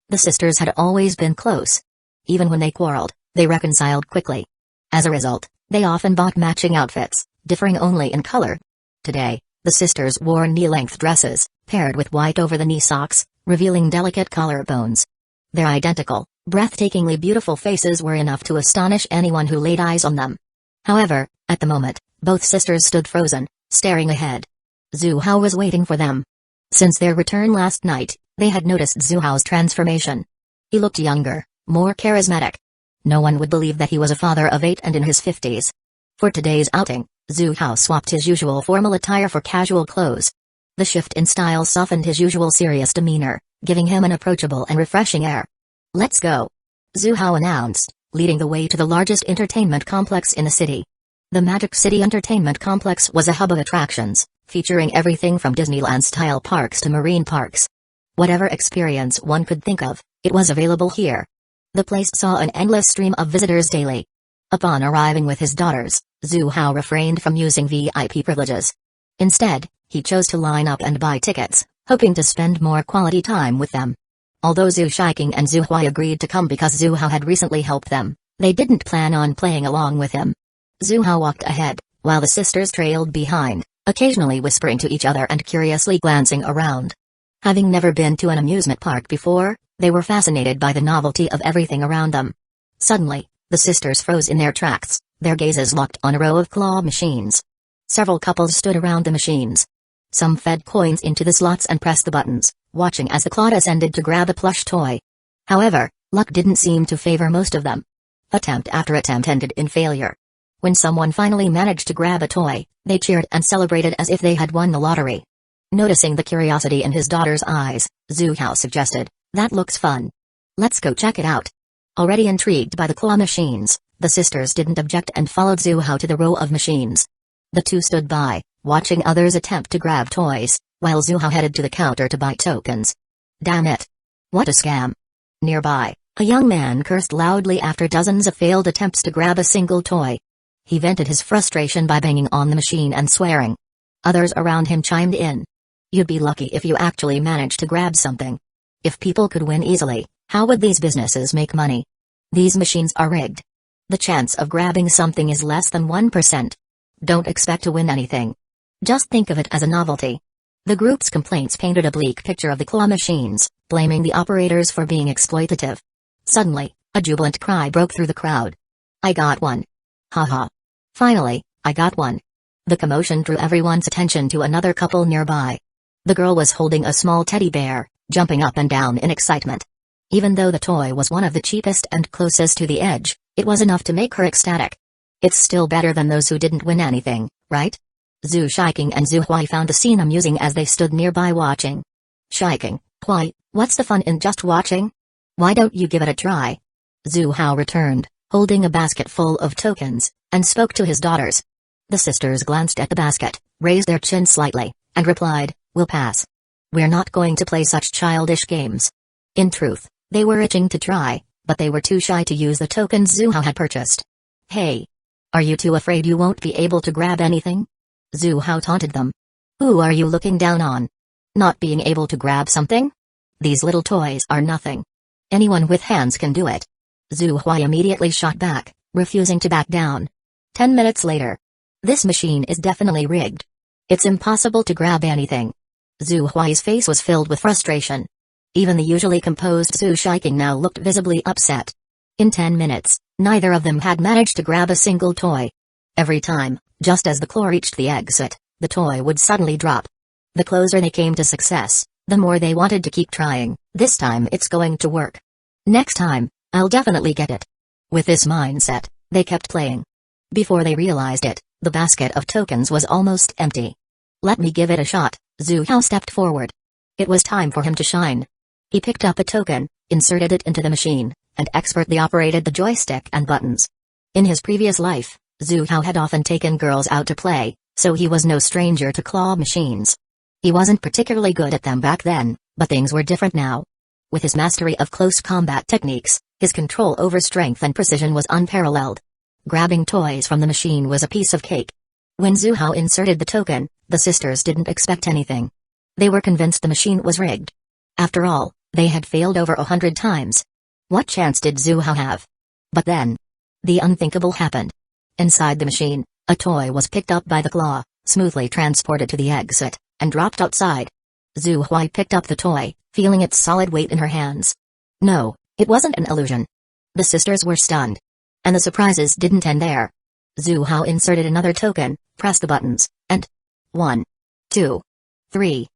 The sisters had always been close. Even when they quarreled, they reconciled quickly. As a result, they often bought matching outfits, differing only in color. Today, the sisters wore knee-length dresses, paired with white over-the-knee socks, revealing delicate collarbones. Their identical, breathtakingly beautiful faces were enough to astonish anyone who laid eyes on them. However, at the moment, both sisters stood frozen, staring ahead. Zhu Hao was waiting for them. Since their return last night, they had noticed Zhu Hao's transformation. He looked younger, more charismatic. No one would believe that he was a father of 8 and in his 50s. For today's outing, Zhu Hao swapped his usual formal attire for casual clothes. The shift in style softened his usual serious demeanor, giving him an approachable and refreshing air. "Let's go," Zhu Hao announced, leading the way to the largest entertainment complex in the city. The Magic City Entertainment Complex was a hub of attractions, featuring everything from Disneyland-style parks to marine parks. Whatever experience one could think of, it was available here. The place saw an endless stream of visitors daily. Upon arriving with his daughters, Zhu Hao refrained from using VIP privileges. Instead, he chose to line up and buy tickets, hoping to spend more quality time with them. Although Zhu Shaiking and Zhu Huai agreed to come because Zhu Hao had recently helped them, they didn't plan on playing along with him. Zhu Hao walked ahead, while the sisters trailed behind, occasionally whispering to each other and curiously glancing around. Having never been to an amusement park before, they were fascinated by the novelty of everything around them. Suddenly, the sisters froze in their tracks, their gazes locked on a row of claw machines. Several couples stood around the machines. Some fed coins into the slots and pressed the buttons, watching as the claw ascended to grab a plush toy. However, luck didn't seem to favor most of them. Attempt after attempt ended in failure. When someone finally managed to grab a toy, they cheered and celebrated as if they had won the lottery. Noticing the curiosity in his daughter's eyes, Zhu Hao suggested, "That looks fun. Let's go check it out." Already intrigued by the claw machines, the sisters didn't object and followed Zhu Hao to the row of machines. The two stood by, watching others attempt to grab toys, while Zhu Hao headed to the counter to buy tokens. Damn it! What a scam! Nearby, a young man cursed loudly after dozens of failed attempts to grab a single toy. He vented his frustration by banging on the machine and swearing. Others around him chimed in. "You'd be lucky if you actually managed to grab something. If people could win easily, how would these businesses make money? These machines are rigged. The chance of grabbing something is less than 1%. Don't expect to win anything. Just think of it as a novelty." The group's complaints painted a bleak picture of the claw machines, blaming the operators for being exploitative. Suddenly, a jubilant cry broke through the crowd. "I got one. Haha. Finally, I got one." The commotion drew everyone's attention to another couple nearby. The girl was holding a small teddy bear, jumping up and down in excitement. Even though the toy was one of the cheapest and closest to the edge, it was enough to make her ecstatic. It's still better than those who didn't win anything, right? Zhu Shaiking and Zhu Huai found the scene amusing as they stood nearby watching. "Shaiking, Huai, what's the fun in just watching? Why don't you give it a try?" Zhu Hao returned, holding a basket full of tokens, and spoke to his daughters. The sisters glanced at the basket, raised their chin slightly, and replied, "We'll pass. We're not going to play such childish games." In truth, they were itching to try, but they were too shy to use the tokens Zhu Hao had purchased. "Hey! Are you too afraid you won't be able to grab anything?" Zhu Hao taunted them. "Who are you looking down on? Not being able to grab something? These little toys are nothing. Anyone with hands can do it." Zhu Huai immediately shot back, refusing to back down. 10 minutes later. "This machine is definitely rigged. It's impossible to grab anything." Zhu Huai's face was filled with frustration. Even the usually composed Zhu Shaiking now looked visibly upset. In 10 minutes, neither of them had managed to grab a single toy. Every time, just as the claw reached the exit, the toy would suddenly drop. The closer they came to success, the more they wanted to keep trying. "This time it's going to work. Next time, I'll definitely get it." With this mindset, they kept playing. Before they realized it, the basket of tokens was almost empty. "Let me give it a shot," Zhu Hao stepped forward. It was time for him to shine. He picked up a token, inserted it into the machine, and expertly operated the joystick and buttons. In his previous life, Zhu Hao had often taken girls out to play, so he was no stranger to claw machines. He wasn't particularly good at them back then, but things were different now. With his mastery of close combat techniques, His control over strength and precision was unparalleled. Grabbing toys from the machine was a piece of cake. When Zhu Hao inserted the token, the sisters didn't expect anything. They were convinced the machine was rigged. After all, they had failed over 100 times. What chance did Zhu Hao have? But then, the unthinkable happened. Inside the machine, a toy was picked up by the claw, smoothly transported to the exit, and dropped outside. Zhu Huai picked up the toy, feeling its solid weight in her hands. No, it wasn't an illusion. The sisters were stunned. And the surprises didn't end there. Zhu Hao inserted another token, pressed the buttons, and 1, 2, 3,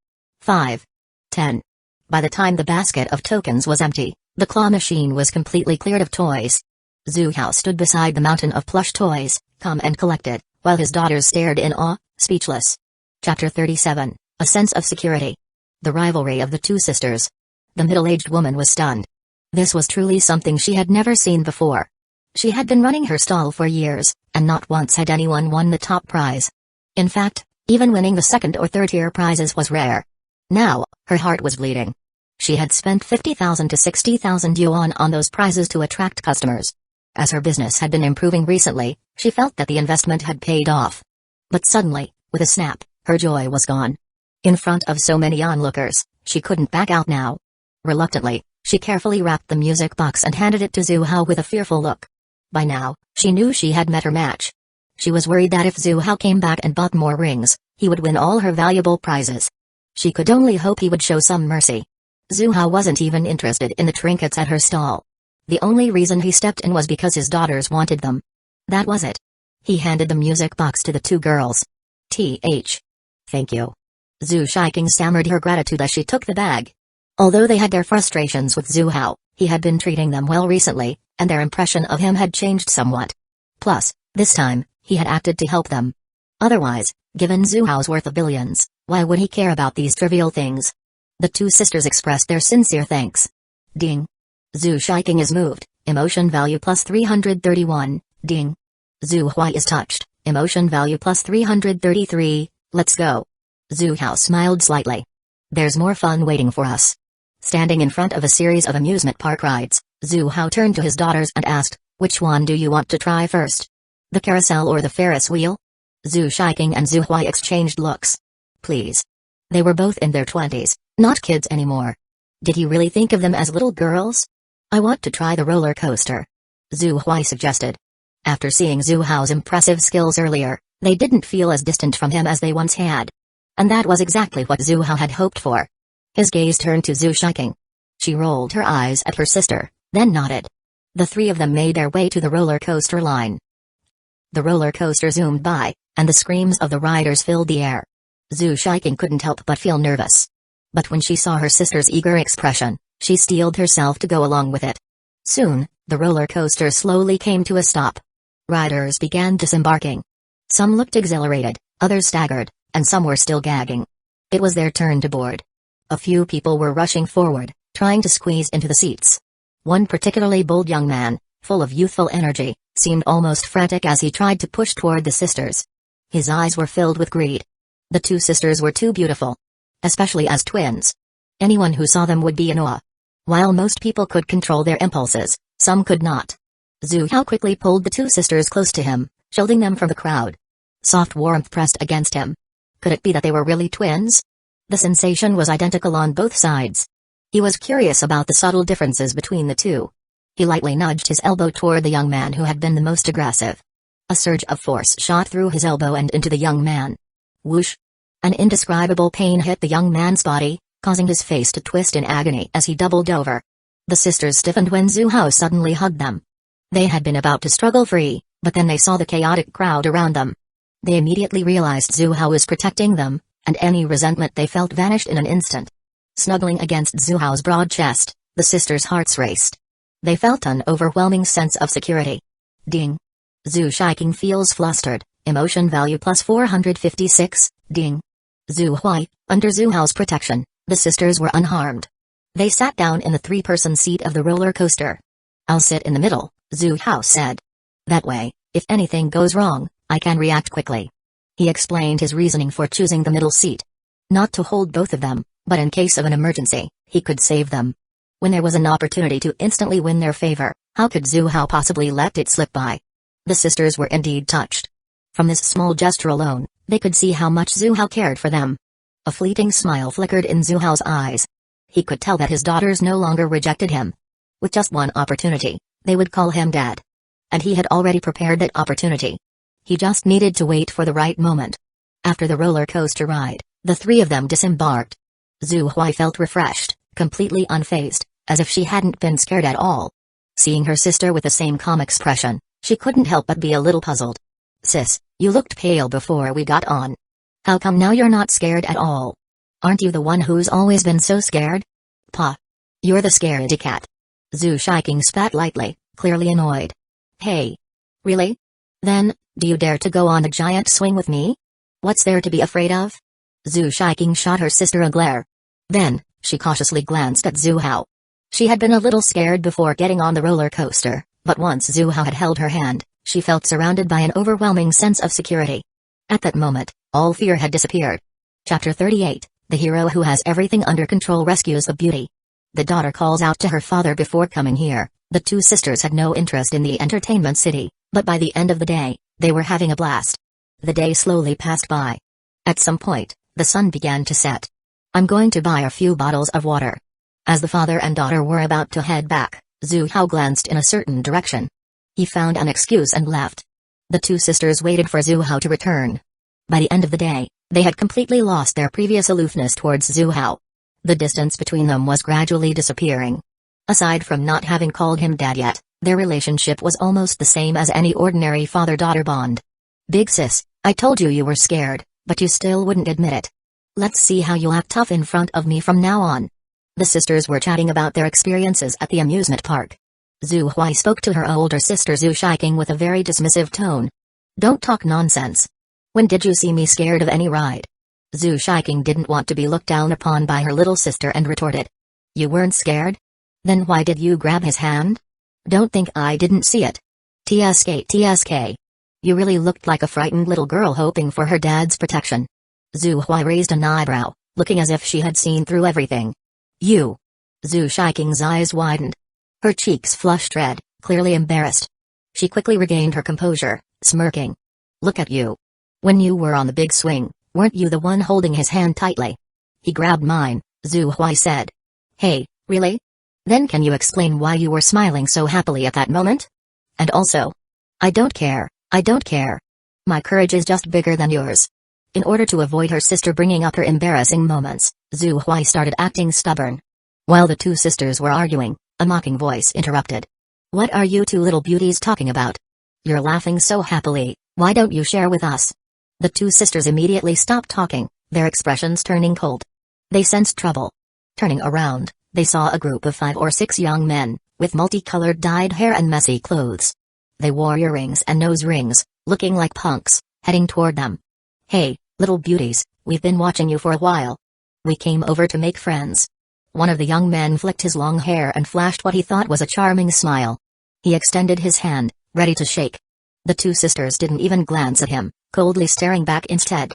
5, 10. By the time the basket of tokens was empty, the claw machine was completely cleared of toys. Zhu Hao stood beside the mountain of plush toys, come and collected, while his daughters stared in awe, speechless. Chapter 37, A Sense of Security. The Rivalry of the Two Sisters. The middle-aged woman was stunned. This was truly something she had never seen before. She had been running her stall for years, and not once had anyone won the top prize. In fact, even winning the second or third-tier prizes was rare. Now, her heart was bleeding. She had spent 50,000 to 60,000 yuan on those prizes to attract customers. As her business had been improving recently, she felt that the investment had paid off. But suddenly, with a snap, her joy was gone. In front of so many onlookers, she couldn't back out now. Reluctantly, she carefully wrapped the music box and handed it to Zhu Hao with a fearful look. By now, she knew she had met her match. She was worried that if Zhu Hao came back and bought more rings, he would win all her valuable prizes. She could only hope he would show some mercy. Zhu Hao wasn't even interested in the trinkets at her stall. The only reason he stepped in was because his daughters wanted them. That was it. He handed the music box to the two girls. Thank you. Xuying stammered her gratitude as she took the bag. Although they had their frustrations with Zhu Hao, he had been treating them well recently, and their impression of him had changed somewhat. Plus, this time, he had acted to help them. Otherwise, given Zhu Hao's worth of billions, why would he care about these trivial things? The two sisters expressed their sincere thanks. Ding. Xuying is moved, emotion value plus 331, ding. Zhu Huai is touched, emotion value plus 333, let's go. Zhu Hao smiled slightly. There's more fun waiting for us. Standing in front of a series of amusement park rides, Zhu Hao turned to his daughters and asked, which one do you want to try first? The carousel or the Ferris wheel? Xuying and Zhu Huai exchanged looks. Please. They were both in their 20s, not kids anymore. Did he really think of them as little girls? I want to try the roller coaster. Zhu Huai suggested. After seeing Zhu Hao's impressive skills earlier, they didn't feel as distant from him as they once had. And that was exactly what Zhu Hao had hoped for. His gaze turned to Xuying. She rolled her eyes at her sister, then nodded. The three of them made their way to the roller coaster line. The roller coaster zoomed by, and the screams of the riders filled the air. Xuying couldn't help but feel nervous. But when she saw her sister's eager expression, she steeled herself to go along with it. Soon, the roller coaster slowly came to a stop. Riders began disembarking. Some looked exhilarated, others staggered, and some were still gagging. It was their turn to board. A few people were rushing forward, trying to squeeze into the seats. One particularly bold young man, full of youthful energy, seemed almost frantic as he tried to push toward the sisters. His eyes were filled with greed. The two sisters were too beautiful. Especially as twins. Anyone who saw them would be in awe. While most people could control their impulses, some could not. Zhu Hao quickly pulled the two sisters close to him, shielding them from the crowd. Soft warmth pressed against him. Could it be that they were really twins? The sensation was identical on both sides. He was curious about the subtle differences between the two. He lightly nudged his elbow toward the young man who had been the most aggressive. A surge of force shot through his elbow and into the young man. Whoosh! An indescribable pain hit the young man's body, causing his face to twist in agony as he doubled over. The sisters stiffened when Zhu Hao suddenly hugged them. They had been about to struggle free, but then they saw the chaotic crowd around them. They immediately realized Zhu Hao was protecting them, and any resentment they felt vanished in an instant. Snuggling against Zhu Hao's broad chest, the sisters' hearts raced. They felt an overwhelming sense of security. Ding. Xuying feels flustered, emotion value plus 456, ding. Zhu Huai, under Zhu Hao's protection, the sisters were unharmed. They sat down in the three-person seat of the roller coaster. I'll sit in the middle, Zhu Hao said. That way, if anything goes wrong, I can react quickly. He explained his reasoning for choosing the middle seat. Not to hold both of them, but in case of an emergency, he could save them. When there was an opportunity to instantly win their favor, how could Zhu Hao possibly let it slip by? The sisters were indeed touched. From this small gesture alone, they could see how much Zhu Hao cared for them. A fleeting smile flickered in Zhu Hao's eyes. He could tell that his daughters no longer rejected him. With just one opportunity, they would call him dad. And he had already prepared that opportunity. He just needed to wait for the right moment. After the roller coaster ride, the three of them disembarked. Zhu Hui felt refreshed, completely unfazed, as if she hadn't been scared at all. Seeing her sister with the same calm expression, she couldn't help but be a little puzzled. Sis, you looked pale before we got on. How come now you're not scared at all? Aren't you the one who's always been so scared? Pa. You're the scaredy cat. Xuying spat lightly, clearly annoyed. Hey. Really? Then, do you dare to go on a giant swing with me? What's there to be afraid of? Xuying shot her sister a glare. Then, she cautiously glanced at Zhu Hao. She had been a little scared before getting on the roller coaster, but once Zhu Hao had held her hand, she felt surrounded by an overwhelming sense of security. At that moment, all fear had disappeared. Chapter 38, the hero who has everything under control rescues a beauty. The daughter calls out to her father before coming here. The two sisters had no interest in the entertainment city, but by the end of the day, they were having a blast. The day slowly passed by. At some point, the sun began to set. I'm going to buy a few bottles of water. As the father and daughter were about to head back, Zhu Hao glanced in a certain direction. He found an excuse and left. The two sisters waited for Zhu Hao to return. By the end of the day, they had completely lost their previous aloofness towards Zhu Hao. The distance between them was gradually disappearing. Aside from not having called him dad yet, their relationship was almost the same as any ordinary father-daughter bond. Big sis, I told you were scared, but you still wouldn't admit it. Let's see how you act tough in front of me from now on. The sisters were chatting about their experiences at the amusement park. Zhu Hui spoke to her older sister Xuying with a very dismissive tone. Don't talk nonsense. When did you see me scared of any ride? Xuying didn't want to be looked down upon by her little sister and retorted. You weren't scared? Then why did you grab his hand? Don't think I didn't see it. TSK. You really looked like a frightened little girl hoping for her dad's protection. Zhu Hui raised an eyebrow, looking as if she had seen through everything. You. Xuying's eyes widened. Her cheeks flushed red, clearly embarrassed. She quickly regained her composure, smirking. Look at you. When you were on the big swing, weren't you the one holding his hand tightly? He grabbed mine, Zhu Hui said. Hey, really? Then can you explain why you were smiling so happily at that moment? And also, I don't care. My courage is just bigger than yours. In order to avoid her sister bringing up her embarrassing moments, Zhu Hui started acting stubborn. While the two sisters were arguing, a mocking voice interrupted. What are you two little beauties talking about? You're laughing so happily, why don't you share with us? The two sisters immediately stopped talking, their expressions turning cold. They sensed trouble. Turning around, they saw a group of 5 or 6 young men, with multicolored dyed hair and messy clothes. They wore earrings and nose rings, looking like punks, heading toward them. Hey, little beauties, we've been watching you for a while. We came over to make friends. One of the young men flicked his long hair and flashed what he thought was a charming smile. He extended his hand, ready to shake. The two sisters didn't even glance at him, coldly staring back instead.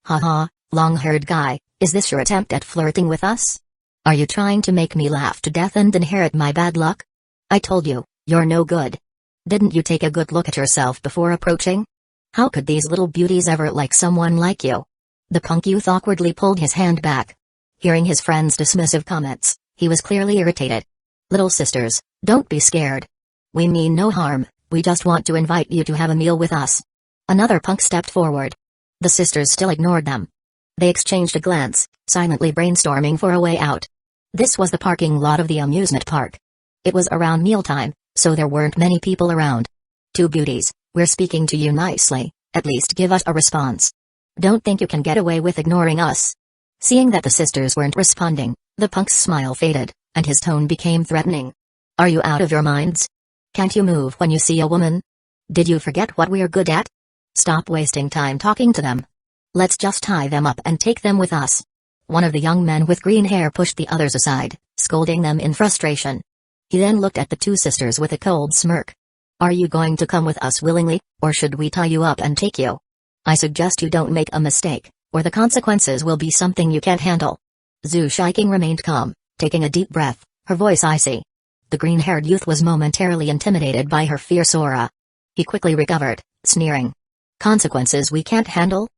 Haha, long-haired guy, is this your attempt at flirting with us? Are you trying to make me laugh to death and inherit my bad luck? I told you, you're no good. Didn't you take a good look at yourself before approaching? How could these little beauties ever like someone like you? The punk youth awkwardly pulled his hand back. Hearing his friend's dismissive comments, he was clearly irritated. Little sisters, don't be scared. We mean no harm, we just want to invite you to have a meal with us. Another punk stepped forward. The sisters still ignored them. They exchanged a glance, silently brainstorming for a way out. This was the parking lot of the amusement park. It was around mealtime, so there weren't many people around. Two beauties, we're speaking to you nicely, at least give us a response. Don't think you can get away with ignoring us. Seeing that the sisters weren't responding, the punk's smile faded, and his tone became threatening. Are you out of your minds? Can't you move when you see a woman? Did you forget what we're good at? Stop wasting time talking to them. Let's just tie them up and take them with us. One of the young men with green hair pushed the others aside, scolding them in frustration. He then looked at the two sisters with a cold smirk. Are you going to come with us willingly, or should we tie you up and take you? I suggest you don't make a mistake, or the consequences will be something you can't handle. Xuying remained calm, taking a deep breath, her voice icy. The green-haired youth was momentarily intimidated by her fierce aura. He quickly recovered, sneering. Consequences we can't handle?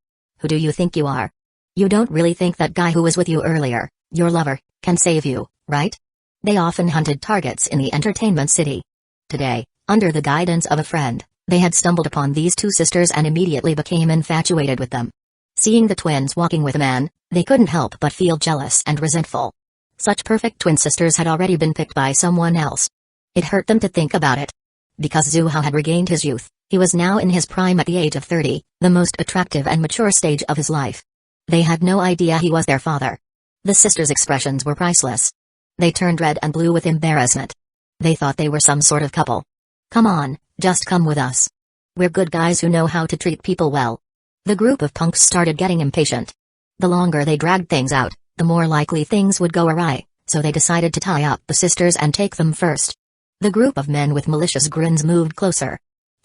Who do you think you are? You don't really think that guy who was with you earlier, your lover, can save you, right? They often hunted targets in the entertainment city. Today, under the guidance of a friend, they had stumbled upon these two sisters and immediately became infatuated with them. Seeing the twins walking with a man, they couldn't help but feel jealous and resentful. Such perfect twin sisters had already been picked by someone else. It hurt them to think about it. Because Xu Hao had regained his youth, he was now in his prime at the age of 30, the most attractive and mature stage of his life. They had no idea he was their father. The sisters' expressions were priceless. They turned red and blue with embarrassment. They thought they were some sort of couple. Come on, just come with us. We're good guys who know how to treat people well. The group of punks started getting impatient. The longer they dragged things out, the more likely things would go awry, so they decided to tie up the sisters and take them first. The group of men with malicious grins moved closer.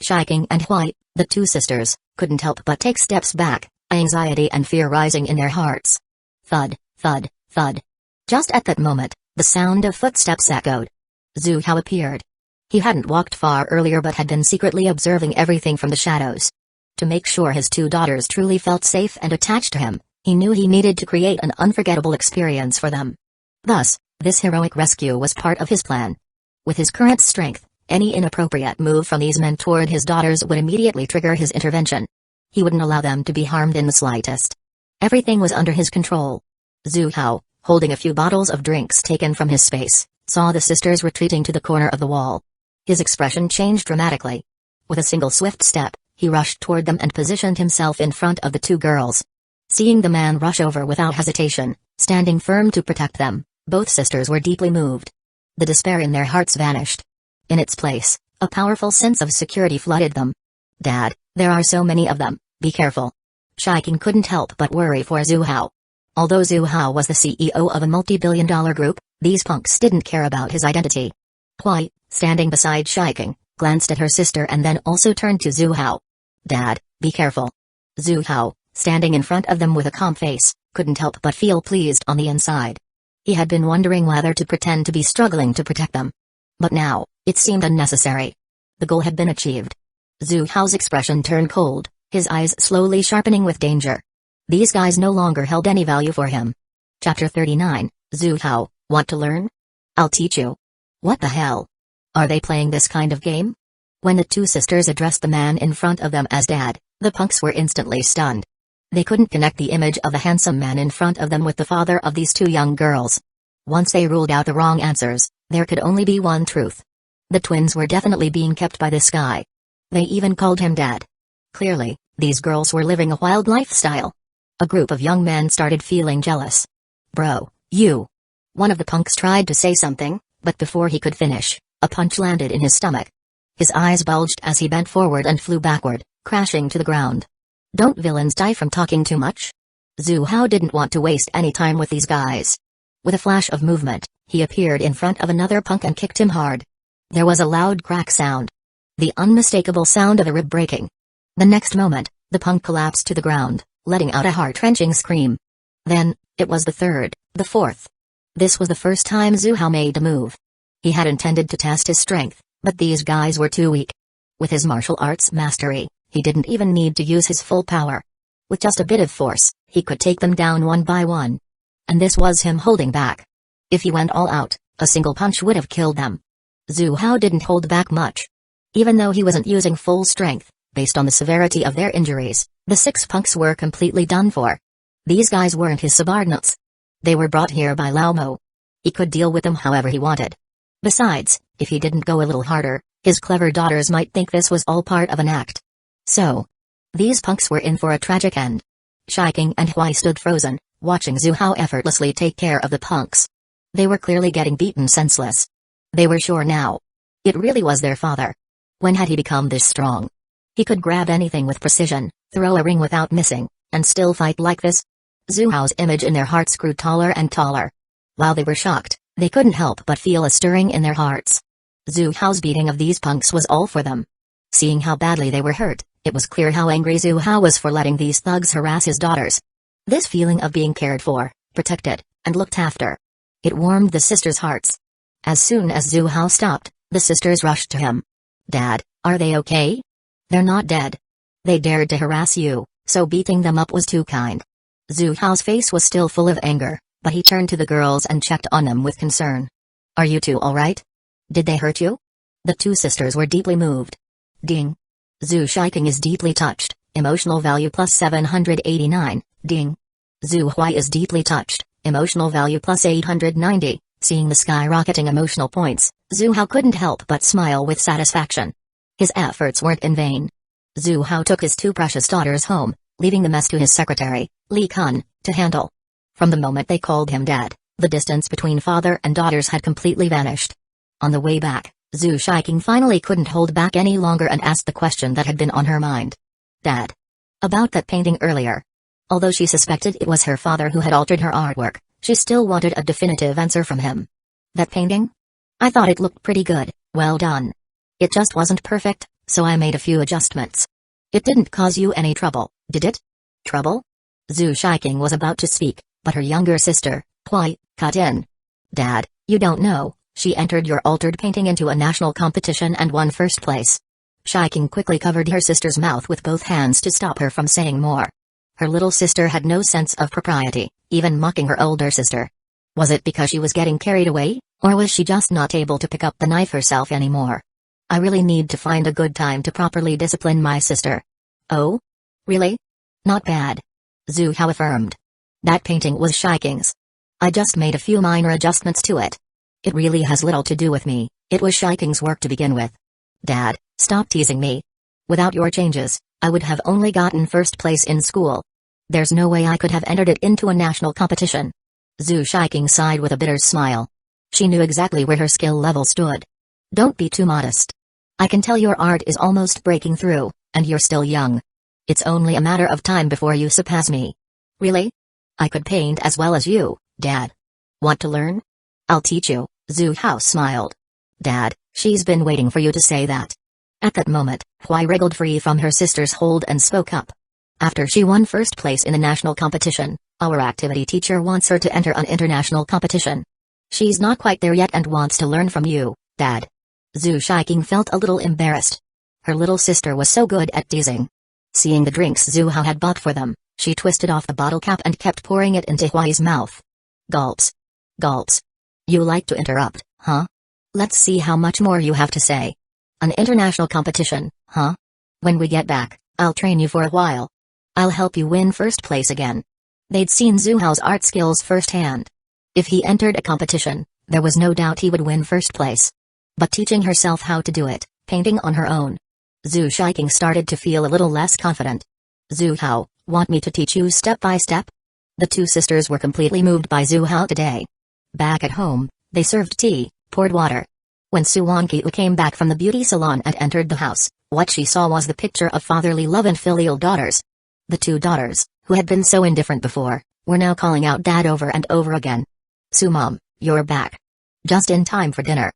Xuying and Hui, the two sisters, couldn't help but take steps back, anxiety and fear rising in their hearts. Thud, thud, thud. Just at that moment, the sound of footsteps echoed. Xu Hao appeared. He hadn't walked far earlier but had been secretly observing everything from the shadows. To make sure his two daughters truly felt safe and attached to him, he knew he needed to create an unforgettable experience for them. Thus, this heroic rescue was part of his plan. With his current strength, any inappropriate move from these men toward his daughters would immediately trigger his intervention. He wouldn't allow them to be harmed in the slightest. Everything was under his control. Xu Hao, holding a few bottles of drinks taken from his space, saw the sisters retreating to the corner of the wall. His expression changed dramatically. With a single swift step, he rushed toward them and positioned himself in front of the two girls. Seeing the man rush over without hesitation, standing firm to protect them, both sisters were deeply moved. The despair in their hearts vanished. In its place, a powerful sense of security flooded them. Dad, there are so many of them, be careful. Xuying couldn't help but worry for Xu Hao. Although Xu Hao was the CEO of a multi-billion-dollar group, these punks didn't care about his identity. Hui, standing beside Xuying, glanced at her sister and then also turned to Xu Hao. Dad, be careful. Xu Hao, standing in front of them with a calm face, couldn't help but feel pleased on the inside. He had been wondering whether to pretend to be struggling to protect them. But now, it seemed unnecessary. The goal had been achieved. Xu Hao's expression turned cold, his eyes slowly sharpening with danger. These guys no longer held any value for him. Chapter 39, Xu Hao, want to learn? I'll teach you. What the hell? Are they playing this kind of game? When the two sisters addressed the man in front of them as Dad, the punks were instantly stunned. They couldn't connect the image of the handsome man in front of them with the father of these two young girls. Once they ruled out the wrong answers, there could only be one truth. The twins were definitely being kept by this guy. They even called him Dad. Clearly, these girls were living a wild lifestyle. A group of young men started feeling jealous. Bro, you. One of the punks tried to say something, but before he could finish, a punch landed in his stomach. His eyes bulged as he bent forward and flew backward, crashing to the ground. Don't villains die from talking too much? Xu Hao didn't want to waste any time with these guys. With a flash of movement, he appeared in front of another punk and kicked him hard. There was a loud crack sound. The unmistakable sound of a rib breaking. The next moment, the punk collapsed to the ground, letting out a heart-wrenching scream. Then, it was the third, the fourth. This was the first time Xu Hao made a move. He had intended to test his strength, but these guys were too weak. With his martial arts mastery, he didn't even need to use his full power. With just a bit of force, he could take them down one by one. And this was him holding back. If he went all out, a single punch would have killed them. Xu Hao didn't hold back much. Even though he wasn't using full strength, based on the severity of their injuries, the six punks were completely done for. These guys weren't his subordinates. They were brought here by Lao Mo. He could deal with them however he wanted. Besides, if he didn't go a little harder, his clever daughters might think this was all part of an act. So, these punks were in for a tragic end. Xuying and Hui stood frozen, watching Xu Hao effortlessly take care of the punks. They were clearly getting beaten senseless. They were sure now. It really was their father. When had he become this strong? He could grab anything with precision, throw a ring without missing, and still fight like this? Xu Hao's image in their hearts grew taller and taller. While they were shocked, they couldn't help but feel a stirring in their hearts. Xu Hao's beating of these punks was all for them. Seeing how badly they were hurt, it was clear how angry Xu Hao was for letting these thugs harass his daughters. This feeling of being cared for, protected, and looked after. It warmed the sisters' hearts. As soon as Zhu Hao stopped, the sisters rushed to him. Dad, are they okay? They're not dead. They dared to harass you, so beating them up was too kind. Zhu Hao's face was still full of anger, but he turned to the girls and checked on them with concern. Are you two alright? Did they hurt you? The two sisters were deeply moved. Ding. Xuying is deeply touched, emotional value plus 789, ding. Zhu Hui is deeply touched, emotional value plus 890, seeing the skyrocketing emotional points, Zhu Hao couldn't help but smile with satisfaction. His efforts weren't in vain. Zhu Hao took his two precious daughters home, leaving the mess to his secretary, Li Kun, to handle. From the moment they called him dad, the distance between father and daughters had completely vanished. On the way back, Xuying finally couldn't hold back any longer and asked the question that had been on her mind. Dad. About that painting earlier. Although she suspected it was her father who had altered her artwork, she still wanted a definitive answer from him. That painting? I thought it looked pretty good, well done. It just wasn't perfect, so I made a few adjustments. It didn't cause you any trouble, did it? Trouble? Xuying was about to speak, but her younger sister, Hui, cut in. Dad, you don't know. She entered your altered painting into a national competition and won first place. Xuying quickly covered her sister's mouth with both hands to stop her from saying more. Her little sister had no sense of propriety, even mocking her older sister. Was it because she was getting carried away, or was she just not able to pick up the knife herself anymore? I really need to find a good time to properly discipline my sister. Oh? Really? Not bad. Zhu Hao affirmed. That painting was Xuying's. I just made a few minor adjustments to it. It really has little to do with me, it was Xuying's work to begin with. Dad, stop teasing me. Without your changes, I would have only gotten first place in school. There's no way I could have entered it into a national competition. Xuying sighed with a bitter smile. She knew exactly where her skill level stood. Don't be too modest. I can tell your art is almost breaking through, and you're still young. It's only a matter of time before you surpass me. Really? I could paint as well as you, Dad. Want to learn? I'll teach you, Zhu Hao smiled. Dad, she's been waiting for you to say that. At that moment, Hui wriggled free from her sister's hold and spoke up. After she won first place in the national competition, our activity teacher wants her to enter an international competition. She's not quite there yet and wants to learn from you, Dad. Xuying felt a little embarrassed. Her little sister was so good at teasing. Seeing the drinks Zhu Hao had bought for them, she twisted off the bottle cap and kept pouring it into Hui's mouth. Gulps. Gulps. You like to interrupt, huh? Let's see how much more you have to say. An international competition, huh? When we get back, I'll train you for a while. I'll help you win first place again. They'd seen Zhu Hao's art skills firsthand. If he entered a competition, there was no doubt he would win first place. But teaching herself how to do it, painting on her own. Xuying started to feel a little less confident. Zhu Hao, want me to teach you step by step? The two sisters were completely moved by Zhu Hao today. Back at home, they served tea, poured water. When Mangekyō came back from the beauty salon and entered the house, what she saw was the picture of fatherly love and filial daughters. The two daughters, who had been so indifferent before, were now calling out Dad over and over again. Mom, you're back. Just in time for dinner.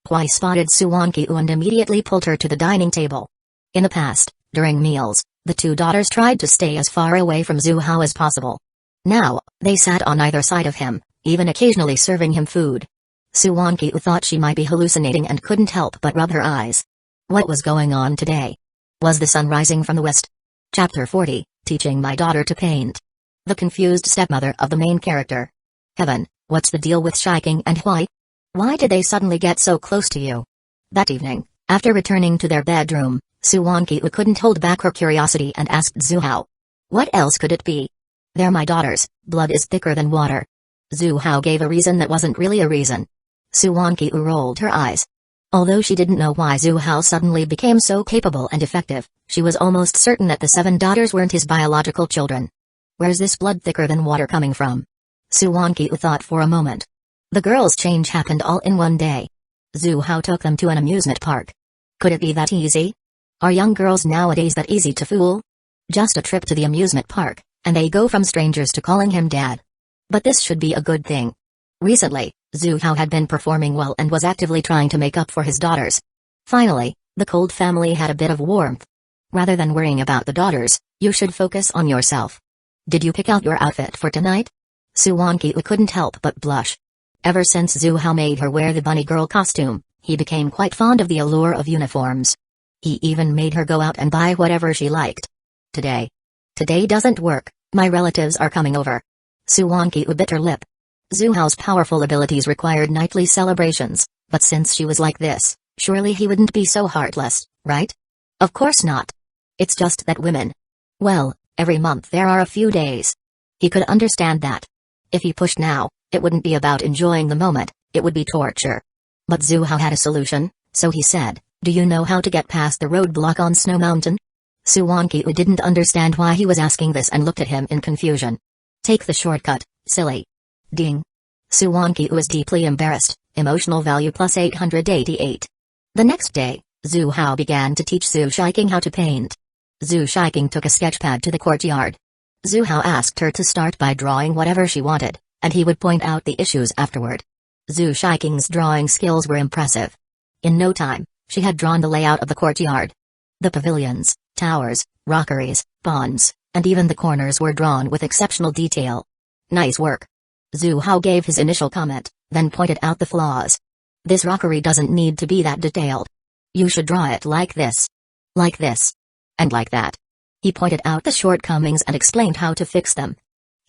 Hui spotted Mangekyō and immediately pulled her to the dining table. In the past, during meals, the two daughters tried to stay as far away from Zhu Hao as possible. Now, they sat on either side of him, even occasionally serving him food. Mangekyō thought she might be hallucinating and couldn't help but rub her eyes. What was going on today? Was the sun rising from the west? Chapter 40, Teaching My Daughter to Paint. The confused stepmother of the main character. Heaven, what's the deal with Xuying and Hui? Why did they suddenly get so close to you? That evening, after returning to their bedroom, Mangekyō couldn't hold back her curiosity and asked Zhu Hao. What else could it be? They're my daughters, blood is thicker than water. Zhu Hao gave a reason that wasn't really a reason. Mangekyō rolled her eyes. Although she didn't know why Zhu Hao suddenly became so capable and effective, she was almost certain that the 7 daughters weren't his biological children. Where's this blood thicker than water coming from? Mangekyō thought for a moment. The girls' change happened all in one day. Zhu Hao took them to an amusement park. Could it be that easy? Are young girls nowadays that easy to fool? Just a trip to the amusement park, and they go from strangers to calling him Dad. But this should be a good thing. Recently, Zhu Hao had been performing well and was actively trying to make up for his daughters. Finally, the Cold family had a bit of warmth. Rather than worrying about the daughters, you should focus on yourself. Did you pick out your outfit for tonight? Mangekyō couldn't help but blush. Ever since Zhu Hao made her wear the bunny girl costume, he became quite fond of the allure of uniforms. He even made her go out and buy whatever she liked. Today doesn't work, my relatives are coming over. Su Wanqiu bit her lip. Zhu Hao's powerful abilities required nightly celebrations, but since she was like this, surely he wouldn't be so heartless, right? Of course not. It's just that women. Well, every month there are a few days. He could understand that. If he pushed now, it wouldn't be about enjoying the moment, it would be torture. But Zhu Hao had a solution, so he said, "Do you know how to get past the roadblock on Snow Mountain?" Su Wanqiu didn't understand why he was asking this and looked at him in confusion. "Take the shortcut, silly." Ding. Su Wanqiu was deeply embarrassed, emotional value plus 888. The next day, Zhu Hao began to teach Xu Shiking how to paint. Xu Shiking took a sketchpad to the courtyard. Zhu Hao asked her to start by drawing whatever she wanted, and he would point out the issues afterward. Xu Shiking's drawing skills were impressive. In no time, she had drawn the layout of the courtyard. The pavilions, towers, rockeries, ponds, and even the corners were drawn with exceptional detail. Nice work. Zhu Hao gave his initial comment, then pointed out the flaws. This rockery doesn't need to be that detailed. You should draw it like this. Like this. And like that. He pointed out the shortcomings and explained how to fix them.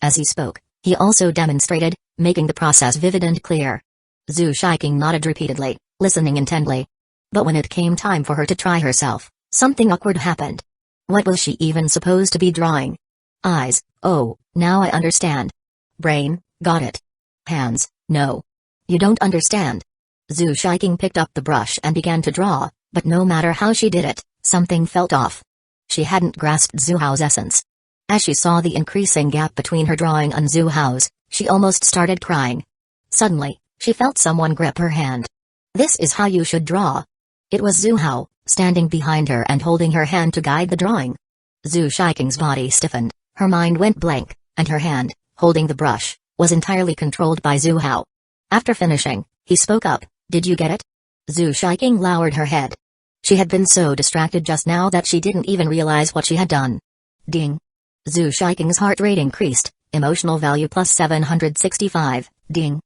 As he spoke, he also demonstrated, making the process vivid and clear. Xu Shiking nodded repeatedly, listening intently. But when it came time for her to try herself, something awkward happened. What was she even supposed to be drawing? Eyes, oh, now I understand. Brain, got it. Hands, no. You don't understand. Xu Shiking picked up the brush and began to draw, but no matter how she did it, something felt off. She hadn't grasped Zhu Hao's essence. As she saw the increasing gap between her drawing and Zhu Hao's, she almost started crying. Suddenly, she felt someone grip her hand. "This is how you should draw." It was Zhu Hao, standing behind her and holding her hand to guide the drawing. Xu Shiking's body stiffened, her mind went blank, and her hand, holding the brush, was entirely controlled by Zhu Hao. After finishing, he spoke up, "Did you get it?" Xu Shiking lowered her head. She had been so distracted just now that she didn't even realize what she had done. Ding. Xu Shiking's heart rate increased, emotional value plus 765, ding.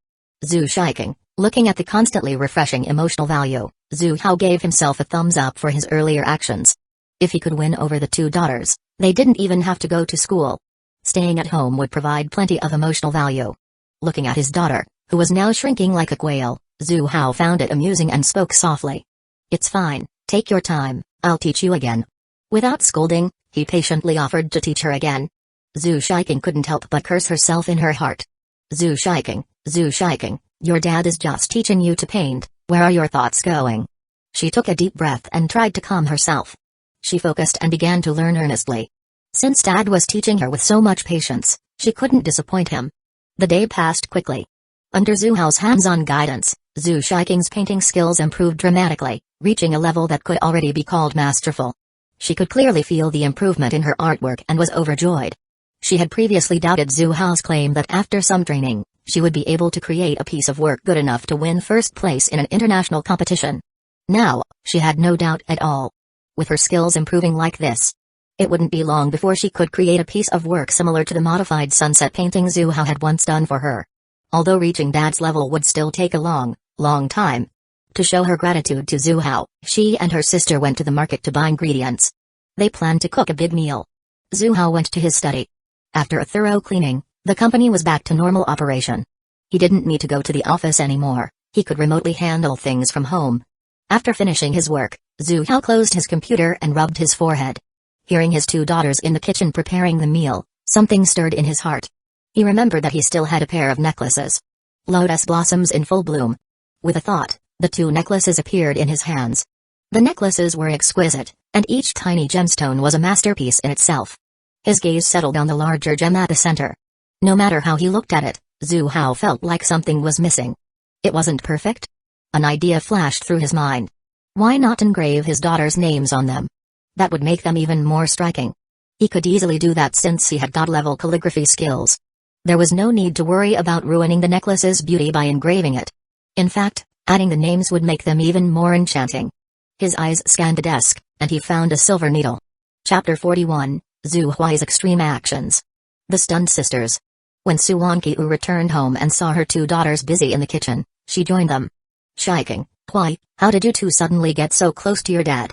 Xu Shiking, looking at the constantly refreshing emotional value, Zhu Hao gave himself a thumbs up for his earlier actions. If he could win over the two daughters, they didn't even have to go to school. Staying at home would provide plenty of emotional value. Looking at his daughter, who was now shrinking like a quail, Zhu Hao found it amusing and spoke softly. "It's fine, take your time, I'll teach you again." Without scolding, he patiently offered to teach her again. Xu Shiking couldn't help but curse herself in her heart. Xu Shiking, your dad is just teaching you to paint, where are your thoughts going?" She took a deep breath and tried to calm herself. She focused and began to learn earnestly. Since Dad was teaching her with so much patience, she couldn't disappoint him. The day passed quickly. Under Zhu Hao's hands-on guidance, Xu Shiking's painting skills improved dramatically, reaching a level that could already be called masterful. She could clearly feel the improvement in her artwork and was overjoyed. She had previously doubted Zhu Hao's claim that after some training, she would be able to create a piece of work good enough to win first place in an international competition. Now, she had no doubt at all. With her skills improving like this, it wouldn't be long before she could create a piece of work similar to the modified sunset painting Zhu Hao had once done for her. Although reaching Dad's level would still take a long time. To show her gratitude to Zhu Hao, she and her sister went to the market to buy ingredients. They planned to cook a big meal. Zhu Hao went to his study. After a thorough cleaning, the company was back to normal operation. He didn't need to go to the office anymore, he could remotely handle things from home. After finishing his work, Zhu Hao closed his computer and rubbed his forehead. Hearing his two daughters in the kitchen preparing the meal, something stirred in his heart. He remembered that he still had a pair of necklaces. Lotus blossoms in full bloom. With a thought, the two necklaces appeared in his hands. The necklaces were exquisite, and each tiny gemstone was a masterpiece in itself. His gaze settled on the larger gem at the center. No matter how he looked at it, Zhu Hao felt like something was missing. It wasn't perfect? An idea flashed through his mind. Why not engrave his daughters' names on them? That would make them even more striking. He could easily do that since he had god-level calligraphy skills. There was no need to worry about ruining the necklace's beauty by engraving it. In fact, adding the names would make them even more enchanting. His eyes scanned the desk, and he found a silver needle. Chapter 41, Zhu Huai's Extreme Actions. The Stunned Sisters. When Suwankyu returned home and saw her two daughters busy in the kitchen, she joined them. Shyiking, why, how did you two suddenly get so close to your dad?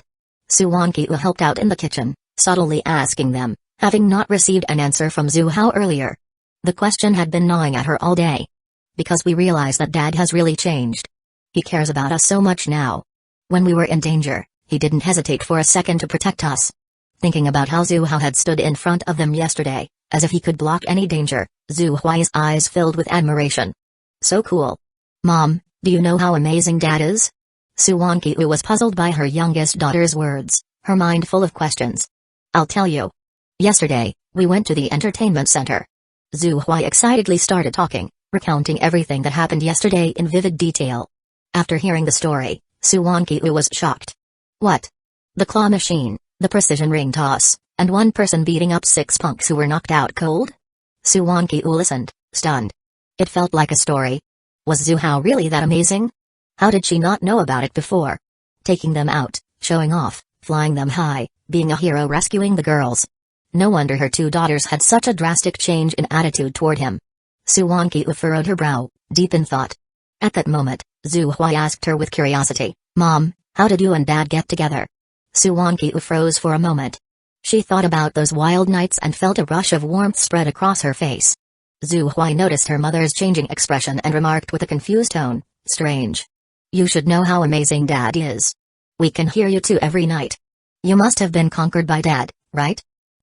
Suwankyu helped out in the kitchen, subtly asking them, having not received an answer from Zhu Hao earlier. The question had been gnawing at her all day. Because we realized that dad has really changed. He cares about us so much now. When we were in danger, he didn't hesitate for a second to protect us. Thinking about how Zhu Hao had stood in front of them yesterday, as if he could block any danger, Zhu Huai's eyes filled with admiration. So cool. Mom, do you know how amazing dad is? Suwankyu was puzzled by her youngest daughter's words, her mind full of questions. I'll tell you. Yesterday, we went to the entertainment center. Zhu Huai excitedly started talking, recounting everything that happened yesterday in vivid detail. After hearing the story, Suwankyu was shocked. What? The claw machine, the precision ring toss, and one person beating up 6 punks who were knocked out cold? Suwankyu listened, stunned. It felt like a story. Was Zhu Hao really that amazing? How did she not know about it before? Taking them out, showing off, flying them high, being a hero rescuing the girls. No wonder her two daughters had such a drastic change in attitude toward him. Suwankyu furrowed her brow, deep in thought. At that moment, Zhu Huai asked her with curiosity, Mom, how did you and Dad get together? Suwankyu froze for a moment. She thought about those wild nights and felt a rush of warmth spread across her face. Zhu Huai noticed her mother's changing expression and remarked with a confused tone, strange. You should know how amazing Dad is. We can hear you two every night. You must have been conquered by Dad, right?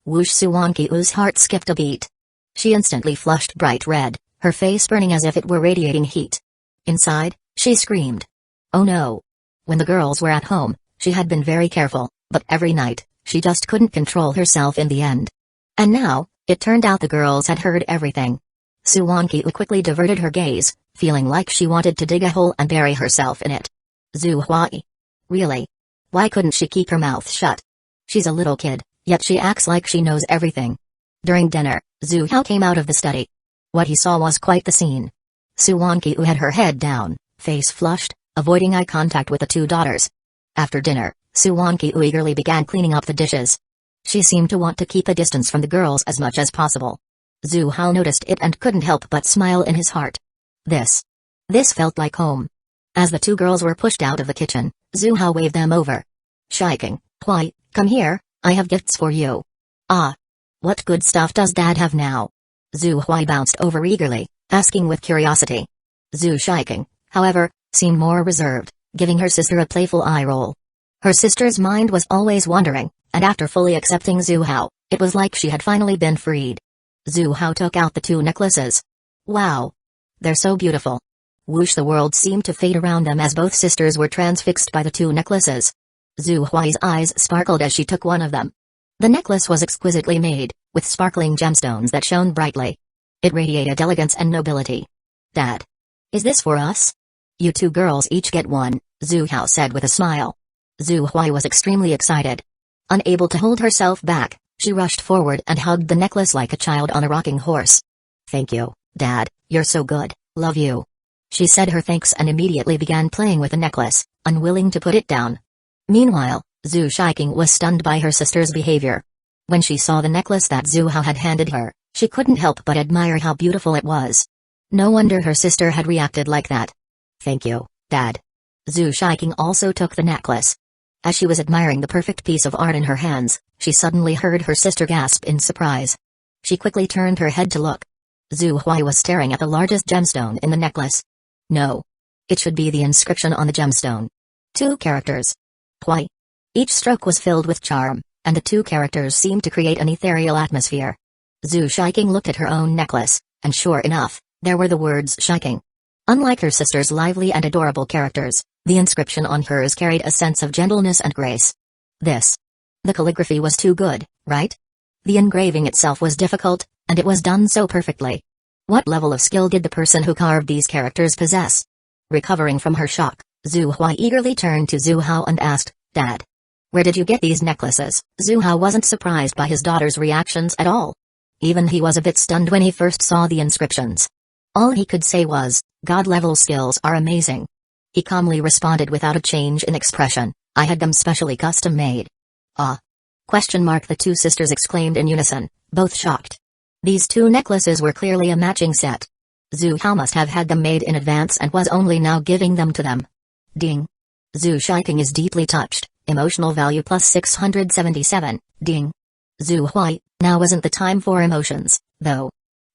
Whoosh! Suwankyu's heart skipped a beat. She instantly flushed bright red, her face burning as if it were radiating heat. Inside, she screamed. Oh no. When the girls were at home, she had been very careful, but every night, she just couldn't control herself in the end. And now, it turned out the girls had heard everything. Suwankyu quickly diverted her gaze, feeling like she wanted to dig a hole and bury herself in it. Zhu Huai. Really? Why couldn't she keep her mouth shut? She's a little kid, yet she acts like she knows everything. During dinner, Zhu Hao came out of the study. What he saw was quite the scene. Suwankyu had her head down, face flushed, avoiding eye contact with the two daughters. After dinner, Suwankyu eagerly began cleaning up the dishes. She seemed to want to keep a distance from the girls as much as possible. Zhu Hao noticed it and couldn't help but smile in his heart. This felt like home. As the two girls were pushed out of the kitchen, Zhu Hao waved them over. Shyiking, why, come here, I have gifts for you. Ah. What good stuff does Dad have now? Zhu Huai bounced over eagerly, asking with curiosity. Zhu Shyiking, however, seemed more reserved, giving her sister a playful eye roll. Her sister's mind was always wandering, and after fully accepting Zhu Hao, it was like she had finally been freed. Zhu Hao took out the 2 necklaces. Wow. They're so beautiful. Whoosh! The world seemed to fade around them as both sisters were transfixed by the 2 necklaces. Zhu Huai's eyes sparkled as she took one of them. The necklace was exquisitely made, with sparkling gemstones that shone brightly. It radiated elegance and nobility. Dad. Is this for us? You 2 girls each get one, Zhu Hao said with a smile. Zhu Huai was extremely excited. Unable to hold herself back, she rushed forward and hugged the necklace like a child on a rocking horse. Thank you, Dad, you're so good, love you. She said her thanks and immediately began playing with the necklace, unwilling to put it down. Meanwhile, Zhu Shyiking was stunned by her sister's behavior. When she saw the necklace that Zhu Hao had handed her, she couldn't help but admire how beautiful it was. No wonder her sister had reacted like that. Thank you, Dad. Zhu Shyiking also took the necklace. As she was admiring the perfect piece of art in her hands, she suddenly heard her sister gasp in surprise. She quickly turned her head to look. Zhu Huai was staring at the largest gemstone in the necklace. No. It should be the inscription on the gemstone. 2 characters. Huai. Each stroke was filled with charm, and the 2 characters seemed to create an ethereal atmosphere. Zhu Shyiking looked at her own necklace, and sure enough, there were the words Shyiking. Unlike her sister's lively and adorable characters, the inscription on hers carried a sense of gentleness and grace. The calligraphy was too good, right? The engraving itself was difficult, and it was done so perfectly. What level of skill did the person who carved these characters possess? Recovering from her shock, Zhu Huai eagerly turned to Zhu Hao and asked, Dad. Where did you get these necklaces? Zhu Hao wasn't surprised by his daughter's reactions at all. Even he was a bit stunned when he first saw the inscriptions. All he could say was, God-level skills are amazing. He calmly responded without a change in expression, I had them specially custom-made. Ah? The 2 sisters exclaimed in unison, both shocked. These two necklaces were clearly a matching set. Zhu Hao must have had them made in advance and was only now giving them to them. Ding. Xuying is deeply touched, emotional value plus 677, ding. Zhu Hui, now isn't the time for emotions, though.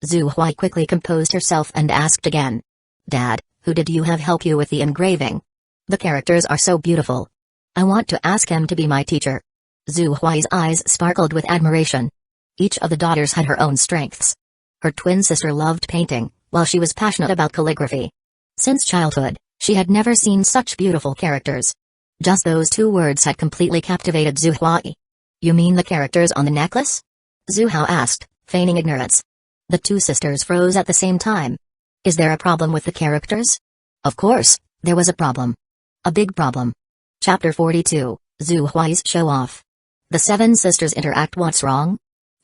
Zhu Hui quickly composed herself and asked again. Dad, who did you have help you with the engraving? The characters are so beautiful. I want to ask him to be my teacher. Zhu Hui's eyes sparkled with admiration. Each of the daughters had her own strengths. Her twin sister loved painting, while she was passionate about calligraphy. Since childhood, she had never seen such beautiful characters. Just those two words had completely captivated Zhu Hui. You mean the characters on the necklace? Zhu Hao asked, feigning ignorance. The two sisters froze at the same time. Is there a problem with the characters? Of course, there was a problem. A big problem. Chapter 42, Zhu Hui's show-off. The seven sisters interact. What's wrong?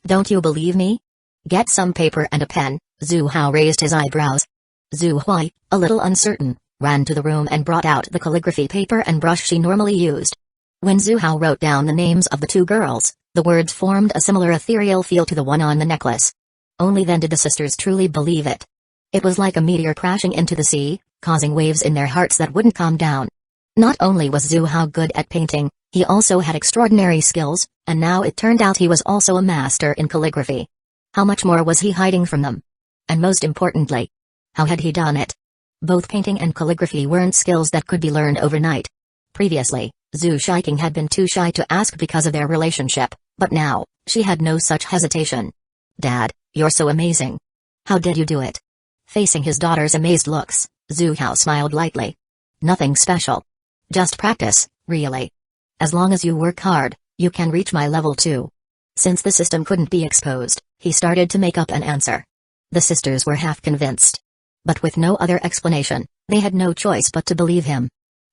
Don't you believe me? Get some paper and a pen. Zhu Hao raised his eyebrows. Zhu Hui, a little uncertain, ran to the room and brought out the calligraphy paper and brush she normally used. When Zhu Hao wrote down the names of the two girls, the words formed a similar ethereal feel to the one on the necklace. Only then did the sisters truly believe it. It was like a meteor crashing into the sea, causing waves in their hearts that wouldn't calm down. Not only was Zhu Hao good at painting, he also had extraordinary skills, and now it turned out he was also a master in calligraphy. How much more was he hiding from them? And most importantly, how had he done it? Both painting and calligraphy weren't skills that could be learned overnight. Previously, Xuying had been too shy to ask because of their relationship, but now, she had no such hesitation. Dad, you're so amazing. How did you do it? Facing his daughter's amazed looks, Zhu Hao smiled lightly. Nothing special. Just practice, really. As long as you work hard, you can reach my level too. Since the system couldn't be exposed, he started to make up an answer. The sisters were half convinced. But with no other explanation, they had no choice but to believe him.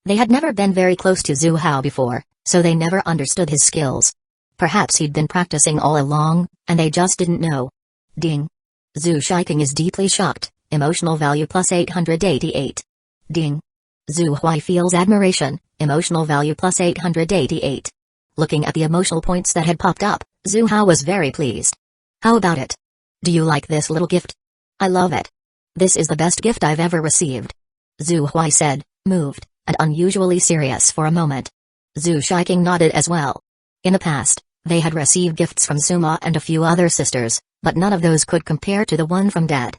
They had never been very close to Zhu Hao before, so they never understood his skills. Perhaps he'd been practicing all along, and they just didn't know. Ding. Xuying is deeply shocked, emotional value plus 888. Ding. Zhu Hui feels admiration, emotional value plus 888. Looking at the emotional points that had popped up, Zhu Hao was very pleased. How about it? Do you like this little gift? I love it. This is the best gift I've ever received. Zhu Hui said, moved, and unusually serious for a moment. Xuying nodded as well. In the past, they had received gifts from Suma and a few other sisters, but none of those could compare to the one from Dad.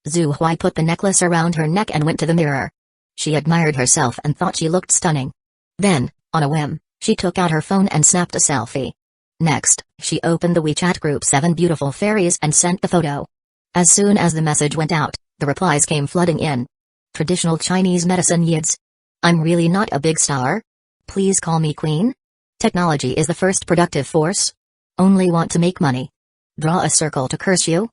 Zhu Hui put the necklace around her neck and went to the mirror. She admired herself and thought she looked stunning. Then, on a whim, she took out her phone and snapped a selfie. Next, she opened the WeChat group 7 Beautiful Fairies and sent the photo. As soon as the message went out, the replies came flooding in. Traditional Chinese medicine yids. I'm really not a big star. Please call me queen. Technology is the first productive force. Only want to make money. Draw a circle to curse you.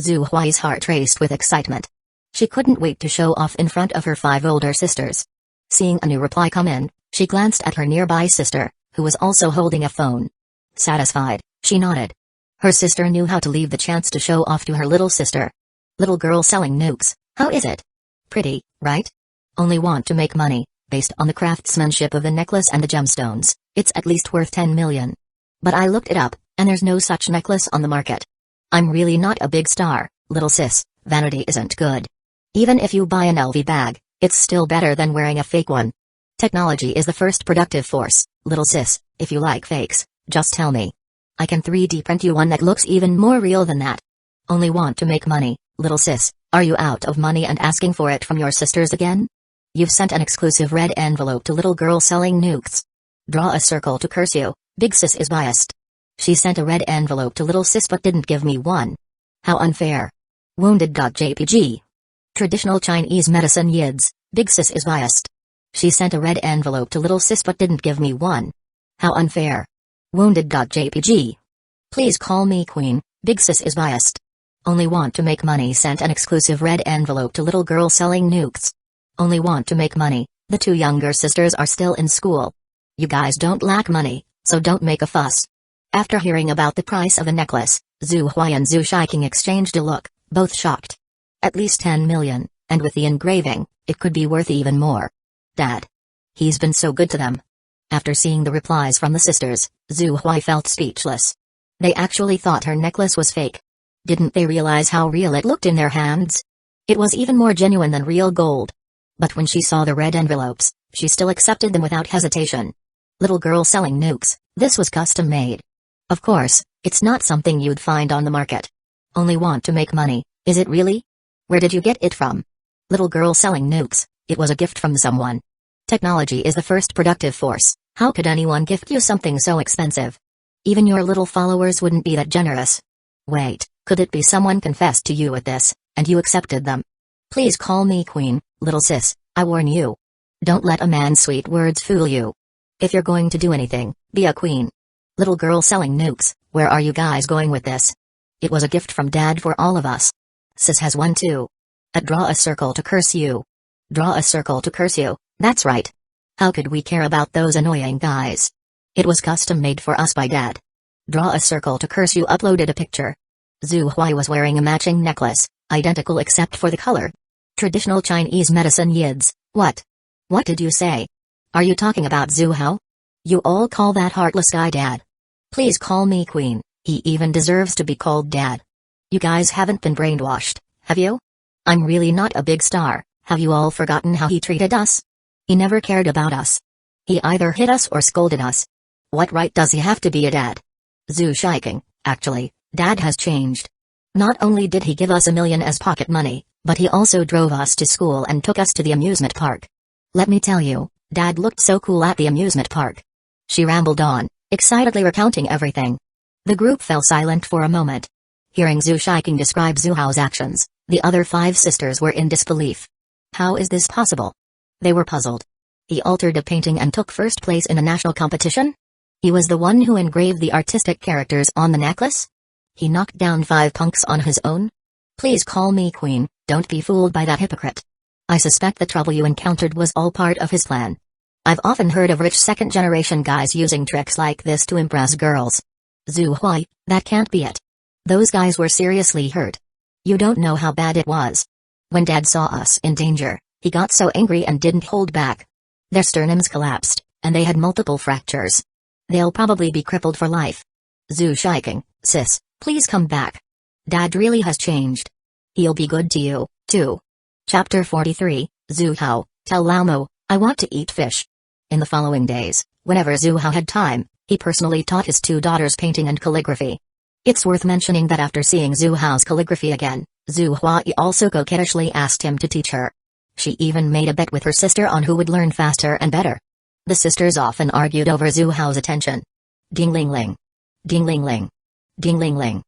Zhu Hui's heart raced with excitement. She couldn't wait to show off in front of her 5 older sisters. Seeing a new reply come in, she glanced at her nearby sister, who was also holding a phone. Satisfied, she nodded. Her sister knew how to leave the chance to show off to her little sister. Little girl selling nukes, how is it? Pretty, right? Only want to make money, based on the craftsmanship of the necklace and the gemstones, it's at least worth 10 million. But I looked it up, and there's no such necklace on the market. I'm really not a big star, little sis, vanity isn't good. Even if you buy an LV bag, it's still better than wearing a fake one. Technology is the first productive force, little sis, if you like fakes, just tell me. I can 3D print you one that looks even more real than that. Only want to make money, little sis, are you out of money and asking for it from your sisters again? You've sent an exclusive red envelope to little girl selling nukes. Draw a circle to curse you, big sis is biased. She sent a red envelope to little sis but didn't give me one. How unfair. Wounded.jpg. Traditional Chinese medicine yids, big sis is biased. She sent a red envelope to little sis but didn't give me one. How unfair. Wounded.jpg. Please call me queen, big sis is biased. Only want to make money sent an exclusive red envelope to little girl selling nukes. Only want to make money, the 2 younger sisters are still in school. You guys don't lack money, so don't make a fuss. After hearing about the price of the necklace, Zhu Hui and Xuying exchanged a look, both shocked. At least 10 million, and with the engraving, it could be worth even more. Dad. He's been so good to them. After seeing the replies from the sisters, Zhu Hui felt speechless. They actually thought her necklace was fake. Didn't they realize how real it looked in their hands? It was even more genuine than real gold. But when she saw the red envelopes, she still accepted them without hesitation. Little girl selling nukes, this was custom made. Of course, it's not something you'd find on the market. Only want to make money, is it really? Where did you get it from? Little girl selling nukes, it was a gift from someone. Technology is the first productive force. How could anyone gift you something so expensive? Even your little followers wouldn't be that generous. Wait, could it be someone confessed to you with this, and you accepted them? Please call me queen, little sis, I warn you. Don't let a man's sweet words fool you. If you're going to do anything, be a queen. Little girl selling nukes, where are you guys going with this? It was a gift from Dad for all of us. Sis has one too. Draw a circle to curse you. Draw a circle to curse you, that's right. How could we care about those annoying guys? It was custom made for us by Dad. Draw a circle to curse you uploaded a picture. Zhu Huai was wearing a matching necklace, identical except for the color. Traditional Chinese medicine yids, what? What did you say? Are you talking about Zhu Hao? You all call that heartless guy Dad. Please call me queen, he even deserves to be called Dad. You guys haven't been brainwashed, have you? I'm really not a big star, have you all forgotten how he treated us? He never cared about us. He either hit us or scolded us. What right does he have to be a dad? Xuying, actually, Dad has changed. Not only did he give us $1 million as pocket money, but he also drove us to school and took us to the amusement park. Let me tell you, Dad looked so cool at the amusement park. She rambled on, excitedly recounting everything. The group fell silent for a moment. Hearing Xuying describe Zhu Hao's actions, the other 5 sisters were in disbelief. How is this possible? They were puzzled. He altered a painting and took first place in a national competition? He was the one who engraved the artistic characters on the necklace? He knocked down 5 punks on his own? Please call me queen, don't be fooled by that hypocrite. I suspect the trouble you encountered was all part of his plan. I've often heard of rich second-generation guys using tricks like this to impress girls. Zhu Huai, that can't be it. Those guys were seriously hurt. You don't know how bad it was. When Dad saw us in danger, he got so angry and didn't hold back. Their sternums collapsed, and they had multiple fractures. They'll probably be crippled for life. Xuying, sis, please come back. Dad really has changed. He'll be good to you, too. Chapter 43, Zhu Hao, tell Laomo, I want to eat fish. In the following days, whenever Zhu Hao had time, he personally taught his 2 daughters painting and calligraphy. It's worth mentioning that after seeing Zhu Hao's calligraphy again, Zhu Huai also coquettishly asked him to teach her. She even made a bet with her sister on who would learn faster and better. The sisters often argued over Zhu Hao's attention. Ding-ling-ling. Ding-ling-ling. Ding-ling-ling.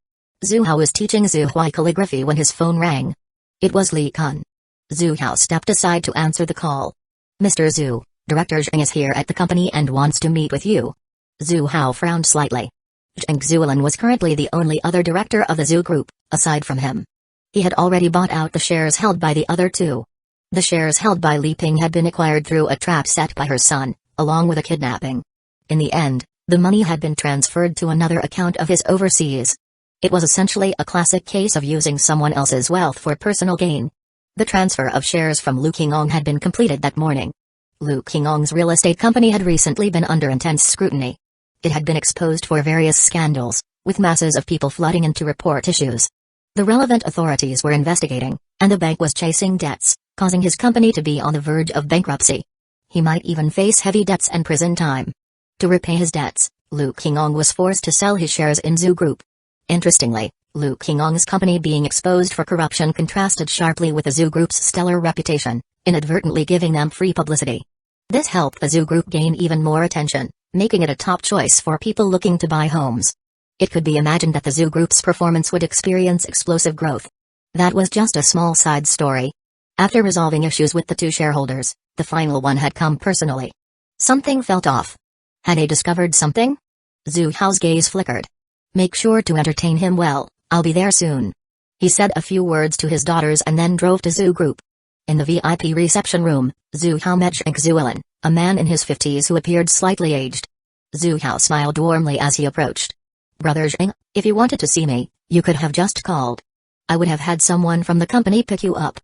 Zhu Hao was teaching Zhu Huai calligraphy when his phone rang. It was Li Kun. Zhu Hao stepped aside to answer the call. Mr. Zhu, Director Xuying is here at the company and wants to meet with you. Zhu Hao frowned slightly. Xuying was currently the only other director of the Zhu group, aside from him. He had already bought out the shares held by the other 2. The shares held by Li Ping had been acquired through a trap set by her son, along with a kidnapping. In the end, the money had been transferred to another account of his overseas. It was essentially a classic case of using someone else's wealth for personal gain. The transfer of shares from Lu Qingong had been completed that morning. Lu Qingong's real estate company had recently been under intense scrutiny. It had been exposed for various scandals, with masses of people flooding in to report issues. The relevant authorities were investigating, and the bank was chasing debts, causing his company to be on the verge of bankruptcy. He might even face heavy debts and prison time. To repay his debts, Lu Qingong was forced to sell his shares in Zhu Group. Interestingly, Lu Qingong's company being exposed for corruption contrasted sharply with the Zhu Group's stellar reputation, inadvertently giving them free publicity. This helped the Zhu Group gain even more attention, making it a top choice for people looking to buy homes. It could be imagined that the Zhu Group's performance would experience explosive growth. That was just a small side story. After resolving issues with the 2 shareholders, the final one had come personally. Something felt off. Had they discovered something? Zhu Hao's gaze flickered. Make sure to entertain him well, I'll be there soon. He said a few words to his daughters and then drove to Zhu Group. In the VIP reception room, Zhu Hao met Xuying, a man in his 50s who appeared slightly aged. Zhu Hao smiled warmly as he approached. Brother Xuying, if you wanted to see me, you could have just called. I would have had someone from the company pick you up.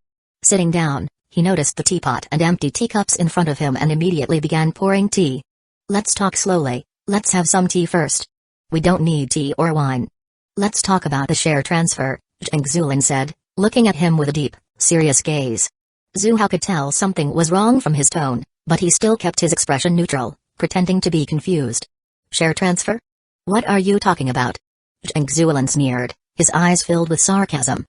Sitting down, he noticed the teapot and empty teacups in front of him and immediately began pouring tea. Let's talk slowly, let's have some tea first. We don't need tea or wine. Let's talk about the share transfer, Xuying said, looking at him with a deep, serious gaze. Zhu Hao could tell something was wrong from his tone, but he still kept his expression neutral, pretending to be confused. Share transfer? What are you talking about? Xuying sneered, his eyes filled with sarcasm.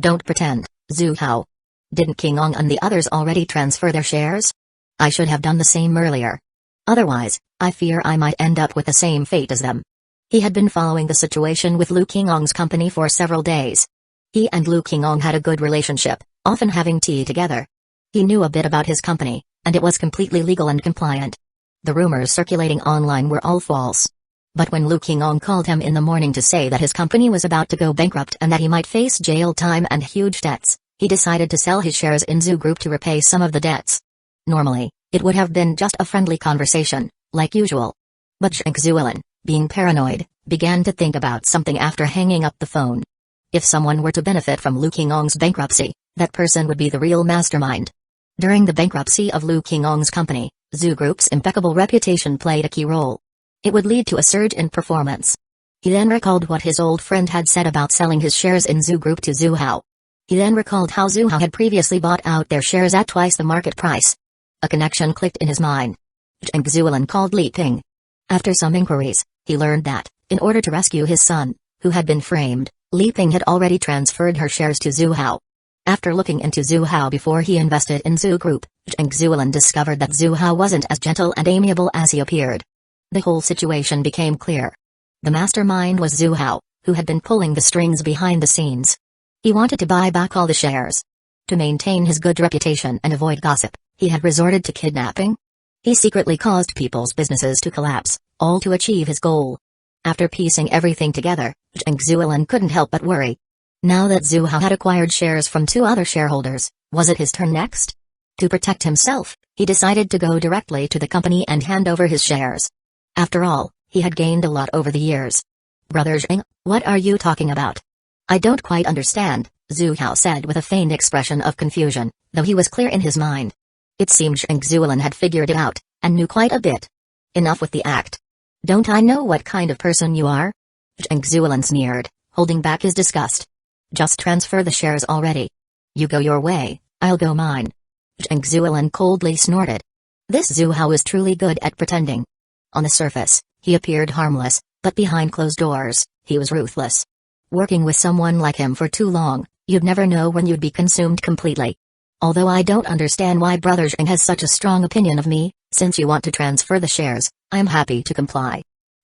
Don't pretend, Zhu Hao. Didn't King Ong and the others already transfer their shares? I should have done the same earlier. Otherwise, I fear I might end up with the same fate as them. He had been following the situation with Lu Qingong's company for several days. He and Lu Qingong had a good relationship, often having tea together. He knew a bit about his company, and it was completely legal and compliant. The rumors circulating online were all false. But when Lu Qingong called him in the morning to say that his company was about to go bankrupt and that he might face jail time and huge debts, he decided to sell his shares in Zhu Group to repay some of the debts. Normally, it would have been just a friendly conversation, like usual. But Xuying, being paranoid, began to think about something after hanging up the phone. If someone were to benefit from Lu Qingong's bankruptcy, that person would be the real mastermind. During the bankruptcy of Lu Qingong's company, Zhu Group's impeccable reputation played a key role. It would lead to a surge in performance. He then recalled what his old friend had said about selling his shares in Zhu Group to Zhu Hao. He then recalled how Zhu Hao had previously bought out their shares at twice the market price. A connection clicked in his mind. Xuying called Li Ping. After some inquiries, he learned that, in order to rescue his son, who had been framed, Li Ping had already transferred her shares to Zhu Hao. After looking into Zhu Hao before he invested in Zhu Group, Xuying discovered that Zhu Hao wasn't as gentle and amiable as he appeared. The whole situation became clear. The mastermind was Zhu Hao, who had been pulling the strings behind the scenes. He wanted to buy back all the shares. To maintain his good reputation and avoid gossip, he had resorted to kidnapping. He secretly caused people's businesses to collapse, all to achieve his goal. After piecing everything together, Xuying couldn't help but worry. Now that Zhu Hao had acquired shares from two other shareholders, was it his turn next? To protect himself, he decided to go directly to the company and hand over his shares. After all, he had gained a lot over the years. Brother Xuying, what are you talking about? I don't quite understand, Zhu Hao said with a faint expression of confusion, though he was clear in his mind. It seemed Xuying had figured it out, and knew quite a bit. Enough with the act. Don't I know what kind of person you are? Xuying sneered, holding back his disgust. Just transfer the shares already. You go your way, I'll go mine. Xuying coldly snorted. This Zhu Hao is truly good at pretending. On the surface, he appeared harmless, but behind closed doors, he was ruthless. Working with someone like him for too long, you'd never know when you'd be consumed completely. Although I don't understand why Brother Xuying has such a strong opinion of me, since you want to transfer the shares, I'm happy to comply.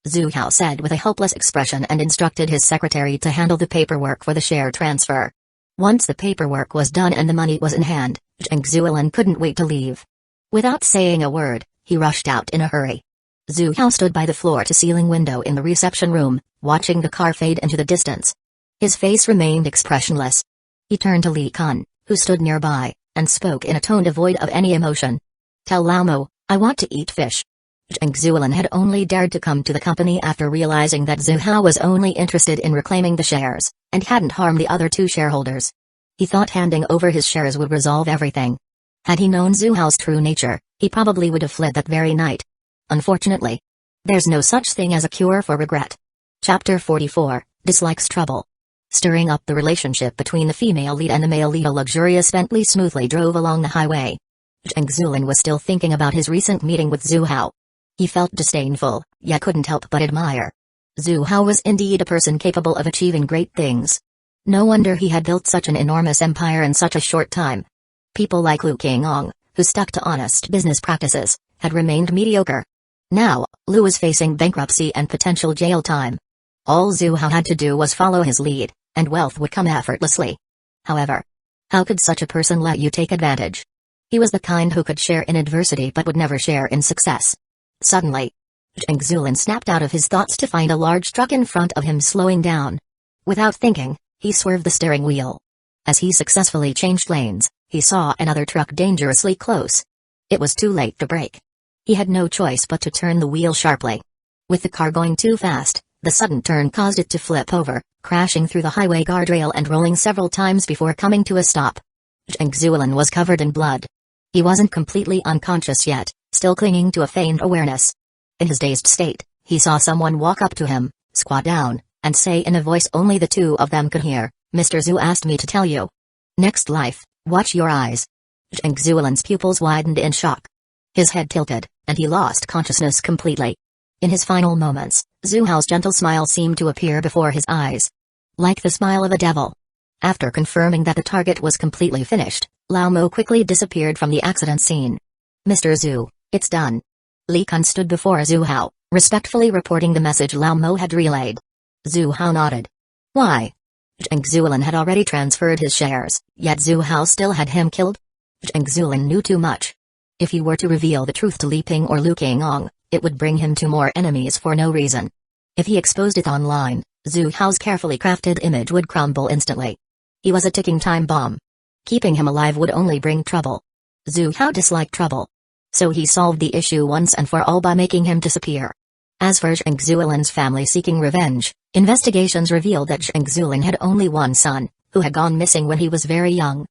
Zhu Hao said with a hopeless expression and instructed his secretary to handle the paperwork for the share transfer. Once the paperwork was done and the money was in hand, Xuying couldn't wait to leave. Without saying a word, he rushed out in a hurry. Zhu Hao stood by the floor-to-ceiling window in the reception room, watching the car fade into the distance. His face remained expressionless. He turned to Li Kun, who stood nearby, and spoke in a tone devoid of any emotion. Tell Lao Mo, I want to eat fish. Xuying had only dared to come to the company after realizing that Zhu Hao was only interested in reclaiming the shares, and hadn't harmed the other two shareholders. He thought handing over his shares would resolve everything. Had he known Zhu Hao's true nature, he probably would have fled that very night. Unfortunately, there's no such thing as a cure for regret. Chapter 44, Dislikes Trouble. Stirring up the relationship between the female lead and the male lead, a luxurious Bentley smoothly drove along the highway. Xuying was still thinking about his recent meeting with Zhu Hao. He felt disdainful, yet couldn't help but admire. Zhu Hao was indeed a person capable of achieving great things. No wonder he had built such an enormous empire in such a short time. People like Lu Qingong, who stuck to honest business practices, had remained mediocre. Now, Lu was facing bankruptcy and potential jail time. All Zhu Hao had to do was follow his lead, and wealth would come effortlessly. However, how could such a person let you take advantage? He was the kind who could share in adversity but would never share in success. Suddenly, Xuying snapped out of his thoughts to find a large truck in front of him slowing down. Without thinking, he swerved the steering wheel. As he successfully changed lanes, he saw another truck dangerously close. It was too late to brake. He had no choice but to turn the wheel sharply. With the car going too fast, the sudden turn caused it to flip over, crashing through the highway guardrail and rolling several times before coming to a stop. Xuying was covered in blood. He wasn't completely unconscious yet, still clinging to a feigned awareness. In his dazed state, he saw someone walk up to him, squat down, and say in a voice only the two of them could hear, "Mr. Zhu asked me to tell you. Next life, watch your eyes." Xuying's pupils widened in shock. His head tilted, and he lost consciousness completely. In his final moments, Zhu Hao's gentle smile seemed to appear before his eyes. Like the smile of a devil. After confirming that the target was completely finished, Lao Mo quickly disappeared from the accident scene. "Mr. Zhu, it's done." Li Kun stood before Zhu Hao, respectfully reporting the message Lao Mo had relayed. Zhu Hao nodded. Why? Xuying had already transferred his shares, yet Zhu Hao still had him killed? Xuying knew too much. If he were to reveal the truth to Li Ping or Lu Qingong, it would bring him to more enemies for no reason. If he exposed it online, Zhu Hao's carefully crafted image would crumble instantly. He was a ticking time bomb. Keeping him alive would only bring trouble. Zhu Hao disliked trouble. So he solved the issue once and for all by making him disappear. As for Xuying's family seeking revenge, investigations revealed that Xuying had only one son, who had gone missing when he was very young.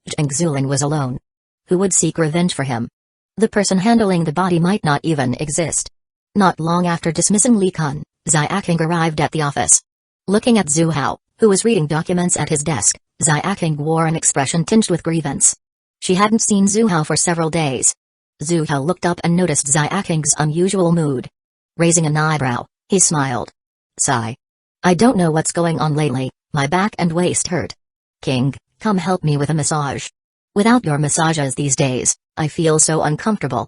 Xuying was alone. Who would seek revenge for him? The person handling the body might not even exist. Not long after dismissing Li Kun, Xuying arrived at the office. Looking at Zhu Hao, who was reading documents at his desk, Xuying wore an expression tinged with grievance. She hadn't seen Zhu Hao for several days. Zhu Hao looked up and noticed Xuying's unusual mood. Raising an eyebrow, he smiled. Sigh. I don't know what's going on lately, my back and waist hurt. King, come help me with a massage. Without your massages these days, I feel so uncomfortable.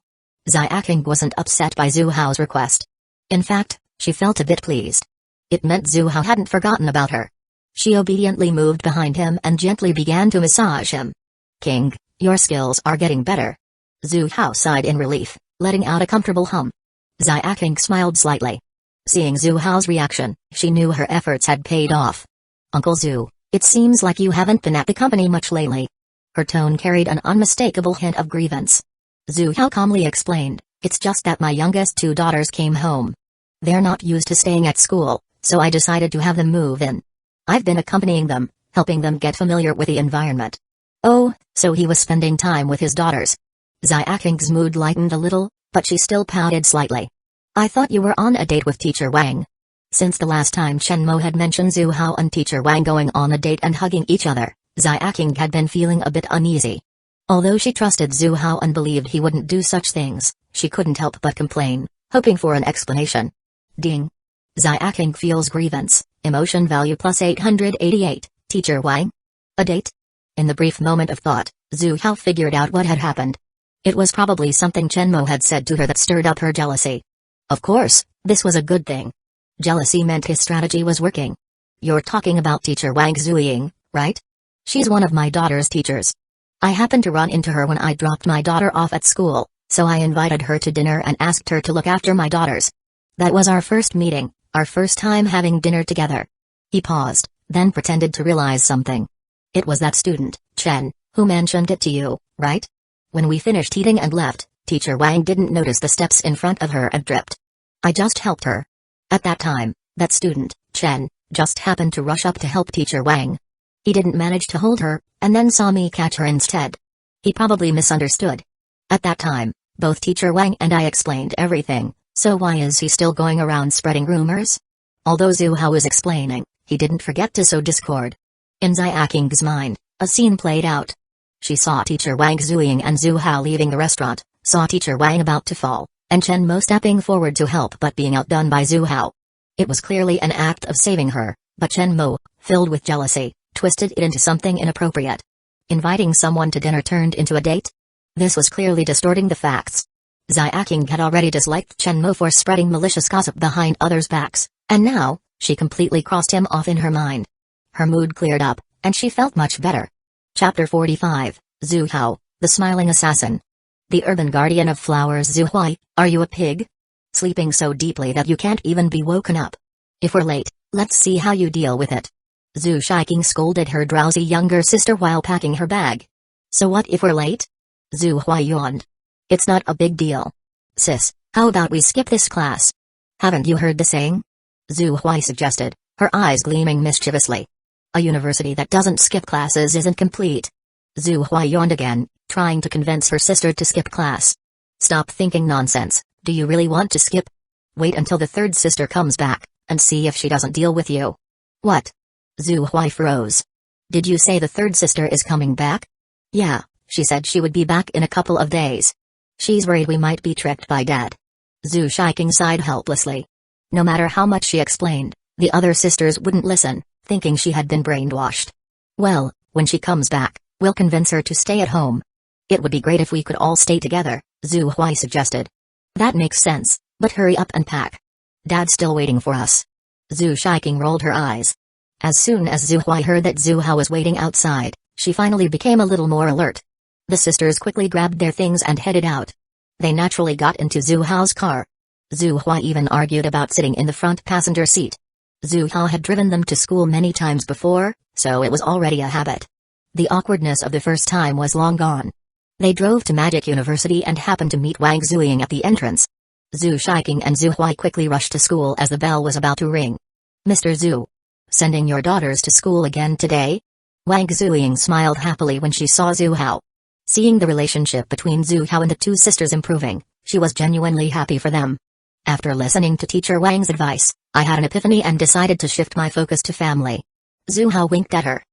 Xuying wasn't upset by Zhu Hao's request. In fact, she felt a bit pleased. It meant Zhu Hao hadn't forgotten about her. She obediently moved behind him and gently began to massage him. King, your skills are getting better. Zhu Hao sighed in relief, letting out a comfortable hum. Xuying smiled slightly. Seeing Zhu Hao's reaction, she knew her efforts had paid off. Uncle Zhu, it seems like you haven't been at the company much lately. Her tone carried an unmistakable hint of grievance. Zhu Hao calmly explained, it's just that my youngest two daughters came home. They're not used to staying at school, so I decided to have them move in. I've been accompanying them, helping them get familiar with the environment. Oh, so he was spending time with his daughters. Xuying's mood lightened a little, but she still pouted slightly. I thought you were on a date with Teacher Wang. Since the last time Chen Mo had mentioned Zhu Hao and Teacher Wang going on a date and hugging each other, Xuying had been feeling a bit uneasy. Although she trusted Zhu Hao and believed he wouldn't do such things, she couldn't help but complain, hoping for an explanation. Ding. Xuying feels grievance, emotion value plus 888, Teacher Wang? A date? In the brief moment of thought, Zhu Hao figured out what had happened. It was probably something Chen Mo had said to her that stirred up her jealousy. Of course, this was a good thing. Jealousy meant his strategy was working. You're talking about Teacher Wang Xuying, right? She's one of my daughter's teachers. I happened to run into her when I dropped my daughter off at school, so I invited her to dinner and asked her to look after my daughters. That was our first meeting, our first time having dinner together. He paused, then pretended to realize something. It was that student, Chen, who mentioned it to you, right? When we finished eating and left, Teacher Wang didn't notice the steps in front of her and tripped. I just helped her. At that time, that student, Chen, just happened to rush up to help Teacher Wang. He didn't manage to hold her, and then saw me catch her instead. He probably misunderstood. At that time, both Teacher Wang and I explained everything, so why is he still going around spreading rumors? Although Zhu Hao was explaining, he didn't forget to sow discord. In Xuying's mind, a scene played out. She saw Teacher Wang Xuying and Zhu Hao leaving the restaurant, saw Teacher Wang about to fall, and Chen Mo stepping forward to help but being outdone by Zhu Hao. It was clearly an act of saving her, but Chen Mo, filled with jealousy, twisted it into something inappropriate. Inviting someone to dinner turned into a date? This was clearly distorting the facts. Xuying had already disliked Chen Mo for spreading malicious gossip behind others' backs, and now, she completely crossed him off in her mind. Her mood cleared up, and she felt much better. Chapter 45, Zhu Hao, the Smiling Assassin. The urban guardian of flowers. Zhu Hui, are you a pig? Sleeping so deeply that you can't even be woken up. If we're late, let's see how you deal with it. Zhu Shiking scolded her drowsy younger sister while packing her bag. So what if we're late? Zhu Hui yawned. It's not a big deal. Sis, how about we skip this class? Haven't you heard the saying? Zhu Hui suggested, her eyes gleaming mischievously. A university that doesn't skip classes isn't complete. Zhu Hui yawned again, trying to convince her sister to skip class. Stop thinking nonsense, do you really want to skip? Wait until the third sister comes back, and see if she doesn't deal with you." "What?" Zhu Hui froze. "Did you say the third sister is coming back?" "Yeah, she said she would be back in a couple of days. She's worried we might be tricked by Dad." Zhu Shiking sighed helplessly. No matter how much she explained, the other sisters wouldn't listen, thinking she had been brainwashed. "Well, when she comes back, we'll convince her to stay at home." "It would be great if we could all stay together," Zhu Hui suggested. "That makes sense, but hurry up and pack. Dad's still waiting for us." Zhu Shiking rolled her eyes. As soon as Zhu Hui heard that Zhu Hao was waiting outside, she finally became a little more alert. The sisters quickly grabbed their things and headed out. They naturally got into Zhu Hao's car. Zhu Hui even argued about sitting in the front passenger seat. Zhu Hao had driven them to school many times before, so it was already a habit. The awkwardness of the first time was long gone. They drove to Magic University and happened to meet Wang Xuying at the entrance. Zhu Shiking and Zhu Hui quickly rushed to school as the bell was about to ring. "Mr. Zhu, sending your daughters to school again today?" Wang Xuying smiled happily when she saw Zhu Hao. Seeing the relationship between Zhu Hao and the two sisters improving, she was genuinely happy for them. "After listening to Teacher Wang's advice, I had an epiphany and decided to shift my focus to family." Zhu Hao winked at her.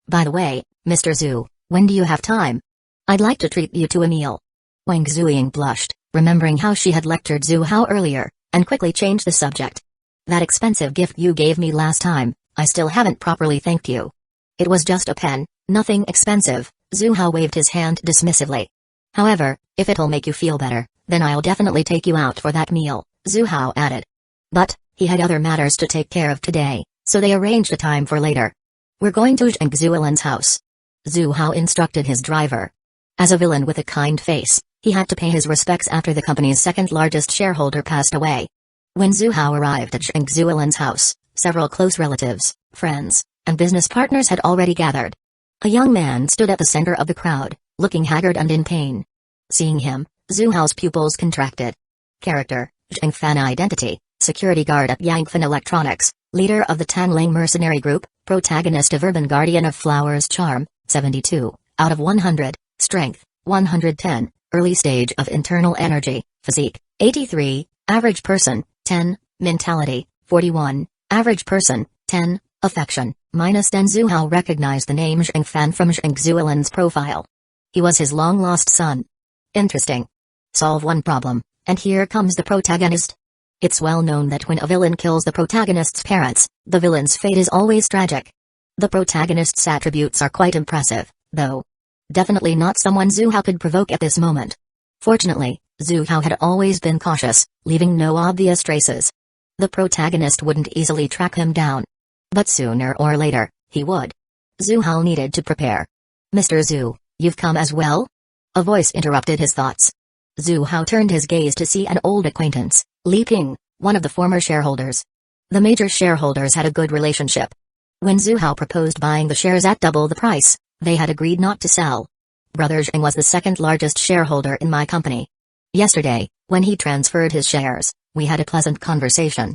"By the way, Mr. Zhu, when do you have time? I'd like to treat you to a meal." Wang Xuying blushed, remembering how she had lectured Zhu Hao earlier, and quickly changed the subject. "That expensive gift you gave me last time, I still haven't properly thanked you." "It was just a pen, nothing expensive," Zhu Hao waved his hand dismissively. "However, if it'll make you feel better, then I'll definitely take you out for that meal," Zhu Hao added. But he had other matters to take care of today, so they arranged a time for later. "We're going to Zhang Xuelin's house," Zhu Hao instructed his driver. As a villain with a kind face, he had to pay his respects after the company's second-largest shareholder passed away. When Zhu Hao arrived at Zhang Xuelin's house, several close relatives, friends, and business partners had already gathered. A young man stood at the center of the crowd, looking haggard and in pain. Seeing him, Zhu Hao's pupils contracted. Character: Zhang Fan. Identity: security guard at Yangfan Electronics, leader of the Tanling mercenary group, protagonist of Urban Guardian of Flowers. Charm: 72 out of 100, strength: 110, early stage of internal energy, physique: 83, average person: 10, mentality: 41, average person: 10, affection, -10. Zhu Hao recognized the name Zhang Fan from Zhang Xuelin's profile. He was his long-lost son. Interesting. Solve one problem, and here comes the protagonist. It's well known that when a villain kills the protagonist's parents, the villain's fate is always tragic. The protagonist's attributes are quite impressive, though. Definitely not someone Zhu Hao could provoke at this moment. Fortunately, Zhu Hao had always been cautious, leaving no obvious traces. The protagonist wouldn't easily track him down. But sooner or later, he would. Zhu Hao needed to prepare. "Mr. Zhu, you've come as well?" A voice interrupted his thoughts. Zhu Hao turned his gaze to see an old acquaintance, Li Ping, one of the former shareholders. The major shareholders had a good relationship. When Zhu Hao proposed buying the shares at double the price, they had agreed not to sell. "Brother Xuying was the second largest shareholder in my company. Yesterday, when he transferred his shares, we had a pleasant conversation.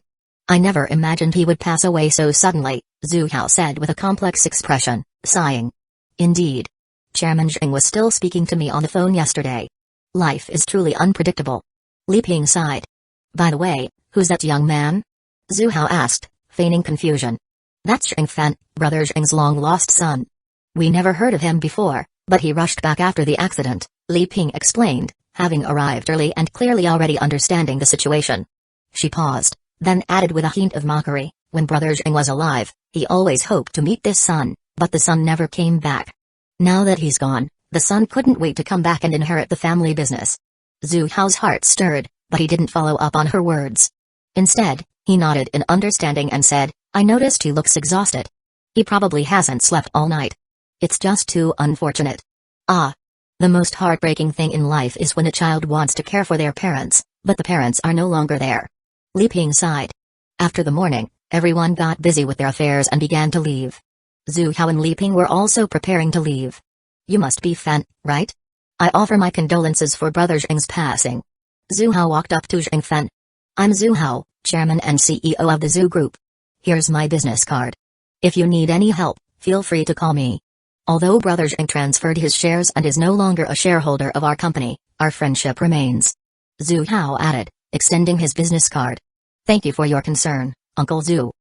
I never imagined he would pass away so suddenly," Zhu Hao said with a complex expression, sighing. "Indeed. Chairman Xuying was still speaking to me on the phone yesterday. Life is truly unpredictable." Li Ping sighed. "By the way, who's that young man?" Zhu Hao asked, feigning confusion. "That's Zhang Fan, Brother Xuying's long-lost son. We never heard of him before, but he rushed back after the accident," Li Ping explained, having arrived early and clearly already understanding the situation. She paused, then added with a hint of mockery, "When Brother Xuying was alive, he always hoped to meet this son, but the son never came back. Now that he's gone, the son couldn't wait to come back and inherit the family business." Zhu Hao's heart stirred, but he didn't follow up on her words. Instead, he nodded in understanding and said, "I noticed he looks exhausted. He probably hasn't slept all night. It's just too unfortunate." "Ah. The most heartbreaking thing in life is when a child wants to care for their parents, but the parents are no longer there." Li Ping sighed. After the morning, everyone got busy with their affairs and began to leave. Zhu Hao and Li Ping were also preparing to leave. "You must be Fan, right? I offer my condolences for Brother Xuying's passing." Zhu Hao walked up to Zhang Fan. "I'm Zhu Hao, chairman and CEO of the Zhu Group. Here's my business card. If you need any help, feel free to call me. Although Brother Xuying transferred his shares and is no longer a shareholder of our company, our friendship remains." Zhu Hao added, extending his business card. "Thank you for your concern. Uncle Zhu.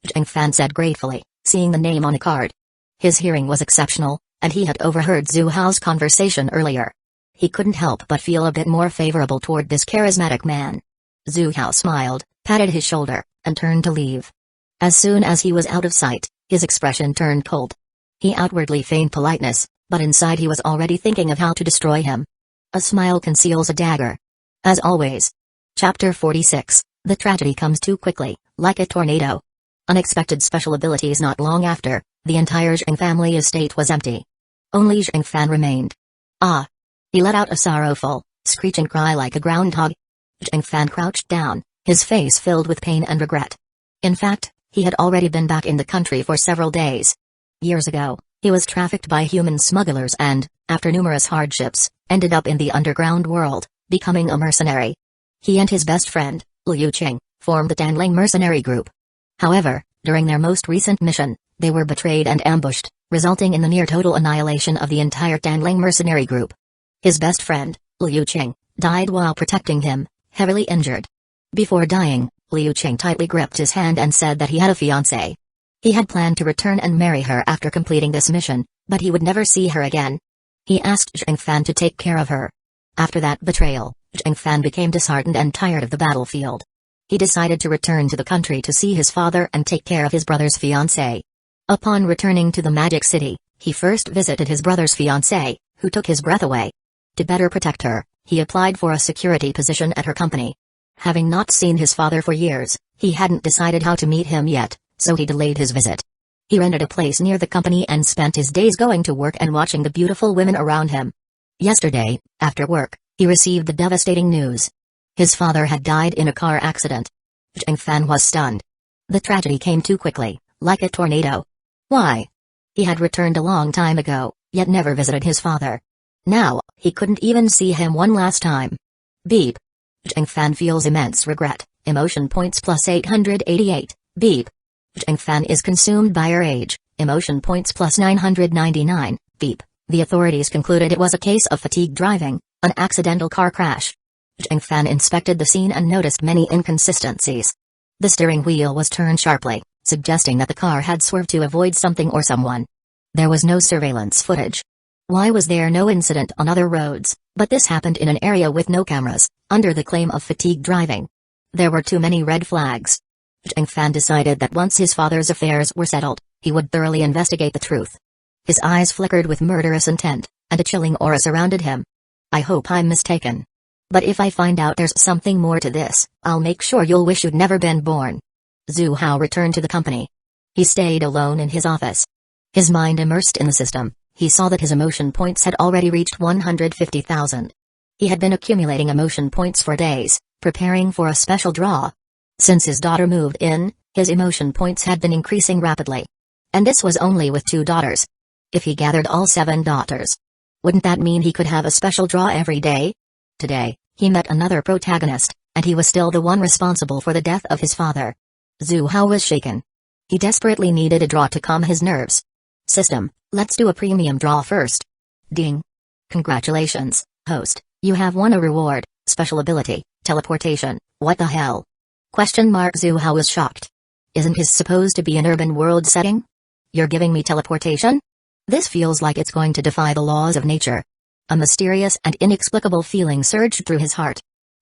Xuying Fan said gratefully, seeing the name on a card. His hearing was exceptional, and he had overheard Zhu Hao's conversation earlier. He couldn't help but feel a bit more favorable toward this charismatic man. Zhu Hao smiled, patted his shoulder, and turned to leave. As soon as he was out of sight, his expression turned cold. He outwardly feigned politeness, but inside he was already thinking of how to destroy him. A smile conceals a dagger. As always. Chapter 46, The tragedy comes too quickly, like a tornado. Unexpected special abilities. Not long after, the entire Xuying family estate was empty. Only Xuying Fan remained. Ah! He let out a sorrowful, screeching cry like a groundhog. Xuying Fan crouched down, his face filled with pain and regret. In fact, he had already been back in the country for several days. Years ago, he was trafficked by human smugglers and, after numerous hardships, ended up in the underground world, becoming a mercenary. He and his best friend, Liu Qing, formed the Danling mercenary group. However, during their most recent mission, they were betrayed and ambushed, resulting in the near-total annihilation of the entire Danling mercenary group. His best friend, Liu Qing, died while protecting him, heavily injured. Before dying, Liu Qing tightly gripped his hand and said that he had a fiancée. He had planned to return and marry her after completing this mission, but he would never see her again. He asked Xuying Fan to take care of her. After that betrayal, Xuying Fan became disheartened and tired of the battlefield. He decided to return to the country to see his father and take care of his brother's fiancée. Upon returning to the Magic City, he first visited his brother's fiancée, who took his breath away. To better protect her, he applied for a security position at her company. Having not seen his father for years, he hadn't decided how to meet him yet, so he delayed his visit. He rented a place near the company and spent his days going to work and watching the beautiful women around him. Yesterday, after work, he received the devastating news. His father had died in a car accident. Xuying Fan was stunned. The tragedy came too quickly, like a tornado. Why? He had returned a long time ago, yet never visited his father. Now, he couldn't even see him one last time. Beep. Xuying Fan feels immense regret, emotion points plus 888, beep. Xuying Fan is consumed by rage, emotion points plus 999, beep. The authorities concluded it was a case of fatigue driving, an accidental car crash. Xuying Fan inspected the scene and noticed many inconsistencies. The steering wheel was turned sharply, suggesting that the car had swerved to avoid something or someone. There was no surveillance footage. Why was there no incident on other roads, but this happened in an area with no cameras, under the claim of fatigue driving? There were too many red flags. Xuying Fan decided that once his father's affairs were settled, he would thoroughly investigate the truth. His eyes flickered with murderous intent, and a chilling aura surrounded him. I hope I'm mistaken. But if I find out there's something more to this, I'll make sure you'll wish you'd never been born. Zhu Hao returned to the company. He stayed alone in his office. His mind immersed in the system, he saw that his emotion points had already reached 150,000. He had been accumulating emotion points for days, preparing for a special draw. Since his daughter moved in, his emotion points had been increasing rapidly. And this was only with 2 daughters. If he gathered all 7 daughters, wouldn't that mean he could have a special draw every day? Today, he met another protagonist, and he was still the one responsible for the death of his father. Zhu Hao was shaken. He desperately needed a draw to calm his nerves. System, let's do a premium draw first. Ding. Congratulations, host, you have won a reward, special ability, teleportation. What the hell? Zhu Hao was shocked. Isn't this supposed to be an urban world setting? You're giving me teleportation? This feels like it's going to defy the laws of nature. A mysterious and inexplicable feeling surged through his heart.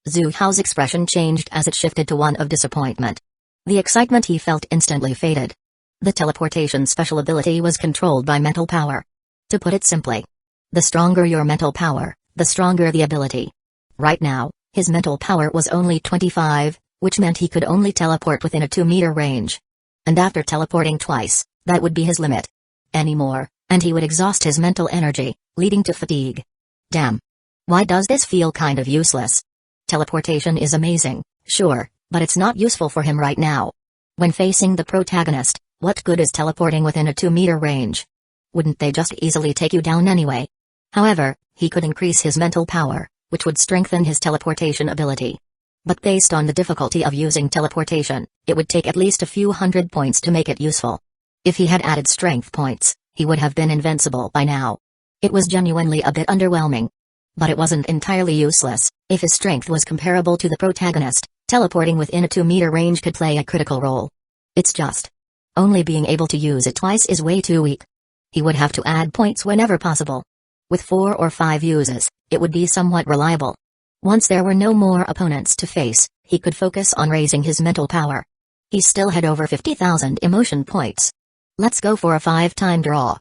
Zhu Hao's expression changed as it shifted to one of disappointment. The excitement he felt instantly faded. The teleportation special ability was controlled by mental power. To put it simply, the stronger your mental power, the stronger the ability. Right now, his mental power was only 25, which meant he could only teleport within a 2-meter range. And after teleporting twice, that would be his limit. Any more, and he would exhaust his mental energy, leading to fatigue. Damn. Why does this feel kind of useless? Teleportation is amazing, sure, but it's not useful for him right now. When facing the protagonist, what good is teleporting within a 2-meter range? Wouldn't they just easily take you down anyway? However, he could increase his mental power, which would strengthen his teleportation ability. But based on the difficulty of using teleportation, it would take at least a few hundred points to make it useful. If he had added strength points, he would have been invincible by now. It was genuinely a bit underwhelming. But it wasn't entirely useless. If his strength was comparable to the protagonist, teleporting within a 2-meter range could play a critical role. It's just. Only being able to use it twice is way too weak. He would have to add points whenever possible. With 4 or 5 uses, it would be somewhat reliable. Once there were no more opponents to face, he could focus on raising his mental power. He still had over 50,000 emotion points. Let's go for a 5-time draw.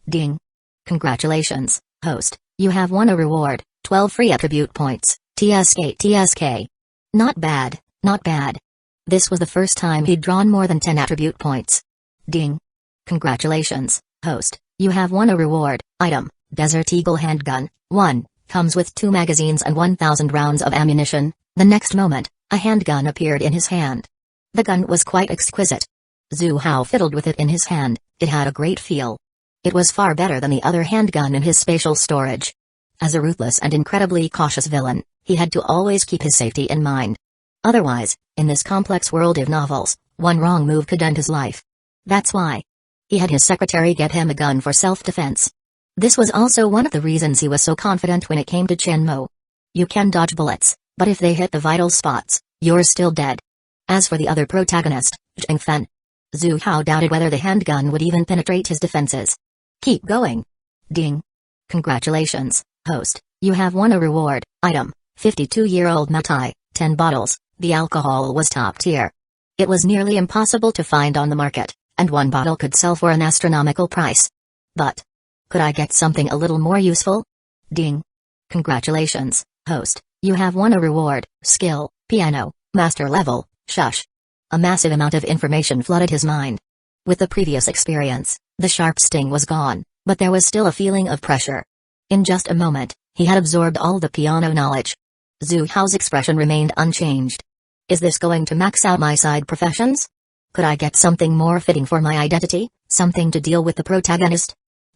Ding. Congratulations, host, you have won a reward, 12 free attribute points, TSK. Not bad, not bad. This was the first time he'd drawn more than 10 attribute points. Ding. Congratulations, host, you have won a reward, item, Desert Eagle handgun, 1, comes with 2 magazines and 1,000 rounds of ammunition. The next moment, a handgun appeared in his hand. The gun was quite exquisite. Zhu Hao fiddled with it in his hand, it had a great feel. It was far better than the other handgun in his spatial storage. As a ruthless and incredibly cautious villain, he had to always keep his safety in mind. Otherwise, in this complex world of novels, one wrong move could end his life. That's why he had his secretary get him a gun for self-defense. This was also one of the reasons he was so confident when it came to Shenmue. You can dodge bullets, but if they hit the vital spots, you're still dead. As for the other protagonist, Xuying, Zhu Hao doubted whether the handgun would even penetrate his defenses. Keep going. Ding. Congratulations, host, you have won a reward, item, 52-year-old Matai, 10 bottles, the alcohol was top tier. It was nearly impossible to find on the market, and one bottle could sell for an astronomical price. But could I get something a little more useful? Ding. Congratulations, host, you have won a reward, skill, piano, master level, shush. A massive amount of information flooded his mind. With the previous experience, the sharp sting was gone, but there was still a feeling of pressure. In just a moment, he had absorbed all the piano knowledge. Zhu Hao's expression remained unchanged. Is this going to max out my side professions? Could I get something more fitting for my identity, something to deal with the protagonist?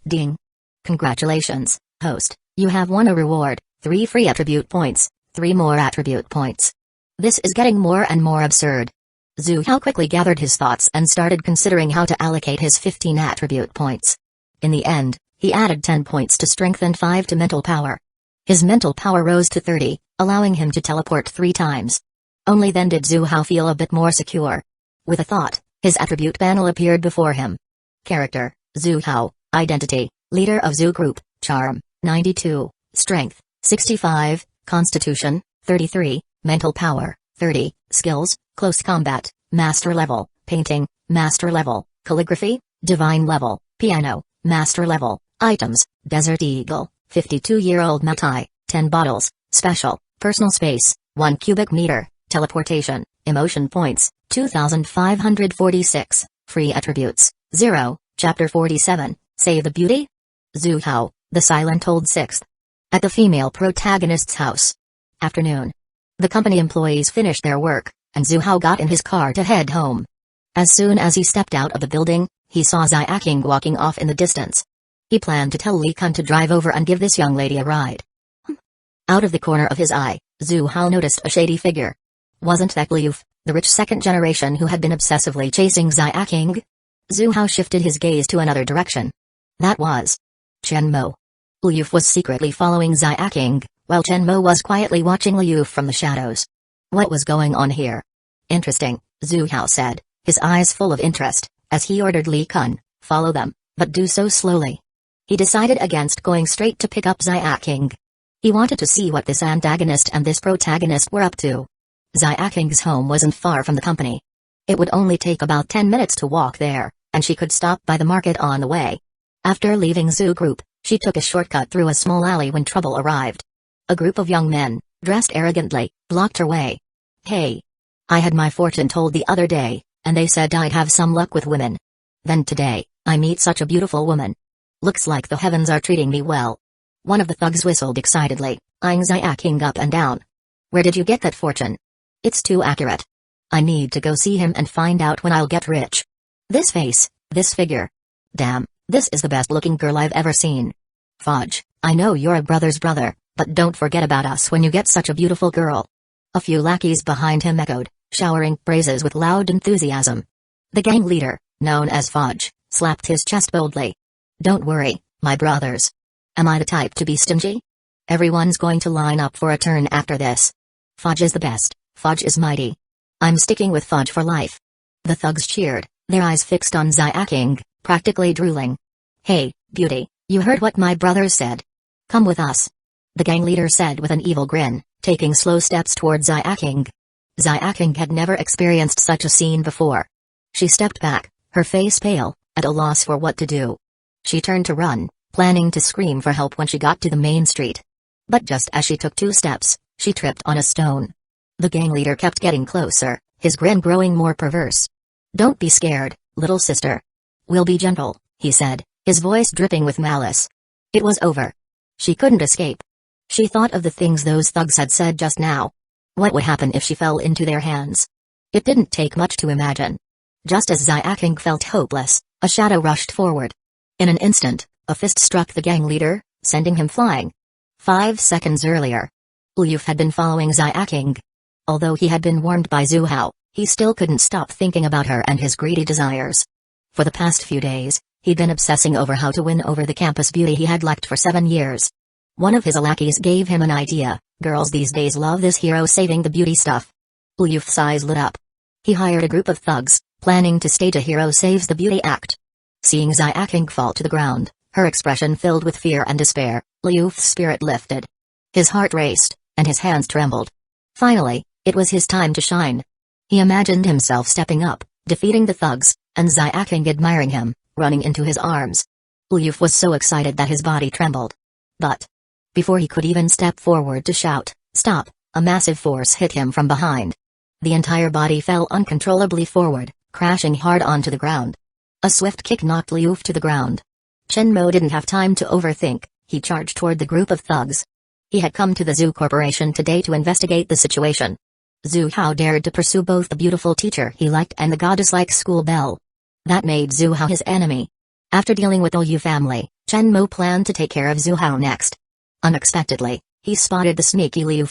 Ding. Congratulations, host, you have won a reward, 3 free attribute points, 3 more attribute points. This is getting more and more absurd. Zhu Hao quickly gathered his thoughts and started considering how to allocate his 15 attribute points. In the end, he added 10 points to strength and 5 to mental power. His mental power rose to 30, allowing him to teleport 3 times. Only then did Zhu Hao feel a bit more secure. With a thought, his attribute panel appeared before him. Character, Zhu Hao, Identity, Leader of Zhu Group, Charm, 92, Strength, 65, Constitution, 33, Mental Power, 30, Skills, Close Combat, Master Level, Painting, Master Level, Calligraphy, Divine Level, Piano, Master Level, Items, Desert Eagle, 52-year-old Matai, 10 bottles, Special, Personal Space, 1 cubic meter, Teleportation, Emotion Points, 2,546, Free Attributes, 0, Chapter 47, Save the Beauty? Zhu Hao, the Silent Old Sixth. At the female protagonist's house. Afternoon. The company employees finished their work, and Zhu Hao got in his car to head home. As soon as he stepped out of the building, he saw Xuying walking off in the distance. He planned to tell Li Kun to drive over and give this young lady a ride. Out of the corner of his eye, Zhu Hao noticed a shady figure. Wasn't that Liu, the rich second generation who had been obsessively chasing Xuying? Zhu Hao shifted his gaze to another direction. That was Shenmue. Liu was secretly following Xuying, while Shenmue was quietly watching Liu from the shadows. What was going on here? Interesting, Zhu Hao said, his eyes full of interest, as he ordered Li Kun, follow them, but do so slowly. He decided against going straight to pick up Xuying. He wanted to see what this antagonist and this protagonist were up to. Xuying's home wasn't far from the company. It would only take about 10 minutes to walk there, and she could stop by the market on the way. After leaving Zhu Group, she took a shortcut through a small alley when trouble arrived. A group of young men, dressed arrogantly, blocked her way. Hey. I had my fortune told the other day, and they said I'd have some luck with women. Then today, I meet such a beautiful woman. Looks like the heavens are treating me well. One of the thugs whistled excitedly, eyeing Xuying up and down. Where did you get that fortune? It's too accurate. I need to go see him and find out when I'll get rich. This face, this figure. Damn, this is the best looking girl I've ever seen. Fudge, I know you're a brother's brother, but don't forget about us when you get such a beautiful girl. A few lackeys behind him echoed, showering praises with loud enthusiasm. The gang leader, known as Fudge, slapped his chest boldly. Don't worry, my brothers. Am I the type to be stingy? Everyone's going to line up for a turn after this. Fudge is the best, Fudge is mighty. I'm sticking with Fudge for life. The thugs cheered, their eyes fixed on Xuying, practically drooling. "Hey, beauty, you heard what my brothers said. Come with us," the gang leader said with an evil grin, taking slow steps towards Xuying. Xuying had never experienced such a scene before. She stepped back, her face pale, at a loss for what to do. She turned to run, planning to scream for help when she got to the main street. But just as she took 2 steps, she tripped on a stone. The gang leader kept getting closer, his grin growing more perverse. "Don't be scared, little sister. We'll be gentle," he said, his voice dripping with malice. It was over. She couldn't escape. She thought of the things those thugs had said just now. What would happen if she fell into their hands? It didn't take much to imagine. Just as Xuying felt hopeless, a shadow rushed forward. In an instant, a fist struck the gang leader, sending him flying. 5 seconds earlier, Uluf had been following Xuying. Although he had been warned by Zhu Hao, he still couldn't stop thinking about her and his greedy desires. For the past few days, he'd been obsessing over how to win over the campus beauty he had lacked for 7 years. One of his lackeys gave him an idea. Girls these days love this hero saving the beauty stuff. Uluf's eyes lit up. He hired a group of thugs, planning to stage a hero saves the beauty act. Seeing Xuying fall to the ground, her expression filled with fear and despair, Uluf's spirit lifted. His heart raced, and his hands trembled. Finally, it was his time to shine. He imagined himself stepping up, defeating the thugs, and Xuying admiring him, running into his arms. Uluf was so excited that his body trembled. But before he could even step forward to shout, "Stop!" a massive force hit him from behind. The entire body fell uncontrollably forward, crashing hard onto the ground. A swift kick knocked Uluf to the ground. Shenmo didn't have time to overthink, he charged toward the group of thugs. He had come to the Zoo Corporation today to investigate the situation. Zhu Hao dared to pursue both the beautiful teacher he liked and the goddess-like school belle. That made Zhu Hao his enemy. After dealing with the Liu family, Shenmo planned to take care of Zhu Hao next. Unexpectedly, he spotted the sneaky Liu.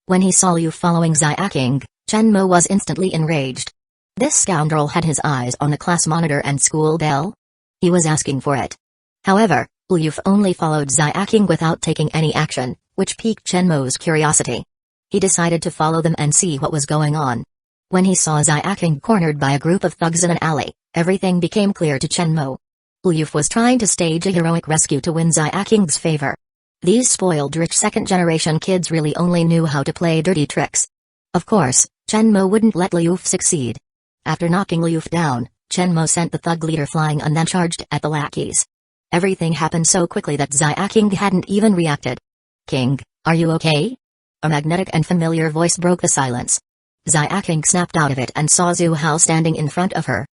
When he saw Liu following Xuying, Shenmo was instantly enraged. This scoundrel had his eyes on the class monitor and school bell. He was asking for it. However, Liu only followed Xuying without taking any action, which piqued Shenmo's curiosity. He decided to follow them and see what was going on. When he saw Xuying cornered by a group of thugs in an alley, everything became clear to Shenmo. Liu was trying to stage a heroic rescue to win Xuying's favor. These spoiled rich second-generation kids really only knew how to play dirty tricks. Of course, Shenmo wouldn't let Liu succeed. After knocking Liu down, Shenmo sent the thug leader flying and then charged at the lackeys. Everything happened so quickly that Xuying hadn't even reacted. "King, are you okay?" A magnetic and familiar voice broke the silence. Xuying snapped out of it and saw Zhu Hao standing in front of her.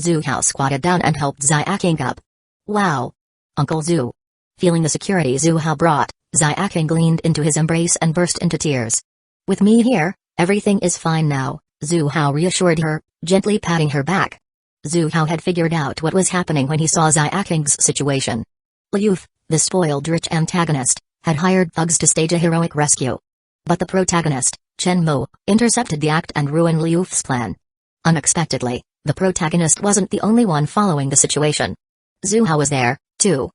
Zhu Hao squatted down and helped Xuying up. "Wow! Uncle Zhu." Feeling the security Zhu Hao brought, Xuying leaned into his embrace and burst into tears. "With me here, everything is fine now," Zhu Hao reassured her, gently patting her back. Zhu Hao had figured out what was happening when he saw Xuying's situation. Liu, the spoiled rich antagonist, had hired thugs to stage a heroic rescue. But the protagonist, Shenmo, intercepted the act and ruined Liu's plan. Unexpectedly, the protagonist wasn't the only one following the situation. Zhu Hao was there, too.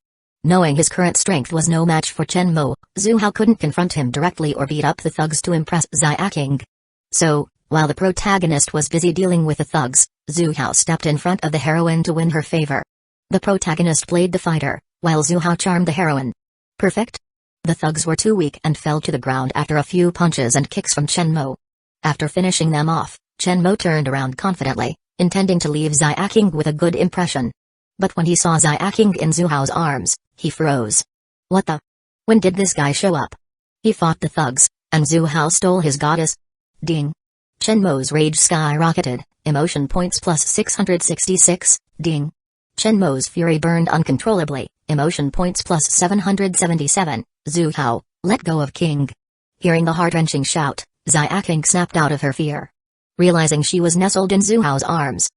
Knowing his current strength was no match for Shenmo, Zhu Hao couldn't confront him directly or beat up the thugs to impress Xuying. So, while the protagonist was busy dealing with the thugs, Zhu Hao stepped in front of the heroine to win her favor. The protagonist played the fighter, while Zhu Hao charmed the heroine. Perfect? The thugs were too weak and fell to the ground after a few punches and kicks from Shenmo. After finishing them off, Shenmo turned around confidently, intending to leave Xuying with a good impression. But when he saw Xuying in Zhu Hao's arms, he froze. What the? When did this guy show up? He fought the thugs, and Zhu Hao stole his goddess? Ding. Shenmo's rage skyrocketed, emotion points plus 666, ding. Shenmo's fury burned uncontrollably, emotion points plus 777, Zhu Hao, let go of King. Hearing the heart-wrenching shout, Xuying snapped out of her fear. Realizing she was nestled in Zhu Hao's arms.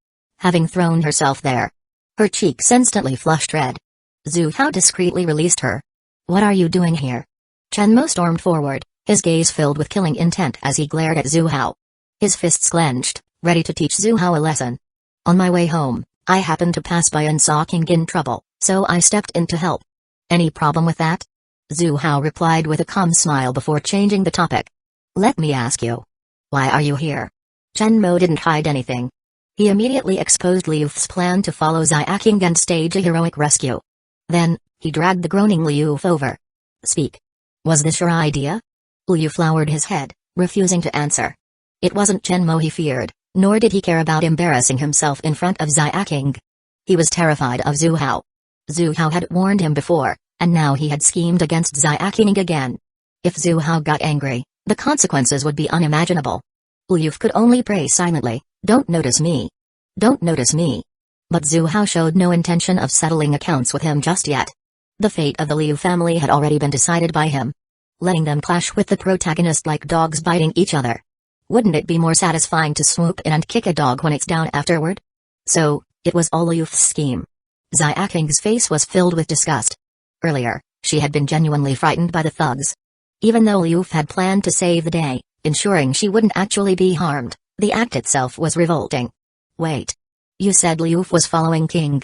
Having thrown herself there. Her cheeks instantly flushed red. Zhu Hao discreetly released her. What are you doing here? Shenmo stormed forward, his gaze filled with killing intent as he glared at Zhu Hao. His fists clenched, ready to teach Zhu Hao a lesson. On my way home, I happened to pass by and saw King in trouble, so I stepped in to help. Any problem with that? Zhu Hao replied with a calm smile before changing the topic. Let me ask you. Why are you here? Shenmo didn't hide anything. He immediately exposed Liu F's plan to follow Xuying and stage a heroic rescue. Then, he dragged the groaning Liu F over. "Speak. Was this your idea?" Liu flowered his head, refusing to answer. It wasn't Shenmo he feared, nor did he care about embarrassing himself in front of Xuying. He was terrified of Zhu Hao. Zhu Hao had warned him before, and now he had schemed against Xuying again. If Zhu Hao got angry, the consequences would be unimaginable. Liu could only pray silently, "Don't notice me. Don't notice me." But Zhu Hao showed no intention of settling accounts with him just yet. The fate of the Liu family had already been decided by him. Letting them clash with the protagonist like dogs biting each other. Wouldn't it be more satisfying to swoop in and kick a dog when it's down afterward? So, it was all Liu F's scheme. Xuying's face was filled with disgust. Earlier, she had been genuinely frightened by the thugs. Even though Liu F had planned to save the day, ensuring she wouldn't actually be harmed, the act itself was revolting. "Wait. You said Liu F was following King.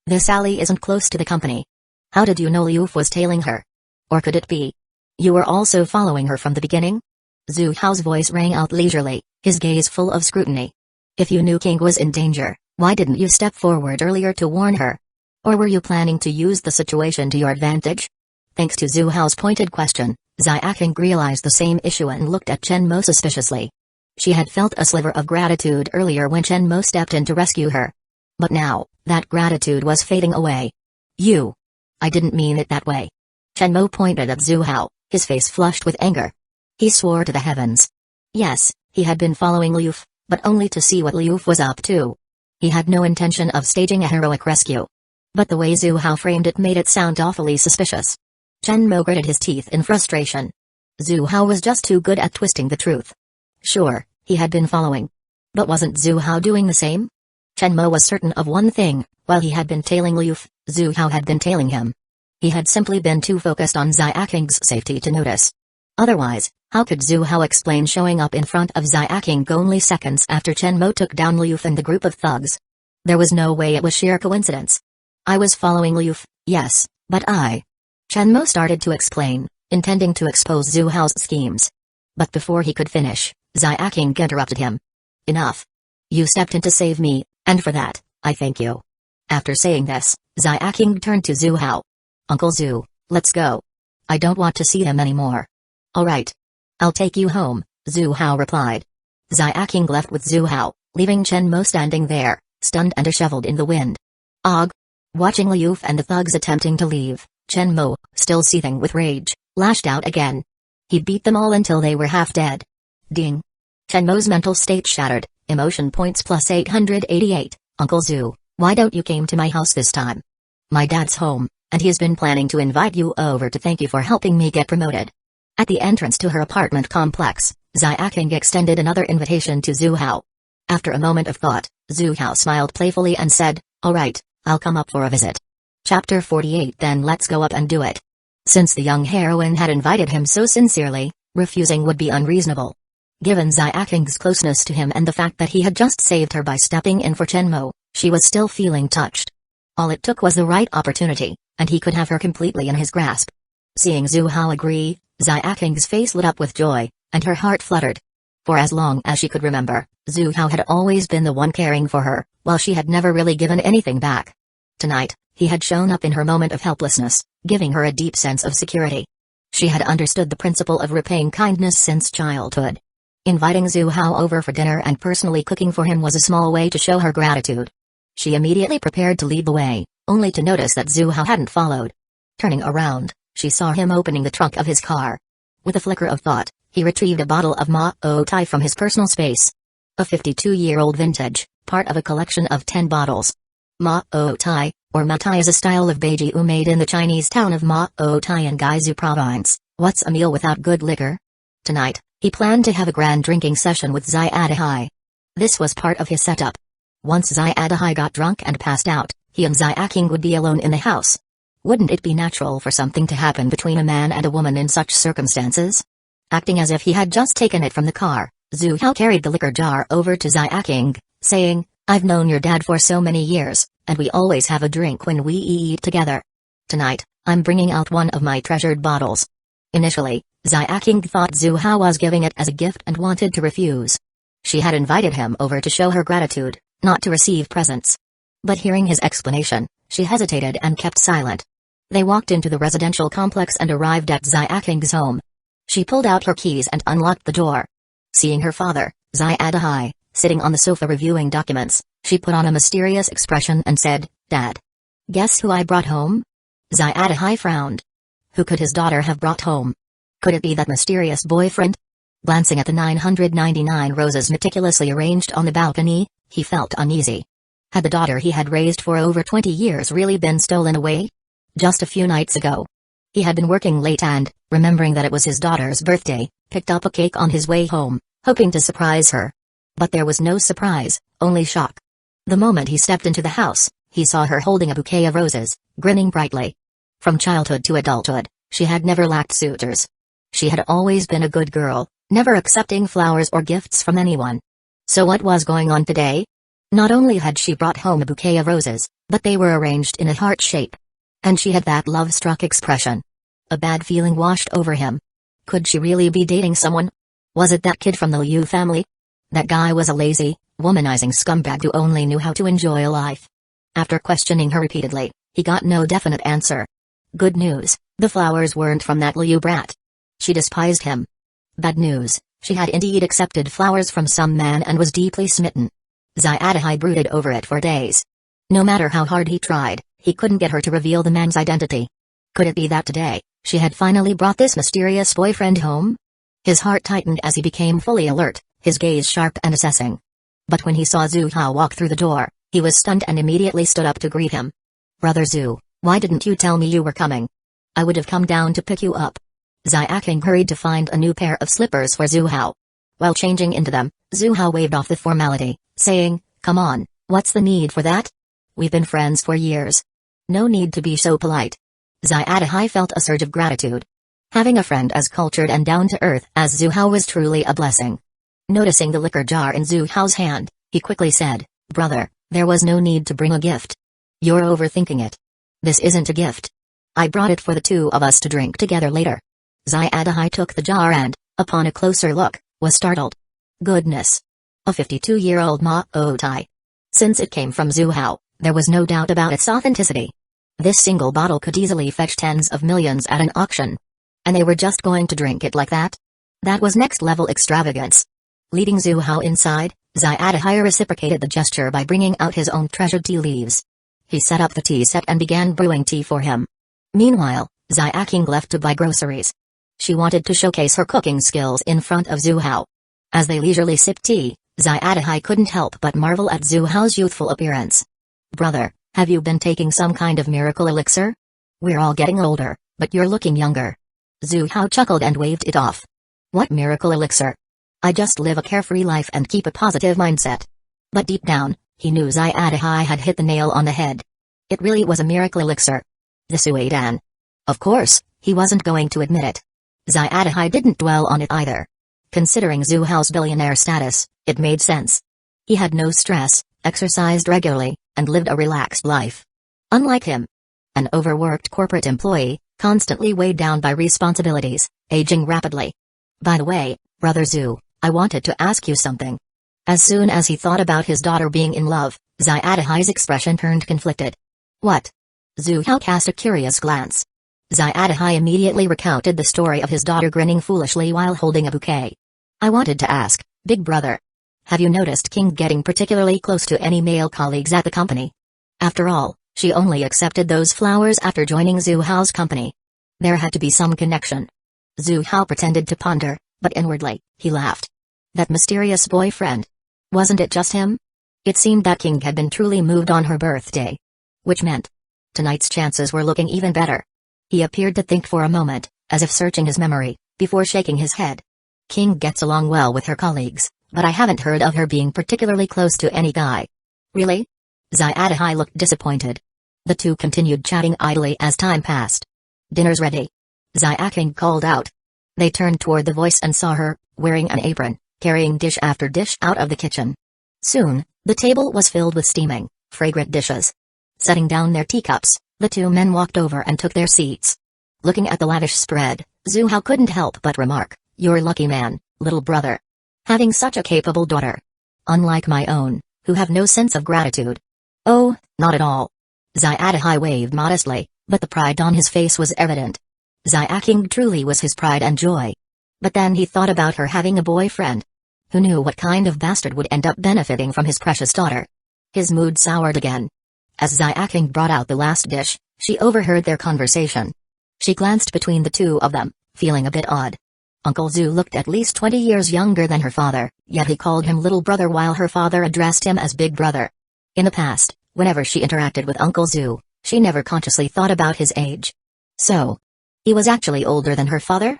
This alley isn't close to the company. How did you know Liu F was tailing her? Or could it be you were also following her from the beginning?" Zhu Hao's voice rang out leisurely, his gaze full of scrutiny. "If you knew King was in danger, why didn't you step forward earlier to warn her? Or were you planning to use the situation to your advantage?" Thanks to Zhu Hao's pointed question, Xuying realized the same issue and looked at Shenmo suspiciously. She had felt a sliver of gratitude earlier when Shenmo stepped in to rescue her. But now, that gratitude was fading away. "You. I didn't mean it that way." Shenmo pointed at Zhu Hao, his face flushed with anger. He swore to the heavens. Yes, he had been following Liu F, but only to see what Liu F was up to. He had no intention of staging a heroic rescue. But the way Zhu Hao framed it made it sound awfully suspicious. Shenmo gritted his teeth in frustration. Zhu Hao was just too good at twisting the truth. Sure, he had been following. But wasn't Zhu Hao doing the same? Shenmo was certain of one thing: while he had been tailing Liu F, Zhu Hao had been tailing him. He had simply been too focused on Xuying's safety to notice. Otherwise, how could Zhu Hao explain showing up in front of Xuying only seconds after Shenmo took down Liu F and the group of thugs? There was no way it was sheer coincidence. "I was following Liu F, yes, but Shenmo started to explain, intending to expose Zhu Hao's schemes. But before he could finish, Xuying interrupted him. "Enough. You stepped in to save me, and for that, I thank you." After saying this, Xuying turned to Zhu Hao. "Uncle Zhu, let's go. I don't want to see him anymore." "All right. I'll take you home," Zhu Hao replied. Xuying left with Zhu Hao, leaving Shenmo standing there, stunned and disheveled in the wind. Og. Watching Liu F and the thugs attempting to leave, Shenmo, still seething with rage, lashed out again. He beat them all until they were half dead. Ding. Shenmo's mental state shattered, emotion points plus 888. "Uncle Zhu, why don't you came to my house this time? My dad's home, and he's been planning to invite you over to thank you for helping me get promoted." At the entrance to her apartment complex, Xuying extended another invitation to Zhu Hao. After a moment of thought, Zhu Hao smiled playfully and said, "All right, I'll come up for a visit." Chapter 48. Then let's go up and do it. Since the young heroine had invited him so sincerely, refusing would be unreasonable. Given Xuying's closeness to him and the fact that he had just saved her by stepping in for Shenmo, she was still feeling touched. All it took was the right opportunity, and he could have her completely in his grasp. Seeing Zhu Hao agree, Xuying's face lit up with joy, and her heart fluttered. For as long as she could remember, Zhu Hao had always been the one caring for her, while she had never really given anything back. Tonight, he had shown up in her moment of helplessness, giving her a deep sense of security. She had understood the principle of repaying kindness since childhood. Inviting Zhu Hao over for dinner and personally cooking for him was a small way to show her gratitude. She immediately prepared to lead the way, only to notice that Zhu Hao hadn't followed. Turning around, she saw him opening the trunk of his car. With a flicker of thought, he retrieved a bottle of Ma-O Tai from his personal space. A 52-year-old vintage, part of a collection of 10 bottles. Ma-O Tai, or Ma-Tai, is a style of baijiu made in the Chinese town of Ma-O Tai in Guizhou province. What's a meal without good liquor? Tonight, he planned to have a grand drinking session with Xuying. This was part of his setup. Once Xuying got drunk and passed out, he and Xuying would be alone in the house. Wouldn't it be natural for something to happen between a man and a woman in such circumstances? Acting as if he had just taken it from the car, Zhu Hao carried the liquor jar over to Xuying, saying, "I've known your dad for so many years, and we always have a drink when we eat together. Tonight, I'm bringing out one of my treasured bottles." Initially, Xuying thought Zhu Hao was giving it as a gift and wanted to refuse. She had invited him over to show her gratitude, not to receive presents. But hearing his explanation, she hesitated and kept silent. They walked into the residential complex and arrived at Xuying's home. She pulled out her keys and unlocked the door. Seeing her father, Xuying, sitting on the sofa reviewing documents, she put on a mysterious expression and said, "Dad. Guess who I brought home?" Xuying frowned. Who could his daughter have brought home? Could it be that mysterious boyfriend? Glancing at the 999 roses meticulously arranged on the balcony, he felt uneasy. Had the daughter he had raised for over 20 years really been stolen away? Just a few nights ago. He had been working late and, remembering that it was his daughter's birthday, picked up a cake on his way home, hoping to surprise her. But there was no surprise, only shock. The moment he stepped into the house, he saw her holding a bouquet of roses, grinning brightly. From childhood to adulthood, she had never lacked suitors. She had always been a good girl, never accepting flowers or gifts from anyone. So what was going on today? Not only had she brought home a bouquet of roses, but they were arranged in a heart shape. And she had that love-struck expression. A bad feeling washed over him. Could she really be dating someone? Was it that kid from the Liu family? That guy was a lazy, womanizing scumbag who only knew how to enjoy life. After questioning her repeatedly, he got no definite answer. Good news, the flowers weren't from that Liu brat. She despised him. Bad news, she had indeed accepted flowers from some man and was deeply smitten. Xuying brooded over it for days. No matter how hard he tried, he couldn't get her to reveal the man's identity. Could it be that today, she had finally brought this mysterious boyfriend home? His heart tightened as he became fully alert, his gaze sharp and assessing. But when he saw Xu walk through the door, he was stunned and immediately stood up to greet him. "Brother Xu, why didn't you tell me you were coming? I would have come down to pick you up." Xuying hurried to find a new pair of slippers for Xu. While changing into them, Xu waved off the formality, saying, "Come on, what's the need for that? We've been friends for years. No need to be so polite." Xuying felt a surge of gratitude. Having a friend as cultured and down-to-earth as Xu was truly a blessing. Noticing the liquor jar in Xu's hand, he quickly said, "Brother, there was no need to bring a gift. You're overthinking it. This isn't a gift. I brought it for the two of us to drink together later." Xuying took the jar and, upon a closer look, was startled. Goodness! A 52-year-old Maotai. Since it came from Xu, there was no doubt about its authenticity. This single bottle could easily fetch tens of millions at an auction. And they were just going to drink it like that? That was next-level extravagance. Leading Xu inside, Xuying reciprocated the gesture by bringing out his own treasured tea leaves. He set up the tea set and began brewing tea for him. Meanwhile, Xuying left to buy groceries. She wanted to showcase her cooking skills in front of Xu. As they leisurely sipped tea, Xuying couldn't help but marvel at Xu's youthful appearance. "Brother, have you been taking some kind of miracle elixir? We're all getting older, but you're looking younger." Xu chuckled and waved it off. "What miracle elixir? I just live a carefree life and keep a positive mindset." But deep down, he knew Xuying had hit the nail on the head. It really was a miracle elixir. The Suidan. Of course, he wasn't going to admit it. Xuying didn't dwell on it either. Considering Xu's billionaire status, it made sense. He had no stress, exercised regularly, and lived a relaxed life. Unlike him, an overworked corporate employee, constantly weighed down by responsibilities, aging rapidly. "By the way, Brother Xu, I wanted to ask you something." As soon as he thought about his daughter being in love, Xuying's expression turned conflicted. "What?" Xu cast a curious glance. Xuying immediately recounted the story of his daughter grinning foolishly while holding a bouquet. "I wanted to ask, big brother. Have you noticed King getting particularly close to any male colleagues at the company? After all, she only accepted those flowers after joining Xu's company. There had to be some connection." Xu pretended to ponder, but inwardly, he laughed. That mysterious boyfriend. Wasn't it just him? It seemed that King had been truly moved on her birthday. Which meant tonight's chances were looking even better. He appeared to think for a moment, as if searching his memory, before shaking his head. "King gets along well with her colleagues, but I haven't heard of her being particularly close to any guy." "Really?" Xuying looked disappointed. The two continued chatting idly as time passed. "Dinner's ready," Xuying called out. They turned toward the voice and saw her, wearing an apron, carrying dish after dish out of the kitchen. Soon, the table was filled with steaming, fragrant dishes. Setting down their teacups, the two men walked over and took their seats. Looking at the lavish spread, Xu couldn't help but remark, "You're lucky man, little brother. Having such a capable daughter. Unlike my own, who have no sense of gratitude. Oh, not at all. Xuying waved modestly, but the pride on his face was evident. Xuying truly was his pride and joy. But then he thought about her having a boyfriend. Who knew what kind of bastard would end up benefiting from his precious daughter? His mood soured again. As Xuying brought out the last dish, she overheard their conversation. She glanced between the two of them, feeling a bit odd. Uncle Xu looked at least 20 years younger than her father, yet he called him little brother while her father addressed him as big brother. In the past, whenever she interacted with Uncle Xu, she never consciously thought about his age. So, he was actually older than her father?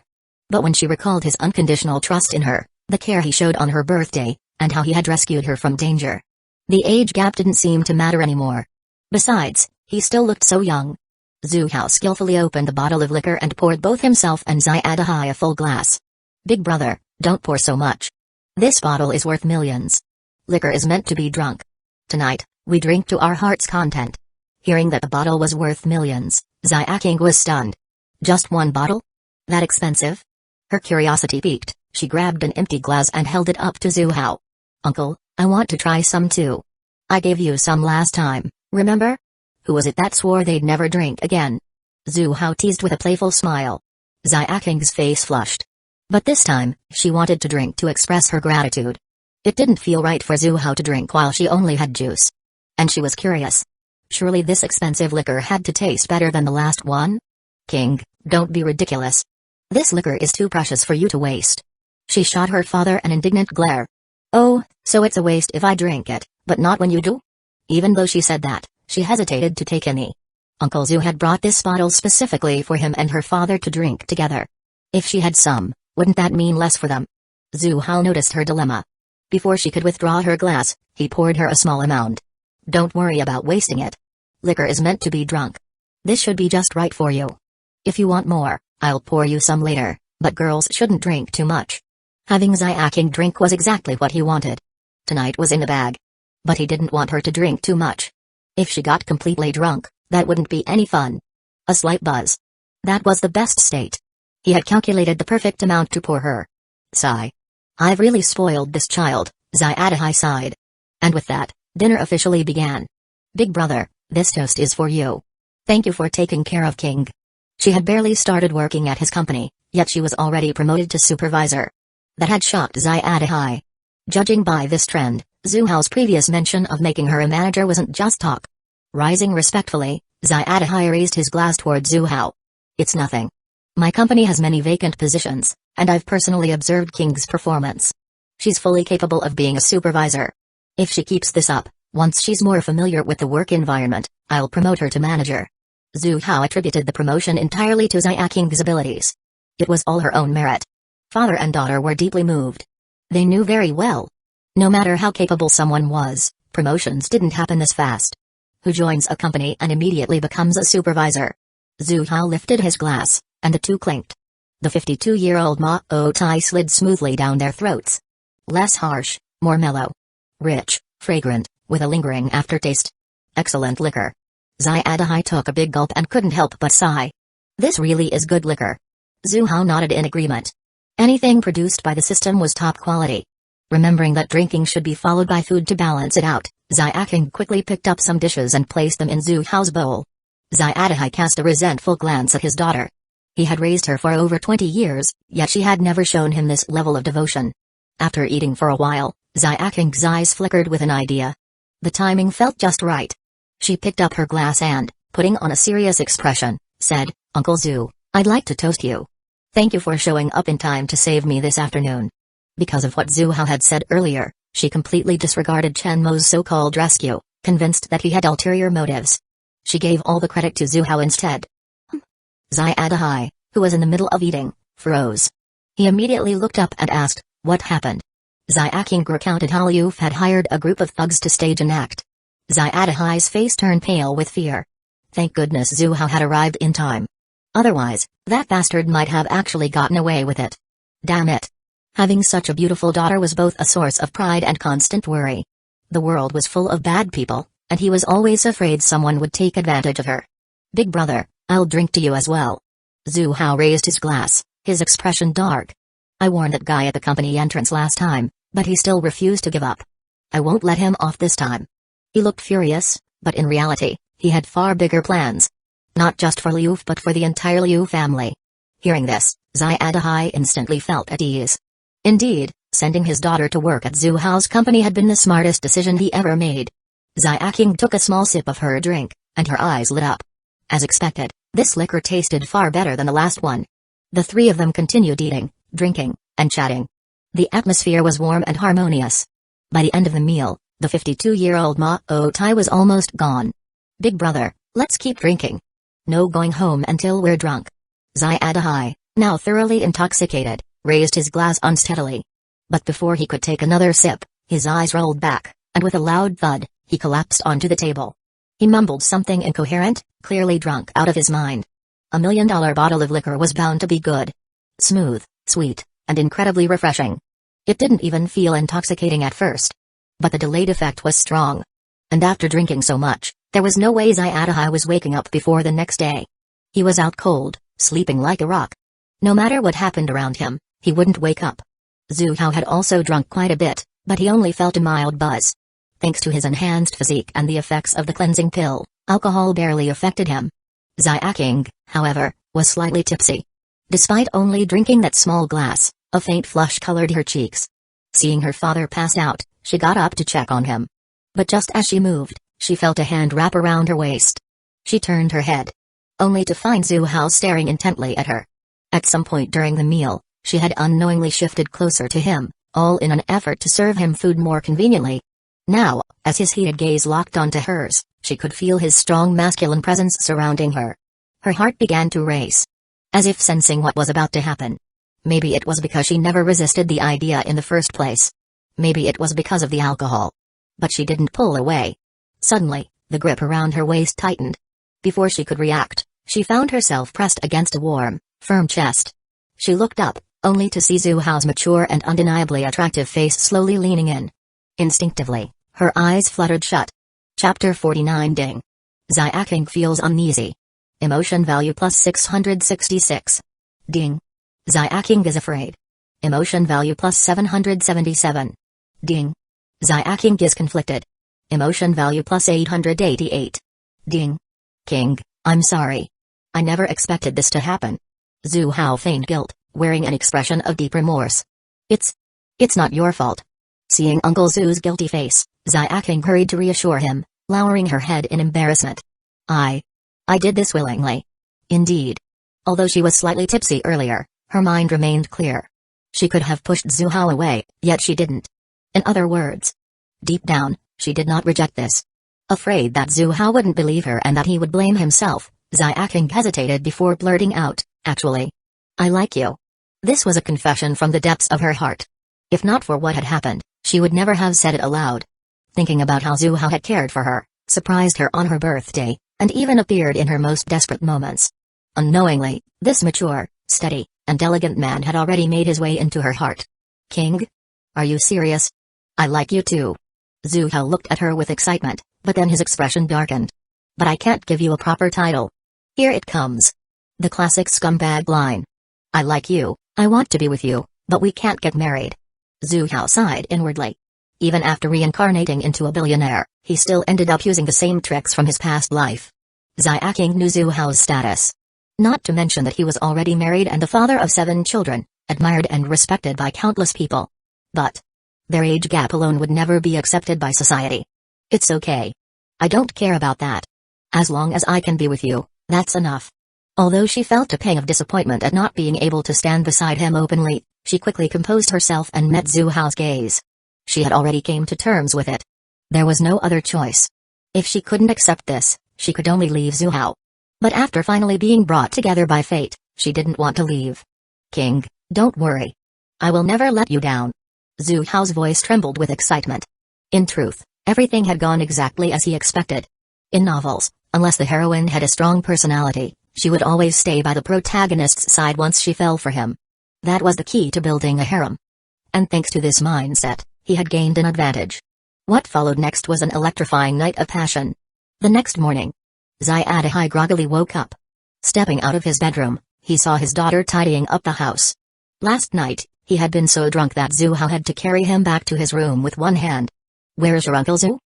But when she recalled his unconditional trust in her, the care he showed on her birthday, and how he had rescued her from danger, the age gap didn't seem to matter anymore. Besides, he still looked so young. Xu Hao skillfully opened the bottle of liquor and poured both himself and Xuying a full glass. Big brother, don't pour so much. This bottle is worth millions. Liquor is meant to be drunk. Tonight, we drink to our heart's content. Hearing that the bottle was worth millions, Xuying was stunned. Just one bottle? That expensive? Her curiosity piqued, she grabbed an empty glass and held it up to Xu Hao. Uncle, I want to try some too. I gave you some last time, remember? Who was it that swore they'd never drink again? Xu Hao teased with a playful smile. Xuying's face flushed. But this time, she wanted to drink to express her gratitude. It didn't feel right for Xu Hao to drink while she only had juice. And she was curious. Surely this expensive liquor had to taste better than the last one? King, don't be ridiculous. This liquor is too precious for you to waste. She shot her father an indignant glare. Oh, so it's a waste if I drink it, but not when you do? Even though she said that, she hesitated to take any. Uncle Xu had brought this bottle specifically for him and her father to drink together. If she had some, wouldn't that mean less for them? Xu Hao noticed her dilemma. Before she could withdraw her glass, he poured her a small amount. Don't worry about wasting it. Liquor is meant to be drunk. This should be just right for you. If you want more, I'll pour you some later, but girls shouldn't drink too much. Having Xuying drink was exactly what he wanted. Tonight was in the bag. But he didn't want her to drink too much. If she got completely drunk, that wouldn't be any fun. A slight buzz. That was the best state. He had calculated the perfect amount to pour her. Sigh. I've really spoiled this child, Xuying sighed. And with that, dinner officially began. Big brother, this toast is for you. Thank you for taking care of King. She had barely started working at his company, yet she was already promoted to supervisor. That had shocked Xuying. Judging by this trend, Xu Hao's previous mention of making her a manager wasn't just talk. Rising respectfully, Xuying raised his glass toward Xu Hao. It's nothing. My company has many vacant positions, and I've personally observed King's performance. She's fully capable of being a supervisor. If she keeps this up, once she's more familiar with the work environment, I'll promote her to manager. Xu Hao attributed the promotion entirely to Xuying's abilities. It was all her own merit. Father and daughter were deeply moved. They knew very well. No matter how capable someone was, promotions didn't happen this fast. Who joins a company and immediately becomes a supervisor? Xu Hao lifted his glass, and the two clinked. The 52-year-old Mao Tai slid smoothly down their throats. Less harsh, more mellow. Rich, fragrant, with a lingering aftertaste. Excellent liquor. Xuying took a big gulp and couldn't help but sigh. This really is good liquor. Xu Hao nodded in agreement. Anything produced by the system was top quality. Remembering that drinking should be followed by food to balance it out, Xuying quickly picked up some dishes and placed them in Xu Hao's bowl. Xuying cast a resentful glance at his daughter. He had raised her for over 20 years, yet she had never shown him this level of devotion. After eating for a while, Xuying's eyes flickered with an idea. The timing felt just right. She picked up her glass and, putting on a serious expression, said, Uncle Xu, I'd like to toast you. Thank you for showing up in time to save me this afternoon. Because of what Xu Hao had said earlier, she completely disregarded Chen Mo's so-called rescue, convinced that he had ulterior motives. She gave all the credit to Xu Hao instead. Xuying, who was in the middle of eating, froze. He immediately looked up and asked, what happened? Xuying recounted how Liu had hired a group of thugs to stage an act. Xuying's face turned pale with fear. Thank goodness Xu Hao had arrived in time. Otherwise, that bastard might have actually gotten away with it. Damn it. Having such a beautiful daughter was both a source of pride and constant worry. The world was full of bad people, and he was always afraid someone would take advantage of her. Big brother, I'll drink to you as well. Xu Hao raised his glass, his expression dark. I warned that guy at the company entrance last time, but he still refused to give up. I won't let him off this time. He looked furious, but in reality, he had far bigger plans. Not just for Liu but for the entire Liu family. Hearing this, Xuying instantly felt at ease. Indeed, sending his daughter to work at Zhu Hao's company had been the smartest decision he ever made. Xuying took a small sip of her drink, and her eyes lit up. As expected, this liquor tasted far better than the last one. The three of them continued eating, drinking, and chatting. The atmosphere was warm and harmonious. By the end of the meal, the 52-year-old Mao Tai was almost gone. Big brother, let's keep drinking. No going home until we're drunk. Xuying, now thoroughly intoxicated, raised his glass unsteadily. But before he could take another sip, his eyes rolled back, and with a loud thud, he collapsed onto the table. He mumbled something incoherent, clearly drunk out of his mind. $1 million bottle of liquor was bound to be good. Smooth, sweet, and incredibly refreshing. It didn't even feel intoxicating at first. But the delayed effect was strong. And after drinking so much, there was no way Xuying was waking up before the next day. He was out cold, sleeping like a rock. No matter what happened around him, he wouldn't wake up. Zhu Hao had also drunk quite a bit, but he only felt a mild buzz. Thanks to his enhanced physique and the effects of the cleansing pill, alcohol barely affected him. Xuying, however, was slightly tipsy. Despite only drinking that small glass, a faint flush colored her cheeks. Seeing her father pass out, she got up to check on him. But just as she moved, she felt a hand wrap around her waist. She turned her head, only to find Zhu Hao staring intently at her. At some point during the meal, she had unknowingly shifted closer to him, all in an effort to serve him food more conveniently. Now, as his heated gaze locked onto hers, she could feel his strong masculine presence surrounding her. Her heart began to race, as if sensing what was about to happen. Maybe it was because she never resisted the idea in the first place. Maybe it was because of the alcohol. But she didn't pull away. Suddenly, the grip around her waist tightened. Before she could react, she found herself pressed against a warm, firm chest. She looked up, only to see Zhu Hao's mature and undeniably attractive face slowly leaning in. Instinctively, her eyes fluttered shut. Chapter 49 Ding. Xuying feels uneasy. Emotion value plus 666. Ding. Xuying is afraid. Emotion value plus 777. Ding. Xuying is conflicted. Emotion value plus 888. Ding. King, I'm sorry. I never expected this to happen. Zhu Hao feigned guilt, wearing an expression of deep remorse. It's not your fault. Seeing Uncle Zhu's guilty face, Xuying hurried to reassure him, lowering her head in embarrassment. I did this willingly. Indeed. Although she was slightly tipsy earlier, her mind remained clear. She could have pushed Zhu Hao away, yet she didn't. In other words, deep down, she did not reject this. Afraid that Zhu Hao wouldn't believe her and that he would blame himself, Xuying hesitated before blurting out, actually, I like you. This was a confession from the depths of her heart. If not for what had happened, she would never have said it aloud. Thinking about how Zhu Hao had cared for her, surprised her on her birthday, and even appeared in her most desperate moments. Unknowingly, this mature, steady, and elegant man had already made his way into her heart. King? Are you serious? I like you too. Zhu Hao looked at her with excitement, but then his expression darkened. But I can't give you a proper title. Here it comes. The classic scumbag line. I like you, I want to be with you, but we can't get married. Zhu Hao sighed inwardly. Even after reincarnating into a billionaire, he still ended up using the same tricks from his past life. Xuying knew Zhu Hao's status. Not to mention that he was already married and the father of 7 children, admired and respected by countless people. But their age gap alone would never be accepted by society. It's okay. I don't care about that. As long as I can be with you, that's enough. Although she felt a pang of disappointment at not being able to stand beside him openly, she quickly composed herself and met Zhu Hao's gaze. She had already came to terms with it. There was no other choice. If she couldn't accept this, she could only leave Zhu Hao. But after finally being brought together by fate, she didn't want to leave. King, don't worry. I will never let you down. Zhu Hao's voice trembled with excitement. In truth, everything had gone exactly as he expected. In novels, unless the heroine had a strong personality, she would always stay by the protagonist's side once she fell for him. That was the key to building a harem. And thanks to this mindset, he had gained an advantage. What followed next was an electrifying night of passion. The next morning, Xuying groggily woke up. Stepping out of his bedroom, he saw his daughter tidying up the house. Last night, he had been so drunk that Zhu Hao had to carry him back to his room with one hand. Where's your Uncle Zu?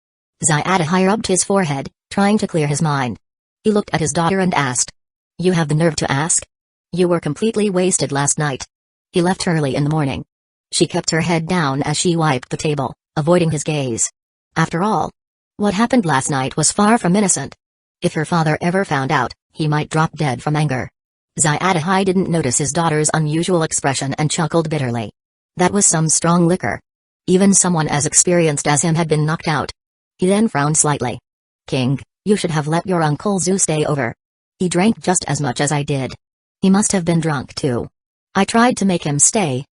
Xuying rubbed his forehead, trying to clear his mind. He looked at his daughter and asked. You have the nerve to ask? You were completely wasted last night. He left early in the morning. She kept her head down as she wiped the table, avoiding his gaze. After all, what happened last night was far from innocent. If her father ever found out, he might drop dead from anger. Xuying didn't notice his daughter's unusual expression and chuckled bitterly. That was some strong liquor. Even someone as experienced as him had been knocked out. He then frowned slightly. King, you should have let your Uncle Zu stay over. He drank just as much as I did. He must have been drunk too. I tried to make him stay,